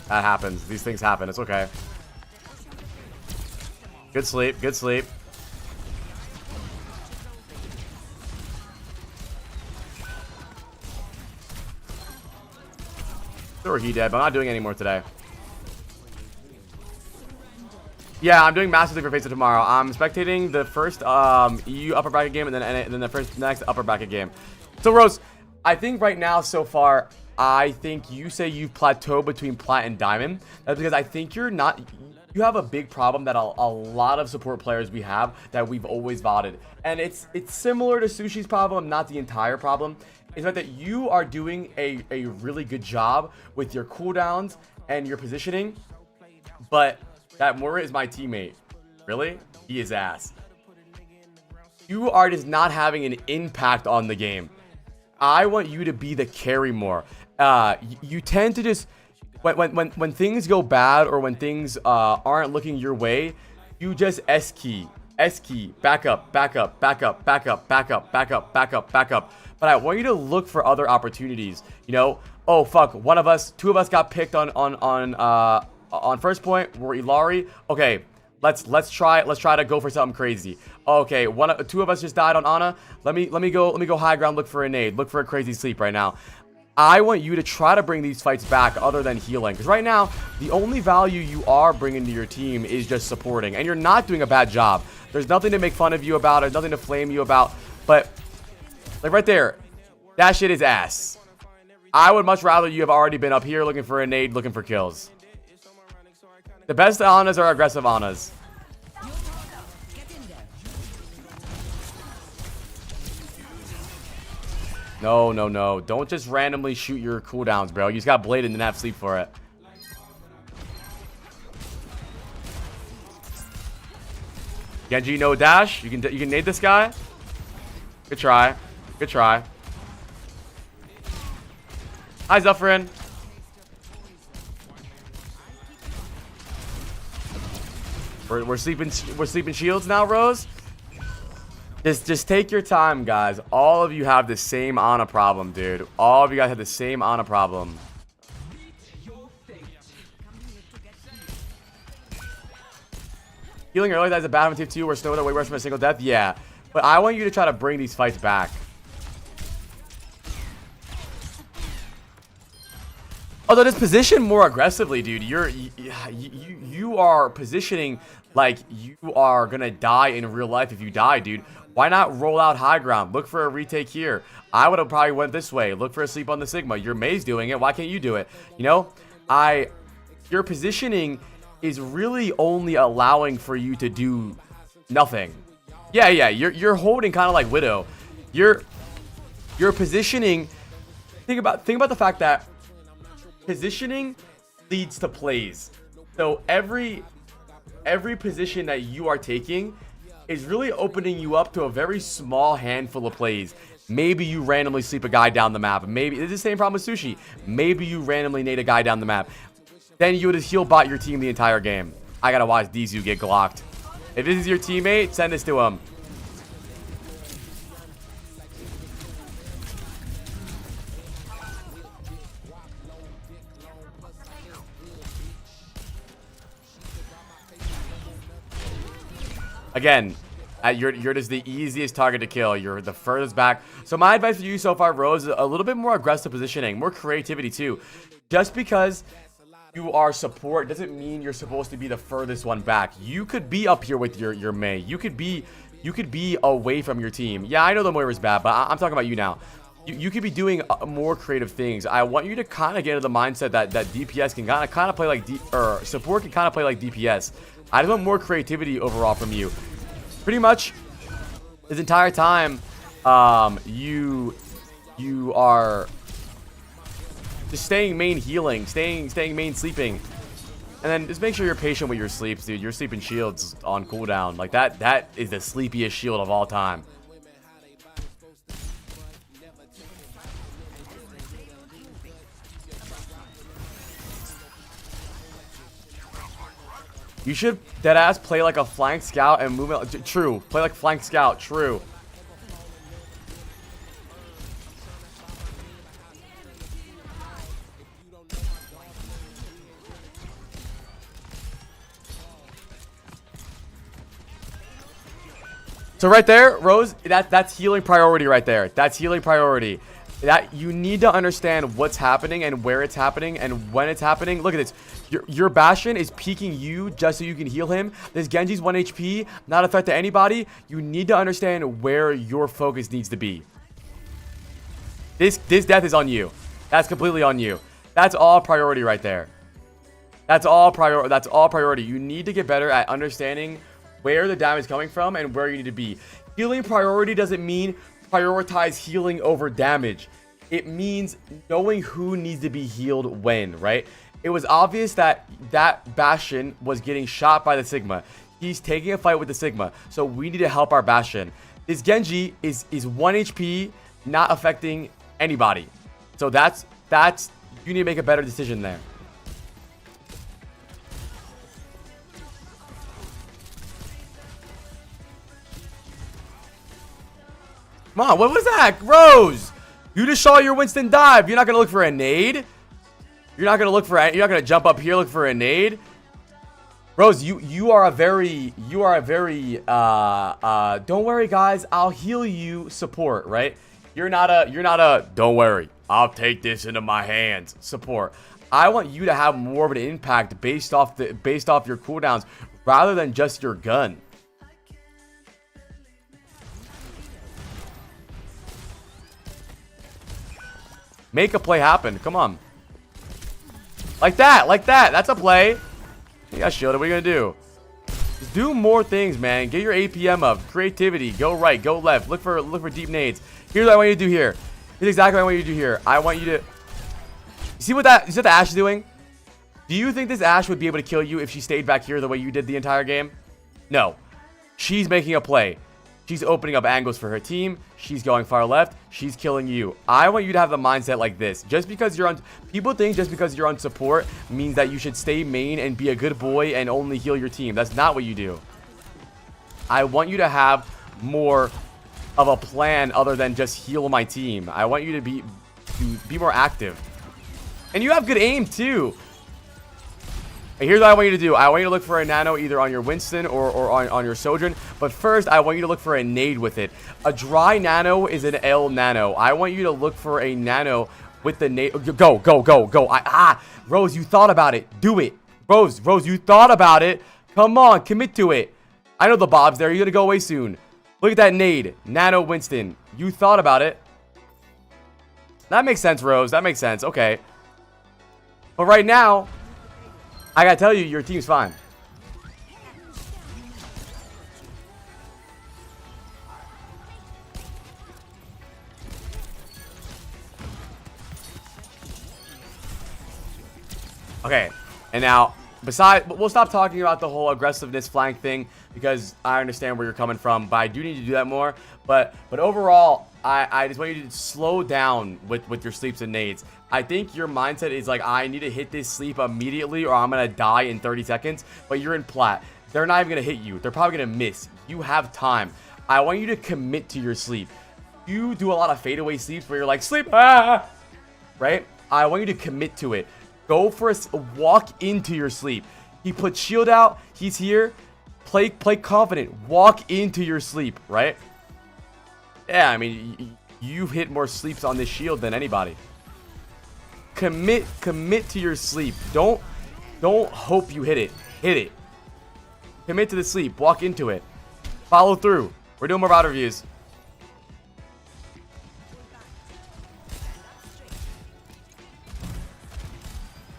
That happens. These things happen. It's okay. Good sleep. Good sleep. Sure, he dead, but I'm not doing any more today. Yeah, I'm doing Master League for Face It tomorrow. I'm spectating the first EU upper bracket game and then the next upper bracket game. So, Rose, I think right now so far, I think you say you've plateaued between Plat and Diamond. That's because I think you have a big problem that a lot of support players we have that we've always VODed. And it's similar to Sushi's problem, not the entire problem. It's that you are doing a really good job with your cooldowns and your positioning, but that Moira is my teammate. Really? He is ass. You are just not having an impact on the game. I want you to be the carry more. You tend to just when things go bad or when things aren't looking your way, you just S key, back up, back up, back up, back up, back up, back up, back up, back up. But I want you to look for other opportunities. You know, oh fuck, two of us got picked on first point. We're Illari. Okay, let's try to go for something crazy. Okay, two of us just died on Ana. Let me go high ground. Look for a nade. Look for a crazy sleep right now. I want you to try to bring these fights back other than healing, because right now the only value you are bringing to your team is just supporting, and you're not doing a bad job. There's nothing to make fun of you about. There's nothing to flame you about. But like right there, that shit is ass. I would much rather you have already been up here looking for a nade, looking for kills. The best Anas are aggressive Anas. No, no, no. Don't just randomly shoot your cooldowns, bro. You just got bladed and didn't have sleep for it. Genji, no dash. You can nade this guy. Good try. Good try. Hi, Zufferin. We're sleeping shields now, Rose. Just take your time, guys. All of you have the same Ana problem, dude. All of you guys have the same Ana problem. Healing early, that's a bad motive too, where Snow are way worse from a single death. Yeah. But I want you to try to bring these fights back. Although just position more aggressively, dude. You are positioning like you are gonna die in real life if you die, dude. Why not roll out high ground? Look for a retake here. I would have probably went this way. Look for a sleep on the Sigma. Your May's doing it. Why can't you do it? You know, your positioning is really only allowing for you to do nothing. Yeah, you're holding kind of like Widow. Your positioning. Think about the fact that positioning leads to plays. So every position that you are taking is really opening you up to a very small handful of plays. Maybe you randomly sleep a guy down the map. Maybe it's the same problem with Sushi. Maybe you randomly nade a guy down the map. Then you would have heal bot your team the entire game. I gotta watch Dizu get glocked. If this is your teammate, send this to him. Again, you're just the easiest target to kill. You're the furthest back. So my advice for you so far, Rose, is a little bit more aggressive positioning, more creativity too. Just because you are support doesn't mean you're supposed to be the furthest one back. You could be up here with your Mei. You could be away from your team. Yeah, I know the Moira's bad, but I'm talking about you now. You could be doing more creative things. I want you to kind of get into the mindset that DPS can kind of play like support can kind of play like DPS. I just want more creativity overall from you. Pretty much this entire time, you are just staying main healing, staying main sleeping, and then just make sure you're patient with your sleeps, dude. You're sleeping shields on cooldown. Like that is the sleepiest shield of all time. You should deadass play like a flank scout and move it. True. Play like flank scout. True. So right there, Rose, that's healing priority right there. That's healing priority. That you need to understand what's happening and where it's happening and when it's happening. Look at this. Your Bastion is peeking you just so you can heal him. This Genji's 1 HP, not a threat to anybody. You need to understand where your focus needs to be. This death is on you. That's completely on you. That's all priority right there. That's all priority. You need to get better at understanding where the damage is coming from and where you need to be. Healing priority doesn't mean prioritize healing over damage. It means knowing who needs to be healed when, right? It was obvious that Bastion was getting shot by the Sigma. He's taking a fight with the Sigma, so we need to help our Bastion. This Genji is 1 HP, not affecting anybody. So that's you need to make a better decision there. Come on, what was that? Rose! You just saw your Winston dive. You're not gonna look for a nade? You're not gonna jump up here, look for a nade? Rose, you are a very don't worry guys, I'll heal you support, right? You're not a don't worry, I'll take this into my hands support. I want you to have more of an impact based off your cooldowns rather than just your gun. Make a play happen. Come on. Like that. Like that. That's a play. You got shielded. What are you going to do? Just do more things, man. Get your APM up. Creativity. Go right. Go left. Look for deep nades. Here's what I want you to do here. Here's exactly what I want you to do here. I want you to... You see what the Ashe is doing? Do you think this Ashe would be able to kill you if she stayed back here the way you did the entire game? No. She's making a play. She's opening up angles for her team. She's going far left. She's killing you. I want you to have the mindset like this. Just because you're on... People think just because you're on support means that you should stay main and be a good boy and only heal your team. That's not what you do. I want you to have more of a plan other than just heal my team. I want you to be more active. And you have good aim too. And here's what I want you to do. I want you to look for a nano either on your Winston or on your Sojourn. But first, I want you to look for a nade with it. A dry nano is an L nano. I want you to look for a nano with the nade. Go. Rose, you thought about it. Do it. Rose, you thought about it. Come on, commit to it. I know the Bob's there. You're going to go away soon. Look at that nade. Nano Winston. You thought about it. That makes sense, Rose. That makes sense. Okay. But right now... I gotta tell you, your team's fine. Okay, and now, we'll stop talking about the whole aggressiveness flank thing because I understand where you're coming from, but I do need to do that more. But overall, I just want you to slow down with your sleeps and nades. I think your mindset is like, I need to hit this sleep immediately or I'm going to die in 30 seconds. But you're in plat. They're not even going to hit you. They're probably going to miss. You have time. I want you to commit to your sleep. You do a lot of fadeaway sleeps where you're like, sleep, right? I want you to commit to it. Go for a walk into your sleep. He put shield out. He's here. Play confident. Walk into your sleep, right? Yeah, I mean, you've hit more sleeps on this shield than anybody. Commit to your sleep. Don't hope you hit it. Hit it. Commit to the sleep. Walk into it. Follow through. We're doing more Vod reviews.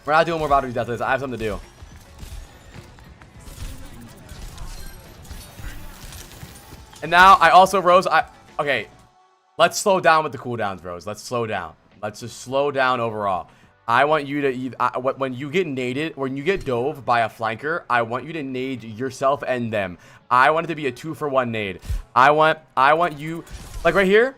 We're not doing more Vod reviews after this. I have something to do. And now I also, Rose, okay. Let's slow down with the cooldowns, Rose. Let's slow down. Let's just slow down overall. I want you to when you get naded, when you get dove by a flanker, I want you to nade yourself and them. I want it to be a 2-for-1 nade. I want you, like right here.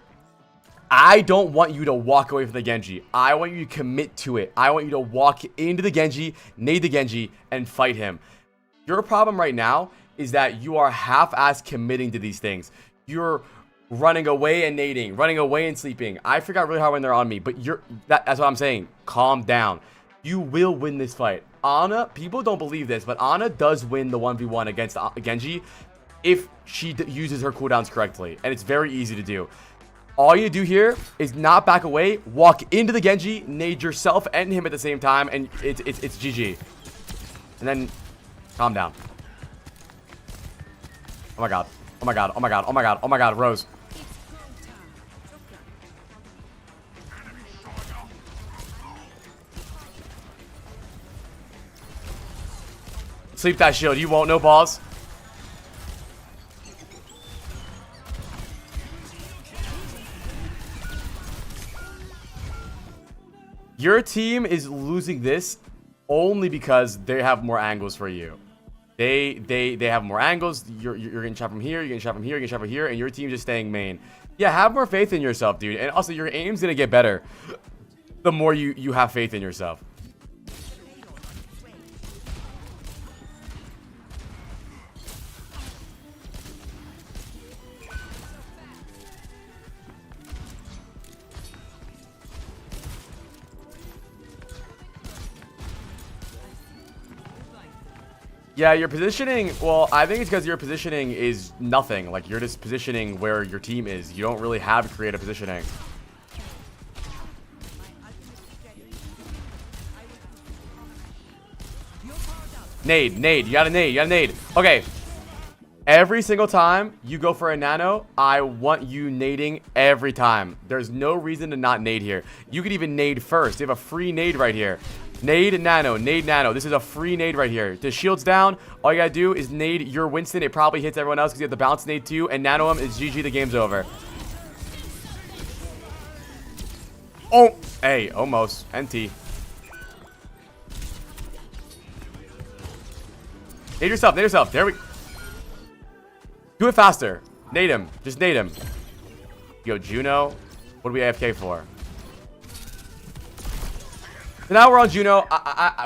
I don't want you to walk away from the Genji. I want you to commit to it. I want you to walk into the Genji, nade the Genji, and fight him. Your problem right now is that you are half-ass committing to these things. You're running away and nading, running away and sleeping. I forgot really hard when they're on me, but that's what I'm saying. Calm down. You will win this fight. Ana, people don't believe this, but Ana does win the 1v1 against Genji if she uses her cooldowns correctly, and it's very easy to do. All you do here is not back away, walk into the Genji, nade yourself and him at the same time, and it's GG. And then calm down. Oh my god. Oh my god. Oh my god. Oh my god. Oh my god. Rose. Sleep that shield. You won't. No balls. Your team is losing this only because they have more angles for you. They have more angles. You're getting shot from here. You're getting shot from here. You're getting shot from here, and your team's just staying main. Yeah, have more faith in yourself, dude. And also, your aim's gonna get better the more you have faith in yourself. Yeah, your positioning, well, I think it's because your positioning is nothing. Like, you're just positioning where your team is. You don't really have creative positioning. Nade. You got a nade. Okay. Every single time you go for a nano, I want you nading every time. There's no reason to not nade here. You could even nade first. You have a free nade right here. Nade nano, nade nano. This is a free nade right here. The shield's down. All you gotta do is nade your Winston. It probably hits everyone else because you have the bounce nade too. And nano him is GG. The game's over. Oh, hey, almost. NT. Nade yourself, nade yourself. There we... Do it faster. Nade him. Just nade him. Yo, Juno. What do we AFK for? So now we're on Juno.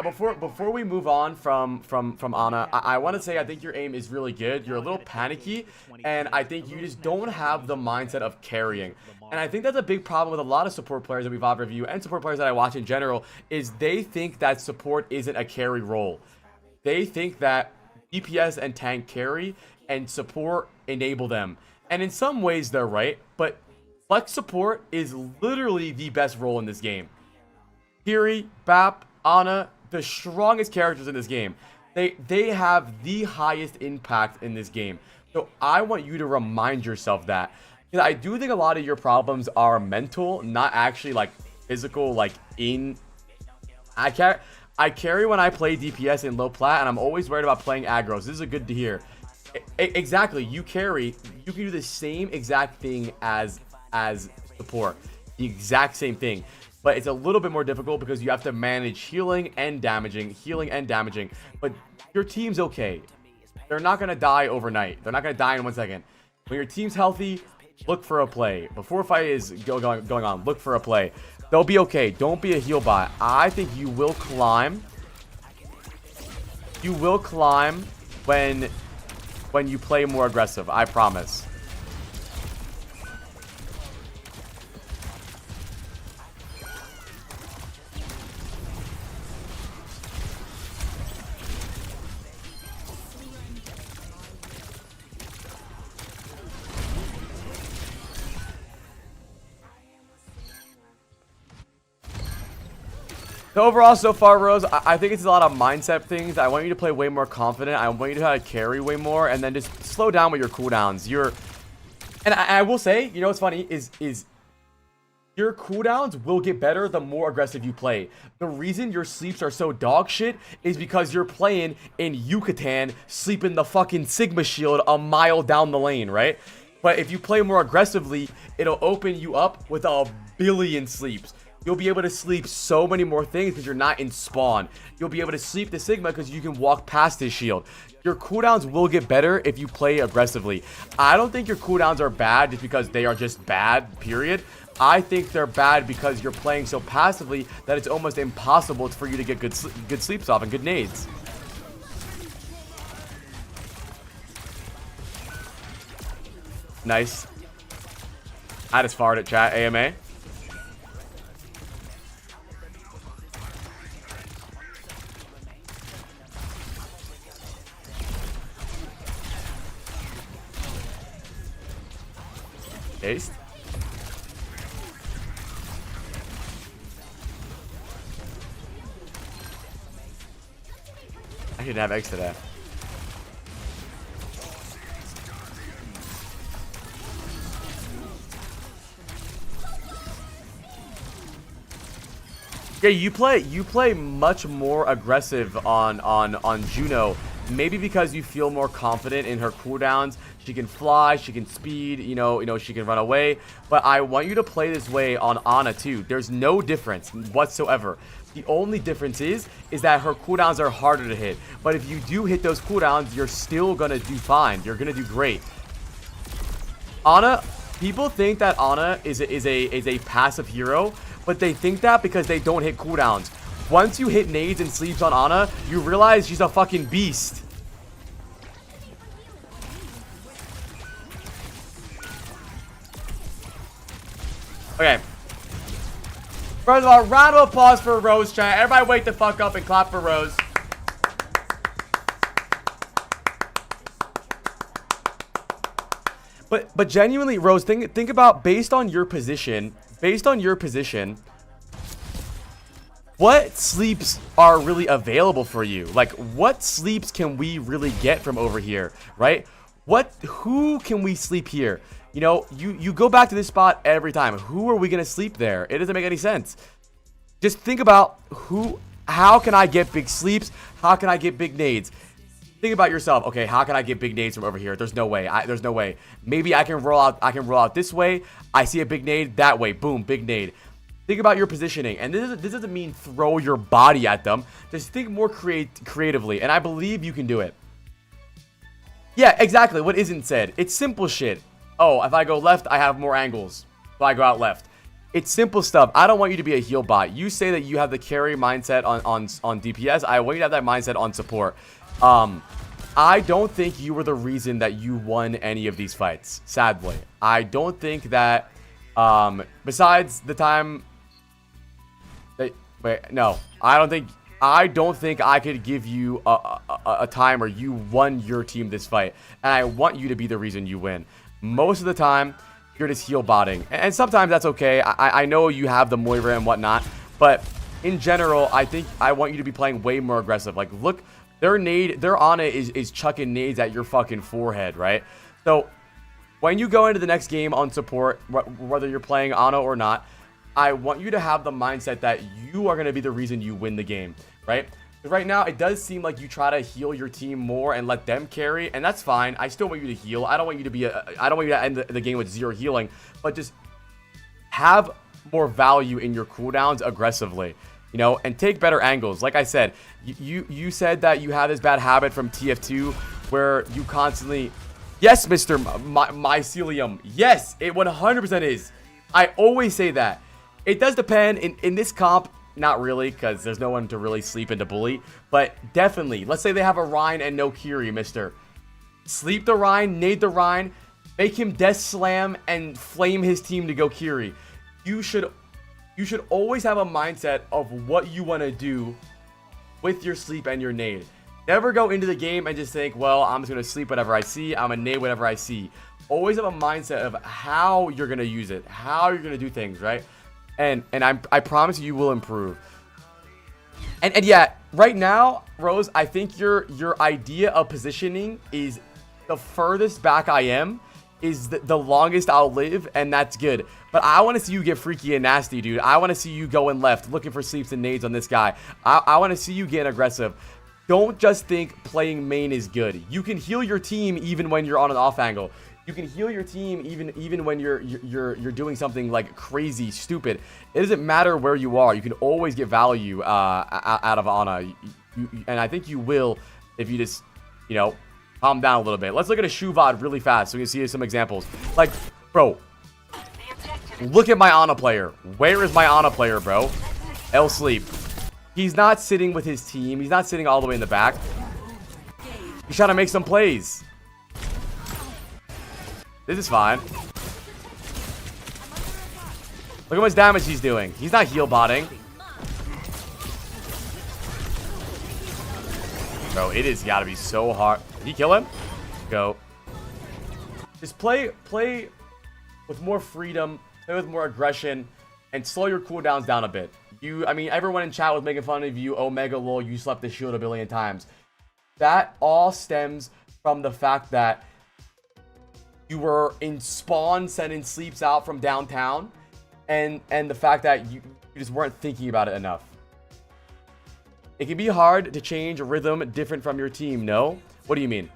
Before we move on from Ana, I want to say I think your aim is really good. You're a little panicky, and I think you just don't have the mindset of carrying. And I think that's a big problem with a lot of support players that we Vod review and support players that I watch in general, is they think that support isn't a carry role. They think that DPS and tank carry and support enable them. And in some ways they're right, but flex support is literally the best role in this game. Kiri, Bap, Ana, the strongest characters in this game. They have the highest impact in this game. So I want you to remind yourself that. Because I do think a lot of your problems are mental, not actually like physical, like in... I carry when I play DPS in low plat, and I'm always worried about playing aggros. This is a good to hear. Exactly, you carry, you can do the same exact thing as support. The exact same thing. But it's a little bit more difficult because you have to manage healing and damaging. But your team's okay. They're not going to die overnight. They're not going to die in 1 second. When your team's healthy, look for a play. Before a fight is going on, look for a play. They'll be okay. Don't be a heal bot. I think you will climb. You will climb when you play more aggressive. I promise. So overall, so far, Rose, I think it's a lot of mindset things. I want you to play way more confident. I want you to know how to carry way more, and then just slow down with your cooldowns. And I will say, you know what's funny is your cooldowns will get better the more aggressive you play. The reason your sleeps are so dog shit is because you're playing in Yucatan, sleeping the fucking Sigma shield a mile down the lane, right? But if you play more aggressively, it'll open you up with a billion sleeps. You'll be able to sleep so many more things because you're not in spawn. You'll be able to sleep the Sigma because you can walk past his shield. Your cooldowns will get better if you play aggressively. I don't think your cooldowns are bad just because they are just bad, period. I think they're bad because you're playing so passively that it's almost impossible for you to get good sleeps off and good nades. Nice. I just fired at chat. AMA. Aced. I didn't have eggs today. Yeah, you play much more aggressive on Juno. Maybe because you feel more confident in her cooldowns. She can fly, she can speed, you know, she can run away. But I want you to play this way on Ana too. There's no difference whatsoever. The only difference is that her cooldowns are harder to hit. But if you do hit those cooldowns, you're still gonna do fine. You're gonna do great. Ana, people think that Ana is a passive hero, but they think that because they don't hit cooldowns. Once you hit nades and sleeps on Ana, you realize she's a fucking beast. Okay. First of all, round of applause for Rose, chat. Everybody wake the fuck up and clap for Rose. But genuinely, Rose, think about based on your position, what sleeps are really available for you? Like, what sleeps can we really get from over here, right? Who can we sleep here? You know, you go back to this spot every time. Who are we going to sleep there? It doesn't make any sense. Just think about how can I get big sleeps? How can I get big nades? Think about yourself. Okay, how can I get big nades from over here? There's no way. There's no way. Maybe I can roll out this way. I see a big nade that way. Boom, big nade. Think about your positioning. And this doesn't mean throw your body at them. Just think more creatively. And I believe you can do it. Yeah, exactly. What isn't said. It's simple shit. Oh, if I go left, I have more angles. If I go out left. It's simple stuff. I don't want you to be a heal bot. You say that you have the carry mindset on DPS. I want you to have that mindset on support. I don't think you were the reason that you won any of these fights. Sadly. I don't think that, besides the time... Wait, no. I don't think I could give you a time where you won your team this fight. And I want you to be the reason you win. Most of the time, you're just heal botting. And sometimes that's okay. I know you have the Moira and whatnot. But in general, I think I want you to be playing way more aggressive. Like, look, their Ana is chucking nades at your fucking forehead, right? So, when you go into the next game on support, whether you're playing Ana or not, I want you to have the mindset that you are going to be the reason you win the game, right? Right now, it does seem like you try to heal your team more and let them carry, and that's fine. I still want you to heal. I don't want you to be I don't want you to end the game with 0 healing, but just have more value in your cooldowns aggressively, you know, and take better angles. Like I said, you said that you have this bad habit from TF2 where you constantly, yes, Mr. Mycelium, yes, it 100% is. I always say that. It does depend in this comp. Not really, because there's no one to really sleep into bully. But definitely, let's say they have a Rhine and no Kiri, mister. Sleep the Rhine, nade the Rhine, make him death slam, and flame his team to go Kiri. You should always have a mindset of what you want to do with your sleep and your nade. Never go into the game and just think, well, I'm just going to sleep whatever I see. I'm going to nade whatever I see. Always have a mindset of how you're going to use it. How you're going to do things, right? And I promise you will improve. And yeah, right now, Rose, I think your idea of positioning is the furthest back I am, is the longest I'll live, and that's good. But I want to see you get freaky and nasty, dude. I want to see you going left, looking for sleeps and nades on this guy. I want to see you getting aggressive. Don't just think playing main is good. You can heal your team even when you're on an off angle. You can heal your team even when you're doing something like crazy stupid. It doesn't matter where you are. You can always get value out of Ana, and I think you will if you just, you know, calm down a little bit. Let's look at a shoe VOD really fast so we can see some examples. Like, bro, look at my Ana player. Where is my Ana player, bro? L sleep. He's not sitting with his team. He's not sitting all the way in the back. He's trying to make some plays. This is fine. Look how much damage he's doing. He's not heal botting. Bro, it has got to be so hard. Did he kill him? Go. Just play with more freedom, play with more aggression, and slow your cooldowns down a bit. I mean, everyone in chat was making fun of you. Omega lol, you slept the shield a billion times. That all stems from the fact that you were in spawn sending sleeps out from downtown, and the fact that you just weren't thinking about it enough. It can be hard to change a rhythm different from your team, no? What do you mean?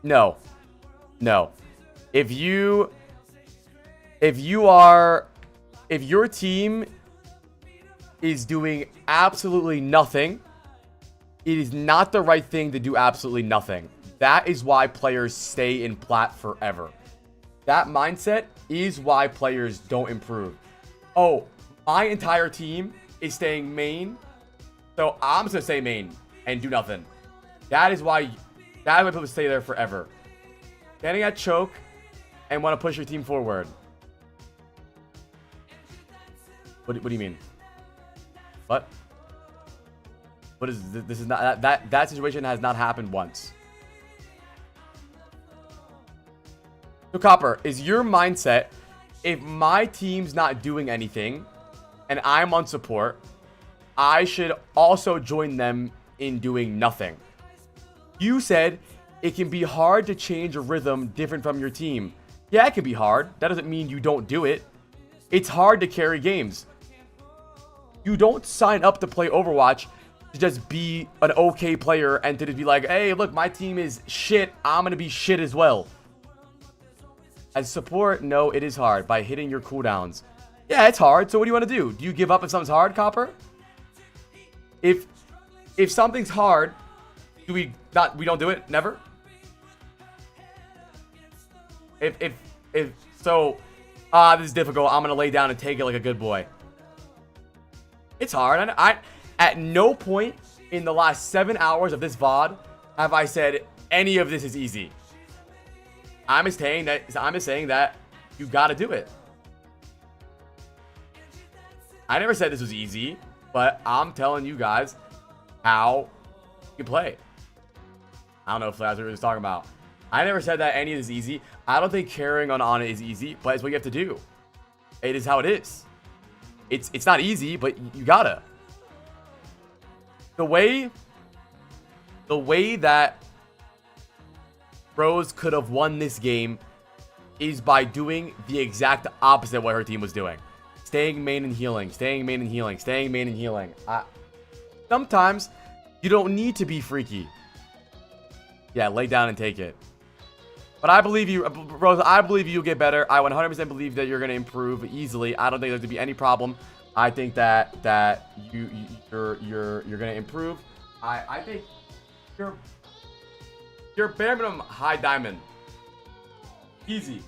No. No. If your team is doing absolutely nothing, it is not the right thing to do absolutely nothing. That is why players stay in plat forever. That mindset is why players don't improve. Oh, my entire team is staying main, so I'm just gonna stay main and do nothing. That is why people stay there forever. Getting at choke and want to push your team forward. What do you mean? What? What is this? Is not that situation has not happened once. So Copper, is your mindset, if my team's not doing anything and I'm on support, I should also join them in doing nothing. You said it can be hard to change a rhythm different from your team. Yeah, it can be hard. That doesn't mean you don't do it. It's hard to carry games. You don't sign up to play Overwatch to just be an okay player and to just be like, hey, look, my team is shit. I'm going to be shit as well. As support, no, it is hard by hitting your cooldowns. Yeah, it's hard. So what do you want to do? Do you give up if something's hard, Copper? If something's hard, we don't do it? Never? If so, this is difficult. I'm going to lay down and take it like a good boy. It's hard. I at no point in the last 7 hours of this VOD have I said any of this is easy. I'm just saying that you got to do it. I never said this was easy, but I'm telling you guys how you play. I don't know if that's what we were talking about. I never said that any of this is easy. I don't think carrying on it is easy, but it's what you have to do. It is how it is. It's not easy, but you gotta. The way that Rose could have won this game is by doing the exact opposite of what her team was doing. Staying main and healing, staying main and healing, staying main and healing. Sometimes you don't need to be freaky. Yeah, lay down and take it. But I believe you, Rose. I believe you'll get better. I 100% believe that you're going to improve easily. I don't think there's going to be any problem. I think that you're going to improve. I think you're bare minimum high diamond. Easy.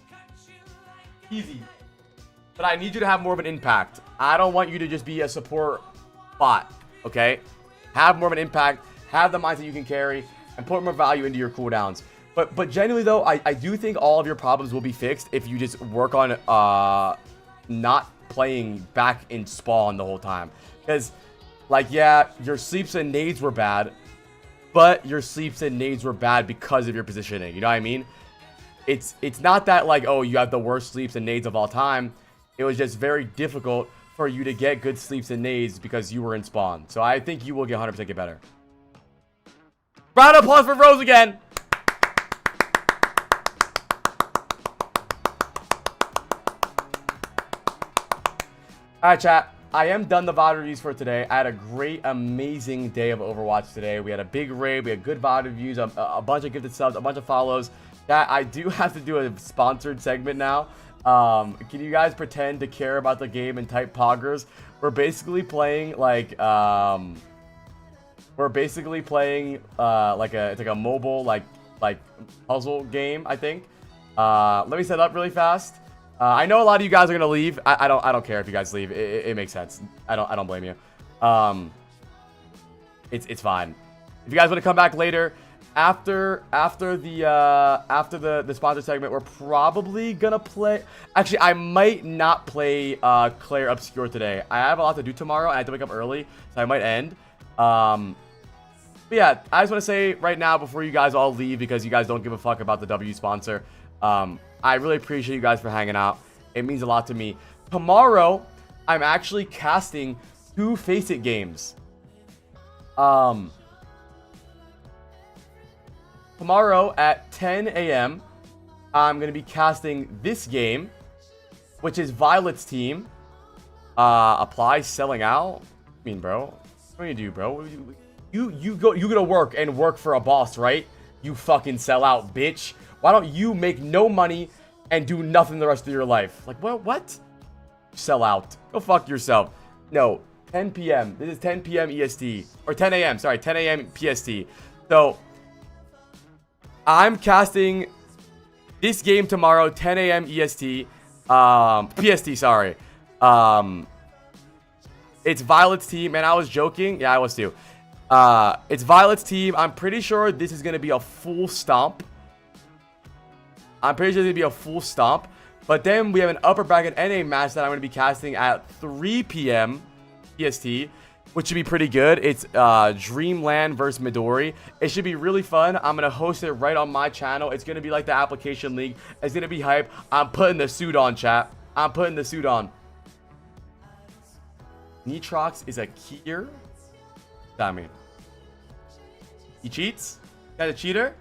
But I need you to have more of an impact. I don't want you to just be a support bot. Okay? Have more of an impact. Have the mindset you can carry, and put more value into your cooldowns. But genuinely though, I do think all of your problems will be fixed if you just work on not playing back in spawn the whole time. Because, like, yeah, your sleeps and nades were bad, but your sleeps and nades were bad because of your positioning. You know what I mean? It's not that, like, oh, you have the worst sleeps and nades of all time. It was just very difficult for you to get good sleeps and nades because you were in spawn. So I think you will get 100% get better. Round of applause for Rose again. Alright, chat. I am done the VOD reviews for today. I had a great, amazing day of Overwatch today. We had a big raid. We had good VOD reviews, a bunch of gifted subs, a bunch of follows. Chat, I do have to do a sponsored segment now. Can you guys pretend to care about the game and type poggers? We're basically playing like like a mobile like puzzle game, I think. Let me set up really fast. I know a lot of you guys are gonna leave. I don't care if you guys leave. It makes sense. I don't blame you. It's fine. If you guys want to come back later, after the sponsor segment, we're probably gonna play. Actually, I might not play Claire Obscure today. I have a lot to do tomorrow, and I have to wake up early, so I might end. But yeah, I just want to say right now before you guys all leave, because you guys don't give a fuck about the W sponsor. I really appreciate you guys for hanging out. It means a lot to me. Tomorrow, I'm actually casting 2 Face It games. Tomorrow at 10 a.m., I'm going to be casting this game, which is Violet's team. Apply selling out? I mean, bro, what do you do, bro? You go to work and work for a boss, right? You fucking sell out, bitch. Why don't you make no money and do nothing the rest of your life? Like, what? Sell out. Go fuck yourself. No, 10 p.m. This is 10 p.m. EST. Or 10 a.m. Sorry, 10 a.m. PST. So, I'm casting this game tomorrow, 10 a.m. EST. PST, sorry. It's Violet's team. Man, I was joking. Yeah, I was too. It's Violet's team. I'm pretty sure this is going to be a full stomp. But then we have an upper bracket NA match that I'm going to be casting at 3 p.m. PST, which should be pretty good. It's Dreamland versus Midori. It should be really fun. I'm going to host it right on my channel. It's going to be like the application league. It's going to be hype. I'm putting the suit on, chat. I'm putting the suit on. Nitrox is a Kier? I mean, He cheats? Got a cheater?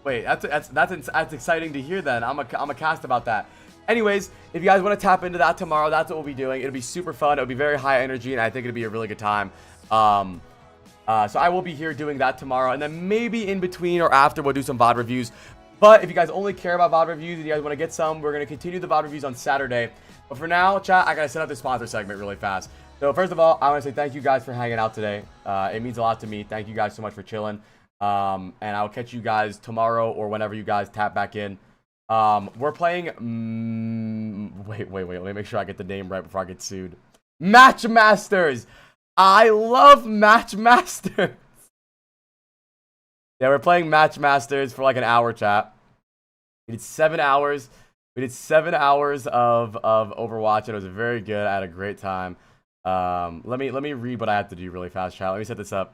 Wait, that's exciting to hear. Then I'm a cast about that. Anyways, if you guys want to tap into that tomorrow, that's what we'll be doing. It'll be super fun. It'll be very high energy, and I think it'll be a really good time. So I will be here doing that tomorrow, and then maybe in between or after we'll do some VOD reviews. But if you guys only care about VOD reviews and you guys want to get some, we're going to continue the VOD reviews on Saturday. But for now, chat, I got to set up the sponsor segment really fast. So first of all, I want to say thank you guys for hanging out today. It means a lot to me. Thank you guys so much for chilling. And I'll catch you guys tomorrow or whenever you guys tap back in. We're playing. Wait. Let me make sure I get the name right before I get sued. Matchmasters. I love Matchmasters. Yeah, we're playing Matchmasters for like an hour, chat. We did 7 hours. We did 7 hours of Overwatch, and it was very good. I had a great time. Let me read what I have to do really fast, chat. Let me set this up.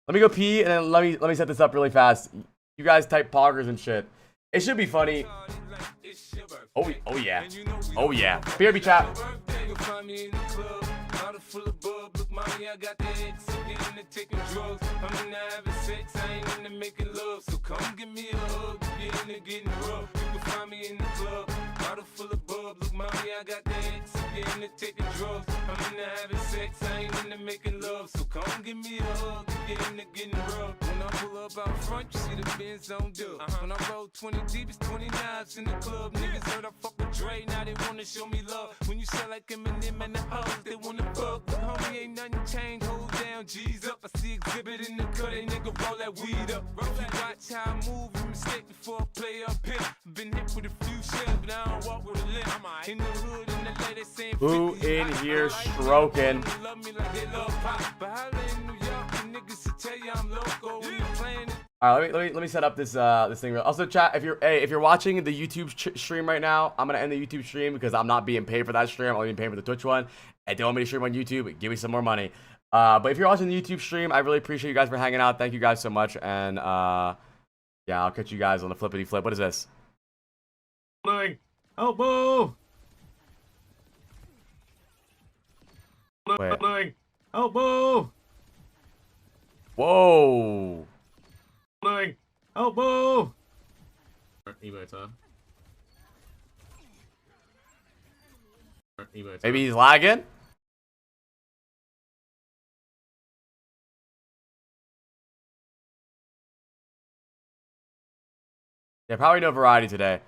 Let me go pee, and then let me set this up really fast. You guys type poggers and shit. It should be funny. Oh yeah. Oh yeah. BRB chat. Full of bub, look, mommy, I got the X. I'm getting to taking drugs. I'm into having sex, I ain't into making love. So come give me a hug, get into getting rough. You can find me in the club, bottle full of bub. Look, mommy, I got the X. I'm getting to taking drugs. I'm into having sex, I ain't into making love. So come give me a hug, get into getting rough. When I pull up out front, you see the Benz on dub. When I roll 20 deep, it's 20 knives in the club. Niggas heard I fuck with Dre, now they wanna show me love. When you sell like Eminem and the hoes, they wanna fuck. Homie, ain't nothing changed, hold down, G's up. I see exhibit in the cut, they nigga roll that weed up. If you watch how I move, you mistake before I play up here. Been hit with a few shells, but I don't walk with a limp. In the hood, in the lady saying, who in here stroking? Love me like they love pop. But holla in New York, the niggas to tell you I'm local when you playing. All right, let me set up this this thing. Also, chat, if you're watching the YouTube stream right now, I'm gonna end the YouTube stream because I'm not being paid for that stream. I'm only being paid for the Twitch one. And they want me to stream on YouTube, give me some more money. But if you're watching the YouTube stream, I really appreciate you guys for hanging out. Thank you guys so much. And yeah, I'll catch you guys on the flippity flip. What is this? Elbow. Wait. Elbow. Whoa. Elbow. Maybe he's lagging. Yeah, probably no variety today.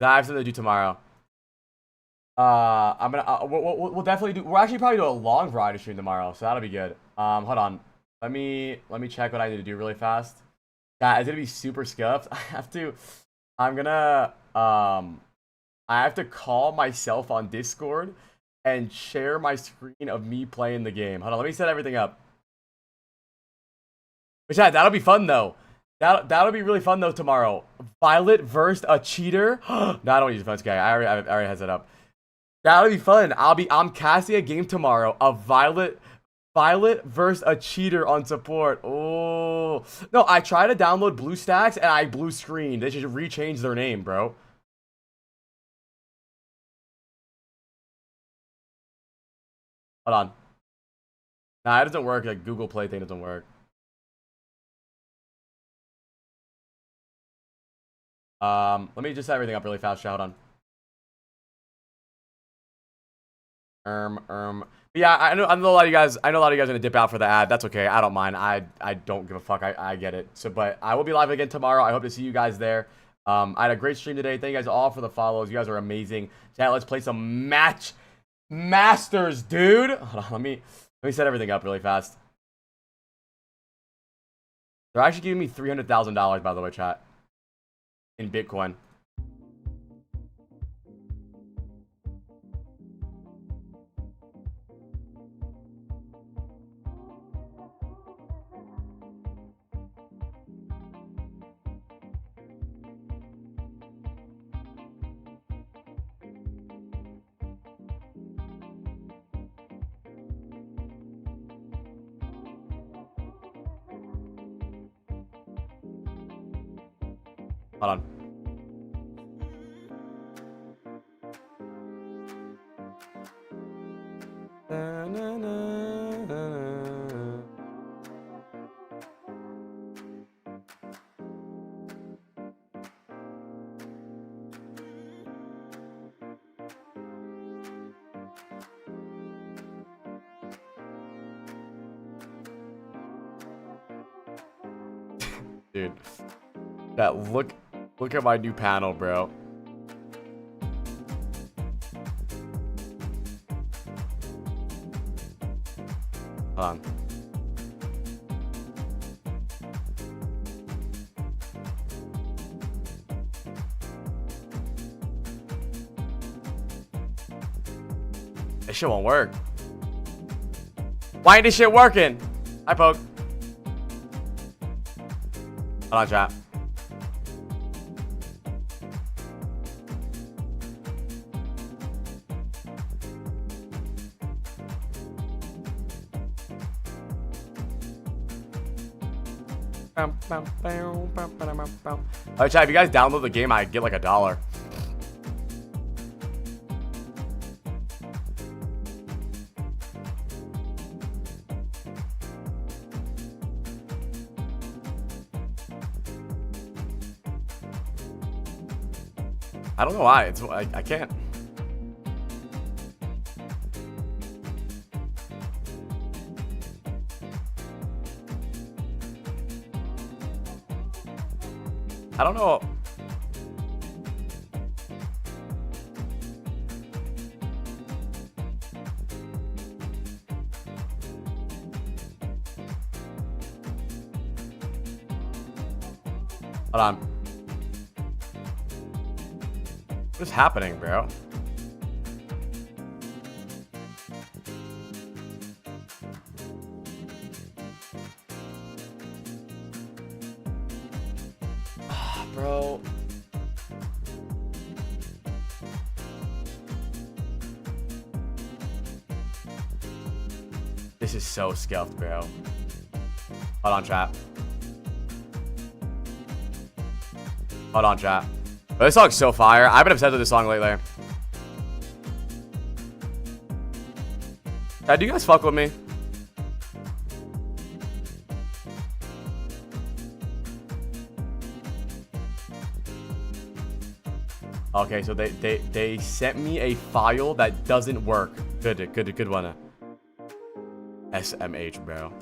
I have something to do tomorrow. I'm gonna we'll definitely do. We'll actually probably do a long variety stream tomorrow, so that'll be good. Hold on. Let me check what I need to do really fast. Yeah, it's gonna be super scuffed. I have to call myself on Discord and share my screen of me playing the game. Hold on, let me set everything up. But yeah, that'll be fun though. That'll be really fun though tomorrow. Violet versus a cheater. No, I don't use a fun guy. I already has it up. That'll be fun. I'm casting a game tomorrow of Violet versus a cheater on support. Oh no, I tried to download BlueStacks and I blue screened. They should rechange their name, bro. Hold on. Nah, it doesn't work. Like Google Play thing doesn't work. Let me just set everything up really fast. Hold on. But yeah, I know a lot of you guys. I know a lot of you guys are gonna dip out for the ad. That's okay. I don't mind. I don't give a fuck. I get it. So, but I will be live again tomorrow. I hope to see you guys there. I had a great stream today. Thank you guys all for the follows. You guys are amazing. Chat, let's play some Masters, dude. Hold on. Let me set everything up really fast. They're actually giving me $300,000, by the way, chat, in Bitcoin. Hold on. Dude, that look at my new panel, bro. Hold on. This shit won't work. Why ain't this shit working? Hi, Poke. Hold on, chat. Alright, chat, if you guys download the game, I get like $1. I don't know why. I can't. I don't know. Hold on. What is happening, bro? Bro. This is so scuffed, bro. Hold on, chat. Hold on, chat. But this song's so fire. I've been obsessed with this song lately. Chat, do you guys fuck with me? Okay, so they sent me a file that doesn't work. Good one. SMH, bro.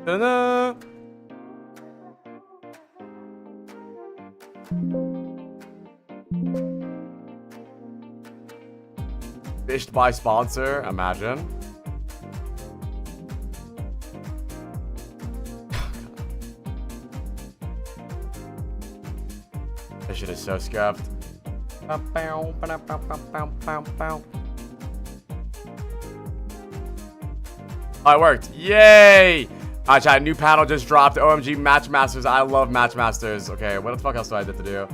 Ta-da! Fished by sponsor, imagine. This shit is so scuffed. Oh, it worked. Yay! Alright, chat, new panel just dropped. OMG Matchmasters. I love Matchmasters. Okay, what the fuck else do I have to do?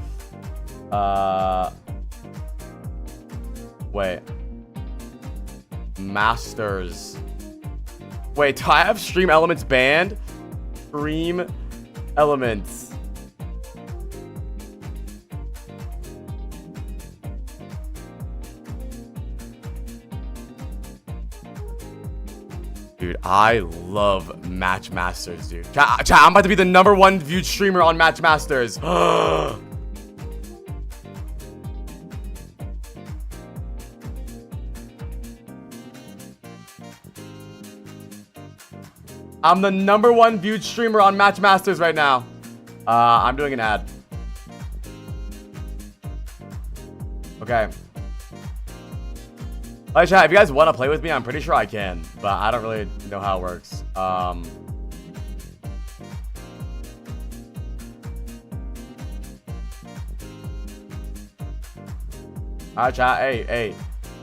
Wait. Masters. Wait, do I have stream elements banned? Stream elements. Dude, I love Matchmasters, dude. Chat, I'm about to be the #1 viewed streamer on Matchmasters. I'm the #1 viewed streamer on Matchmasters right now. I'm doing an ad. Okay. Alright, chat, if you guys want to play with me, I'm pretty sure I can, but I don't really know how it works. Alright, chat, hey,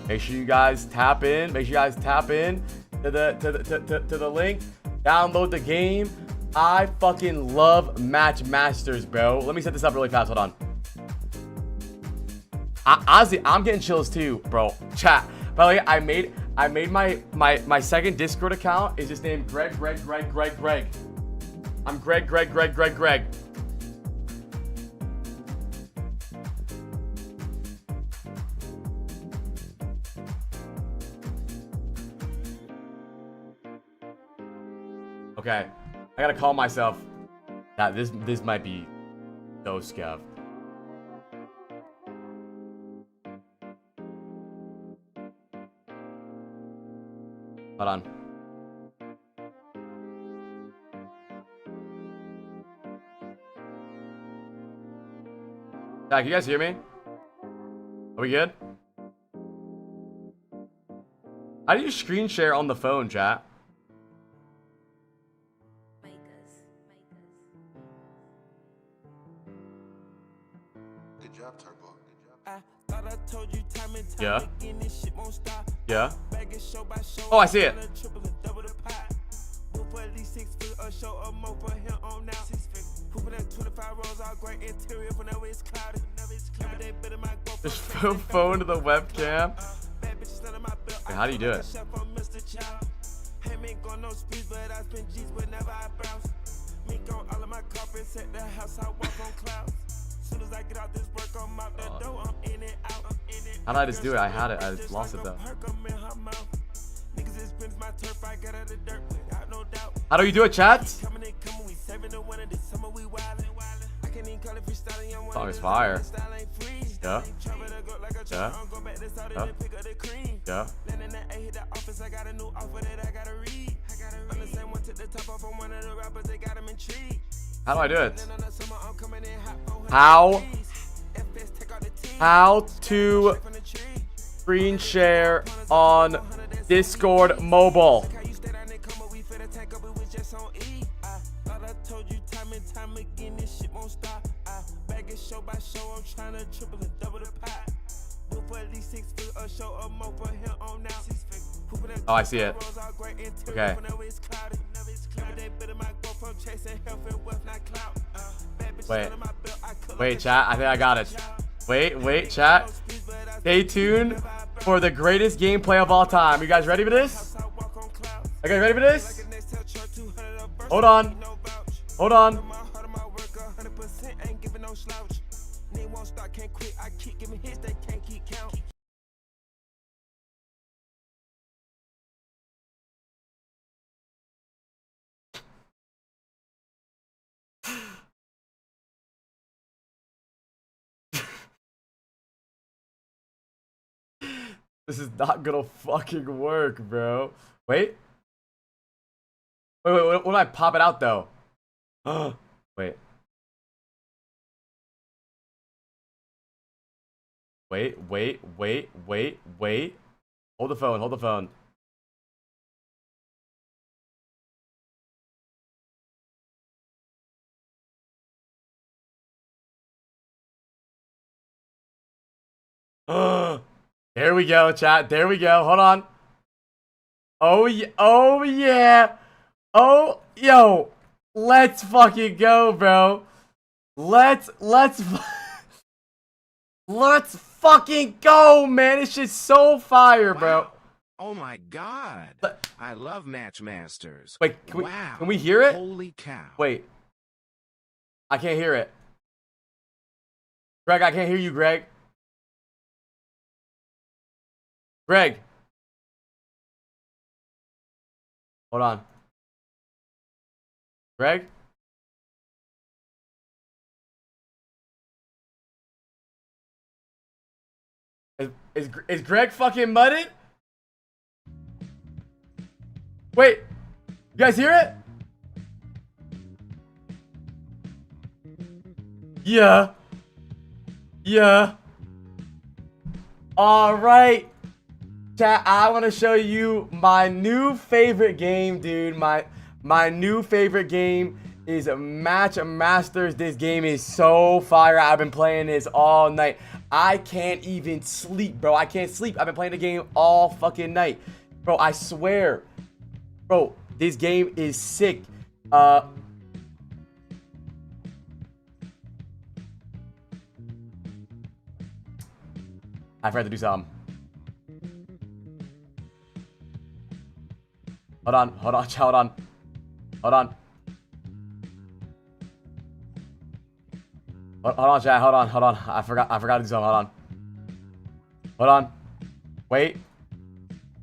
make sure you guys tap in. Make sure you guys tap in to the link. Download the game. I fucking love Match Masters, bro. Let me set this up really fast. Hold on. Honestly, I'm getting chills too, bro. Chat. By the way, I made my second Discord account is just named Greg. I'm Greg. Okay, I gotta call myself that this might be so scuffed. Hold on. Jack, you guys hear me? Are we good? How do you screen share on the phone, chat? Good job, Turbo. Yeah. Yeah. Oh, I see it. Just phone to the webcam. Wait, how do you do it? How did I just do it? I had it. I just lost it though. How do you do it, chat? Song is fire. Yeah. Yeah. Yeah. Yeah. How do I do it? How to screen share on Discord mobile. Oh, I see it. Okay. Wait, chat. I think I got it. Wait, chat. Stay tuned for the greatest gameplay of all time. You guys ready for this? Okay, ready for this? Hold on. Hold on. This is not gonna fucking work, bro. Wait. Wait, what do I pop it out though? Wait. Wait. Hold the phone. There we go, chat. There we go. Hold on. Oh yeah. Oh, yo. Let's fucking go, bro. Let's fucking go, man. It's just so fire, bro. Wow. Oh my god. I love Match Masters. Wait, can we hear it? Holy cow. Wait. I can't hear it. Greg, I can't hear you, Greg. Greg. Hold on. Greg? Is Greg fucking mudded? Wait. You guys hear it? Yeah. All right. Chat, I want to show you my new favorite game, dude. My new favorite game is Match Masters. This game is so fire. I've been playing this all night. I can't even sleep, bro. I can't sleep. I've been playing the game all fucking night. Bro, I swear. Bro, this game is sick. I forgot to do something. Hold on, hold on, hold on. Hold on. Hold on, chat. Hold on, hold on. I forgot to do something. Hold on. Hold on. Wait.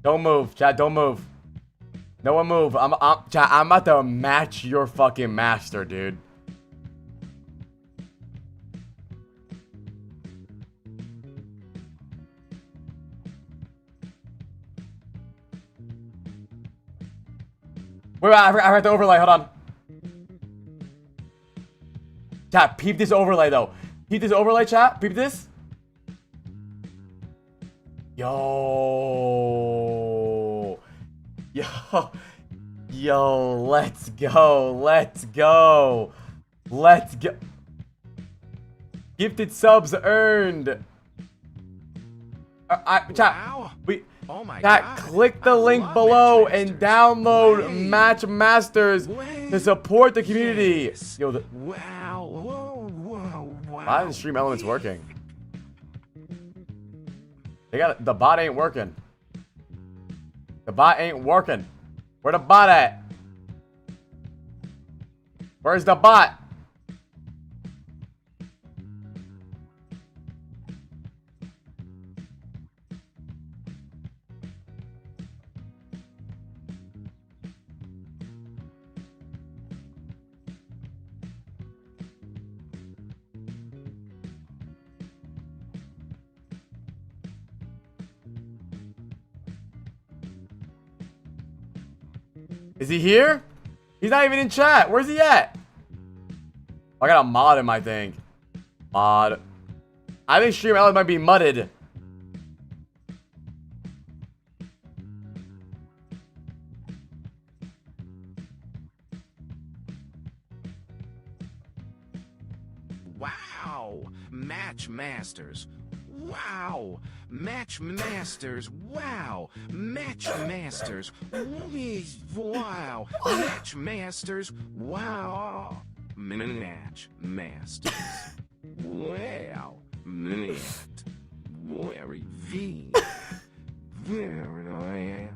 Don't move, chat. Don't move. No one move. Chat, I'm about to match your fucking master, dude. Wait, I have to overlay. Hold on. Chat, peep this overlay though. Peep this overlay, chat. Peep this. Yo. Yo. Yo, let's go. Let's go. Let's go. Gifted subs earned. Chat. Wow. Oh my Chat, God. click the I link love below Match and Masters. download Wait. Match Masters Wait. to support the community. Yes. Yo, Wow. Whoa, whoa, wow. why isn't Stream Elements working? They got the bot ain't working. The bot ain't working. Where the bot at? Where's the bot? Is he here? He's not even in chat. Where's he at? I got a mod in my thing. Mod. I think Stream Element might be mudded. Wow. Match Masters. Wow. Match Masters. Wow. Match Masters. Wow. Match Masters. Wow. Match Masters. Wow. Net. Very V. Very.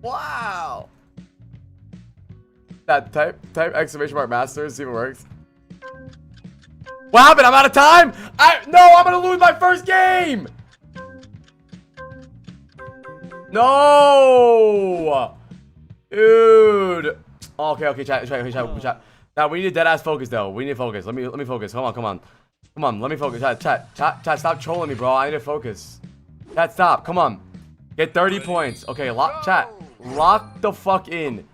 Wow. That type exclamation mark masters, see if it works. What happened? I'm out of time? No, I'm gonna lose my first game! No! Dude. Okay, chat. Now we need a dead ass focus though. We need to focus. Let me focus. Come on. Come on, let me focus. Chat, stop trolling me, bro. I need to focus. Chat, stop. Come on. Get 30 points. Okay, chat. Lock the fuck in.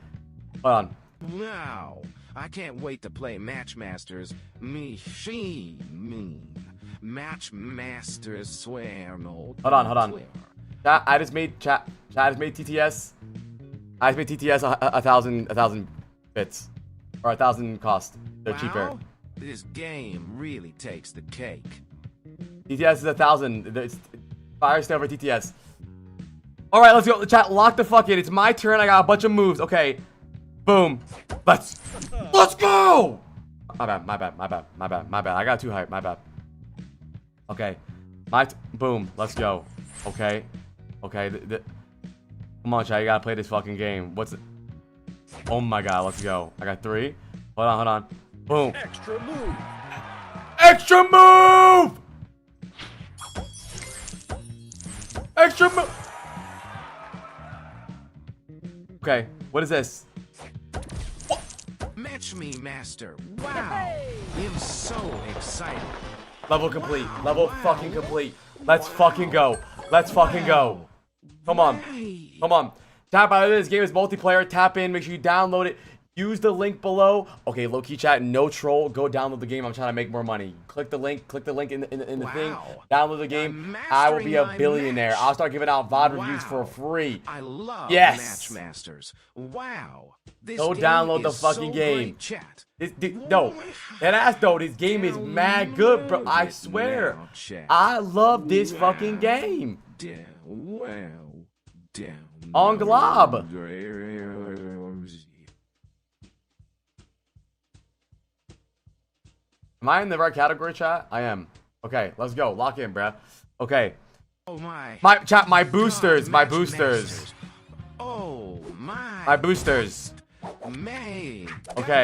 Hold on. Wow. I can't wait to play Match Masters. Me. Match Masters swear no. Hold on. Chat, I just made TTS. I just made TTS a thousand bits. Or 1,000 cost. They're cheaper. This game really takes the cake. TTS is 1,000. It's fire stay over TTS. Alright, let's go. Chat, lock the fuck in. It's my turn. I got a bunch of moves. Okay. Boom. Let's go! My bad. I got too hyped. My bad. Okay. Boom. Let's go. Okay. Come on, chat. You gotta play this fucking game. What's it? Oh my god. Let's go. I got 3. Hold on. Boom. Extra move! Okay. What is this? Match me, master. Wow. I'm so excited. Level complete. Level fucking complete. Let's fucking go. Come on. Tap out of this game is multiplayer. Tap in. Make sure you download it. Use the link below. Okay, low-key chat, no troll. Go download the game. I'm trying to make more money. Click the link in the thing. Wow. Download the game. I'm I will be a mastering my billionaire. match. I'll start giving out VOD reviews for Wow. free. I love Yes. Matchmasters. Wow. This Go game download the is fucking so game. great, chat. No, that ass though. This game is mad good, bro. I swear. Now, chat. I love this fucking game. Down, wow, down. On Glob. Am I in the right category, chat? I am. Okay, let's go. Lock in, bruh. Okay. Oh my. My boosters. My boosters. Oh my. My boosters. May. Okay.